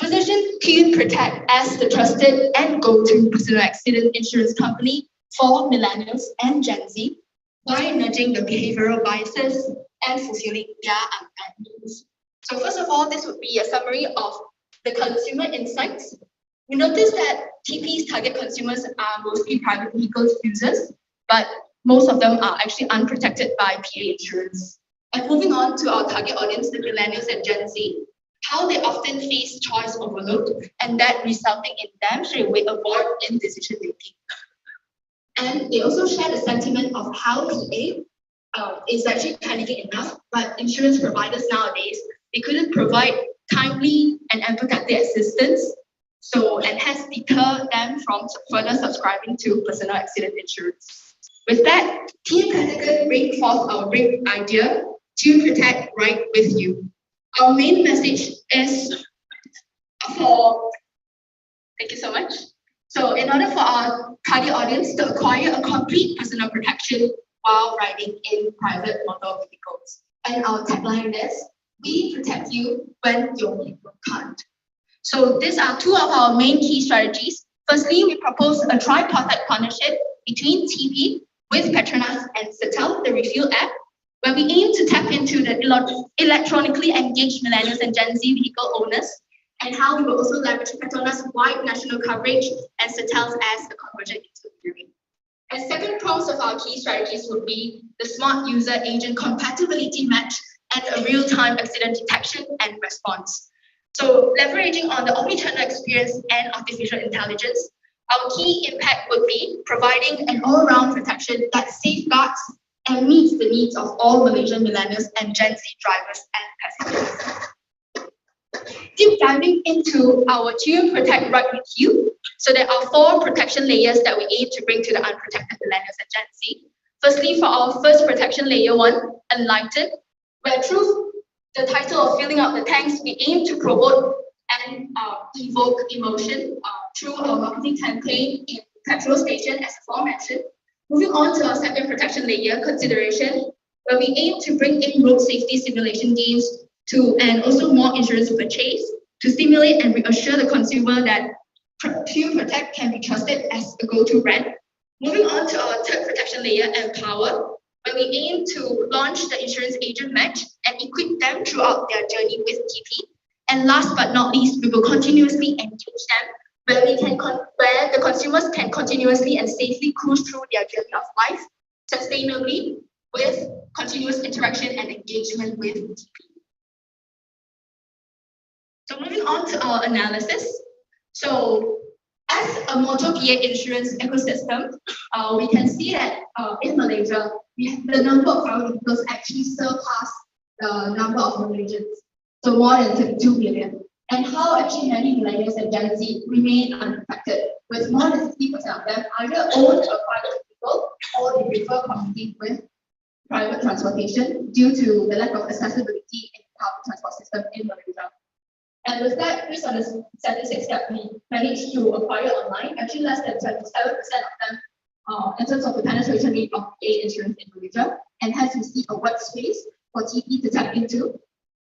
position Team Protect as the trusted and go-to personal accident insurance company for millennials and Gen Z by nudging the behavioral biases and fulfilling their unmet needs. So first of all, this would be a summary of the consumer insights. We notice that TP's target consumers are mostly private vehicles users, but most of them are actually unprotected by PA insurance. And moving on to our target audience, the millennials and Gen Z, how they often face choice overload and that resulting in them straight away avoid in decision making. And they also share the sentiment of how PA is actually panicking enough, but insurance providers nowadays, they couldn't provide timely and empathetic assistance, so and hence deter them from further subscribing to personal accident insurance. With that, Team Pentagon bring forth our great idea to protect right with you. Our main message is thank you so much. So in order for our target audience to acquire a complete personal protection while riding in private motor vehicles. And our tagline is, we protect you when your vehicle can't. So these are two of our main key strategies. Firstly, we propose a tripartite partnership between TP with Petronas and Cetel, the Refuel app, where we aim to tap into the electronically engaged millennials and Gen Z vehicle owners, and how we will also leverage Petronas' wide national coverage and Cetel's as a convergent intermediary. And second prongs of our key strategies would be the smart user agent compatibility match and a real-time accident detection and response. So leveraging on the omnichannel experience and artificial intelligence, our key impact would be providing an all-round protection that safeguards and meets the needs of all Malaysian millennials and Gen Z drivers and passengers. Deep diving into our Tune Protect Right With You, so there are 4 protection layers that we aim to bring to the unprotected millennials and Gen Z. Firstly, for our first protection layer 1, Enlighten, where through the title of Filling Up the Tanks, we aim to promote and evoke emotion through our marketing campaign in petrol station as aforementioned. Moving on to our second protection layer, Consideration, where we aim to bring in road safety simulation games and also more insurance purchase to stimulate and reassure the consumer that Tune Protect can be trusted as a go-to brand. Moving on to our third protection layer, Empower, where we aim to launch the insurance agent match and equip them throughout their journey with TP. And last but not least, we will continuously engage them where the consumers can continuously and safely cruise through their journey of life sustainably with continuous interaction and engagement with TP. So moving on to our analysis. So as a motor PA insurance ecosystem, we can see that in Malaysia, the number of private vehicles actually surpass the number of Malaysians, so more than 32 million. And how actually many millennials and Gen Z remain unaffected, with more than 60% of them either own a private vehicle or they prefer commuting with private transportation due to the lack of accessibility in the public transport system in Malaysia. And with that, based on the statistics that we managed to acquire online, actually less than 77% of them in terms of the penetration rate of PA insurance in Malaysia, and hence we see a white space for TP to tap into.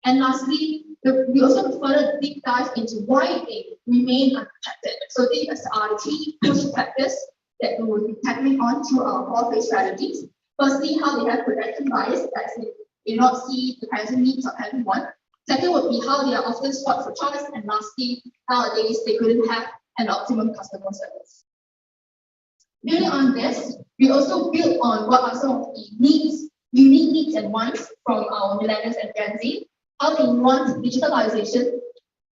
And lastly, we also further deep dive into why they remain unprotected. So these are the three push factors that we will be tackling on through our core phase strategies. Firstly, how they have protection bias, that they do not see the present needs of everyone. Second would be how they are often sought for choice. And lastly, nowadays they couldn't have an optimum customer service. Building on this, we also build on what are some of the needs, unique needs and wants from our millennials and Gen Z, how they want digitalization,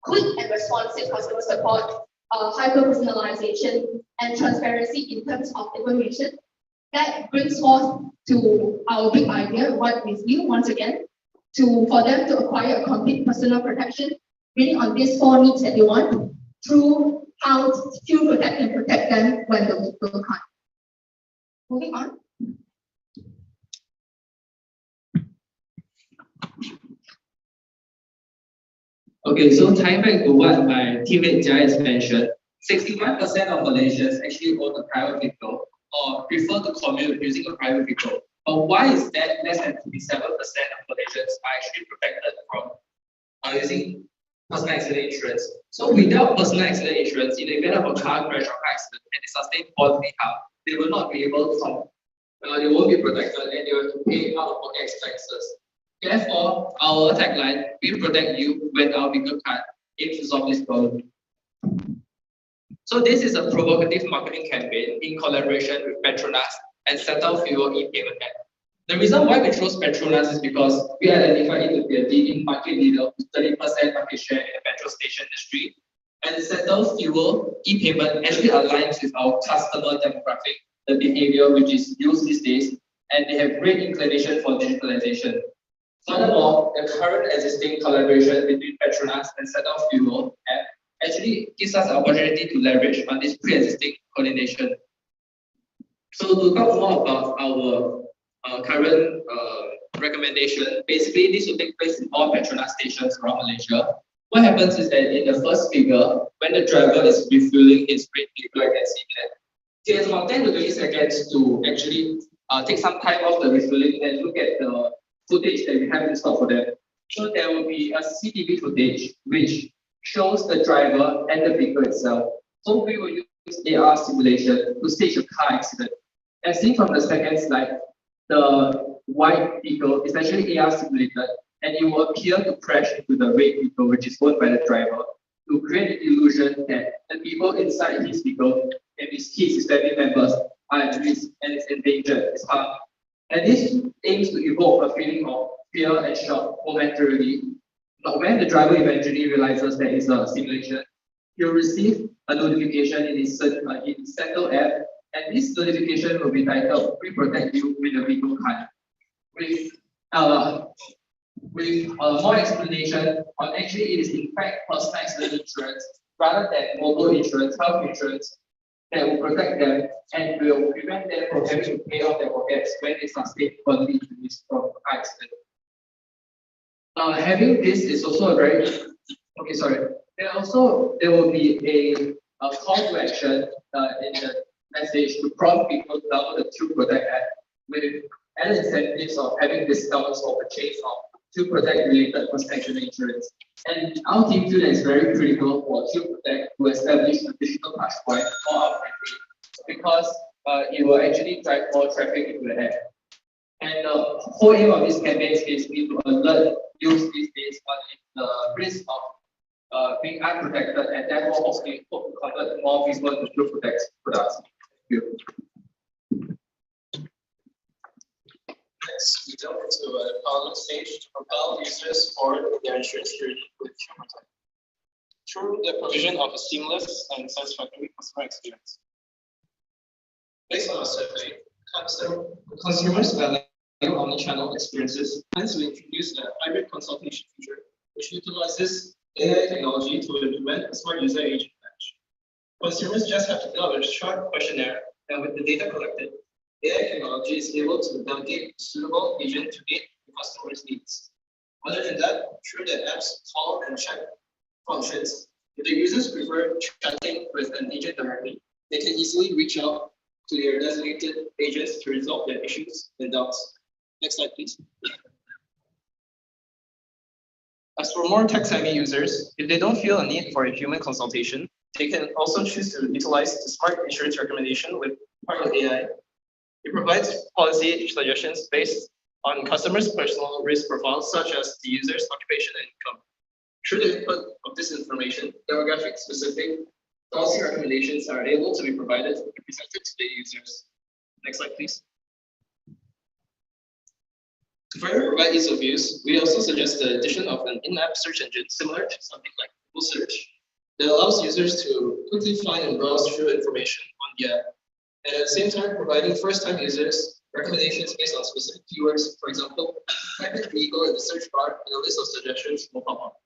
quick and responsive customer support, hyper-personalization, and transparency in terms of information. That brings forth to our big idea, what with you once again, for them to acquire a complete personal protection, building on these four needs that they want, through how to protect them when the people can't. Moving on. Okay, so tying back to what my teammate Jai has mentioned, 61% of Malaysians actually own a private vehicle or prefer to commute using a private vehicle. But why is that less than 57% of Malaysians are actually protected from using personal accident insurance? So without personal accident insurance, in the event of a car crash or car accident and they sustain bodily harm, they will not be able to they won't be protected and they will have to pay out of pocket expenses. Therefore, our tagline, we protect you when our vehicle can't, aims to solve this problem. So this is a provocative marketing campaign in collaboration with Petronas and Settle Fuel e-payment app. The reason why we chose Petronas is because we identified it to be a leading market leader with 30% market share in the petrol station industry. And Settle Fuel e-payment actually aligns with our customer demographic, the behavior which is used these days, and they have great inclination for digitalization. Furthermore, the current existing collaboration between Petronas and Settle Fuel app actually gives us the opportunity to leverage on this pre-existing coordination. So to talk more about our current recommendation, basically this will take place in all Petronas stations around Malaysia. What happens is that in the first figure, when the driver is refueling his red vehicle, you can see that it takes about 10 to 20 seconds to actually take some time off the refueling and look at the footage that we have in stock for them. So there will be a CCTV footage which shows the driver and the vehicle itself. So we will use AR simulation to stage a car accident. As seen from the second slide, the white vehicle is actually AR simulated and it will appear to crash into the red vehicle which is owned by the driver to create the illusion that the people inside his vehicle and his kids, his family members are at risk and is endangered, is harmed. And this aims to evoke a feeling of fear and shock momentarily. But when the driver eventually realizes that it's a simulation, he'll receive a notification in his Settle app, and this notification will be titled "We Protect You with a Vehicle Card," with more explanation on actually it is in fact personal accident insurance rather than mobile insurance, health insurance that will protect them and will prevent them from having to pay off their pockets when they sustain bodily injuries from car accident. Having this is also a very There will be a call to action in the message to prompt people to download the To Protect app with added incentives of having discounts for purchase of To Protect related personal accident insurance. And our team feel that it's very critical for To Protect to establish a digital touch point for our campaign because it will actually drive more traffic into the app. And the whole aim of this campaign is basically to alert youth these days on the risk of being unprotected and therefore hopefully hope to convert more people to To Protect products. Thank you. Next, we delve into a development stage to propel users forward with their insurance journey with To Protect through the provision of a seamless and satisfactory customer experience. Based on our survey, consumers value omnichannel experiences, hence we introduced a hybrid consultation feature which utilizes AI technology to implement a smart user agent match. Consumers just have to fill out a short questionnaire, and with the data collected, AI technology is able to delegate a suitable agent to meet the customer's needs. Other than that, through the app's call and chat functions, if the users prefer chatting with an agent directly, they can easily reach out to their designated agents to resolve their issues and doubts. Next slide, please. As for more tech-savvy users, if they don't feel a need for a human consultation, they can also choose to utilize the smart insurance recommendation with part of AI. It provides policy suggestions based on customers' personal risk profiles, such as the user's occupation and income. Through the input of this information, demographic-specific policy recommendations are able to be provided and presented to the users. Next slide, please. To further provide ease of use, we also suggest the addition of an in-app search engine similar to something like Google Search that allows users to quickly find and browse through information on the app, and at the same time providing first-time users recommendations based on specific keywords. For example, type in vehicle in the search bar and a list of suggestions will pop up.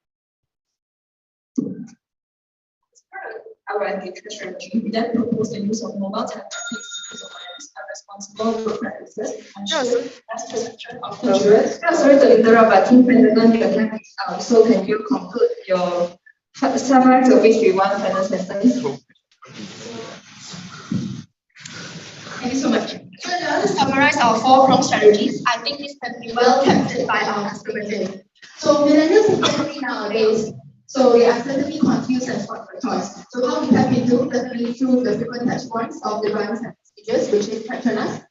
Our engagement strategy, we then propose the use of mobile technologies to awareness and responsible work practices and ensure best perception of children. Sorry to interrupt, but Team Pentagon, your time is up. So can you conclude your summary to which we want final sentence? Thank you so much. So now to summarize our 4-pronged strategies, I think this can be well captured by our customer journey. So millennials especially nowadays, so they are certainly confused and spot for choice. So how we tap into certainly through the different touch points of the brands and messages, which is Petronas.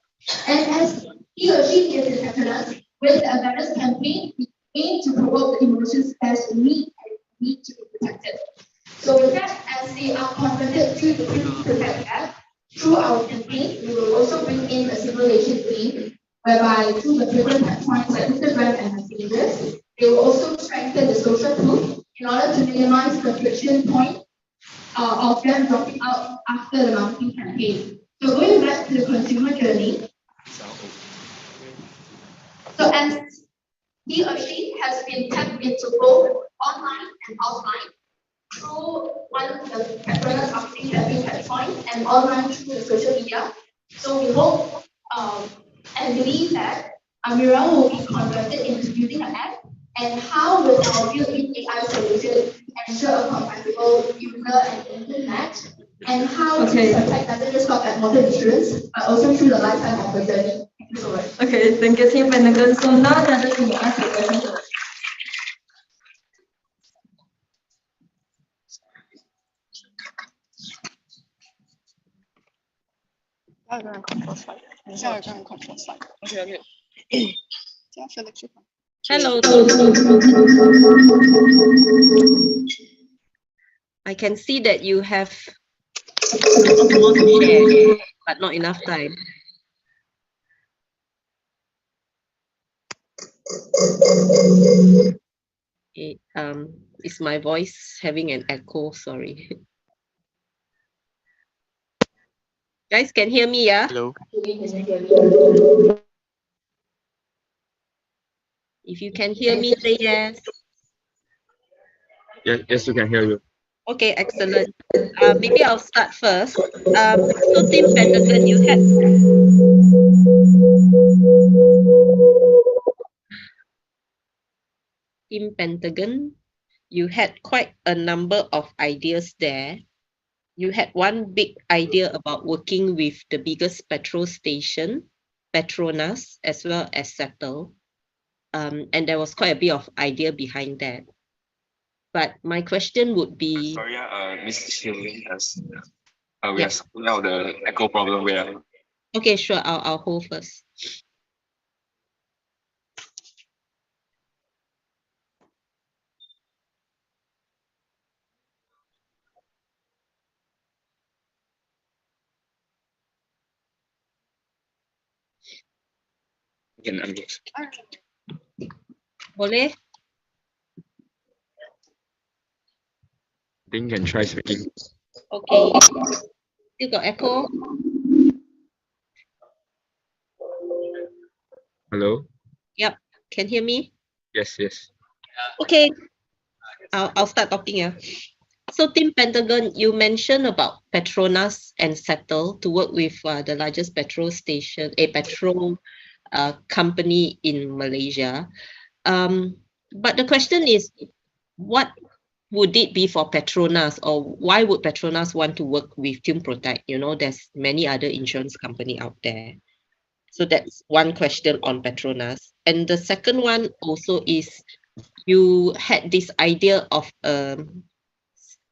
And as he or she is in Petronas, with the awareness campaign, we aim to provoke the emotions as need to be protected. So with that, as we are converted to the Protect app, through our campaign, we will also bring in a simulation theme, whereby through the different touch points like Instagram and messages, they will also strengthen the social proof in order to minimize the friction point of them dropping out after the marketing campaign. So going back to the consumer journey, so as he or she has been tapped into both online and offline through one of the Petronas marketing campaign touchpoints and online through the social media. So we hope and believe that Amira will be converted into using an app, and how will our built-in AI solution ensure a compatible user and intent match, and how this effect doesn't just stop at motor insurance, but also through the lifetime of the journey. Thank you so much. Okay, thank you, Team Pentagon. So now the other thing to ask the question. Hello. I can see that you have a lot more to share, but not enough time. Is my voice having an echo? Sorry. Guys, can hear me, yeah? Hello. If you can hear me, say yes. Yes, we can hear you. Okay, excellent. Maybe I'll start first. So Team Pentagon, you had quite a number of ideas there. You had one big idea about working with the biggest petrol station, Petronas, as well as Settle. And there was quite a bit of idea behind that. But my question would be... Sorry, Mr. Shilling has... we are sorting out the echo problem where... Okay, sure. I'll hold first. Boleh? I think you can try speaking. Okay. Still got echo? Hello? Yep. Can hear me? Yes. Okay. I'll start talking. Yeah. So Team Pentagon, you mentioned about Petronas and Settle to work with the largest petrol station, a petrol company in Malaysia. But the question is, what would it be for Petronas, or why would Petronas want to work with Team Protect? You know, there's many other insurance company out there. So that's one question on Petronas. And the second one also is, you had this idea of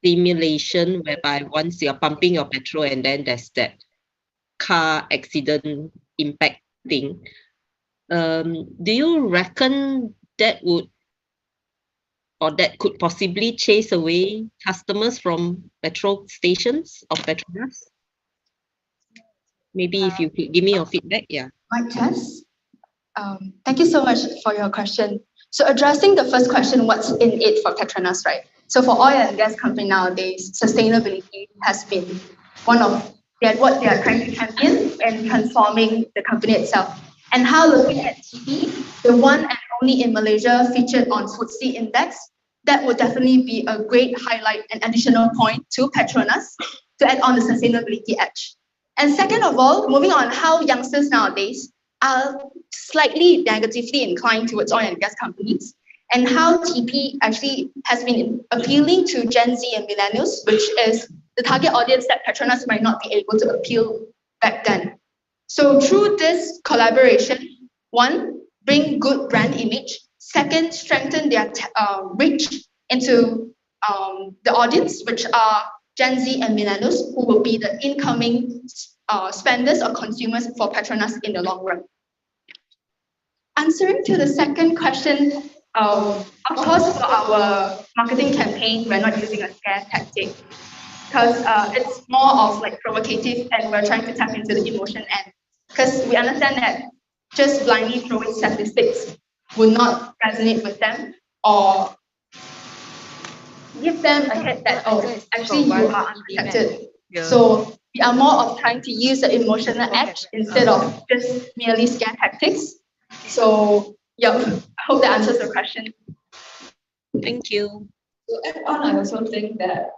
stimulation whereby once you're pumping your petrol and then there's that car accident impact thing. Do you reckon that would or that could possibly chase away customers from petrol stations or Petronas? Maybe if you could give me your feedback, yeah. Mic test. Thank you so much for your question. So addressing the first question, what's in it for Petronas, right? So for oil and gas company nowadays, sustainability has been one of what they are trying to champion and transforming the company itself. And how looking at TP, the one and only in Malaysia featured on FTSE Index, that would definitely be a great highlight and additional point to Petronas to add on the sustainability edge. And second of all, moving on how youngsters nowadays are slightly negatively inclined towards oil and gas companies, and how TP actually has been appealing to Gen Z and millennials, which is the target audience that Petronas might not be able to appeal back then. So through this collaboration, one, bring good brand image. Second, strengthen their reach into the audience, which are Gen Z and millennials, who will be the incoming spenders or consumers for Petronas in the long run. Answering to the second question, of course, for our marketing campaign, we're not using a scare tactic because it's more of like provocative and we're trying to tap into the emotion end. Because we understand that just blindly throwing statistics would not resonate with them or give them a head that, oh, actually you are unprotected. So we are more of trying to use the emotional edge instead of just merely scare tactics. So yeah, I hope that answers the question. Thank you. To add on, I also think that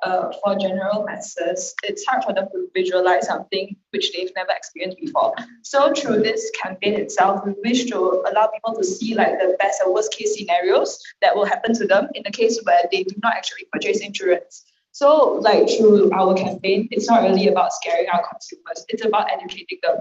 for general masses, it's hard for them to visualize something which they've never experienced before. So through this campaign itself, we wish to allow people to see like the best and worst case scenarios that will happen to them in the case where they do not actually purchase insurance. So like through our campaign, it's not really about scaring our consumers, it's about educating them.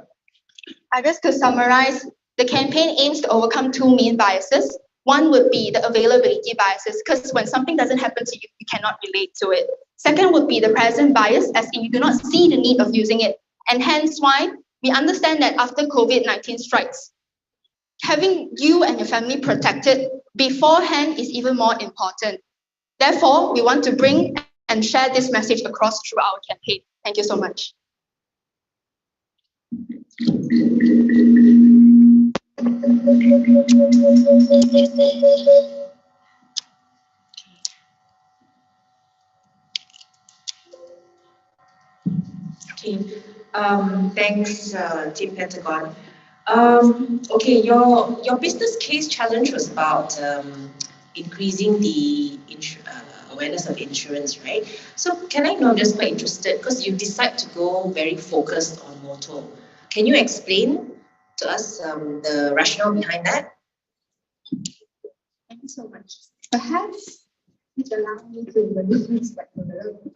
I guess to summarize, the campaign aims to overcome two main biases. One would be the availability biases, because when something doesn't happen to you, you cannot relate to it. Second would be the present bias, as in you do not see the need of using it. And hence why we understand that after COVID-19 strikes, having you and your family protected beforehand is even more important. Therefore, we want to bring and share this message across through our campaign. Thank you so much. Okay, thanks, Team Pentagon. Okay, your business case challenge was about increasing the awareness of insurance, right? So can I know, I'm just quite interested, because you decide to go very focused on motor. Can you explain to us the rationale behind that? Thank you so much. Perhaps it allows me to release that a little bit.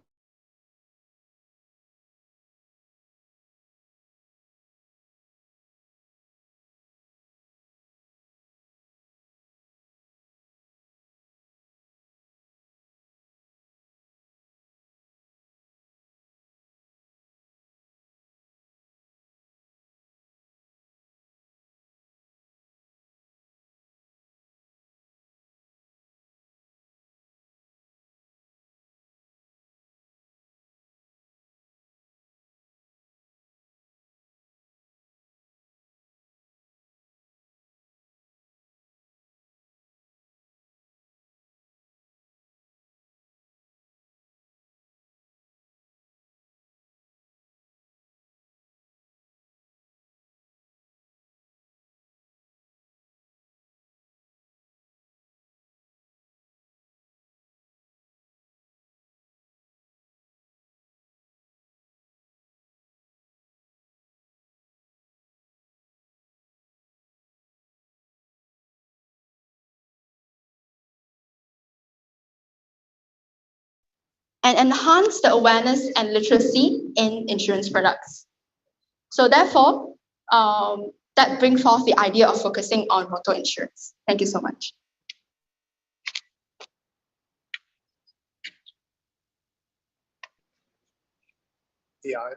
And enhance the awareness and literacy in insurance products. So therefore, that brings forth the idea of focusing on motor insurance. Thank you so much. AI.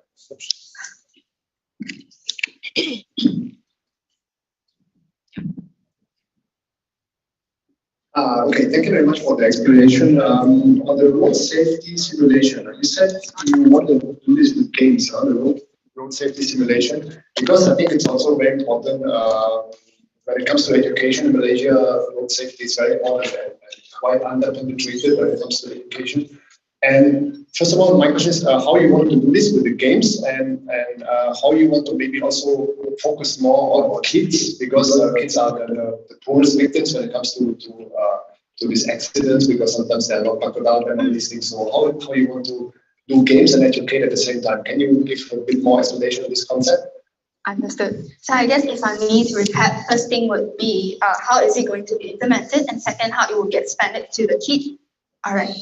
Okay, thank you very much for the explanation. On the road safety simulation, you said you want to do this with games, the road safety simulation, because I think it's also very important when it comes to education in Malaysia. Road safety is very important and quite underpenetrated when it comes to education. And first of all, my question is how you want to do this with the games, and how you want to maybe also focus more on kids, because kids are the poorest victims when it comes to these accidents, because sometimes they are not buckled out and all these things. So how you want to do games and educate at the same time? Can you give a bit more explanation of this concept? Understood. So I guess if I need to recap, first thing would be how is it going to be implemented, and second, how it will get expanded to the kid. All right.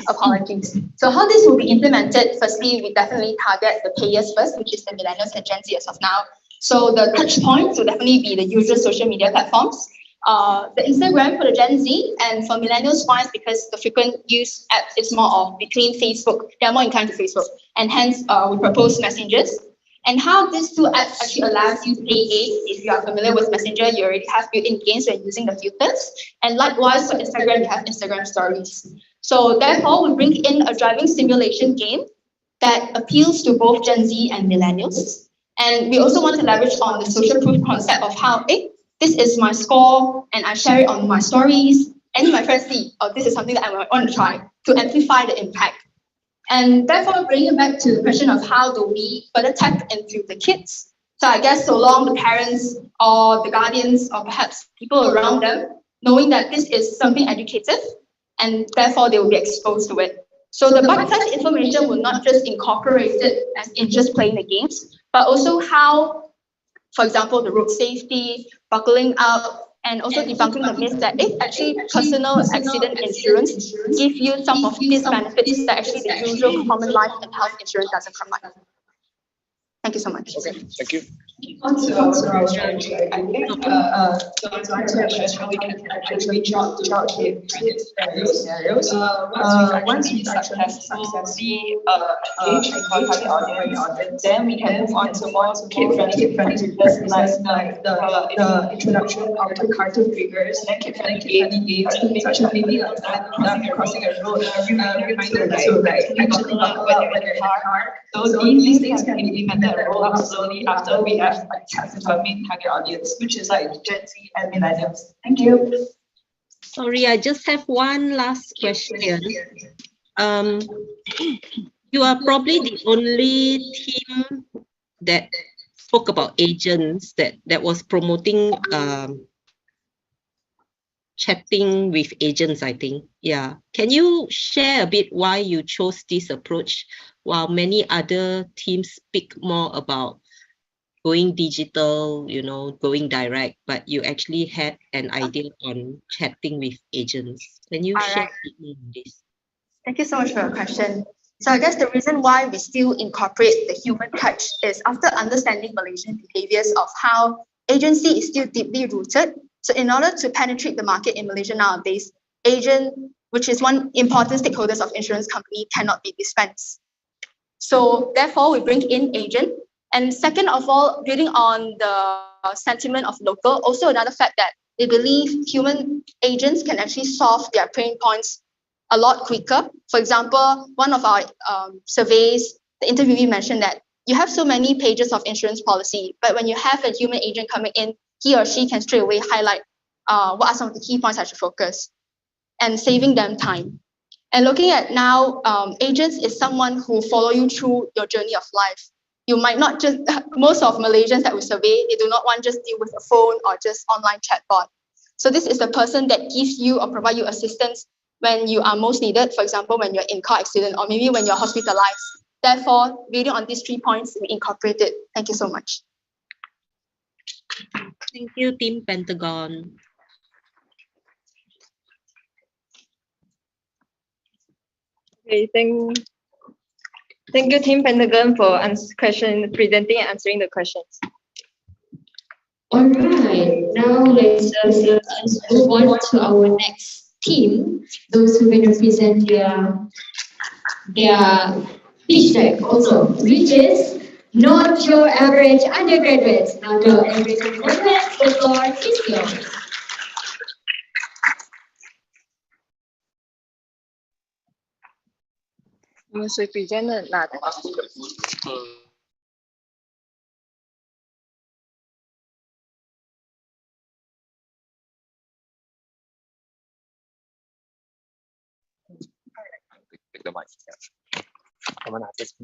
Apologies. So how this will be implemented, firstly, we definitely target the players first, which is the millennials and Gen Z as of now. So the touch points will definitely be the usual social media platforms. The Instagram for the Gen Z, and for millennials wise, because the frequent use app is more of between Facebook, they are more inclined to Facebook, and hence we propose messengers. And how these two apps actually allows you to play games. If you are familiar with Messenger, you already have built-in games when using the filters. And likewise for Instagram, you have Instagram stories. So therefore, we bring in a driving simulation game that appeals to both Gen Z and millennials. And we also want to leverage on the social proof concept of how, this is my score, and I share it on my stories, and my friends see, this is something that I want to try, to amplify the impact. And therefore, bringing it back to the question of how do we further tap into the kids. So I guess so long the parents or the guardians or perhaps people around them, knowing that this is something educative, and therefore they will be exposed to it. So the bite-sized information will not just incorporate it as in just playing the games, but also how, for example, the road safety, buckling up, and also debunking the myth that actually personal accident insurance give you some of these benefits that actually the usual common life and health insurance doesn't provide. Thank you so much. Okay, thank you. Also, I think to answer your question, how we can actually reach out to different scenarios. Once we successfully engage and qualify the audience, then we can move on to more kid-friendly because like the introduction of the cartoon figures and kid-friendly games, such as maybe like crossing a road, reminder to like actually buckle up when you're in the car. So these things can be implemented and roll out slowly after we have like tested our main target audience, which is like Gen Z and millennials. Thank you. Sorry, I just have one last question. You are probably the only team that spoke about agents that was promoting chatting with agents, I think. Yeah. Can you share a bit why you chose this approach while many other teams speak more about going digital, going direct, but you actually had an idea on chatting with agents? Can you share with me on this? Thank you so much for your question. So I guess the reason why we still incorporate the human touch is after understanding Malaysian behaviors of how agency is still deeply rooted. So in order to penetrate the market in Malaysia nowadays, agent, which is one important stakeholders of insurance company, cannot be dispensed. So therefore, we bring in agent. And second of all, building on the sentiment of local, also another fact that they believe human agents can actually solve their pain points a lot quicker. For example, one of our surveys, the interviewee mentioned that you have so many pages of insurance policy, but when you have a human agent coming in, he or she can straight away highlight what are some of the key points I should focus, and saving them time. And looking at now, agents is someone who follow you through your journey of life. You might not just, most of Malaysians that we survey, they do not want just deal with a phone or just online chatbot. So this is the person that gives you or provide you assistance when you are most needed, for example, when you're in car accident or maybe when you're hospitalized. Therefore, building on these 3 points, we incorporate it. Thank you so much. Thank you, Team Pentagon. Okay, thank you, Team Pentagon, for presenting and answering the questions. All right, now let's move on to our next team, those who will represent their their pitch deck also, which is not your average undergraduates, not your average undergraduates. The floor is yours. Tôi present là Take the mic. Yeah. I'm an artist.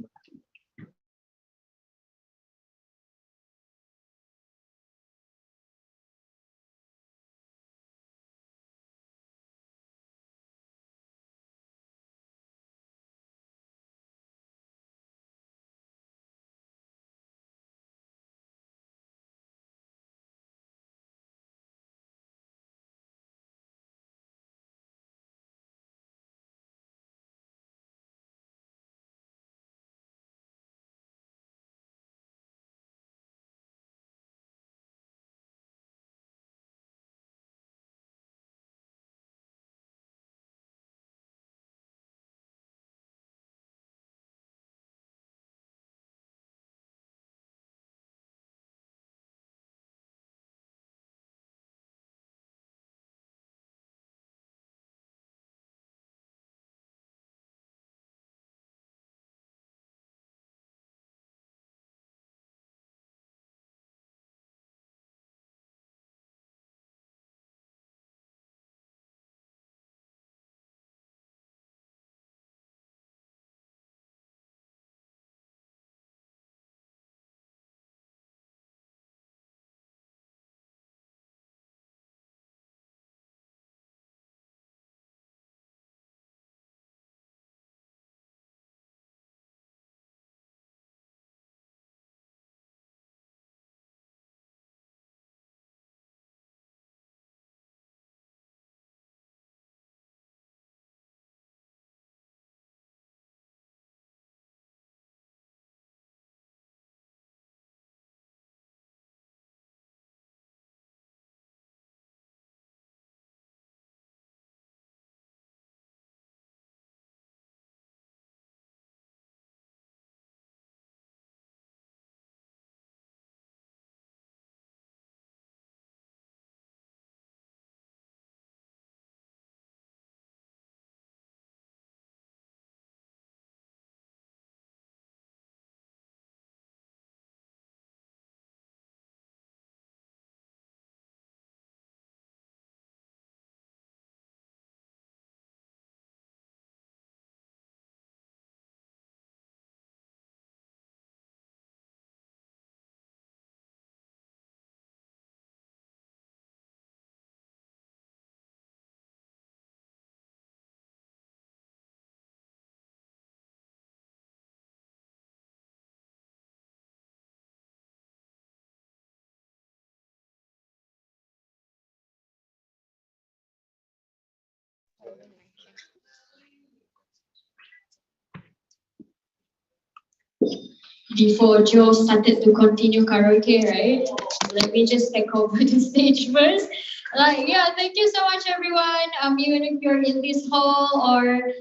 Before Joe started to continue karaoke, right? Let me just take over the stage first. Yeah, thank you so much, everyone. Even if you're in this hall or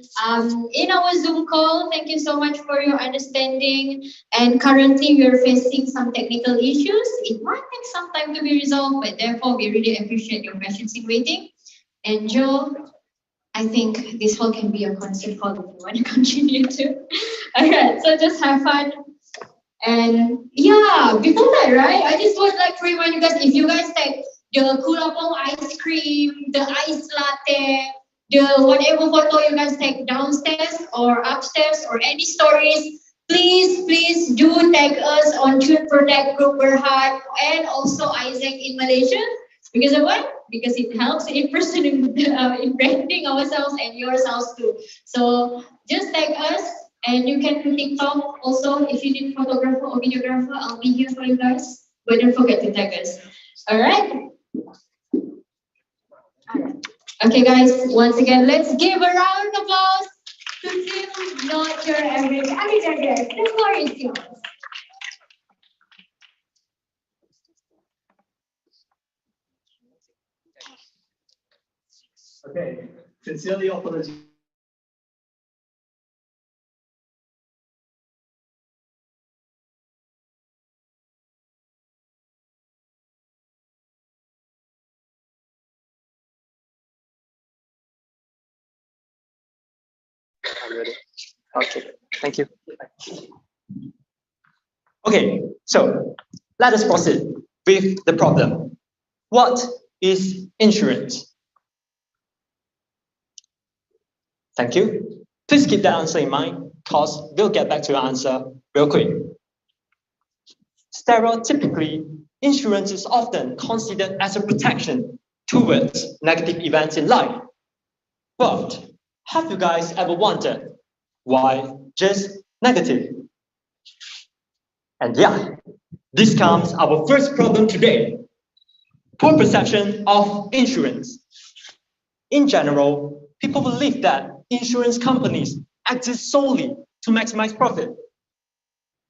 in our Zoom call, thank you so much for your understanding. And currently, we are facing some technical issues. It might take some time to be resolved, but therefore, we really appreciate your patience in waiting. And Joe, I think this hall can be a concert hall if you want to continue to. All right, so just have fun. And yeah, before that, right, I just would like to remind you guys, if you guys take the Kulapong ice cream, the ice latte, the whatever photo you guys take downstairs or upstairs or any stories, please do tag us on Tune Protect Group Berhad and also AIESEC in Malaysia. Because of what? Because it helps in person in branding ourselves and yourselves too. So just tag us. And you can do TikTok also. If you need photographer or videographer, I'll be here for you guys. But don't forget to tag us. All right? Okay, guys. Once again, let's give a round of applause to Tim, not your average undergraduate. The floor is yours. Okay, sincerely apologize. Are you ready? Okay, thank you. Okay, so let us proceed with the problem. What is insurance? Thank you. Please keep that answer in mind, because we'll get back to your answer real quick. Stereotypically, insurance is often considered as a protection towards negative events in life. But have you guys ever wondered why just negative? And yeah, this comes our first problem today. Poor perception of insurance. In general, people believe that insurance companies exist solely to maximize profit.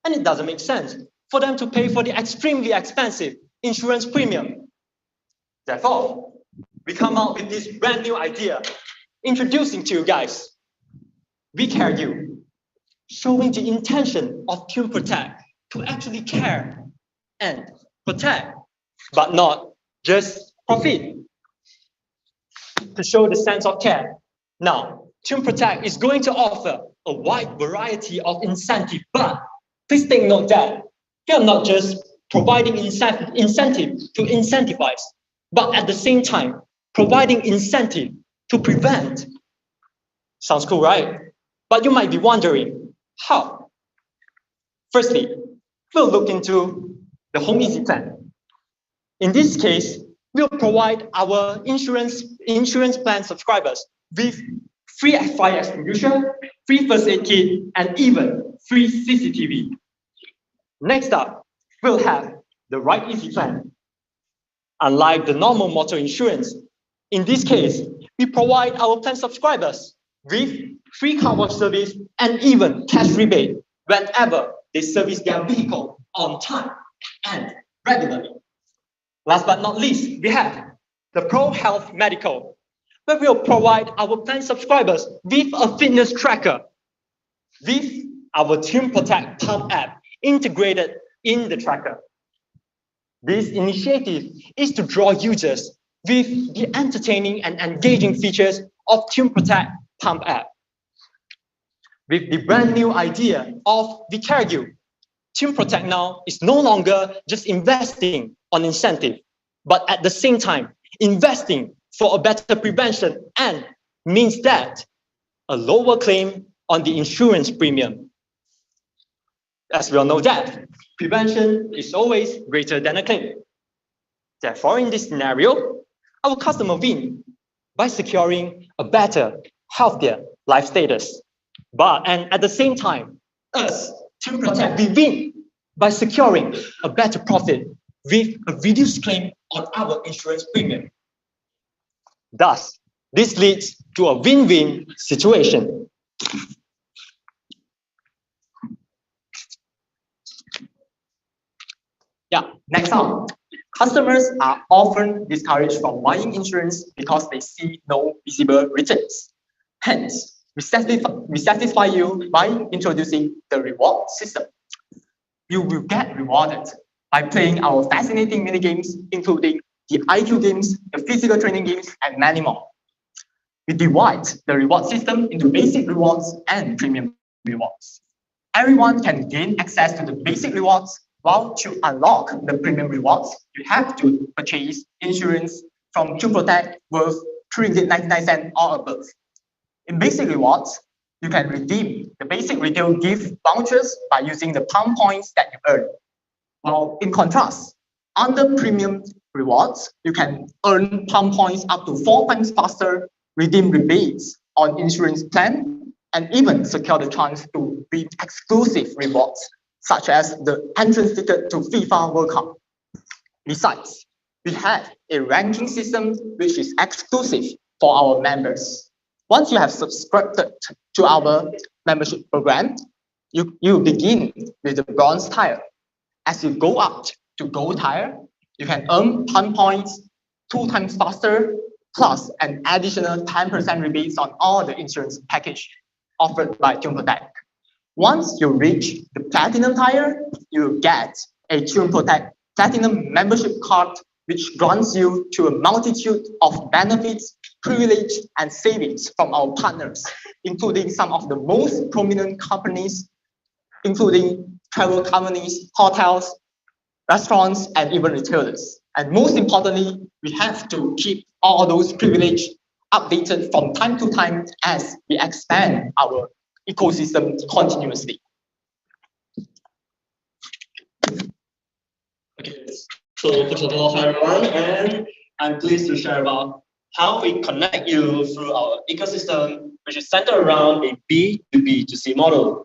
And it doesn't make sense for them to pay for the extremely expensive insurance premium. Therefore, we come out with this brand new idea, introducing to you guys, We Care You, showing the intention of Tune Protect to actually care and protect, but not just profit. To show the sense of care. Now, Tune Protect is going to offer a wide variety of incentive, but please take note that we are not just providing incentive to incentivize, but at the same time, providing incentive to prevent. Sounds cool, right? But you might be wondering, how? Firstly, we'll look into the Home Easy plan. In this case, we'll provide our insurance plan subscribers with free fire extinguisher, free first aid kit, and even free CCTV. Next up, we'll have the Ride Easy plan. Unlike the normal motor insurance, in this case, we provide our plan subscribers with free car wash service and even cash rebate whenever they service their vehicle on time and regularly. Last but not least, we have the Pro Health Medical, where we'll provide our plan subscribers with a fitness tracker with our Tune Protect Pump app integrated in the tracker. This initiative is to draw users with the entertaining and engaging features of Tune Protect Pump app. With the brand new idea of We Care You, Tune Protect now is no longer just investing on incentive, but at the same time, investing for a better prevention and means that a lower claim on the insurance premium. As we all know that, prevention is always greater than a claim. Therefore, in this scenario, our customer win by securing a better, healthier life status. And at the same time, us, Tune Protect, we win by securing a better profit with a reduced claim on our insurance premium. Thus, this leads to a win-win situation. Yeah, next up. Customers are often discouraged from buying insurance because they see no visible returns. Hence, we satisfy you by introducing the reward system. You will get rewarded by playing our fascinating mini games, including the IQ games, the physical training games, and many more. We divide the reward system into basic rewards and premium rewards. Everyone can gain access to the basic rewards, while to unlock the premium rewards, you have to purchase insurance from Tune Protect worth $3.99 or above. In basic rewards, you can redeem the basic retail gift vouchers by using the palm points that you earn. While in contrast, under premium rewards, you can earn palm points up to 4 times faster, redeem rebates on insurance plan, and even secure the chance to win exclusive rewards, such as the entrance ticket to FIFA World Cup. Besides, we have a ranking system which is exclusive for our members. Once you have subscribed to our membership program, you begin with the bronze tier. As you go up to gold tier, you can earn palm points 2 times faster, plus an additional 10% rebates on all the insurance package offered by Tune Protect. Once you reach the platinum tier, you get a Tune Protect Platinum membership card, which grants you to a multitude of benefits privilege and savings from our partners, including some of the most prominent companies, including travel companies, hotels, restaurants, and even retailers. And most importantly, we have to keep all those privileges updated from time to time as we expand our ecosystem continuously. Okay, so first of all, hi everyone, and I'm pleased to share about how we connect you through our ecosystem, which is centered around a B2B2C model.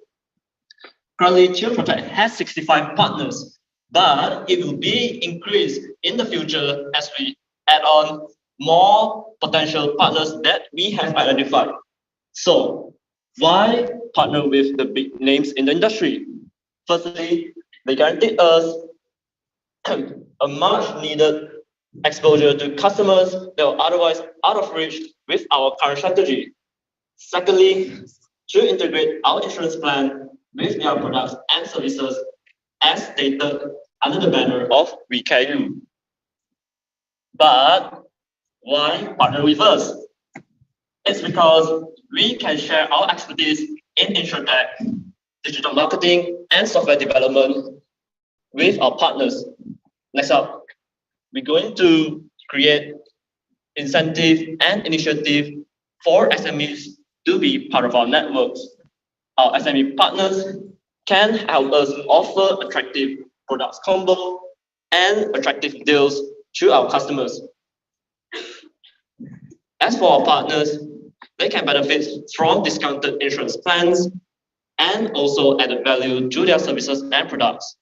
Currently, Chill Project has 65 partners, but it will be increased in the future as we add on more potential partners that we have identified. So, why partner with the big names in the industry? Firstly, they guarantee us a much needed exposure to customers that are otherwise out of reach with our current strategy. Secondly, to integrate our insurance plan with their products and services as stated under the banner of We Care You. But why partner with us? It's because we can share our expertise in InsurTech, digital marketing, and software development with our partners. Next up, we're going to create incentive and initiative for SMEs to be part of our networks. Our SME partners can help us offer attractive products combo and attractive deals to our customers. As for our partners, they can benefit from discounted insurance plans and also added value to their services and products.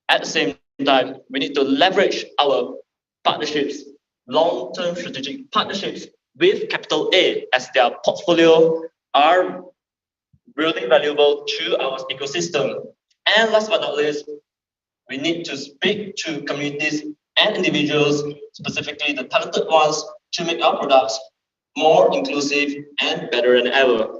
At the same time, we need to leverage our partnerships, long-term strategic partnerships with capital A, as their portfolio are really valuable to our ecosystem. And last but not least, we need to speak to communities and individuals, specifically the talented ones, to make our products more inclusive and better than ever.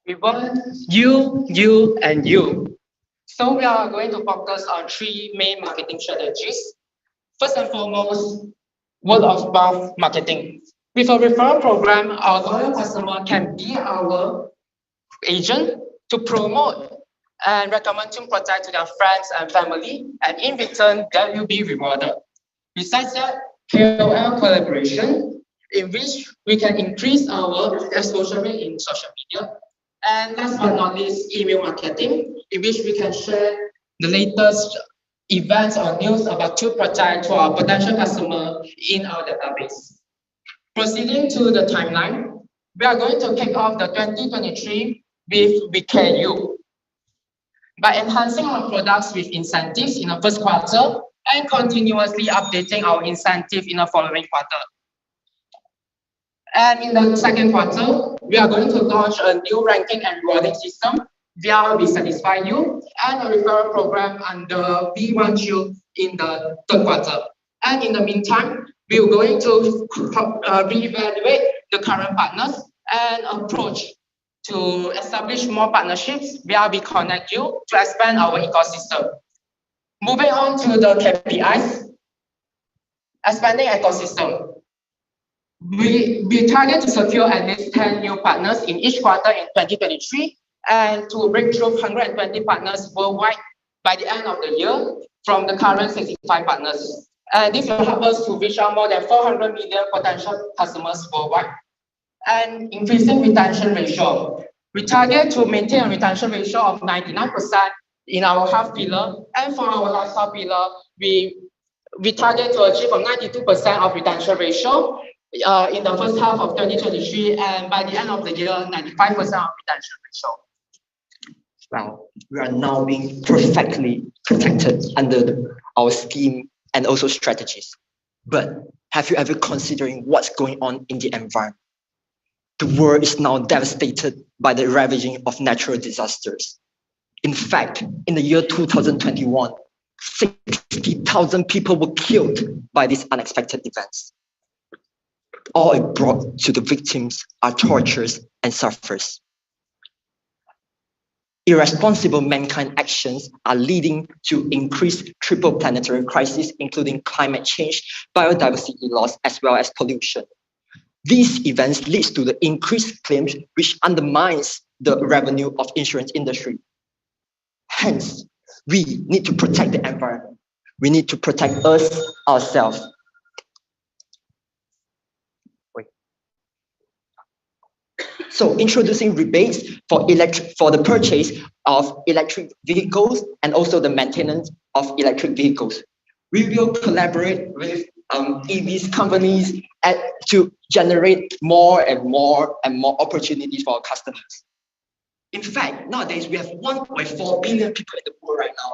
We want you, and you. So we are going to focus on 3 main marketing strategies. First and foremost, word of mouth marketing. With a referral program, our loyal customer can be our agent to promote and recommend Team Project to their friends and family, and in return, they will be rewarded. Besides that, KOL collaboration, in which we can increase our exposure rate in social media. And last but not least, email marketing, in which we can share the latest events or news about Team Project to our potential customer in our database. Proceeding to the timeline, we are going to kick off the 2023 with We Care You by enhancing our products with incentives in the first quarter and continuously updating our incentive in the following quarter. And in the second quarter, we are going to launch a new ranking and rewarding system via We Satisfy You and a referral program under We Want You in the third quarter. And in the meantime, we are going to reevaluate the current partners and approach to establish more partnerships via We Connect You to expand our ecosystem. Moving on to the KPIs, expanding ecosystem. We target to secure at least 10 new partners in each quarter in 2023 and to break through 120 partners worldwide by the end of the year from the current 65 partners. And this will help us to reach out more than 400 million potential customers worldwide. And increasing retention ratio. We target to maintain a retention ratio of 99% in our health pillar, and for our lifestyle pillar, we target to achieve a 92% of retention ratio in the first half of 2023, and by the end of the year, 95% of retention ratio. Well, we are now being perfectly protected under our scheme and also strategies. But have you ever considering what's going on in the environment? The world is now devastated by the ravaging of natural disasters. In fact, in the year 2021, 60,000 people were killed by these unexpected events. All it brought to the victims are tortures and sufferers. irresponsible mankind actions are leading to increased triple planetary crises, including climate change, biodiversity loss, as well as pollution. These events lead to the increased claims, which undermines the revenue of insurance industry. Hence, we need to protect the environment. We need to protect us ourselves. So introducing rebates for the purchase of electric vehicles and also the maintenance of electric vehicles. We will collaborate with EVs companies to generate more and more opportunities for our customers. In fact, nowadays we have 1.4 billion people in the world right now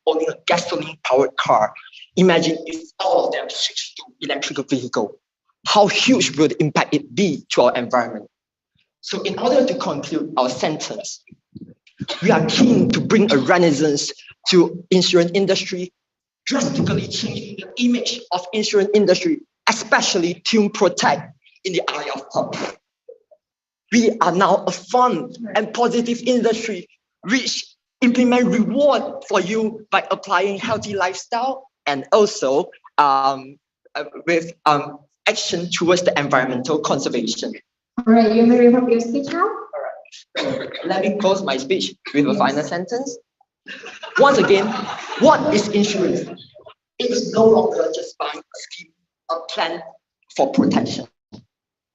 owning a gasoline-powered car. Imagine if all of them switch to electrical vehicle. How huge will the impact it be to our environment? So in order to conclude our sentence, we are keen to bring a renaissance to insurance industry, drastically changing the image of insurance industry, especially Tune Protect in the eye of public. We are now a fun and positive industry which implement reward for you by applying healthy lifestyle and also with action towards the environmental conservation. All right, you may wrap up your speech now. Let me close my speech with a final sentence. Once again, what is insurance? It is no longer just buying a scheme, a plan for protection.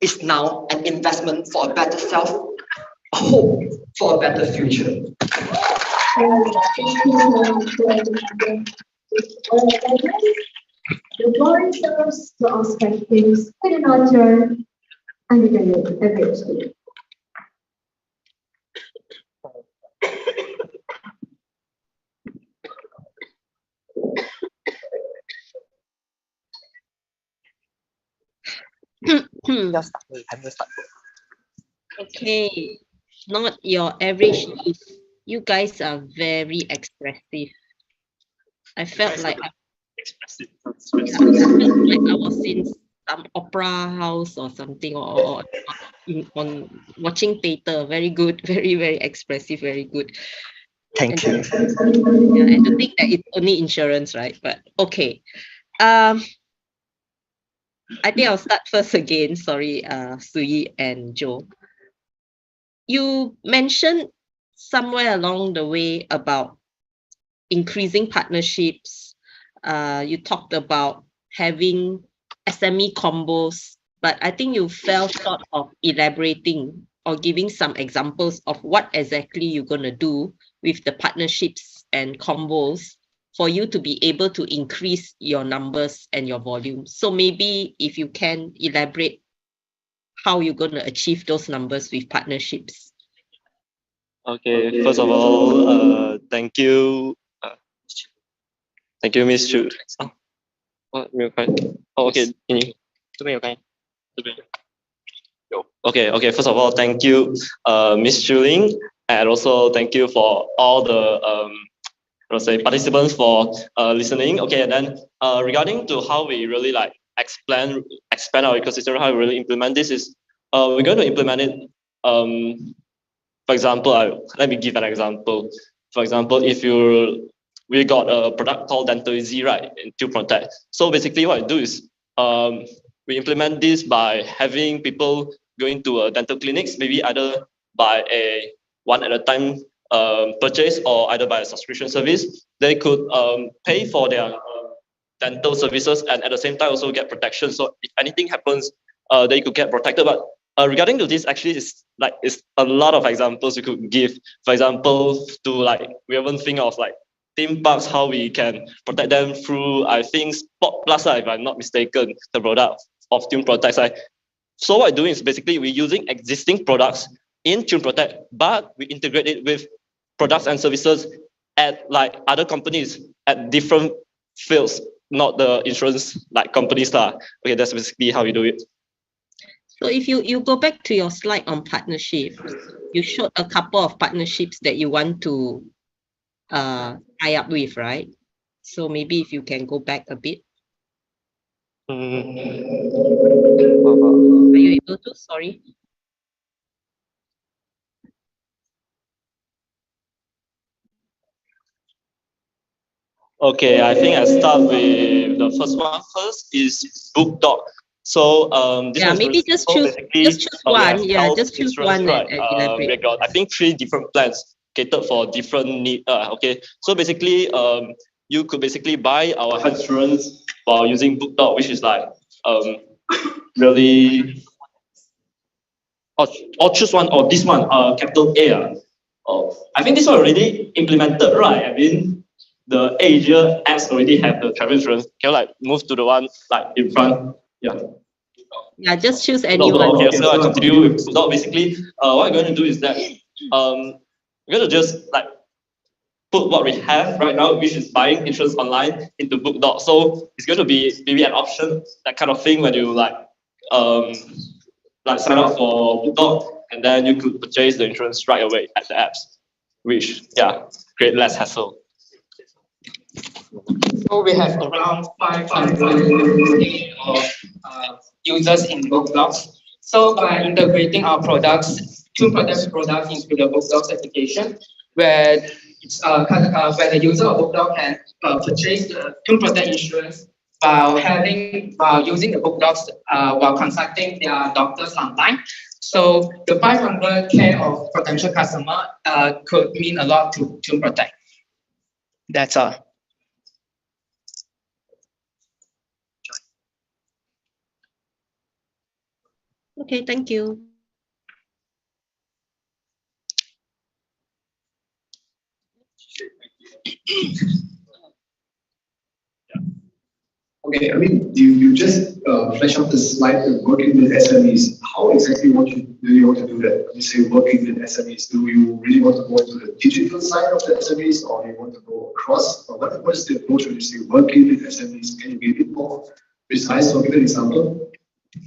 It's now an investment for a better self, a hope for a better future. The board serves to ask questions with an author and the average. Okay, not your average youth. You guys are very expressive. I felt like I was in some opera house or something, or on watching theater. Very good, very, very expressive, very good. Thank you. Yeah, and to think that it's only insurance, right? But okay. I think I'll start first again. Sorry, Sui and Joe. You mentioned somewhere along the way about increasing partnerships. You talked about having SME combos, but I think you fell short of elaborating or giving some examples of what exactly you're going to do with the partnerships and combos for you to be able to increase your numbers and your volume. So maybe if you can elaborate how you're going to achieve those numbers with partnerships. Okay, first of all, thank you. Thank you, Miss Chu. Oh, okay. Okay, first of all, thank you, Miss Chuling, and also thank you for all the participants for listening. Okay, and then regarding to how we really like expand our ecosystem, how we really implement this is we're going to implement it. For example, let me give an example. For example, if we got a product called Dental Easy, right, in Tune Protect. So basically, what I do is we implement this by having people going to dental clinics, maybe either by a one at a time purchase or either by a subscription service. They could pay for their dental services and at the same time also get protection. So if anything happens, they could get protected. But regarding to this, actually, it's a lot of examples you could give. For example, we haven't think of like theme parks, how we can protect them through, I think, Sport Plus, if I'm not mistaken, the product of Tune Protect. So what we're doing is basically we're using existing products in Tune Protect, but we integrate it with products and services at like other companies at different fields, not the insurance like companies. Okay, that's basically how we do it. So if you go back to your slide on partnership, you showed a couple of partnerships that you want to tie up with, right? So maybe if you can go back a bit. Are you able to? Sorry. Okay, I think I start with the first one first is book doc. So this Yeah, one is maybe very simple. Basically, just choose we have one. Yeah, health just choose insurance, one right? and We elaborate. got I think 3 different plans catered for different need. Okay, so basically you could basically buy our health insurance while using book doc, which is like really or choose one or this one capital A. I think this one already implemented, right? I mean, the Asia apps already have the travel insurance. Can you like move to the one like in front? Yeah. Yeah, just choose Okay, anyone. so I continue with Bulldog. Basically, what I'm going to do is that we're going to just like put what we have right now, which is buying insurance online, into Bulldog. So it's going to be maybe an option, that kind of thing, when you like sign up for Bulldog, and then you could purchase the insurance right away at the apps, which create less hassle. So we have around 500 of users in BookDocs. So by integrating our products, TuneProtect products into the BookDocs application, where where the user of BookDocs can purchase the TuneProtect insurance while using the BookDocs while consulting their doctors online. So the 500K of potential customer could mean a lot to TuneProtect. That's all. Okay, thank you. Okay, I mean, you just flash out the slide of working with SMEs. How exactly do you want to do that? When you say working with SMEs, do you really want to go into the digital side of the SMEs, or do you want to go across? Or what is the approach when you say working with SMEs? Can you be a bit more precise or give an example?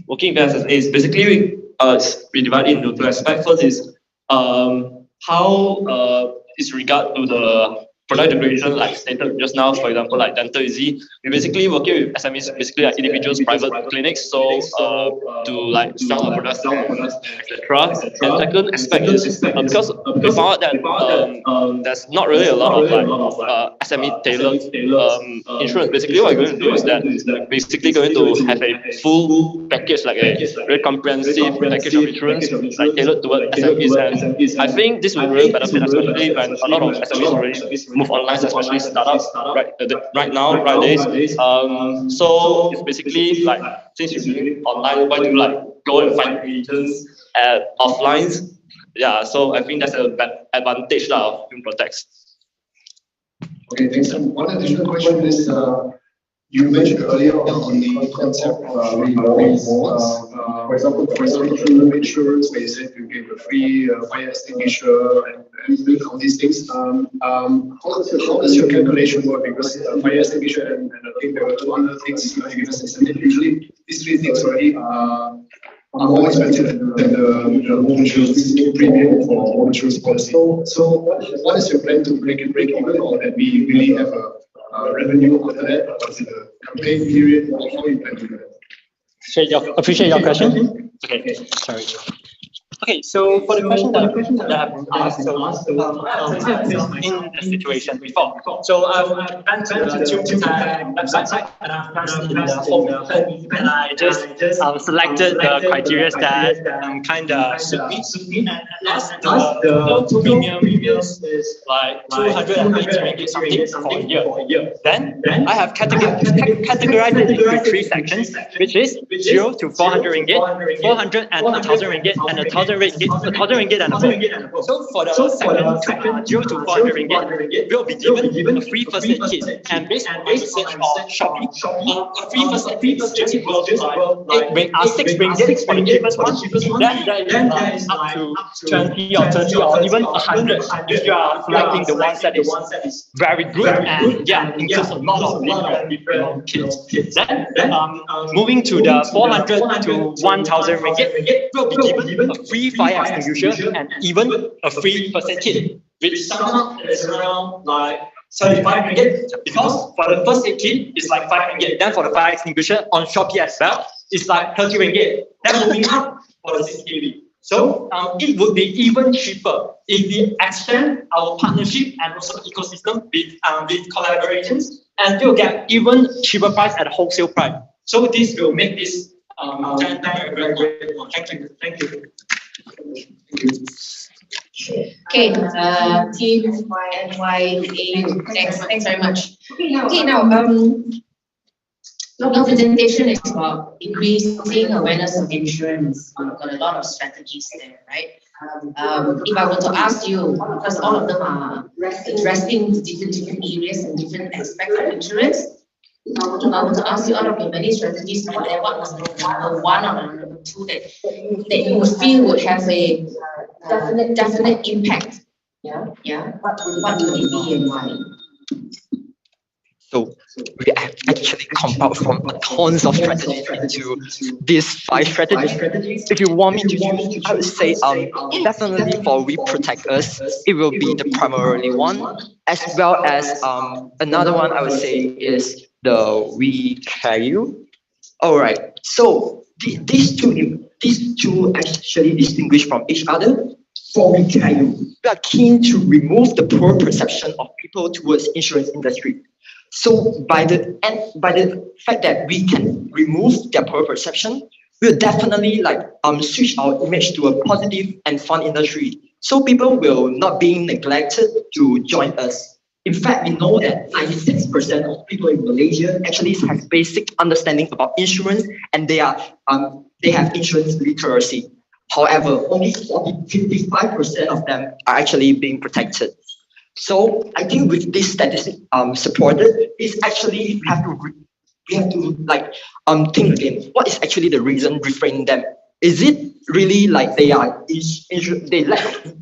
Working with SMEs is basically we divide into 2 aspects. First is how is regard to the product integration, like stated just now, for example, like Dental Easy. We basically working with SMEs, basically like individuals, private clinics, so to like sell our products, etc. And second aspect is because we found out that there's not really a lot of like SME tailored insurance. Basically, what we're going to do is that we're basically going to have a full package, like a very comprehensive package of insurance, like tailored towards SMEs. And I think this will really benefit, especially when a lot of SMEs already move online, especially startups right nowadays. So it's basically like, since you're doing online, why do you like go and find agents at offline? Yeah, so I think that's an advantage of TuneProtect. Okay, thanks. One additional question is, you mentioned earlier on the concept of rewards. For example, through insurance, where you said you give a free fire extinguisher and all these things. How does your calculation work? Because fire extinguisher and I think there were 2 other things you give us incentive. Usually, these 3 things already are more expensive than the home insurance premium for home insurance policy. So what is your plan to break even, or that we really have a revenue after that? Or is it a campaign period? How do you plan to do that? Appreciate your question. Okay, sorry. Okay, so for the question that have been asked, so I've been in the situation before. So I've been to the TuneProtect website and I've pressed in the home button, and I just selected the criteria that kind of suit me. And as the total premium is like 280 ringgit something for a year. Then I have categorized it into 3 sections, which is 0 to 400 ringgit, 400 and 1,000 ringgit, and 1,000 ringgit and above. So for the second section, 0 to 400 ringgit, we'll be given a free first aid kit. And based on my research of Shopee, a free first aid kit is just 6 ringgit for the cheapest one. Then there is up to 20 or 30 or even 100 if you are selecting the ones that is very good and includes a lot of different kits. Then moving to the 400 to 1,000 ringgit, we'll be given a free fire extinguisher and even a free first aid kit, which sum up is around like 35 ringgit, because for the first aid kit it's like 5 ringgit. Then for the fire extinguisher on Shopee as well, it's like 30 ringgit. Then moving up for the 6 kV. So it would be even cheaper if we extend our partnership and also ecosystem with collaborations and you'll get even cheaper price at wholesale price. So this will make this center a very great one. Thank you. Thank you. Okay, team NYAU. Thanks very much. Okay, now your presentation is about increasing awareness of insurance. You've got a lot of strategies there, right? If I were to ask you, because all of them are addressing different areas and different aspects of insurance, if I were to ask you out of your many strategies, what was the one or number two that you feel would have a definite impact? Yeah. What would it be and why? So we actually compiled from tons of strategies into these 5 strategies. If you want me to choose, I would say definitely for We Protect Us, it will be the primarily one, as well as another one I would say is the We Care You. All right, so these two actually distinguish from each other. For We Care You, we are keen to remove the poor perception of people towards insurance industry. So by the fact that we can remove their poor perception, we'll definitely switch our image to a positive and fun industry. So people will not be neglected to join us. In fact, we know that 96% of people in Malaysia actually have basic understanding about insurance, and they have insurance literacy. However, only 55% of them are actually being protected. So I think with this statistic supported, is actually we have to think again. What is actually the reason refraining them? Is it really like they lack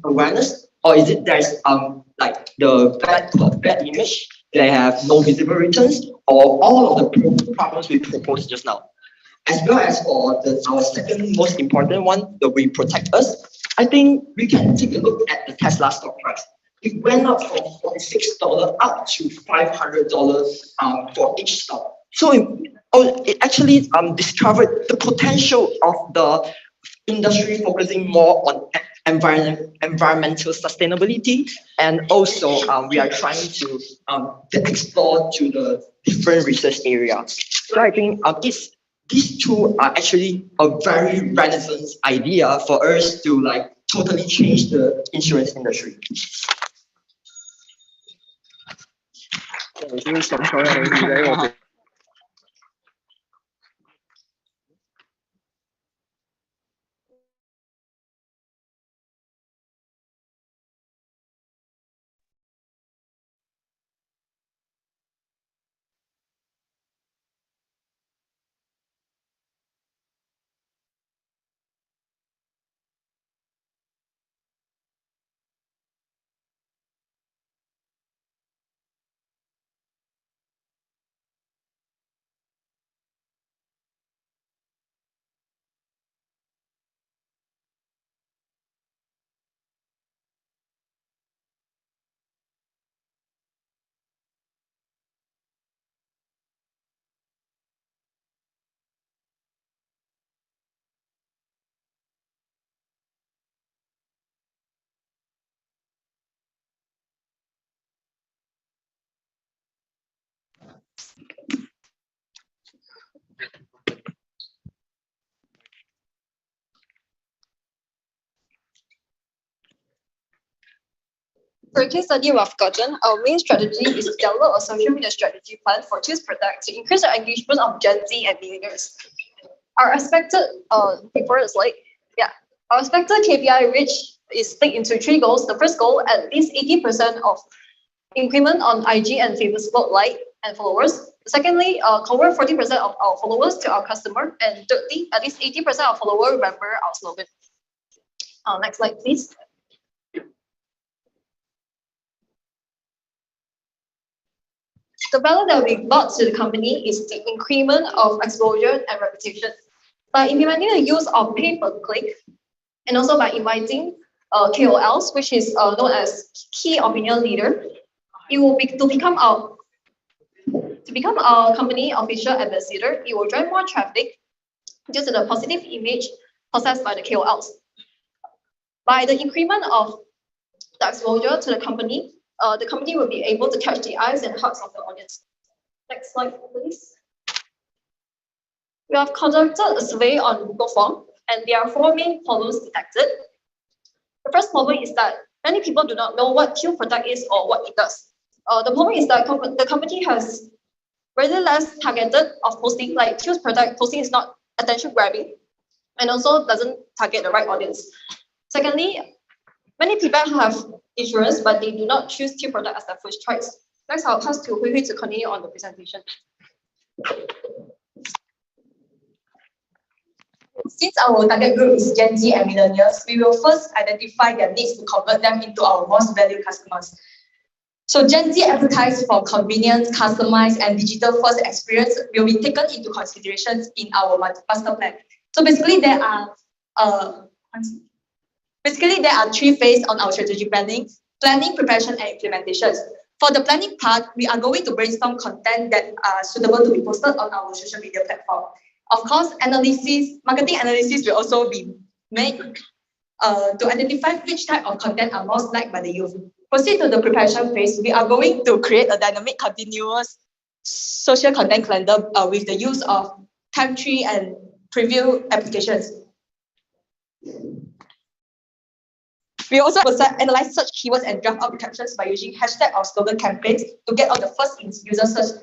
awareness, or is it there's the bad image? They have no visible returns, or all of the problems we proposed just now? As well as for our second most important one, the We Protect Us, I think we can take a look at the Tesla stock price. It went up from $46 up to $500 for each stock. So it actually discovered the potential of the industry focusing more on environmental sustainability, and also we are trying to explore to the different research areas. So I think these two are actually a very renaissance idea for us to totally change the insurance industry. For a case study we have gotten, our main strategy is to develop a social media strategy plan for Choose Protect to increase the engagement of Gen Z and millennials. Our expected our expected KPI which is split into 3 goals. The first goal, at least 80% of increment on IG and Facebook like and followers. Secondly, convert 40% of our followers to our customer. And thirdly, at least 80% of followers remember our slogan. Next slide, please. The value that we brought to the company is the increment of exposure and reputation. By implementing the use of pay-per-click, and also by inviting KOLs, which is known as key opinion leader, it will be to become our company official ambassador. It will drive more traffic due to the positive image possessed by the KOLs. By the increment of the exposure to the company will be able to catch the eyes and hearts of the audience. Next slide, please. We have conducted a survey on Google Form, and there are 4 main problems detected. The first problem is that many people do not know what Q Protect is or what it does. The problem is that the company has very less targeted of posting, like Q Protect posting is not attention grabbing and also doesn't target the right audience. Secondly, many people have insurance, but they do not choose Q Protect as their first choice. Next, I'll pass to Hui Hui to continue on the presentation. Since our target group is Gen Z and millennials, we will first identify their needs to convert them into our most valued customers. So Gen Z advertise for convenience, customized, and digital-first experience will be taken into considerations in our master plan. So basically, there are 3 phases on our strategic planning: preparation, and implementations. For the planning part, we are going to brainstorm content that are suitable to be posted on our social media platform. Of course, marketing analysis will also be made to identify which type of content are most liked by the youth. Proceed to the preparation phase. We are going to create a dynamic, continuous social content calendar with the use of time tree and preview applications. We also analyze search keywords and draft out captions by using hashtag or slogan campaigns to get on the first user search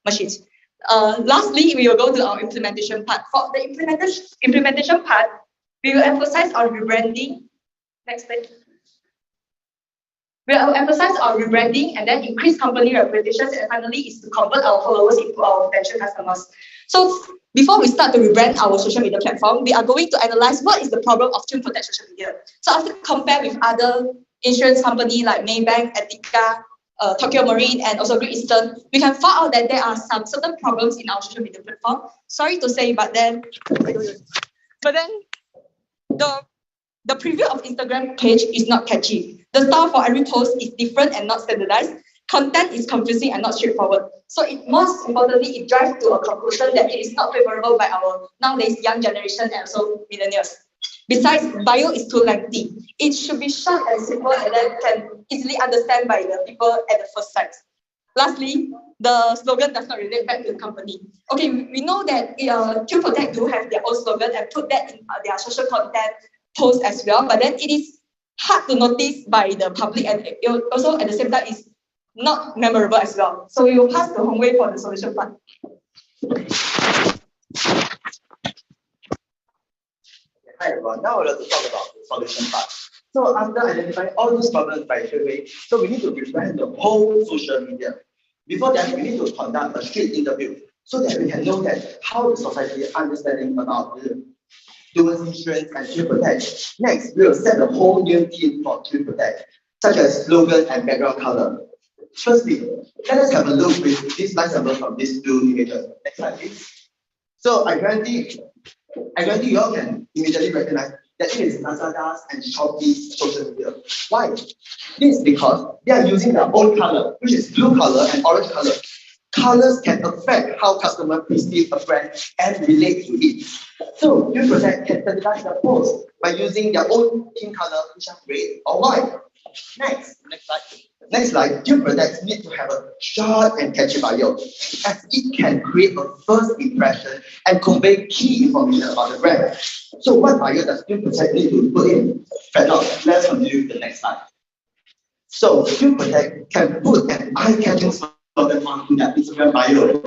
machines. Lastly, we will go to our implementation part. For the implementation part, we will emphasize on rebranding. Next slide. We will emphasize on rebranding and then increase company reputations, and finally is to convert our followers into our potential customers. So before we start to rebrand our social media platform, we are going to analyze what is the problem of Tune Protect social media. So after compare with other insurance companies like Maybank, Etika, Tokyo Marine, and also Great Eastern, we can find out that there are some certain problems in our social media platform. Sorry to say, but then the preview of Instagram page is not catchy. The style for every post is different and not standardized. Content is confusing and not straightforward. So most importantly, it drives to a conclusion that it is not favorable by our nowadays young generation and also millennials. Besides, bio is too lengthy. It should be short and simple and then can easily understand by the people at the first sight. Lastly, the slogan does not relate back to the company. Okay, we know that Q Protect do have their own slogan and put that in their social content post as well, but then it is hard to notice by the public, and it also at the same time is not memorable as well. So we will pass to Hong Wei for the solution part. Hi everyone, now we're going to talk about the solution part. So after identifying all those problems by Hui, so we need to rebrand the whole social media. Before that, we need to conduct a street interview so that we can know that how the society is understanding about the towards insurance and Q Protect. Next, we will set a whole new team for Q Protect, such as slogan and background color. Firstly, let us have a look with this nice sample from these 2 images. Next slide, please. So I guarantee you all can immediately recognize that it is Lazada's and Shopee's social media. Why? This is because they are using their own color, which is blue color and orange color. Colors can affect how customers perceive a brand and relate to it. So Q Protect can standardize their post by using their own team color, which are red or white. Next slide. Q Protect need to have a short and catchy bio, as it can create a first impression and convey key information about the brand. So what bio does Q Protect need to put in? Fair enough. Let's continue with the next slide. So Q Protect can put an eye-catching slogan onto their Instagram bio.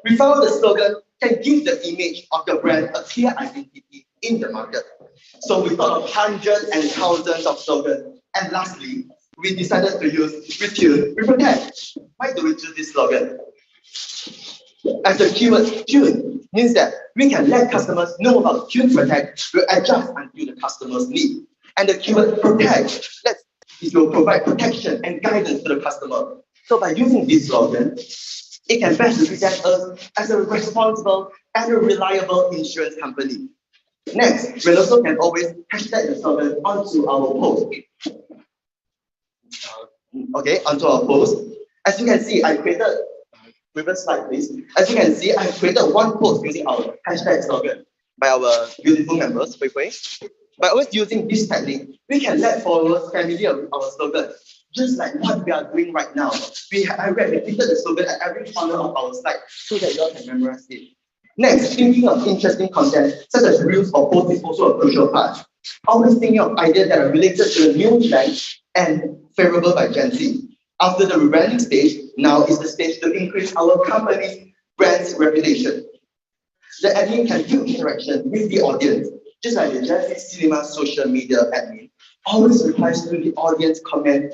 We found the slogan can give the image of the brand a clear identity in the market. So we thought of hundreds and thousands of slogans. And lastly, we decided to use "Tune, we protect." Why do we choose this slogan? As the keyword "Tune" means that we can let customers know about Tune Protect will adjust until the customer's need. And the keyword "Protect" it will provide protection and guidance to the customer. So by using this slogan, it can best represent us as a responsible and a reliable insurance company. Next, we also can always hashtag the slogan onto our post. Okay, onto our post. As you can see, I created, previous slide please. As you can see, I created 1 post using our hashtag slogan by our beautiful members, Wei. By always using this technique, we can let followers familiar with our slogan. just like what we are doing right now. I repeated the slogan at every corner of our slide so that you all can memorize it. Next, thinking of interesting content such as reels or posts is also a crucial part. Always thinking of ideas that are related to the new trend and favorable by Gen Z. After the rebranding stage, now is the stage to increase our company's brand's reputation. The admin can build interaction with the audience, just like the Gen Z Cinema social media admin. Always replies to the audience comment.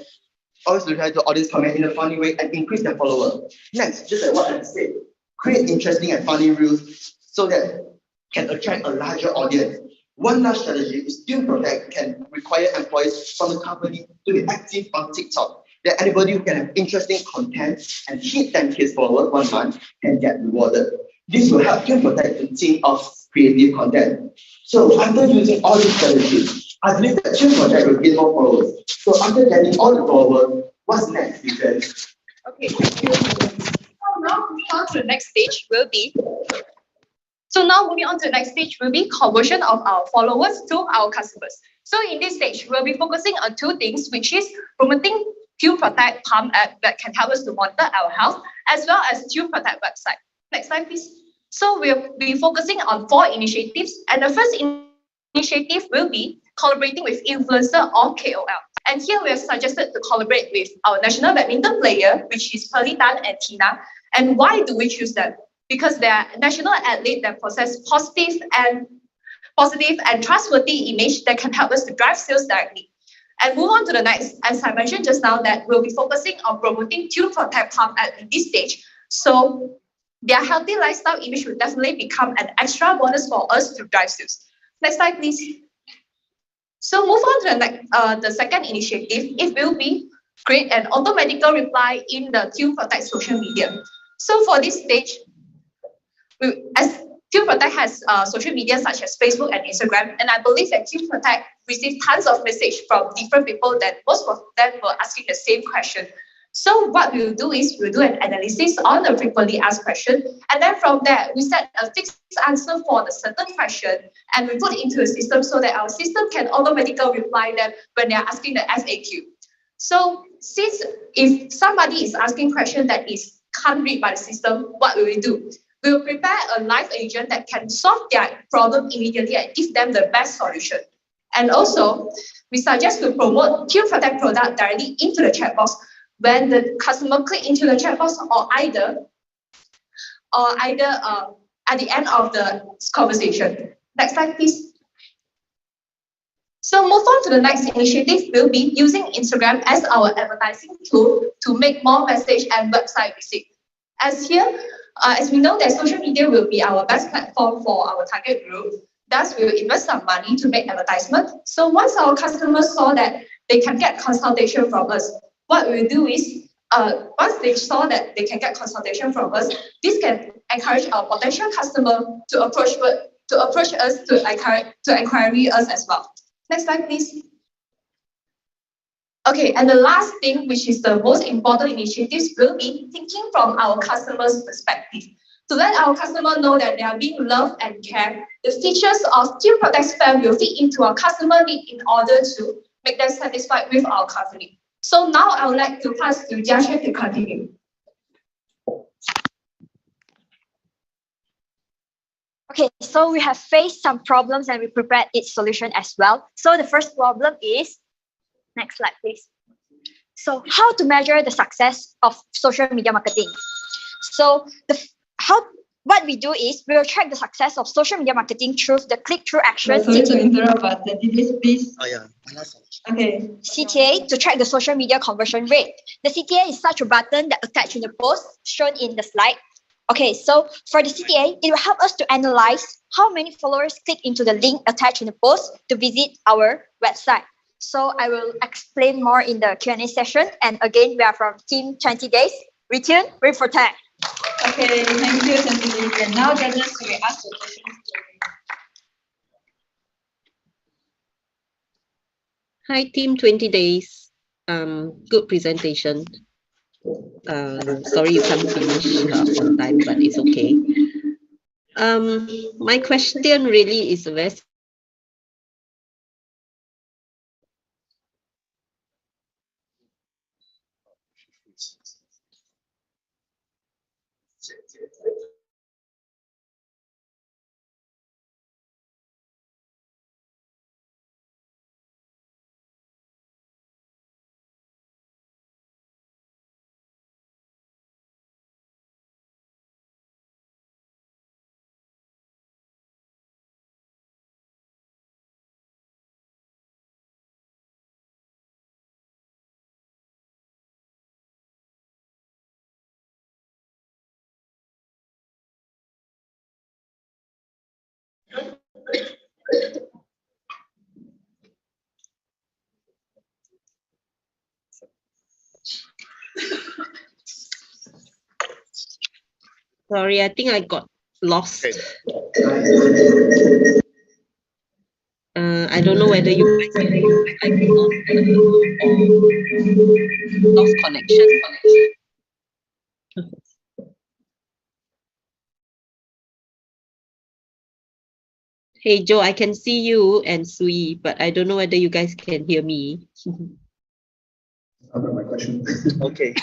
Always reply to audience comment in a funny way and increase their follower. Next, just like what I said, create interesting and funny reels so that can attract a larger audience. One large strategy is Tune Protect can require employees from the company to be active on TikTok. That anybody who can have interesting content and hit 10K followers 1 month can get rewarded. This will help Tune Protect to think of creative content. So after using all these strategies, I believe that Tune Protect will gain more followers. So after getting all the followers, what's next, you guys? Okay, thank you. So now moving on to the next stage will be conversion of our followers to our customers. So in this stage, we'll be focusing on two things, which is promoting Tune Protect Palm app that can help us to monitor our health, as well as Tune Protect website. Next slide, please. So we'll be focusing on 4 initiatives, and the first initiative will be collaborating with influencer or KOL. And here we are suggested to collaborate with our national badminton player, which is Pearly Tan and Tina. And why do we choose them? Because they are national athletes that possess positive and trustworthy image that can help us to drive sales directly. And move on to the next, as I mentioned just now, that we'll be focusing on promoting Tune Protect Palm app in this stage. So their healthy lifestyle image will definitely become an extra bonus for us to drive sales. Next slide, please. So move on to the second initiative. It will be create an automatical reply in the Tune Protect social media. So for this stage, as Tune Protect has social media such as Facebook and Instagram, and I believe that Tune Protect received tons of messages from different people that most of them were asking the same question. So what we'll do is we'll do an analysis on the frequently asked question, and then from there we set a fixed answer for the certain question, and we put it into a system so that our system can automatically reply them when they are asking the FAQ. So since if somebody is asking question that can't read by the system, what will we do? We will prepare a live agent that can solve their problem immediately and give them the best solution. And also, we suggest to promote Tune Protect product directly into the chat box when the customer click into the chat box or either at the end of the conversation. Next slide, please. So move on to the next initiative. We'll be using Instagram as our advertising tool to make more message and website visit. As we know that social media will be our best platform for our target group, thus we will invest some money to make advertisement. So once our customers saw that they can get consultation from us, what we will do is, once they saw that they can get consultation from us, this can encourage our potential customer to approach us to inquiry us as well. Next slide, please. Okay, and the last thing, which is the most important initiatives, will be thinking from our customers' perspective. To let our customer know that they are being loved and cared, the features of Tune Protect Spam will fit into our customer need in order to make them satisfied with our company. So now I would like to pass to Jiaxue to continue. Okay, so we have faced some problems and we prepared its solution as well. So the first problem is, next slide, please. So how to measure the success of social media marketing? So what we do is we will track the success of social media marketing through the click-through action. Sorry to interrupt, but please. Oh yeah. Okay. CTA to track the social media conversion rate. The CTA is such a button that attached in the post shown in the slide. Okay, so for the CTA, it will help us to analyze how many followers click into the link attached in the post to visit our website. So I will explain more in the Q&A session. And again, we are from Team 20 Days. Retune, Protect. Okay, thank you, Simplified. And now, judges, we ask the questions. Hi, Team 20 Days. Good presentation. Sorry you can't finish on time, but it's okay. My question really is a very Sorry, I think I got lost. I don't know whether you guys can hear me. I lost connection. Hey Joe, I can see you and Sui, but I don't know whether you guys can hear me. My question. Okay.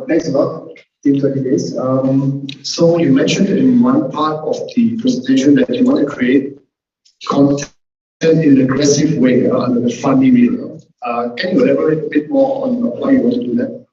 Thanks a lot, Team 30 Days. So you mentioned in one part of the presentation that you want to create content in an aggressive way, in a funny way. Can you elaborate a bit more on why you want to do that?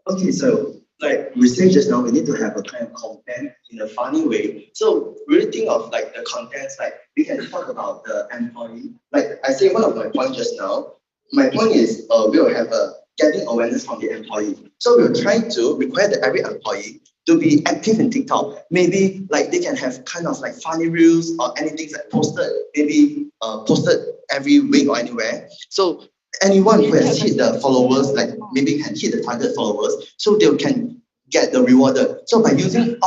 Okay, so like we said just now, we need to have a kind of content in a funny way. So really think of like the contents, like we can talk about the employee. Like I say one of my points just now, my point is we'll have a getting awareness from the employee. So we'll try to require that every employee to be active in TikTok. Maybe like they can have kind of like funny reels or anything like posted, maybe posted every week or anywhere. So anyone who has hit the followers, like maybe can hit the target followers, so they can get the rewarded. So by using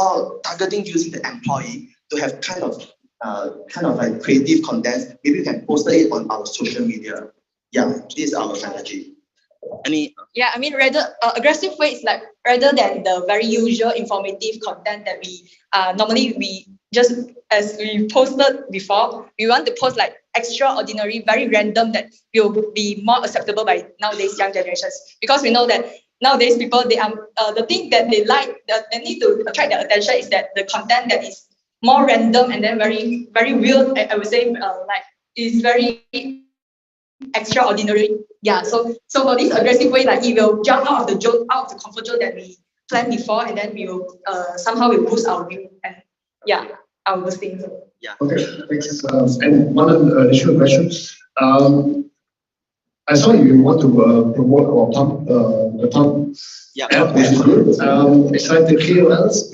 targeting using the employee to have kind of like creative content, maybe we can post it on our social media. Yeah, this is our strategy. Yeah, I mean, rather aggressive way is like rather than the very usual informative content that we normally we just as we posted before, we want to post like extraordinary, very random that will be more acceptable by nowadays young generations, because we know that nowadays people they are the thing that they like they need to attract their attention is that the content that is more random and then very weird. I would say like is very extraordinary. Yeah, so for this aggressive way, like it will jump out of the comfort zone that we planned before, and then we will somehow will boost our view and our boosting. Yeah. Okay, thanks. And one additional question. I saw you want to promote our pump, the pump app, which is good. Besides the KOLs,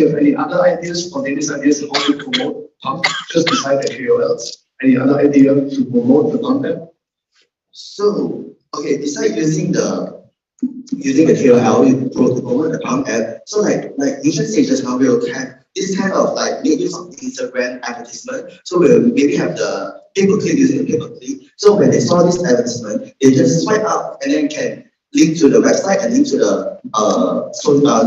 you have any other ideas, spontaneous ideas how to promote pump? Just beside the KOLs, any other idea to promote the pump app? So, okay, besides using the KOL, we promote the pump app. So like you just say just now, we'll have this kind of like make use of Instagram advertisement. So we'll maybe have the pay-per-click using the pay-per-click. So when they saw this advertisement, they just swipe up and then can link to the website and link to the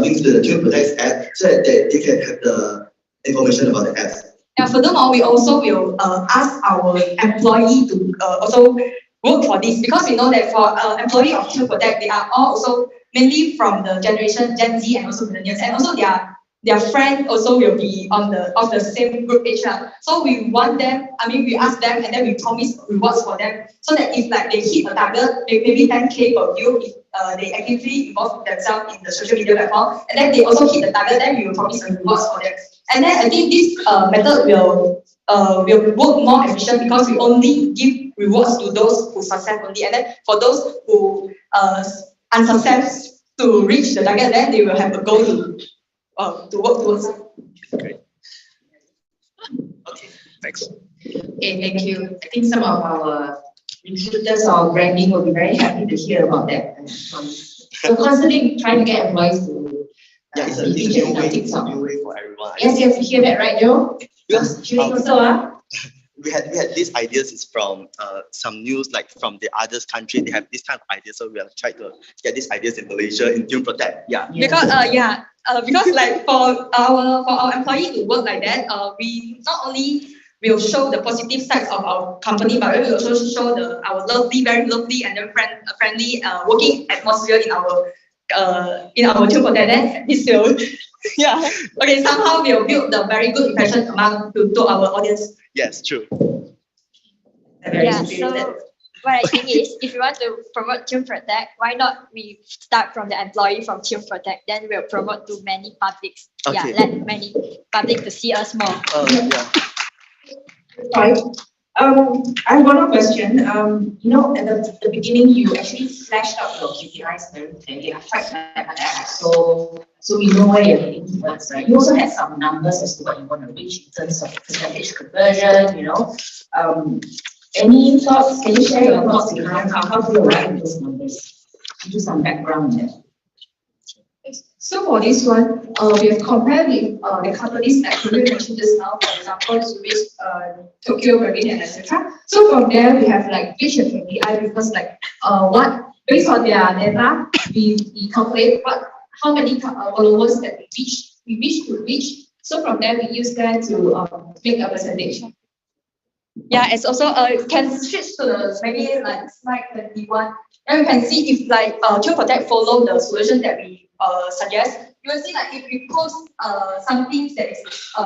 link to the Tune Protect app, so that they can have the information about the apps. Yeah, furthermore, we also will ask our employee to also work for this, because we know that for employee of Tune Protect, they are all also mainly from the generation Gen Z and also millennials, and also their friend also will be of the same group age. So we want them, we ask them and then we promise rewards for them, so that if like they hit a target, maybe 10K per view, if they actively involve themselves in the social media platform, and then they also hit the target, then we will promise rewards for them. And then I think this method will work more efficient, because we only give rewards to those who success only, and then for those who unsuccess to reach the target, then they will have a goal to work towards. Okay, thanks. Okay, thank you. I think some of our recruiters or branding will be very happy to hear about that. So constantly trying to get employees to it's a new way for everyone. Yes, you hear that, right, Joe? Because we had these ideas is from some news, like from the other country, they have this kind of ideas, so we are trying to get these ideas in Malaysia in Tune Protect. Because like for our employee to work like that, we not only will show the positive sides of our company, but we will also show our very lovely and then friendly working atmosphere in our in our Tune Protect, then this will yeah. Okay, somehow we'll build the very good impression among to our audience. Yes, true. Yeah, so what I think is, if you want to promote Tune Protect, why not we start from the employee from Tune Protect, then we'll promote to many publics. Yeah, Okay. let many public to see us more. Yeah. Right. I have one more question. You know, at the beginning, you actually flashed out your KPIs very clearly. I tried that. So we know where you're heading towards, right? You also had some numbers as to what you want to reach in terms of percentage conversion, you know. Any thoughts? Can you share your thoughts behind how do you arrive at those numbers? Give some background there. So for this one, we have compared with the companies that we mentioned just now, for example, Zurich, Tokyo, Berlin, and etc. So from there, we have like reached a KPI because like what based on their data, we calculate how many followers that we wish to reach. So from there, we use that to make a percentage. Yeah, it's also can switch to the maybe like slide 21. And you can see if like Tune Protect follow the solution that we suggest. You will see like if we post something that is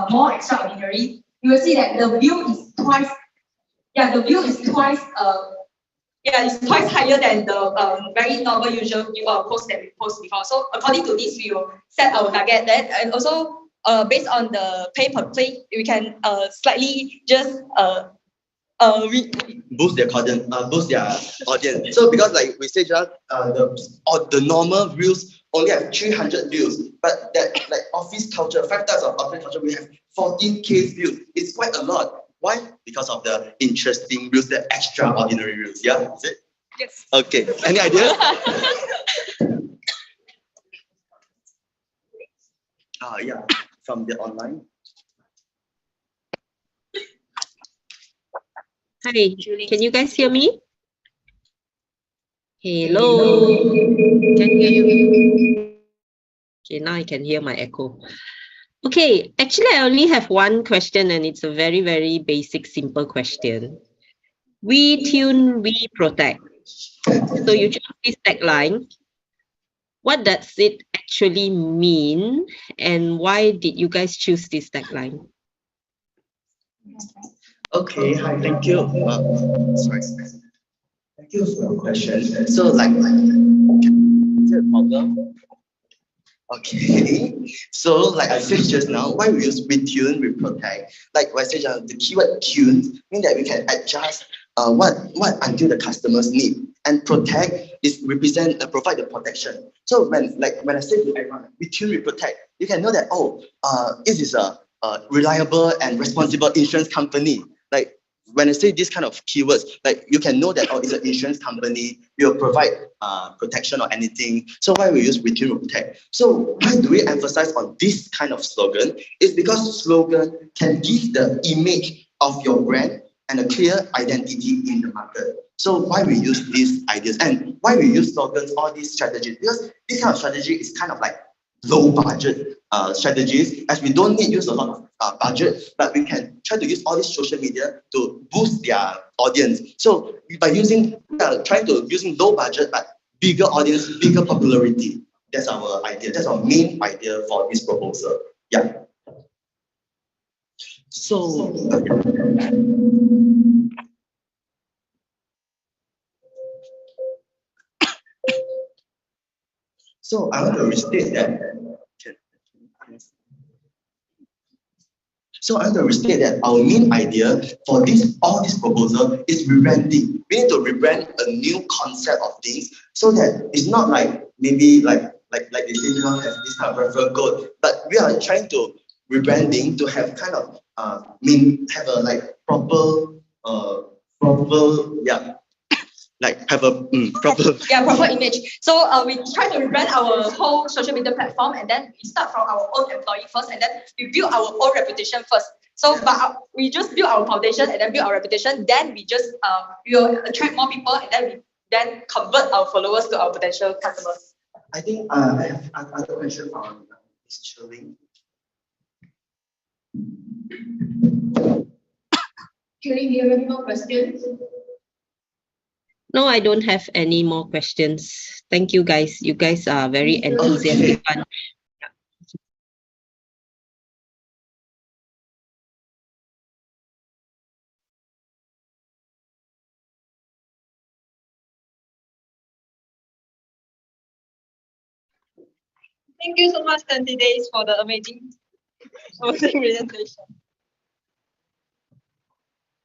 more extraordinary, you will see that the view is twice. Yeah, the view is twice. It's twice higher than the very normal usual post that we post before. So according to this, we will set our target then, and also based on the pay per click, we can slightly just boost their content, boost their audience. So because like we said, just the normal views only have 300 views, but that like office culture, 5 types of office culture, we have 14K views. It's quite a lot. Why? Because of the interesting views, the extraordinary views. Yeah, is it? Yes. Okay. Any ideas? Yeah, from the online. Hi, can you guys hear me? Hello. Can you hear you? Okay, now I can hear my echo. Okay, actually I only have one question and it's a very, very basic, simple question. We tune, we protect. So you chose this tagline. What does it actually mean and why did you guys choose this tagline? Okay, hi, thank you. Sorry. Thank you for your question. So is it a problem? Okay. So like I said just now, why we use we tune, we protect. Like I said, the keyword tune means that we can adjust what until the customers need. And protect is provide the protection. So when I say to everyone, we tune, we protect, you can know that this is a reliable and responsible insurance company. Like when I say this kind of keywords, like you can know that it's an insurance company, will provide protection or anything. So why we use return to protect? So why do we emphasize on this kind of slogan? It's because slogan can give the image of your brand and a clear identity in the market. So why we use these ideas and why we use slogans, all these strategies? Because this kind of strategy is kind of like low budget strategies, as we don't need use a lot of budget, but we can try to use all this social media to boost their audience. So by using low budget but bigger audience, bigger popularity. That's our idea. That's our main idea for this proposal. Yeah. So I want to restate that. So I want to restate that our main idea for all this proposal is rebranding. We need to rebrand a new concept of things so that it's not like maybe like they say we don't have this kind of referral code, but we are trying to rebranding to have kind of have a like proper proper image. So we try to rebrand our whole social media platform, and then we start from our own employee first, and then we build our own reputation first. So but we just build our foundation and then build our reputation. Then we just we will attract more people, and then we then convert our followers to our potential customers. I think I have another question on Ms. Chilling. Chilling, do you have any more questions? No, I don't have any more questions. Thank you, guys. You guys are very enthusiastic bunch. Thank you so much, 20 days, for the amazing presentation.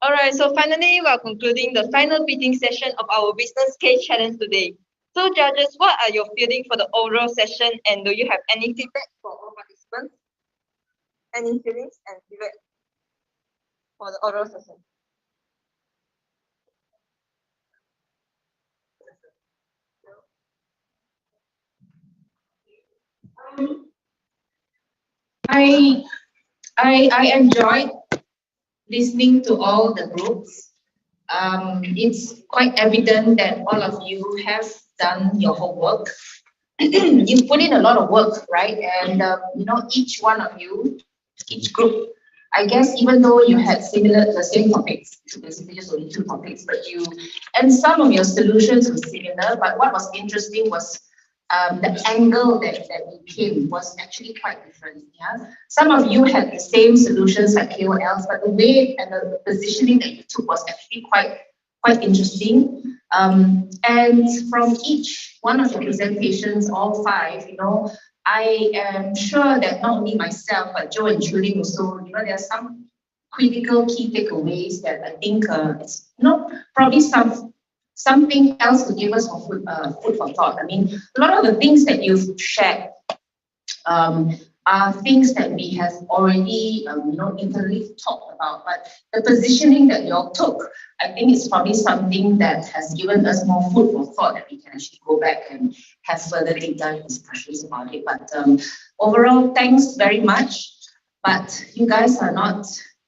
All right, so finally, we are concluding the final pitching session of our business case challenge today. So judges, what are your feelings for the overall session, and do you have any feedback for all participants? Any feelings and feedback for the overall session? I I enjoyed listening to all the groups. It's quite evident that all of you have done your homework. You put in a lot of work, right? And you know, each one of you, each group, I guess even though you had the same topics, basically just only two topics, but and some of your solutions were similar, but what was interesting was the angle that we came was actually quite different. Yeah, some of you had the same solutions like KOLs, but the way and the positioning that you took was actually quite interesting. And from each one of the presentations, all five, you know, I am sure that not only myself, but Joe and Julie also, you know, there are some critical key takeaways that I think it's probably something else to give us food for thought. I mean, a lot of the things that you've shared are things that we have already, internally talked about. But the positioning that you all took, I think it's probably something that has given us more food for thought that we can actually go back and have further deep dive discussions about it. But overall, thanks very much. But you guys are not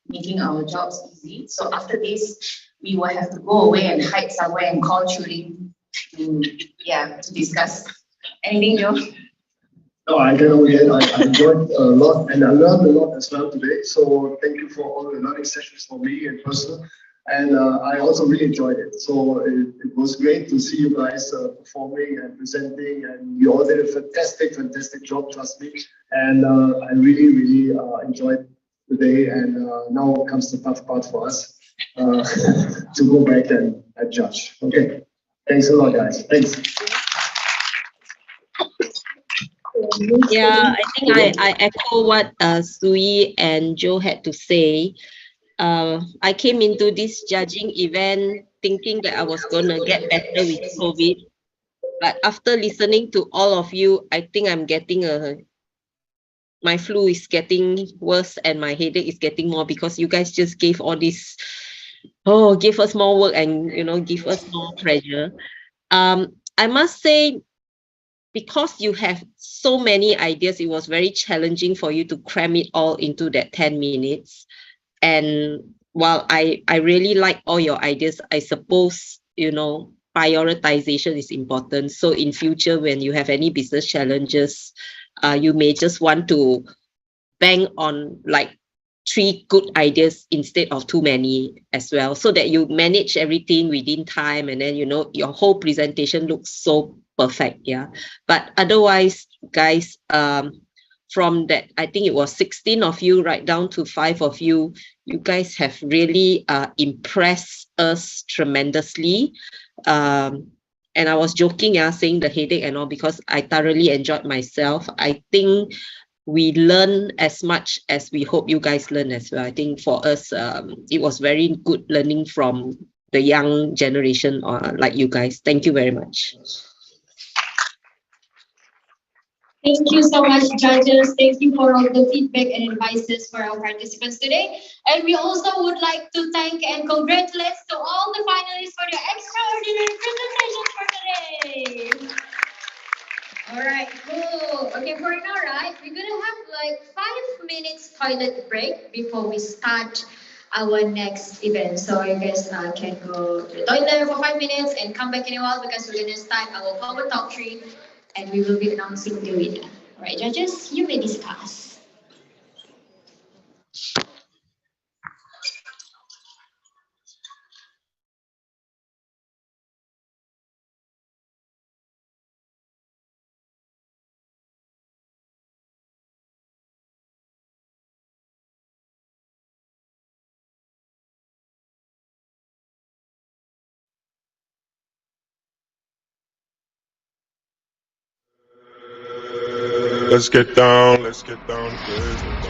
making our jobs easy. So after this, we will have to go away and hide somewhere and call Julie to discuss. Anything, Joe? No, I cannot yet. I enjoyed a lot and I learned a lot as well today. So thank you for all the learning sessions for me and personal. And I also really enjoyed it. So it was great to see you guys performing and presenting, and you all did a fantastic job, trust me. And I really enjoyed the day. And now comes the tough part for us to go back and judge. Okay. Thanks a lot, guys. Thanks. Yeah, I think I echo what Sui and Joe had to say. I came into this judging event thinking that I was going to get better with COVID. But after listening to all of you, I think I'm getting my flu is getting worse and my headache is getting more because you guys just gave all this, give us more work and, give us more pressure. I must say, because you have so many ideas, it was very challenging for you to cram it all into that 10 minutes. And while I really like all your ideas, I suppose, prioritization is important. So in future, when you have any business challenges, you may just want to bang on like 3 good ideas instead of too many as well, so that you manage everything within time, and then your whole presentation looks so perfect. Yeah, but otherwise, guys, from that, I think it was 16 of you right down to 5 of you, you guys have really impressed us tremendously. And I was joking, saying the headache and all, because I thoroughly enjoyed myself. I think we learn as much as we hope you guys learn as well. I think for us, it was very good learning from the young generation like you guys. Thank you very much. Thank you so much, judges. Thank you for all the feedback and advices for our participants today. And we also would like to thank and congratulate to all the finalists for their extraordinary presentations for today. All right, cool. Okay, for now, right, we're gonna have like 5 minutes toilet break before we start our next event. So you guys can go to the toilet for 5 minutes and come back in a while, because we're gonna start our power talk 3. And we will be announcing the winner. All right, judges, you may discuss. let's get down to business.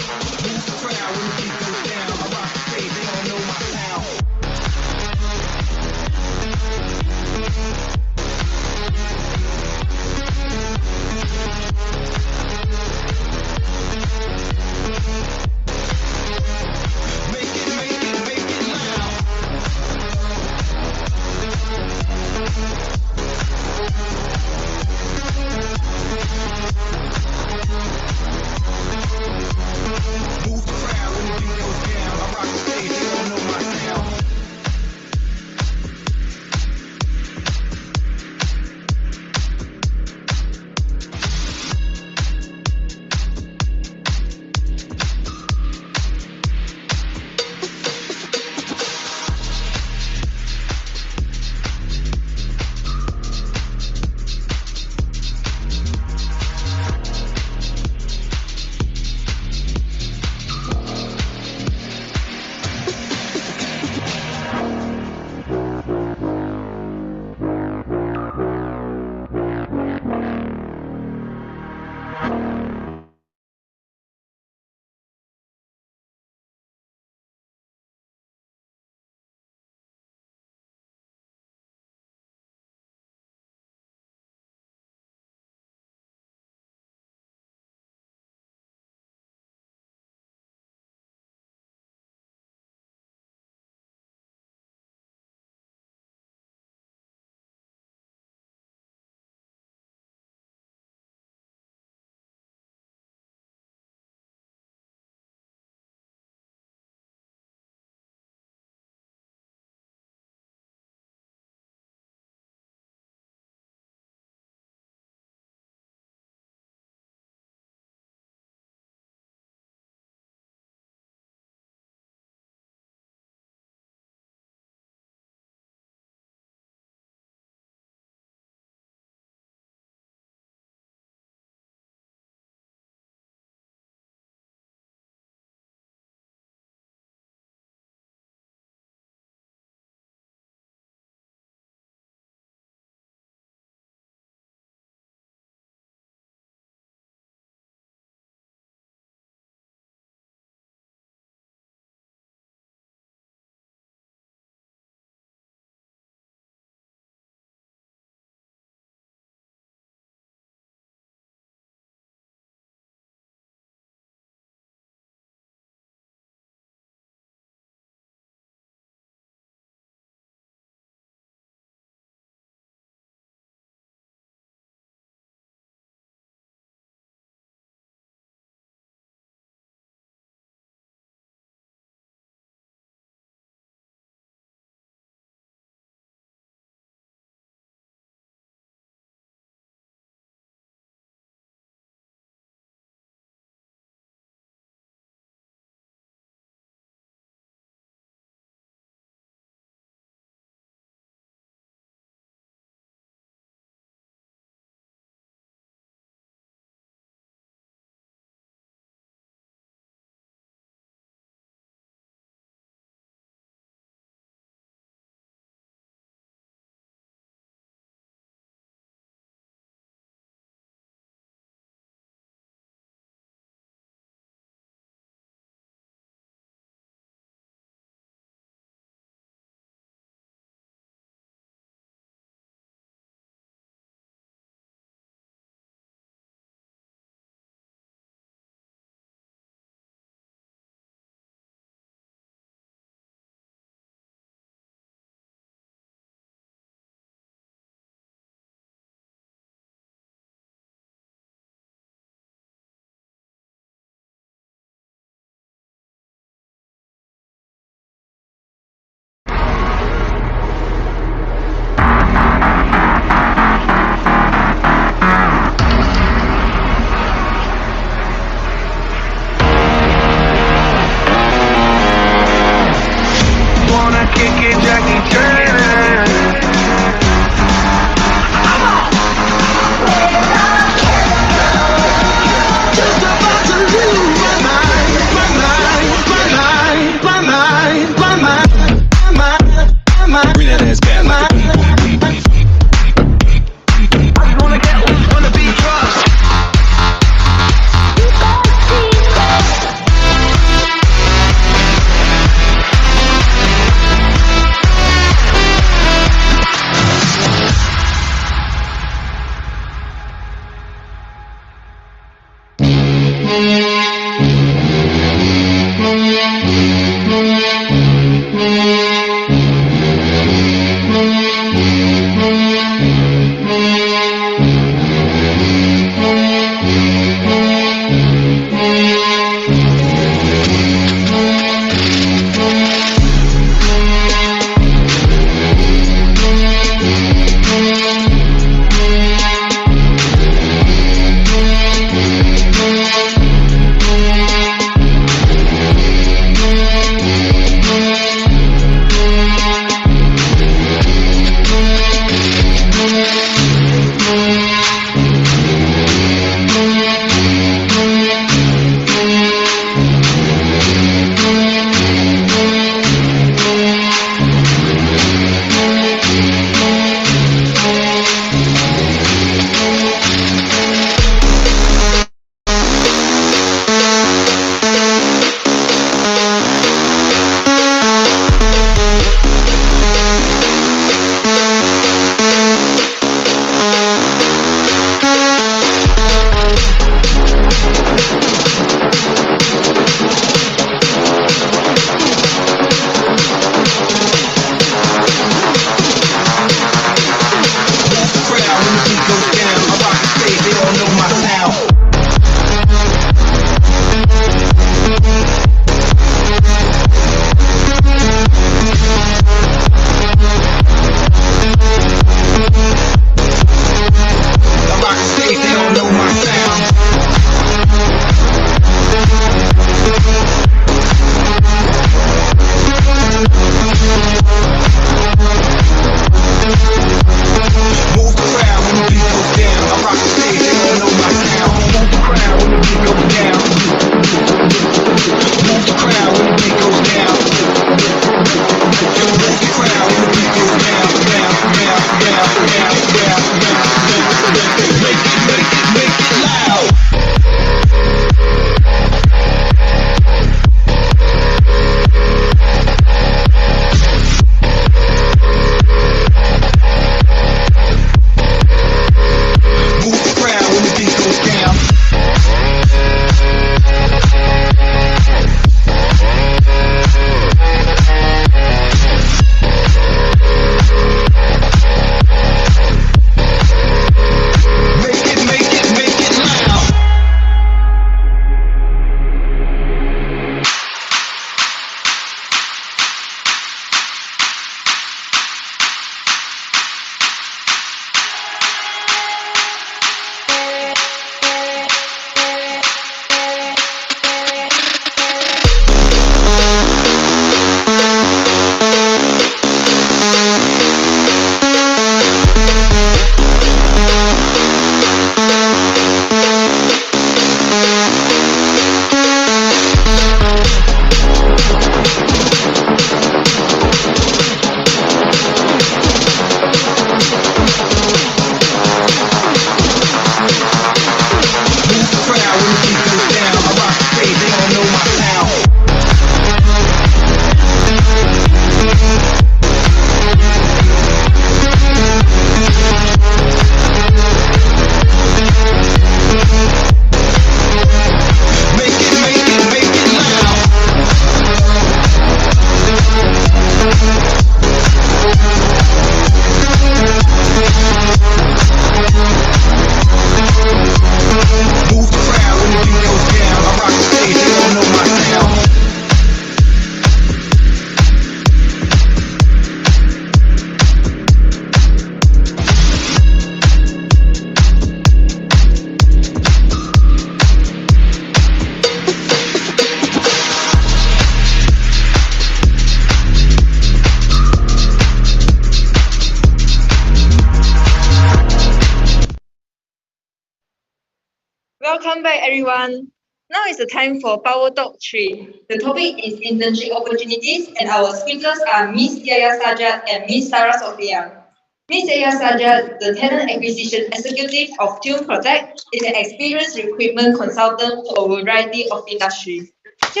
Welcome back, everyone. Now is the time for Power Talk 3. The topic is internship opportunities, and our speakers are Miss Yaya Sajat and Miss Sarah Sophia. Miss Yaya Sajat, the Talent Acquisition Executive of Tune Protect, is an experienced recruitment consultant for a variety of industries. She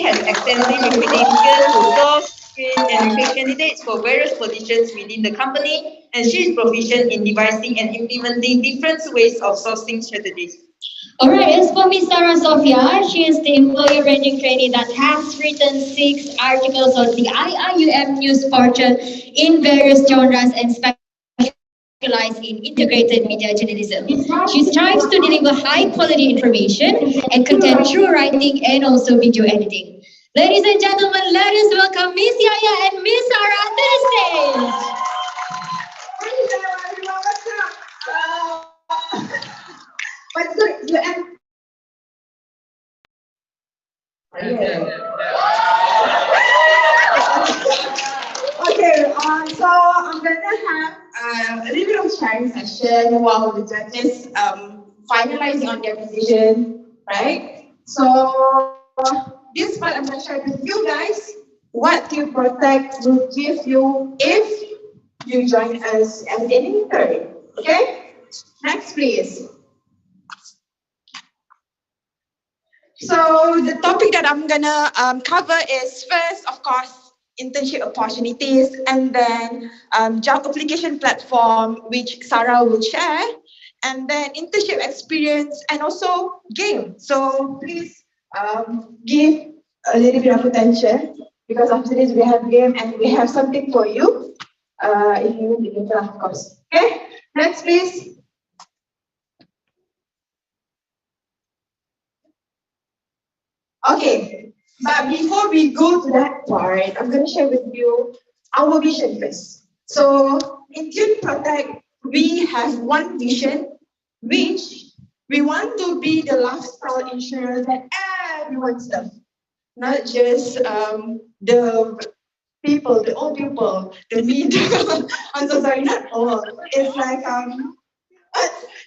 has extensive recruiting skills to source, screen, and recruit candidates for various positions within the company, and she is proficient in devising and implementing different ways of sourcing strategies. Alright, as for Miss Sarah Sophia, she is the employer branding trainee that has written 6 articles on the IIUM news portal in various genres and specialized in integrated media journalism. She strives to deliver high quality information and content through writing and also video editing. Ladies and gentlemen, let us welcome Miss Yaya and Miss Sarah to the stage. What's good? Okay, so I'm gonna have a little bit of sharing session while the judges finalizing on their decision, right? So this part I'm gonna share with you guys what Tune Protect will give you if you join us as an intern. Okay? Next, please. So the topic that I'm gonna cover is first, of course, internship opportunities, and then job application platform, which Sarah will share, and then internship experience, and also game. So please give a little bit of attention, because after this we have game and we have something for you, if you want to get that, of course. Okay, next please. Okay, but before we go to that part, I'm going to share with you our vision first. So in Tune Protect, we have one vision, which we want to be the lifestyle insurer that everyone serves, not just the people, the old people, the middle. I'm so sorry, not old. It's like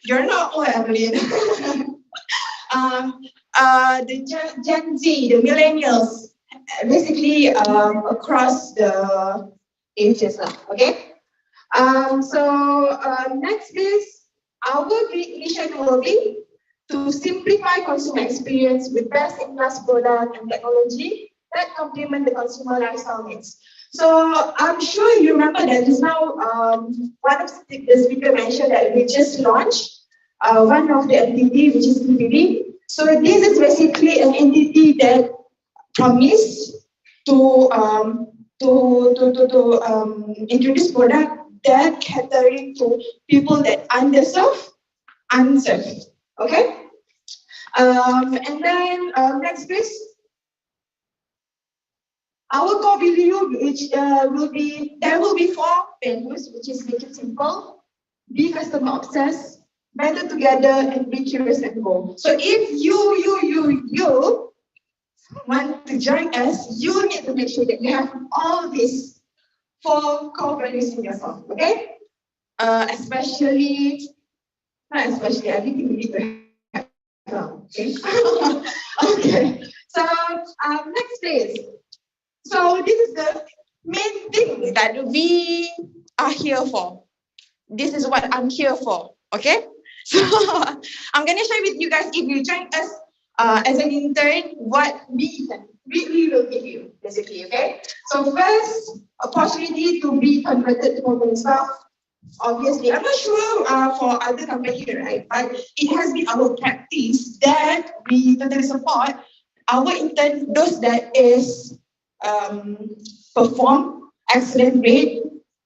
you're not old, Evelyn. The Gen Z, the millennials, basically across the ages, okay? Next is our vision will be to simplify consumer experience with best-in-class product and technology that complement the consumer lifestyle needs. So I'm sure you remember that just now one of the speaker mentioned that we just launched one of the entity, which is PPB. So this is basically an entity that promised to introduce product that catering to people that underserved, unserved. Okay. And then next please. Our core value, which there will be 4 values, which is make it simple, be customer obsessed, better together, and be curious and bold. So if you want to join us, you need to make sure that you have all these 4 core values in yourself, okay? Not especially, everything you need to have. Okay. Okay. So next please. So this is the main thing that we are here for. This is what I'm here for. Okay. So I'm gonna share with you guys, if you join us as an intern, what we will give you, basically, okay? So first, opportunity to be converted to permanent staff. Obviously, I'm not sure for other companies, right? But it has been our practice that we totally support our intern, those that is perform excellent rate.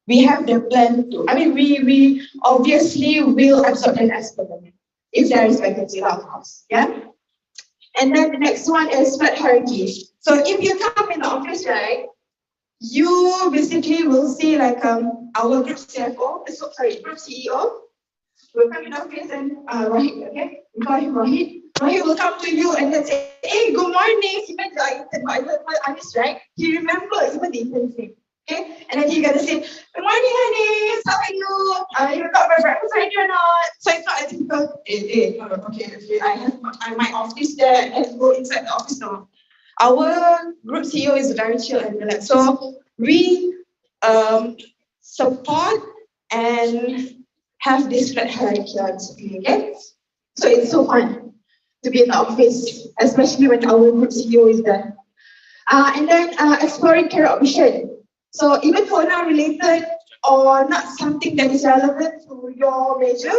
We have the plan to, we obviously will absorb them as permanent if there is vacancy, of course, yeah? And then the next one is flat hierarchy. So if you come in the office, right, you basically will see like our group CFO, group CEO will come in the office and Rahid, okay? We call him Rahid. Rahid will come to you and then say, hey, good morning, even the intern, right? He remembers even the intern's name. Okay, and then you're gonna say, "Good morning, honey. How are you? You got my breakfast ready or not?" So it's not as difficult. Okay. I my office there and go inside the office now. Our group CEO is very chill and relaxed. So we support and have this flat hierarchy on discipline, okay? So it's so fun to be in the office, especially when our group CEO is there. And then exploring career option. So even for now related or not something that is relevant to your major,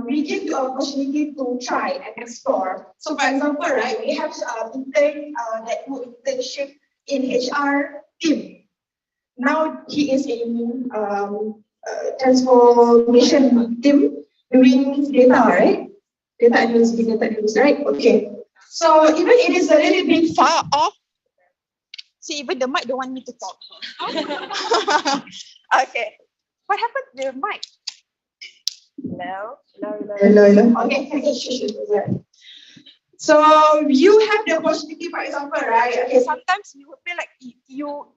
we give you an opportunity to try and explore. So for example, right, we have intern that do internship in HR team. Now he is in transformation team doing data, right? Data analysis, right? Okay. So even it is a little bit far off. See, even the mic don't want me to talk. Okay. What happened to the mic? Hello. Okay. So you have the opportunity, for example, right? Okay, sometimes you will feel like you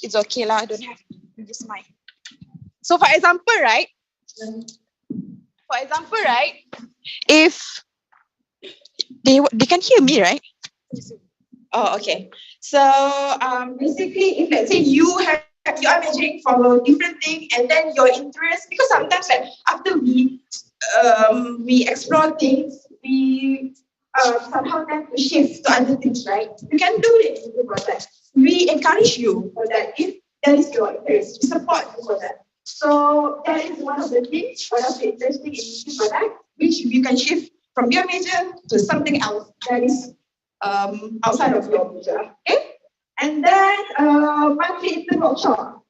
it's okay lah, don't have to use this mic. So for example, right? If they can hear me, right? Oh, okay. So basically, if let's say you are measuring for a different thing, and then your interest, because sometimes like after we explore things, we somehow tend to shift to other things, right? You can do it in the process. We encourage you for that. If that is your interest, we support you for that. So that is one of the things, one of the interesting initiatives for that, which you can shift from your major to something else that is outside of your major. Okay? And then monthly intern workshop.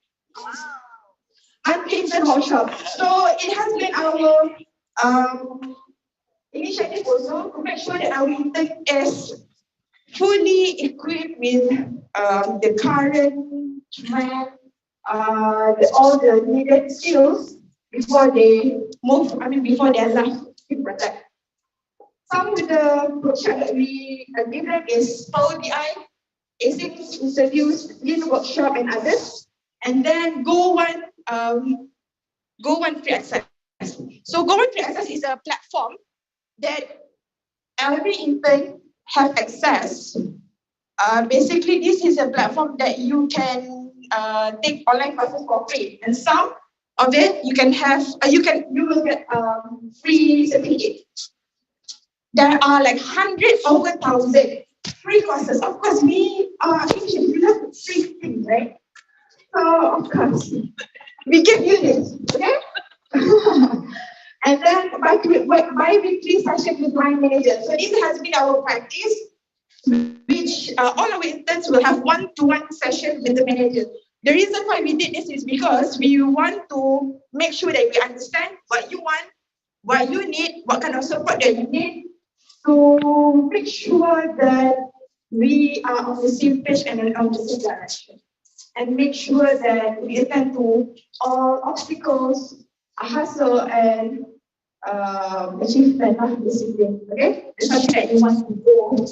Monthly intern workshop. So it has been our initiative also to make sure that our intern is fully equipped with the current trend, all the needed skills before they move. Before they left in Protect. Some of the workshop that we give them is Power BI, AIESEC introduced Lean workshop and others, and then Go One Free Access. So Go One Free Access is a platform that every intern have access. Basically, this is a platform that you can take online classes for free, and some of it you can have. You will get free certificate. There are like hundreds over 1,000 free courses. Of course, we are Asian. We love free things, right? So of course, we give you this, okay? And then bi-weekly session with my manager. So this has been our practice, which all our interns will have one-to-one session with the manager. The reason why we did this is because we want to make sure that we understand what you want, what you need, what kind of support that you need, to make sure that we are on the same page and on the same direction. And make sure that we attend to all obstacles, hustle, and achievement of discipline. Okay? It's something that you want to go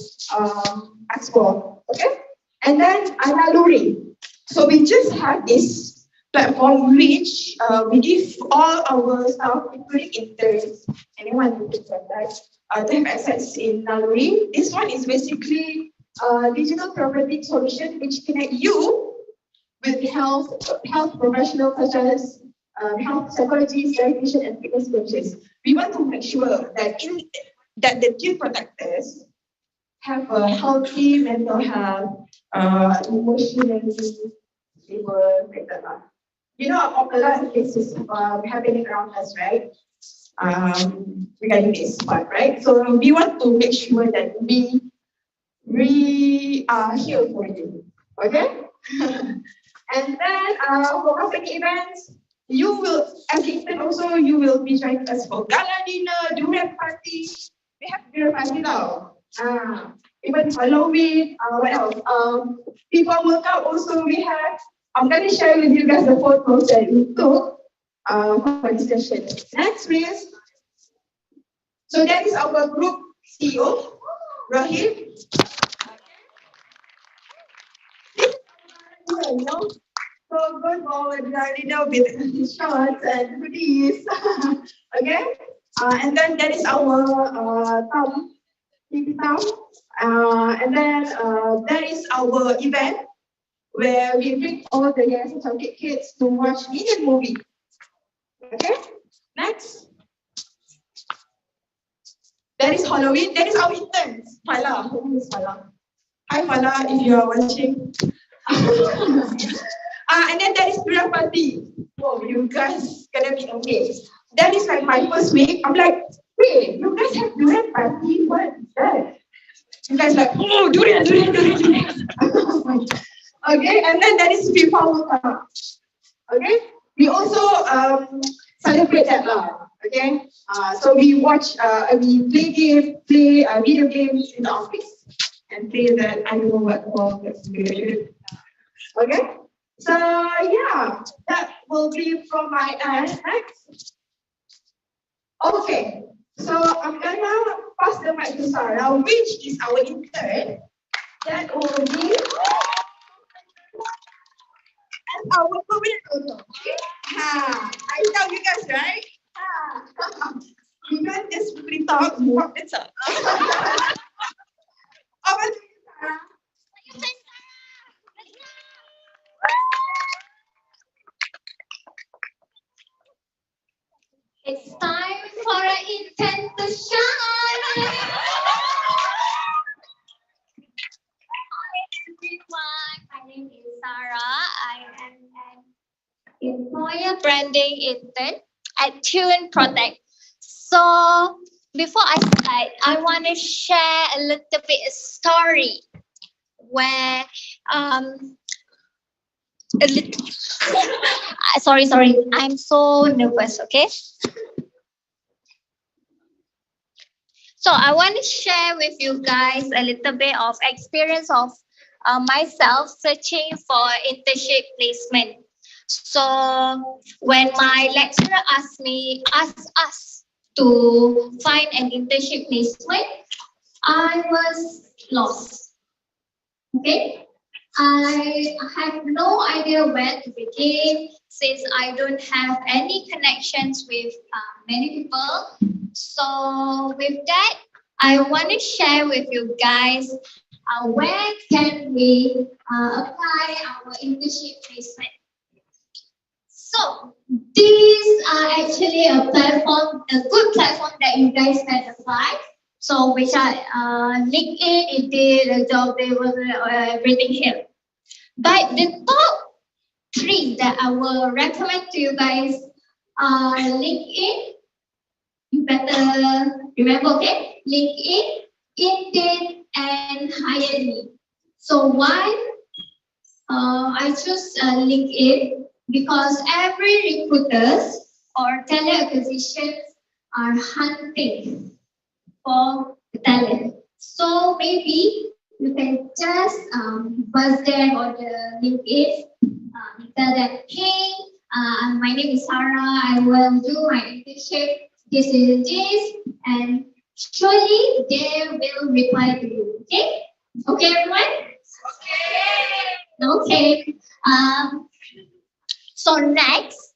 explore. Okay? And then Analuri. So we just have this platform which we give all our staff, including interns, anyone who can that, to have access in Naluri. This one is basically a digital property solution which connect you with health professionals such as health psychologists, dietitian, and fitness coaches. We want to make sure that the team protectors have a healthy mental health, emotionally stable, like that. You know, a lot of cases happening around us, right? Regarding this part, right? So we want to make sure that we are here for you, okay? And then for company events, you will, as intern also, you will be joining us for gala dinner, durian party. We have durian party now. Even Halloween, what else? People workout also we have. I'm going to share with you guys the photos that we took for this session. Next, please. So that is our group CEO, Rahim. you know. So going forward, we are little bit shorts and hoodies. Okay. And then that is our thumb, pinky thumb. And then that is our event where we bring all the AIESEC kids to watch Indian movie. Okay. Next. That is Halloween. That is our interns. Fala. Who is Fala? Hi Fala, if you are watching. And then that is Pura Party. Oh, you guys gonna be amazed. That is like my first week. I'm like, wait, you guys have durian party? What is that? You guys like, oh, durian. Okay, and then that is FIFA World Cup. Okay, we also celebrate that lah. Okay, so we watch, we play video games in the office and play that, I don't know what called, that's weird. Okay, so yeah, that will be from my end. Next. Okay, so I'm gonna pass the mic to Sarah, which is our intern. That will be and our permanent also. Okay, I tell you guys, right? You guys just really talk more. It's up. Over to you, Sarah. It's time for an intern to shine. Hi everyone, my name is Sarah. I am an employer branding intern at Tune Protect. So before I start, I want to share a little bit of story where a little sorry, I'm so nervous. Okay. So I want to share with you guys a little bit of experience of myself searching for internship placement. So when my lecturer asked us to find an internship placement, I was lost. Okay, I have no idea where to begin since I don't have any connections with many people. So with that, I want to share with you guys where can we apply our internship placement. So these are actually a good platform that you guys can apply. So which are LinkedIn, Indeed, a job, they will everything here. But the top 3 that I will recommend to you guys are LinkedIn. You better remember, okay? LinkedIn, Indeed, and Hire Me. So why I choose LinkedIn? Because every recruiters or talent acquisitions are hunting for the talent. So maybe you can just buzz them on the LinkedIn, tell them, hey, my name is Sarah, I will do my internship, this is this, and surely they will reply to you. Okay? Okay, everyone? Okay. So next,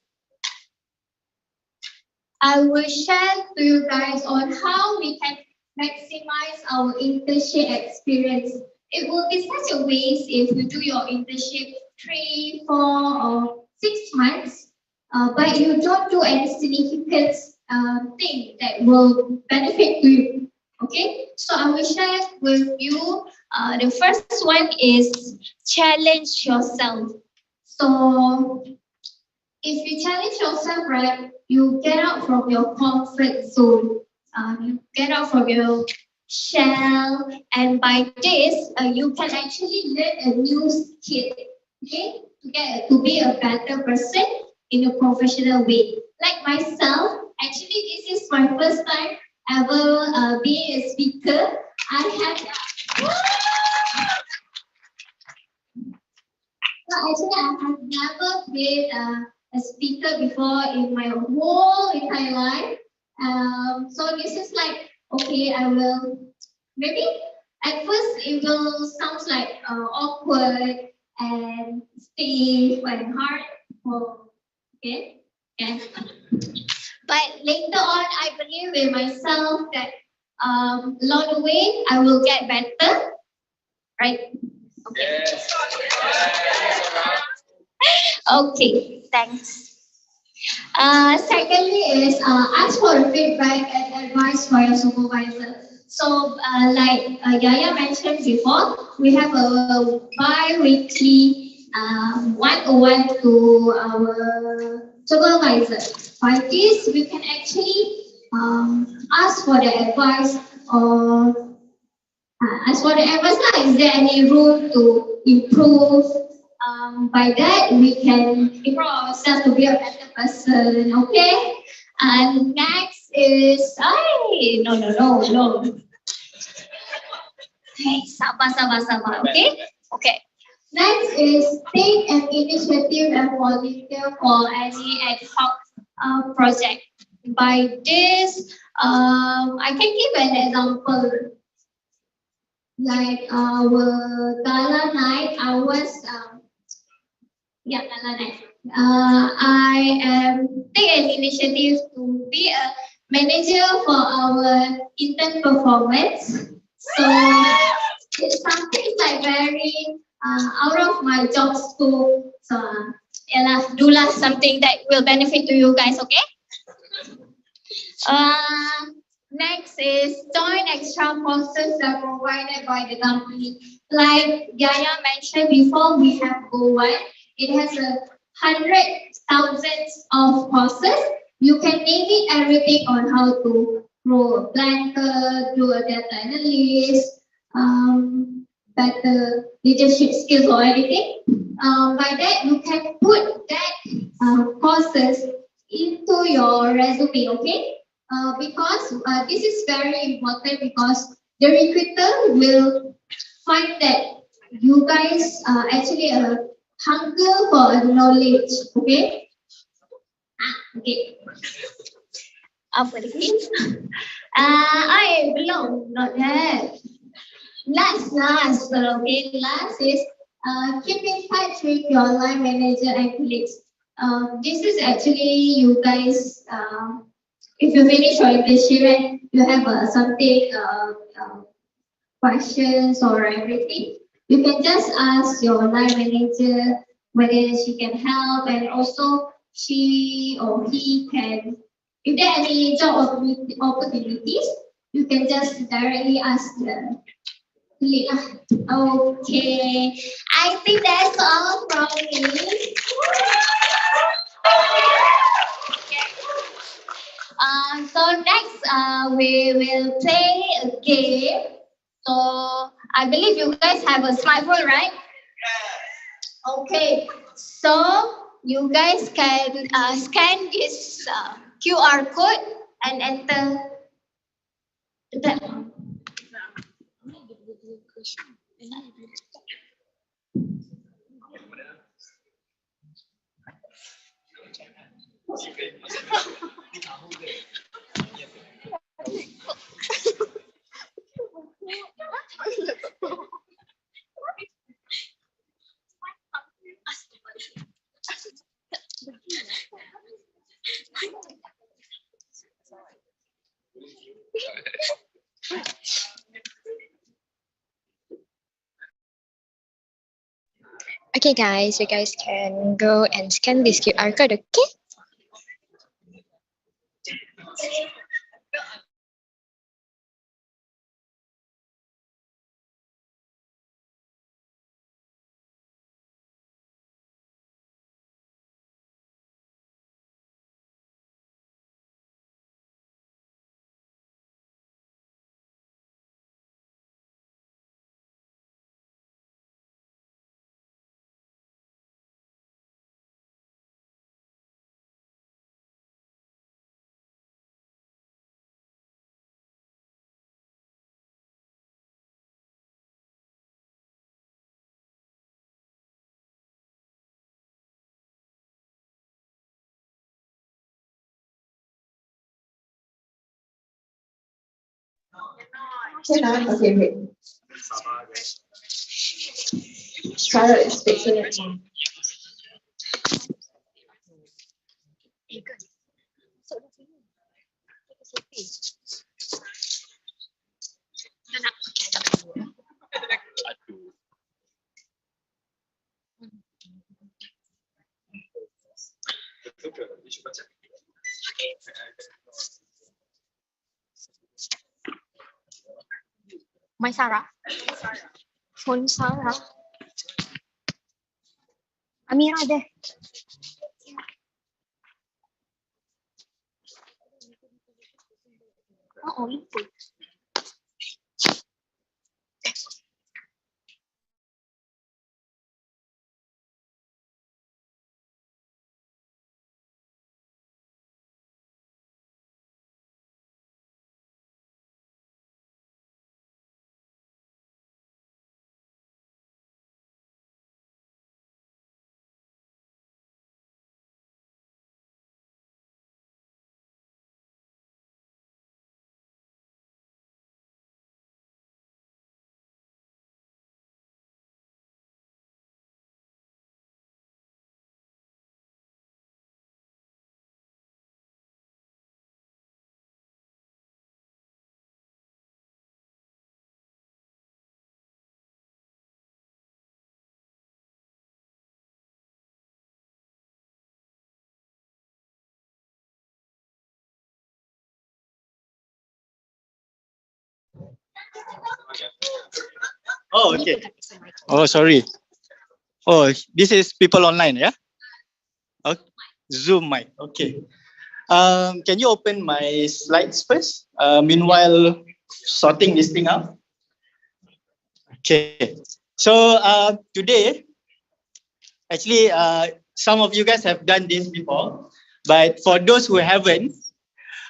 I will share to you guys on how we can maximize our internship experience. It will be such a waste if you do your internship 3, 4, or 6 months, but you don't do any significant thing that will benefit to you. Okay, so I will share with you. The first one is challenge yourself. So if you challenge yourself, right, you get out from your comfort zone. You get out from your shell, and by this, you can actually learn a new skill. Okay, to be a better person in a professional way. Like myself, actually, this is my first time ever being a speaker. Actually, I have never been a speaker before in my whole entire life. So this is like, okay, I will, maybe at first it will sound like awkward, and stay and hard for okay. Yeah. But later on, I believe in myself that along the way I will get better, right? Okay. Okay, thanks. Secondly is ask for feedback and advice for your supervisor. So like Yaya mentioned before, we have a bi-weekly one-on-one to our supervisor. By this, we can actually ask for the advice or as for the advice, is there any room to improve? By that, we can improve ourselves to be a better person, okay? And next is, no. Hey, sabar, okay? Okay. Next is take an initiative and volunteer for any ad hoc project. By this, I can give an example. Like our gala night, I was gala night. I am take an initiative to be a manager for our intern performance. So it's something like very out of my job scope. So do something that will benefit to you guys, okay? Next is join extra courses that are provided by the company. Like Yaya mentioned before, we have Go1. It has 100,000 of courses. You can name it everything on how to grow a blanket, do a data analyst, better leadership skills or anything. By that, you can put that courses into your resume, okay? Because this is very important because the recruiter will find that you guys are actually a hunger for knowledge, okay? Okay. Apa lagi? Belum, not yet. Last, okay. Last is keep in touch with your line manager and colleagues. This is actually you guys. If you finish your internship and you have something questions or everything, you can just ask your line manager whether she can help, and also she or he can. If there are any job opportunities, you can just directly ask the colleague. Okay, I think that's all from me. So next, we will play a game. So I believe you guys have a smartphone, right? Okay. So you guys can scan this QR code and enter the. Okay, guys, you guys can go and scan this QR code, okay? Okay, wait. Sarah is fixing it. My Sarah. Phone Sarah. Amira there. Oh, lupa. Oh, okay. Oh, sorry. Oh, this is people online, yeah? Okay. Zoom mic. Okay. Can you open my slides first? Meanwhile, sorting this thing out. Okay. So today, actually, some of you guys have done this before, but for those who haven't,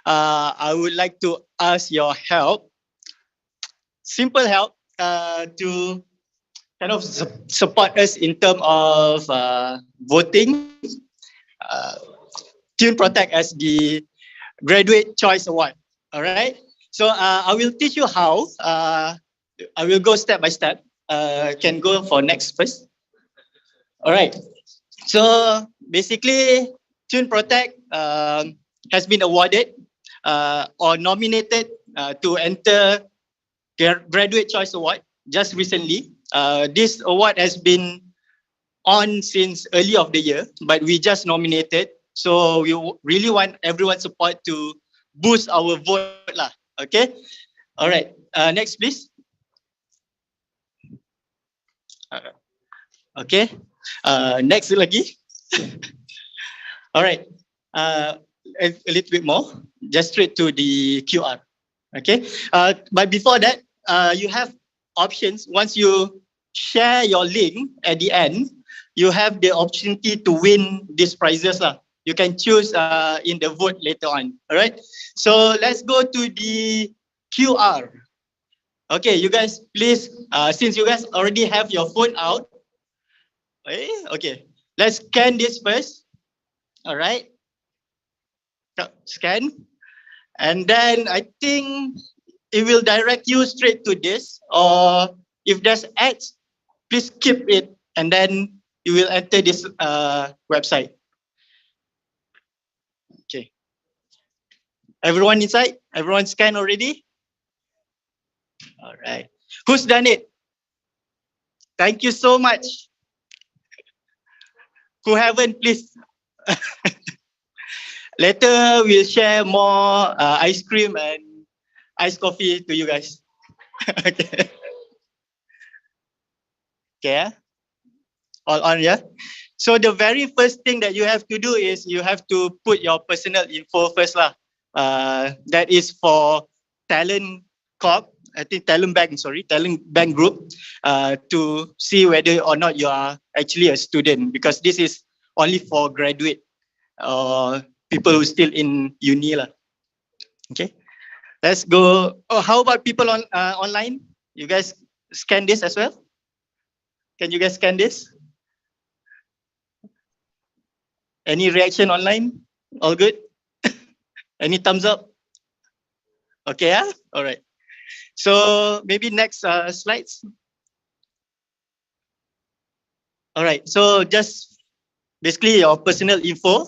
I would like to ask your help. Simple help to kind of support us in terms of voting Tune Protect as the Graduate Choice Award. All right. So I will teach you how. I will go step by step. Can go for next first. All right. So basically, Tune Protect has been awarded or nominated to enter Graduate Choice Award just recently. This award has been on since early of the year, but we just nominated. So we really want everyone's support to boost our vote lah. Okay. All right. Next, please. Okay. Next lagi. All right. A little bit more. Just straight to the QR. Okay. But before that, you have options. Once you share your link at the end, you have the opportunity to win these prizes lah. You can choose in the vote later on. All right. So let's go to the QR. Okay, you guys, please, since you guys already have your phone out, okay, let's scan this first. All right. Scan. And then I think it will direct you straight to this, or if there's ads, please keep it, and then you will enter this website. Okay. Everyone inside? Everyone scanned already? All right. Who's done it? Thank you so much. Who haven't, please? Later, we'll share more ice cream and iced coffee to you guys. Okay. Okay. All on, yeah? So the very first thing that you have to do is you have to put your personal info first lah. That is for talent corp, I think talent bank group, to see whether or not you are actually a student, because this is only for graduate people who still in uni lah. Okay, let's go. Oh, how about people on online? You guys scan this as well? Can you guys scan this? Any reaction online? All good? Any thumbs up? Okay, yeah? All right. So maybe next slides. All right, so just basically your personal info.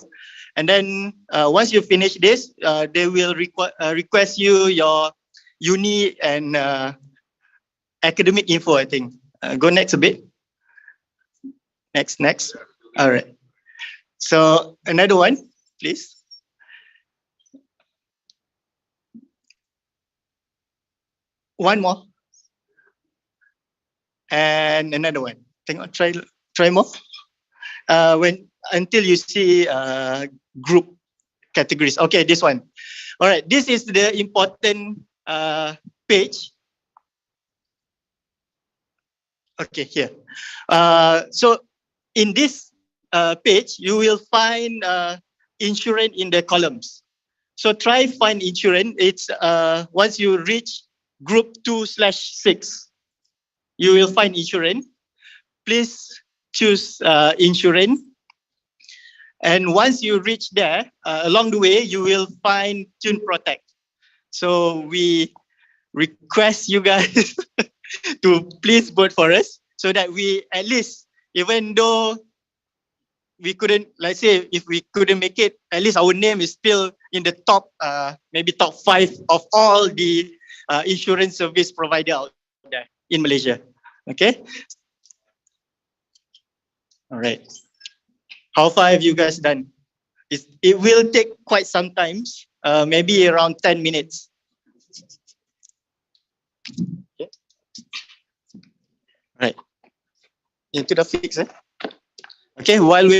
And then once you finish this, they will request you your uni and academic info, I think. Go next a bit. Next. All right. So another one, please. One more. And another one. Try more. Until you see group categories. Okay, this one. All right, this is the important page. Okay, here. So in this page, you will find insurance in the columns. So try find insurance. It's once you reach group 2/6, you will find insurance. Please choose insurance. And once you reach there, along the way, you will find Tune Protect. So we request you guys to please vote for us so that we at least, even though we couldn't, let's say if we couldn't make it, at least our name is still in the top, maybe top 5 of all the insurance service provider out there in Malaysia. Okay. All right. How far have you guys done? It will take quite some time, maybe around 10 minutes. Okay. Right. Into the fix. Okay, while we